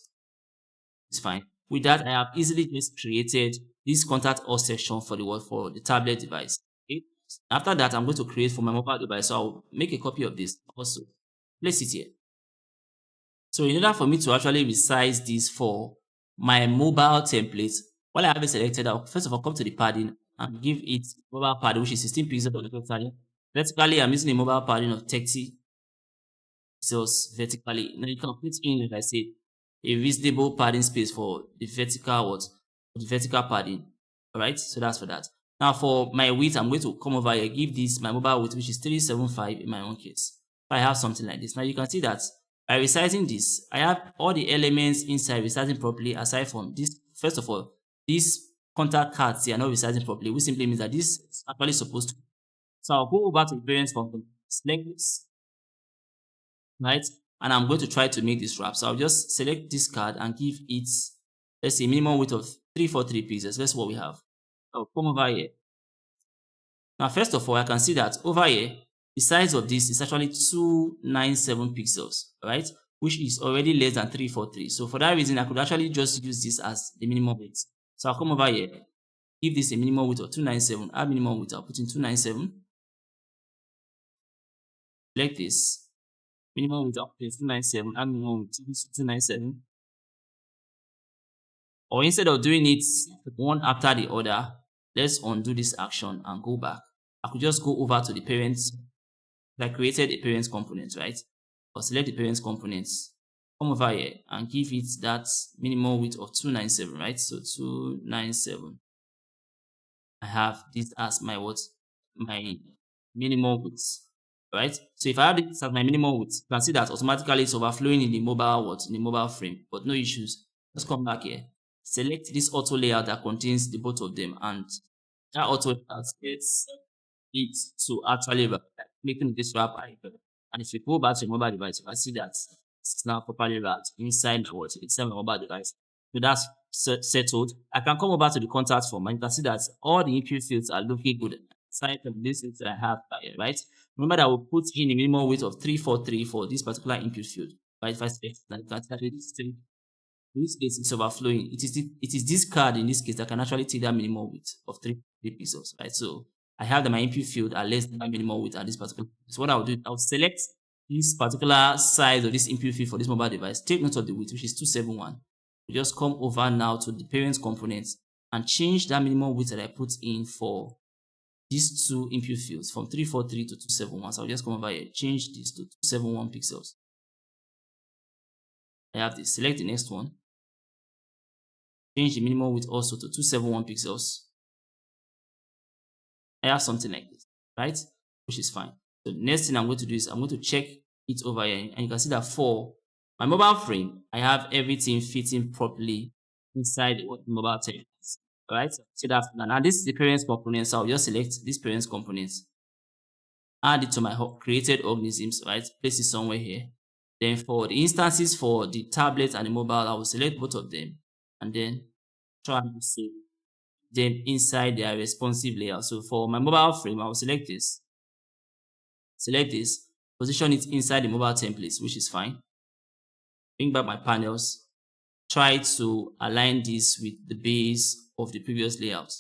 It's fine. With that, I have easily just created this contact us section for the tablet device. Okay? After that, I'm going to create for my mobile device. So I'll make a copy of this also. Place it here. So in order for me to actually resize this for my mobile template, while I have it selected, I'll first of all come to the padding and give it mobile padding, which is 16 pixels. Vertically, I'm using a mobile padding of 30 pixels vertically. Now you can put in, like I said, a reasonable padding space for the vertical what? The vertical padding. Alright, so that's for that. Now for my width, I'm going to come over here, give this my mobile width, which is 375 in my own case. I have something like this. Now you can see that by resizing this, I have all the elements inside resizing properly aside from this. First of all, these contact cards, they are not resizing properly, which simply means that this is actually supposed to. So I'll go over to the parent function, select this, right? And I'm going to try to make this wrap. So I'll just select this card and give it, let's say, minimum width of 343 pixels. That's what we have. I'll come over here. Now, first of all, I can see that over here, the size of this is actually 297 pixels, right? Which is already less than 343. So for that reason, I could actually just use this as the minimum width. So I'll come over here, give this a minimum width of 297, add minimum width, I'll put in 297. Select this, minimum width of 297, add minimum width 297. Or instead of doing it one after the other, let's undo this action and go back. I could just go over to the parents. I created a parents component, right? Or select the parents components, come over here and give it that minimum width of 297, right? So 297. I have this as my what? My minimum width, right? So if I have this as my minimum width, you can see that automatically it's overflowing in the mobile what? In the mobile frame, but no issues. Let's come back here. Select this auto layout that contains the both of them, and that auto layout gets it to actually wrap, making this wrap icon. And if you go back to your mobile device, you can see that it's now properly wrapped inside what? Inside my mobile device. So that's settled. I can come over to the contact form and you can see that all the input fields are looking good aside from this that I have here, right? Remember that we'll put in a minimum width of 343 for this particular input field. Right? If I select that, you can see that in this case, it's overflowing. It is this card in this case that can actually take that minimum width of 3 pixels, right? So I have that my input field are less than my minimum width at this particular. So what I'll do, I'll select this particular size of this input field for this mobile device. Take note of the width, which is 271. We just come over now to the parent components and change that minimum width that I put in for these two input fields from 343 to 271. So I'll just come over here, change this to 271 pixels. I have this. Select the next one. Change the minimum width also to 271 pixels. I have something like this, right? Which is fine. So the next thing I'm going to do is I'm going to check it over here, and you can see that for my mobile frame, I have everything fitting properly inside the mobile templates. Alright, so that's now this is the parents component. So I'll just select this parents component, add it to my created organisms, right? Place it somewhere here. Then for the instances for the tablet and the mobile, I will select both of them and then try to save them inside their responsive layout. So for my mobile frame, I will select this, position it inside the mobile templates, which is fine. Bring back my panels, try to align this with the base of the previous layout.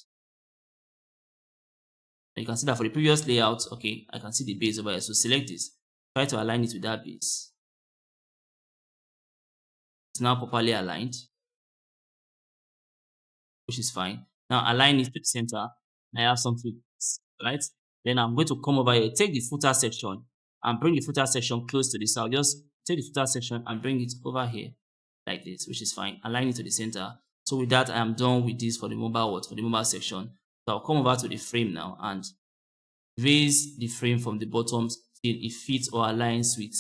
And you can see that for the previous layout, okay, I can see the base over here. So select this, try to align it with that base. It's now properly aligned, which is fine. Now align it to the center. I have something, right? Then I'm going to come over here, take the footer section and bring the footer section close to this. So I'll just take the footer section and bring it over here like this, which is fine. Align it to the center. So with that, I am done with this for the mobile for the mobile section. So I'll come over to the frame now and raise the frame from the bottom till it fits or aligns with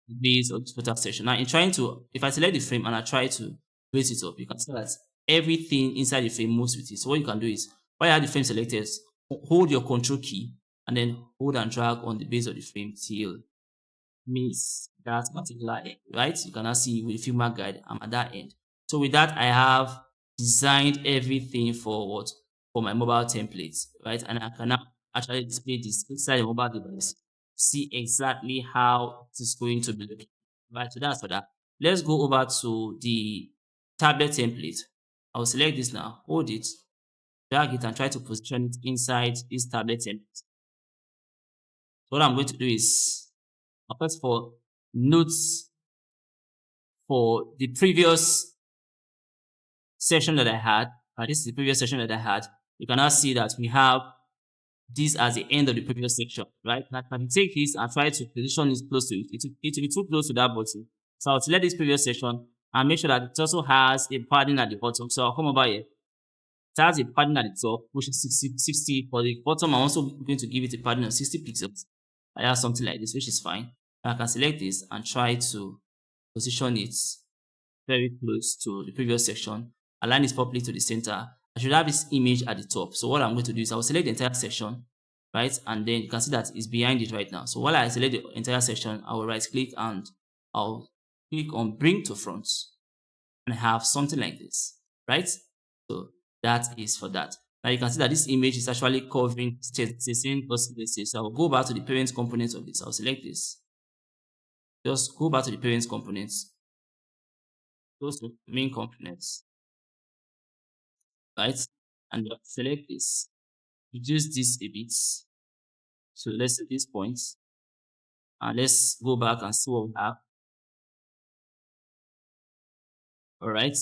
the base of the footer section. Now in trying to, if I select the frame and I try to raise it up, you can see that everything inside the frame moves with it. So what you can do is, while you have the frame selected, hold your control key and then hold and drag on the base of the frame till meets that particular end, right? You can now see with the Figma guide, I'm at that end. So with that, I have designed everything for what? For my mobile templates, right? And I can now actually display this inside the mobile device, see exactly how it is going to be looking, right? So that's for that. Let's go over to the tablet template. I'll select this now, hold it, drag it and try to position it inside this tablet template. What I'm going to do is, first for notes for the previous session that I had, this is the previous session that I had, you can now see that we have this as the end of the previous section, right? Now I can take this and try to position it close to it. It will be too close to that button. So I'll select this previous section and make sure that it also has a padding at the bottom. So I'll come over here. It has a padding at the top, which is 60. For the bottom, I'm also going to give it a padding of 60 pixels. I have something like this, which is fine. I can select this and try to position it very close to the previous section, align it properly to the center. I should have this image at the top. So what I'm going to do is I'll select the entire section, right? And then you can see that it's behind it right now. So while I select the entire section, I will right click and I'll click on bring to front, and I have something like this, right? So that is for that. Now you can see that this image is actually covering the same possibilities. So I'll go back to the parent component of this. I'll select this. Just go back to the parent components. Go to main components, right? And select this. Reduce this a bit. So let's set this point. And let's go back and see what we have. All right.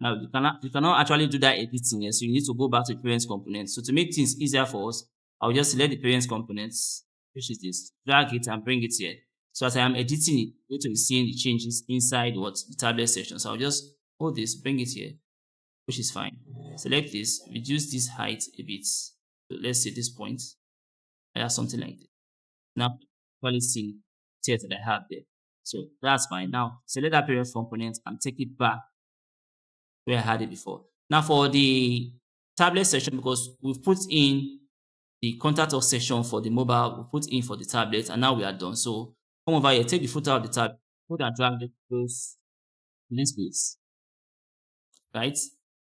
Now you cannot actually do that editing here, so you need to go back to the parent component. So to make things easier for us, I'll just select the parent components, which is this, drag it and bring it here. So as I am editing it, you're going to be seeing the changes inside the tablet section. So I'll just hold this, bring it here, which is fine. Select this, reduce this height a bit. So let's say this point. I have something like this. Now, actually see the text that I have there. So that's fine. Now, select that parent component and take it back where I had it before. Now, for the tablet section, because we've put in the contact us section for the mobile, we put in for the tablet, and now we are done. So come over here, take the footer of the tab, put and drag it close in this place, right?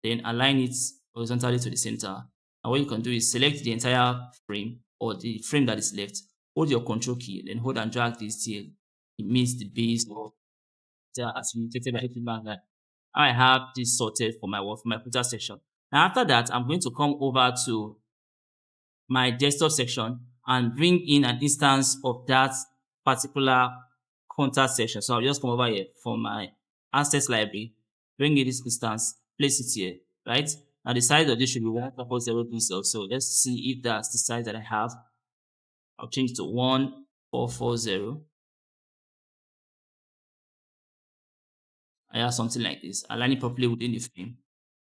Then align it horizontally to the center. And what you can do is select the entire frame or the frame that is left. Hold your control key, then hold and drag this till it meets the base or as indicated by Figma. I have this sorted for my footer section. Now after that, I'm going to come over to my desktop section and bring in an instance of that particular contact section. So I'll just come over here for my assets library, bring in this instance, place it here, right? Now the size of this should be 1.0 pixels. So let's see if that's the size that I have. I'll change it to 1440. I have something like this. Align it properly within the frame,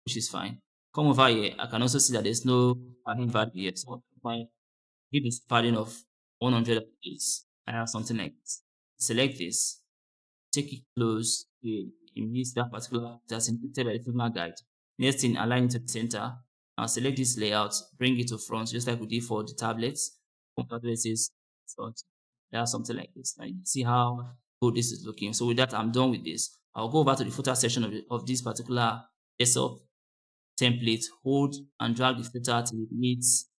which is fine. Come over here. I can also see that there's no padding value here. So I give this padding of 100 is. I have something like this. Select this. Take it close. It meets that particular that's indicated by the Figma guide. Next thing, align it to the center. Now select this layout, bring it to front, just like we did for the tablets. So I have something like this. Now you can see how good this is looking. So with that, I'm done with this. I'll go back to the footer section of this particular desktop template, hold and drag the footer till it meets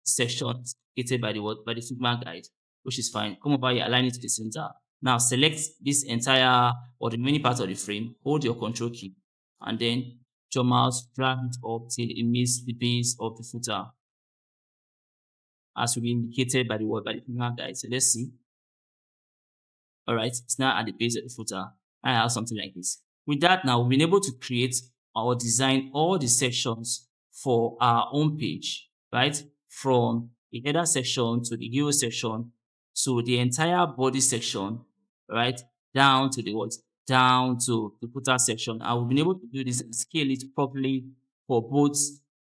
section indicated by the Figma guide, which is fine. Come over here, align it to the center. Now select this entire or the remaining part of the frame, hold your control key, and then your mouse drag it up till it meets the base of the footer, as will be indicated by the Figma guide. So let's see. All right, it's now at the base of the footer. I have something like this. With that, now we've been able to create or design all the sections for our home page, right? From the header section to the hero section to the entire body section, right? Down to the what? Down to the footer section. And we've been able to do this and scale it properly for both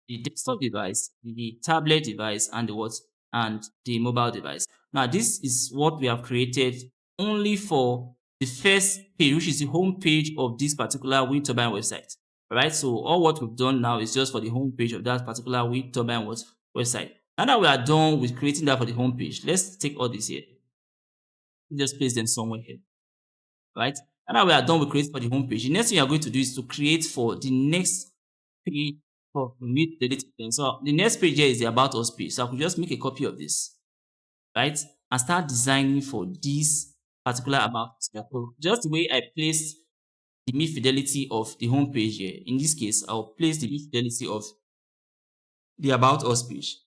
the desktop device, the tablet device, and the what? And the mobile device. Now, this is what we have created only for the first page, which is the home page of this particular wind turbine website. Right? So all what we've done now is just for the home page of that particular wind turbine website. Now that we are done with creating that for the home page, let's take all this here. Just place them somewhere here. Right? And now we are done with creating for the home page. The next thing you are going to do is to create for the next page for meet the data. So the next page here is the about us page. So I could just make a copy of this, right? And start designing for this particular about. So just the way I placed the meet fidelity of the home page here. In this case, I'll place the meet fidelity of the about us page.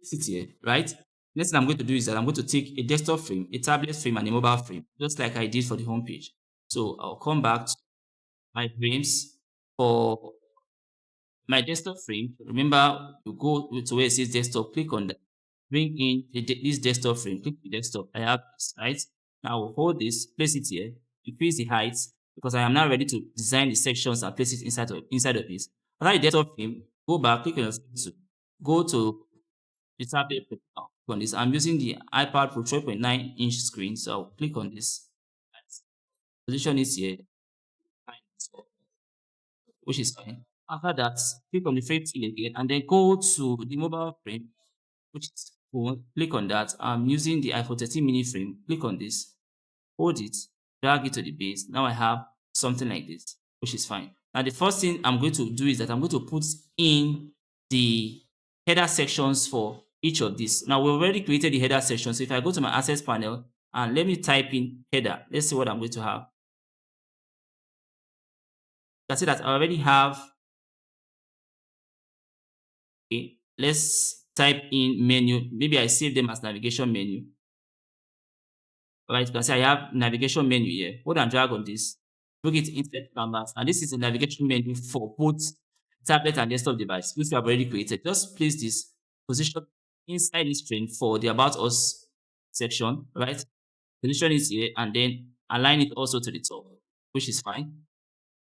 Sit here, right? Next thing I'm going to do is that I'm going to take a desktop frame, a tablet frame, and a mobile frame, just like I did for the home page. So I'll come back to my frames for my desktop frame. Remember, you go to where it says desktop, click on that, bring in this desktop frame, click the desktop. I have this, right? Now I'll hold this, place it here. increase the height because I am now ready to design the sections and place it inside of this. After the desktop frame, go back, click on your screen, go to the tablet on this. I'm using the iPad Pro 12.9-inch screen, so I'll click on this. Position is here, which is fine. After that, click on the frame tool again, and then go to the mobile frame, which is phone. Click on that. I'm using the iPhone 13 mini frame. Click on this, hold it, drag it to the base. Now I have something like this, which is fine. Now the first thing I'm going to do is that I'm going to put in the header sections for each of these. Now we already created the header section. So if I go to my assets panel and let me type in header, let's see what I'm going to have. You can see that I already have. Okay, let's type in menu. Maybe I save them as navigation menu. Alright, you can see I have navigation menu here. Hold and drag on this. Look it inside canvas. And this is a navigation menu for both tablet and desktop device, which we have already created. Just place this position inside this string for the About Us section, right? Position is here and then align it also to the top, which is fine.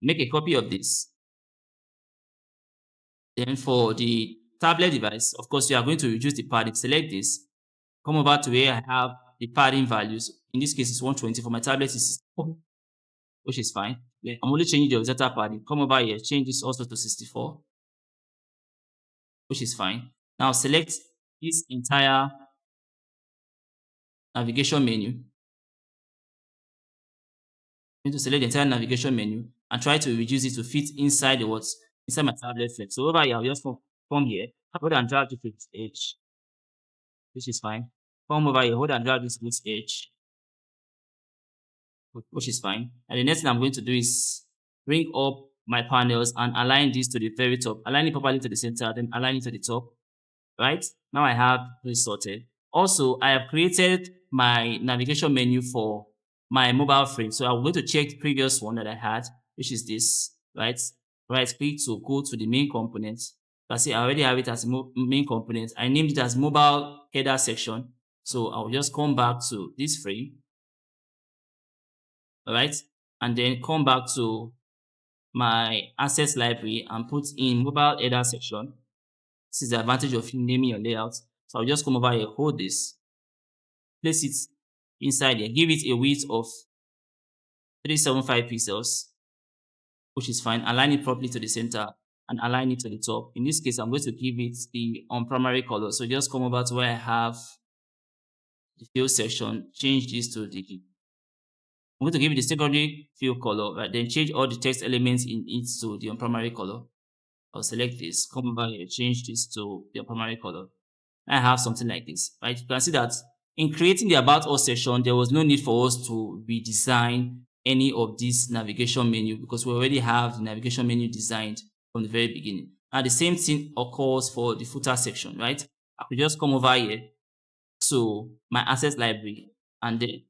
Make a copy of this. Then for the tablet device, of course, you are going to reduce the padding. Select this. Come over to where I have the padding values. In this case, it's 120. For my tablet, it's 64, which is fine. Then I'm only changing the horizontal padding. Come over here, change this also to 64, which is fine. Now select this entire navigation menu. I'm going to select the entire navigation menu and try to reduce it to fit inside the words inside my tablet frame. So over here, I'll just come here, hold and drag to this edge, which is fine. Come over here, hold and drag this edge, which is fine. And the next thing I'm going to do is bring up my panels and align this to the very top. Align it properly to the center, then align it to the top. Right? Now I have this sorted. Also, I have created my navigation menu for my mobile frame. So I'm going to check the previous one that I had, which is this, right? Right click to go to the main component. You can see I already have it as main component. I named it as mobile header section. So I'll just come back to this frame. All right. And then come back to my assets library and put in mobile header section. This is the advantage of naming your layout. So I'll just come over here, hold this, place it inside here, give it a width of 375 pixels, which is fine. Align it properly to the center and align it to the top. In this case, I'm going to give it the primary color. So just come over to where I have the field section, change this to the, I'm going to give it the secondary field color, right? Then change all the text elements in it to the primary color. I'll select this, come over here, change this to the primary color. I have something like this, right? You can see that in creating the About Us section, there was no need for us to redesign any of this navigation menu because we already have the navigation menu designed from the very beginning. Now, the same thing occurs for the footer section, right? I could just come over here to my assets library and then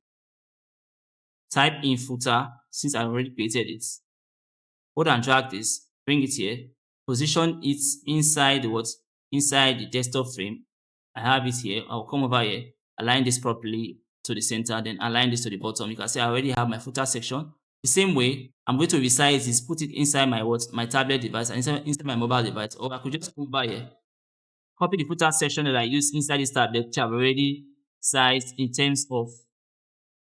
type in footer since I already created it. Hold and drag this, bring it here, position it inside inside the desktop frame. I have it here. I'll come over here, align this properly to the center, then align this to the bottom. You can see I already have my footer section. The same way, I'm going to resize this, put it inside my tablet device and inside my mobile device. Or I could just come over here, copy the footer section that I use inside this tablet, which I've already sized in terms of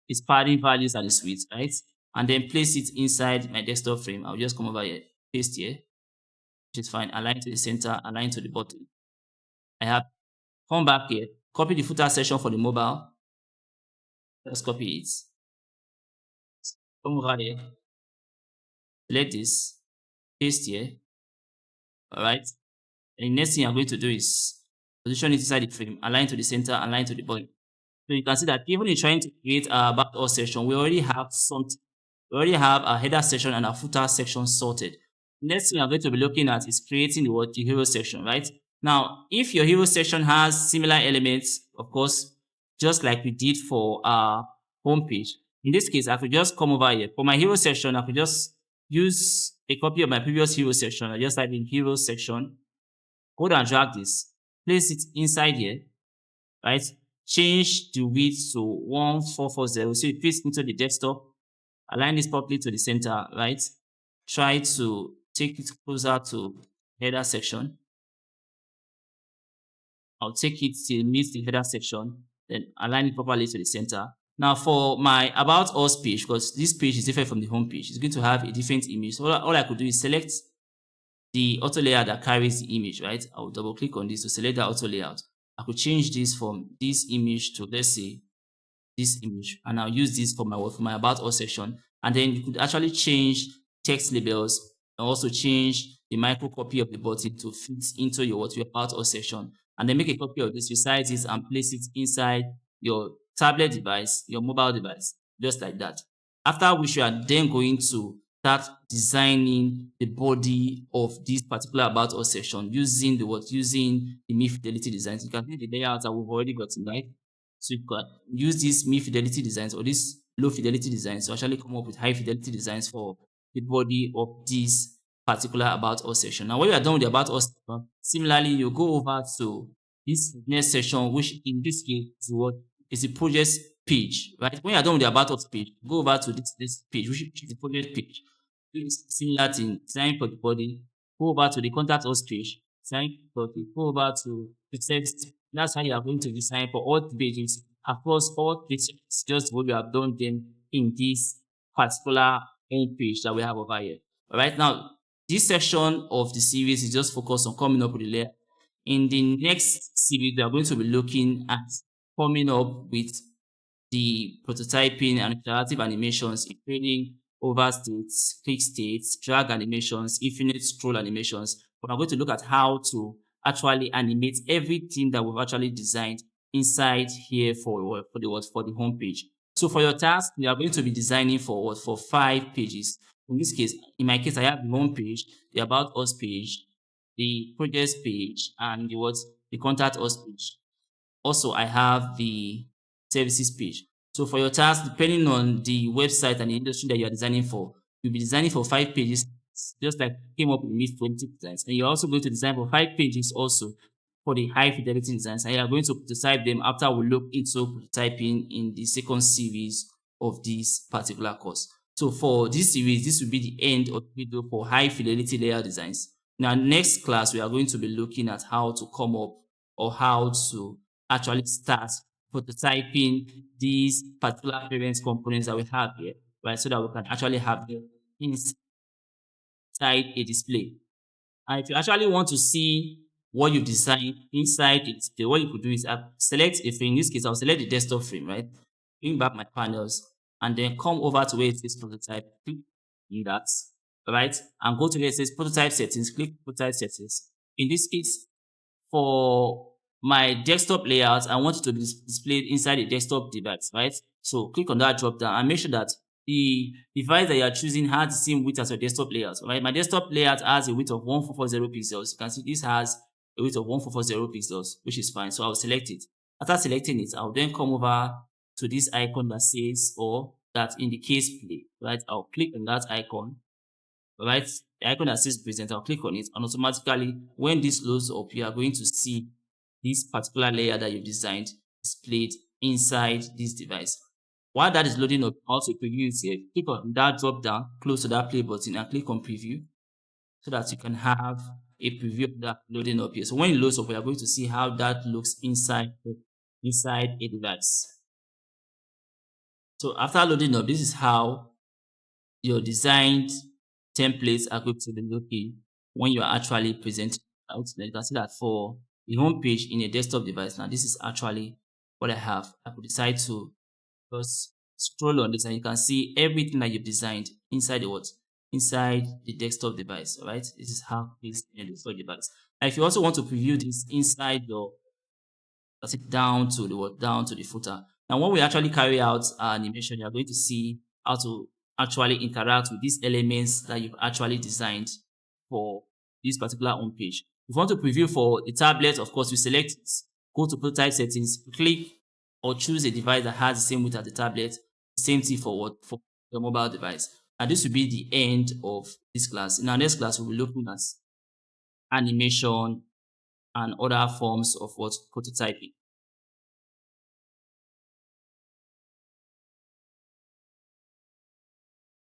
its padding values and its width, right? And then place it inside my desktop frame. I'll just come over here, paste here, which is fine. Align to the center, align to the bottom. I have come back here, copy the footer section for the mobile. Let's copy it. Come over here, select this, paste here. All right. And the next thing I'm going to do is position it inside the frame, align to the center, align to the bottom. So you can see that even in trying to create a About Us section, we already have something. We already have a header section and a footer section sorted. Next thing I'm going to be looking at is creating the hero section, right? Now, if your hero section has similar elements, of course, just like we did for our homepage, in this case, I could just come over here. For my hero section, I could just use a copy of my previous hero section. I just type in hero section, go and drag this, place it inside here, right? Change the width to 1440 so it fits into the desktop Align this properly to the center, right? Try to take it closer to header section. I'll take it till meet the header section, then align it properly to the center. Now for my about us page, because this page is different from the home page, it's going to have a different image. So all I could do is select the auto layout that carries the image, right? I'll double click on this to select the auto layout. I could change this from this image to, let's say, this image, and I'll use this for my about us section. And then you could actually change text labels and also change the micro copy of the button to fit into your about us section. And then make a copy of this, resize it, and place it inside your tablet device, your mobile device, just like that. After which you are then going to start designing the body of this particular about us section using the mid-fidelity designs. You can see the layouts that we've already gotten, right? So you can use these mid-fidelity designs or these low-fidelity designs to actually come up with high-fidelity designs for the body of this particular about us section. Now, when you are done with the about us section, similarly, you go over to this next section, which in this case is what is the project page, right? When you are done with the about us page, go over to this page, which is the project page. Do similar thing, design for the body. Go over to the contact us page, design for the, go over to the text. That's how you are going to design for all the pages across all pages, just what you have done them in this particular home page that we have over here. All right, now this section of the series is just focused on coming up with the layer. In the next series, we are going to be looking at coming up with the prototyping and interactive animations, including over states, click states, drag animations, infinite scroll animations. But I'm going to look at how to actually animate everything that we've actually designed inside here for the home page. So for your task, you are going to be designing for 5 pages. In this case, in my case, I have the home page, the about us page, the projects page, and the contact us page. Also, I have the services page. So for your task, depending on the website and the industry that you are designing for, you'll be designing for 5 pages, just like came up with mid-20 designs. And you're also going to design for 5 pages also for the high-fidelity designs. And you are going to prototype them after we look into prototyping in the second series of this particular course. So for this series, this will be the end of the video for high-fidelity layer designs. Now, next class, we are going to be looking at how to come up or how to actually start prototyping these particular parent components that we have here, right? So that we can actually have them inside a display. And if you actually want to see what you've designed inside a display, what you could do is select a frame. In this case, I'll select the desktop frame, right? Bring back my panels and then come over to where it says prototype, click on that, right? And go to where it says prototype settings, click prototype settings. In this case, for my desktop layout, I want it to be displayed inside the desktop device, right? So click on that drop down and make sure that the device that you are choosing has the same width as your desktop layout, right? My desktop layout has a width of 1440 pixels. You can see this has a width of 1440 pixels, which is fine. So I'll select it. After selecting it, I'll then come over to this icon that says or that indicates play, right? I'll click on that icon, right? The icon that says present, I'll click on it, and automatically when this loads up, you are going to see this particular layer that you've designed displayed inside this device. While that is loading up, also preview is here. Click on that drop down close to that play button and click on preview so that you can have a preview of that loading up here. So when it loads up, we are going to see how that looks inside a device. So after loading up, this is how your designed templates are going to be looking when you are actually presenting out. You can see that for the home page in a desktop device, now this is actually what I have. I could decide to just scroll on this and you can see everything that you've designed inside inside the desktop device. All right, this is how it's in the desktop device. Now, if you also want to preview this inside your down to the footer. Now, when we actually carry out our animation, you're going to see how to actually interact with these elements that you've actually designed for this particular home page. If you want to preview for the tablet, of course, you select it, go to prototype settings, click or choose a device that has the same width as the tablet. Same thing for your mobile device. And this will be the end of this class. In our next class, we'll be looking at animation and other forms of prototyping.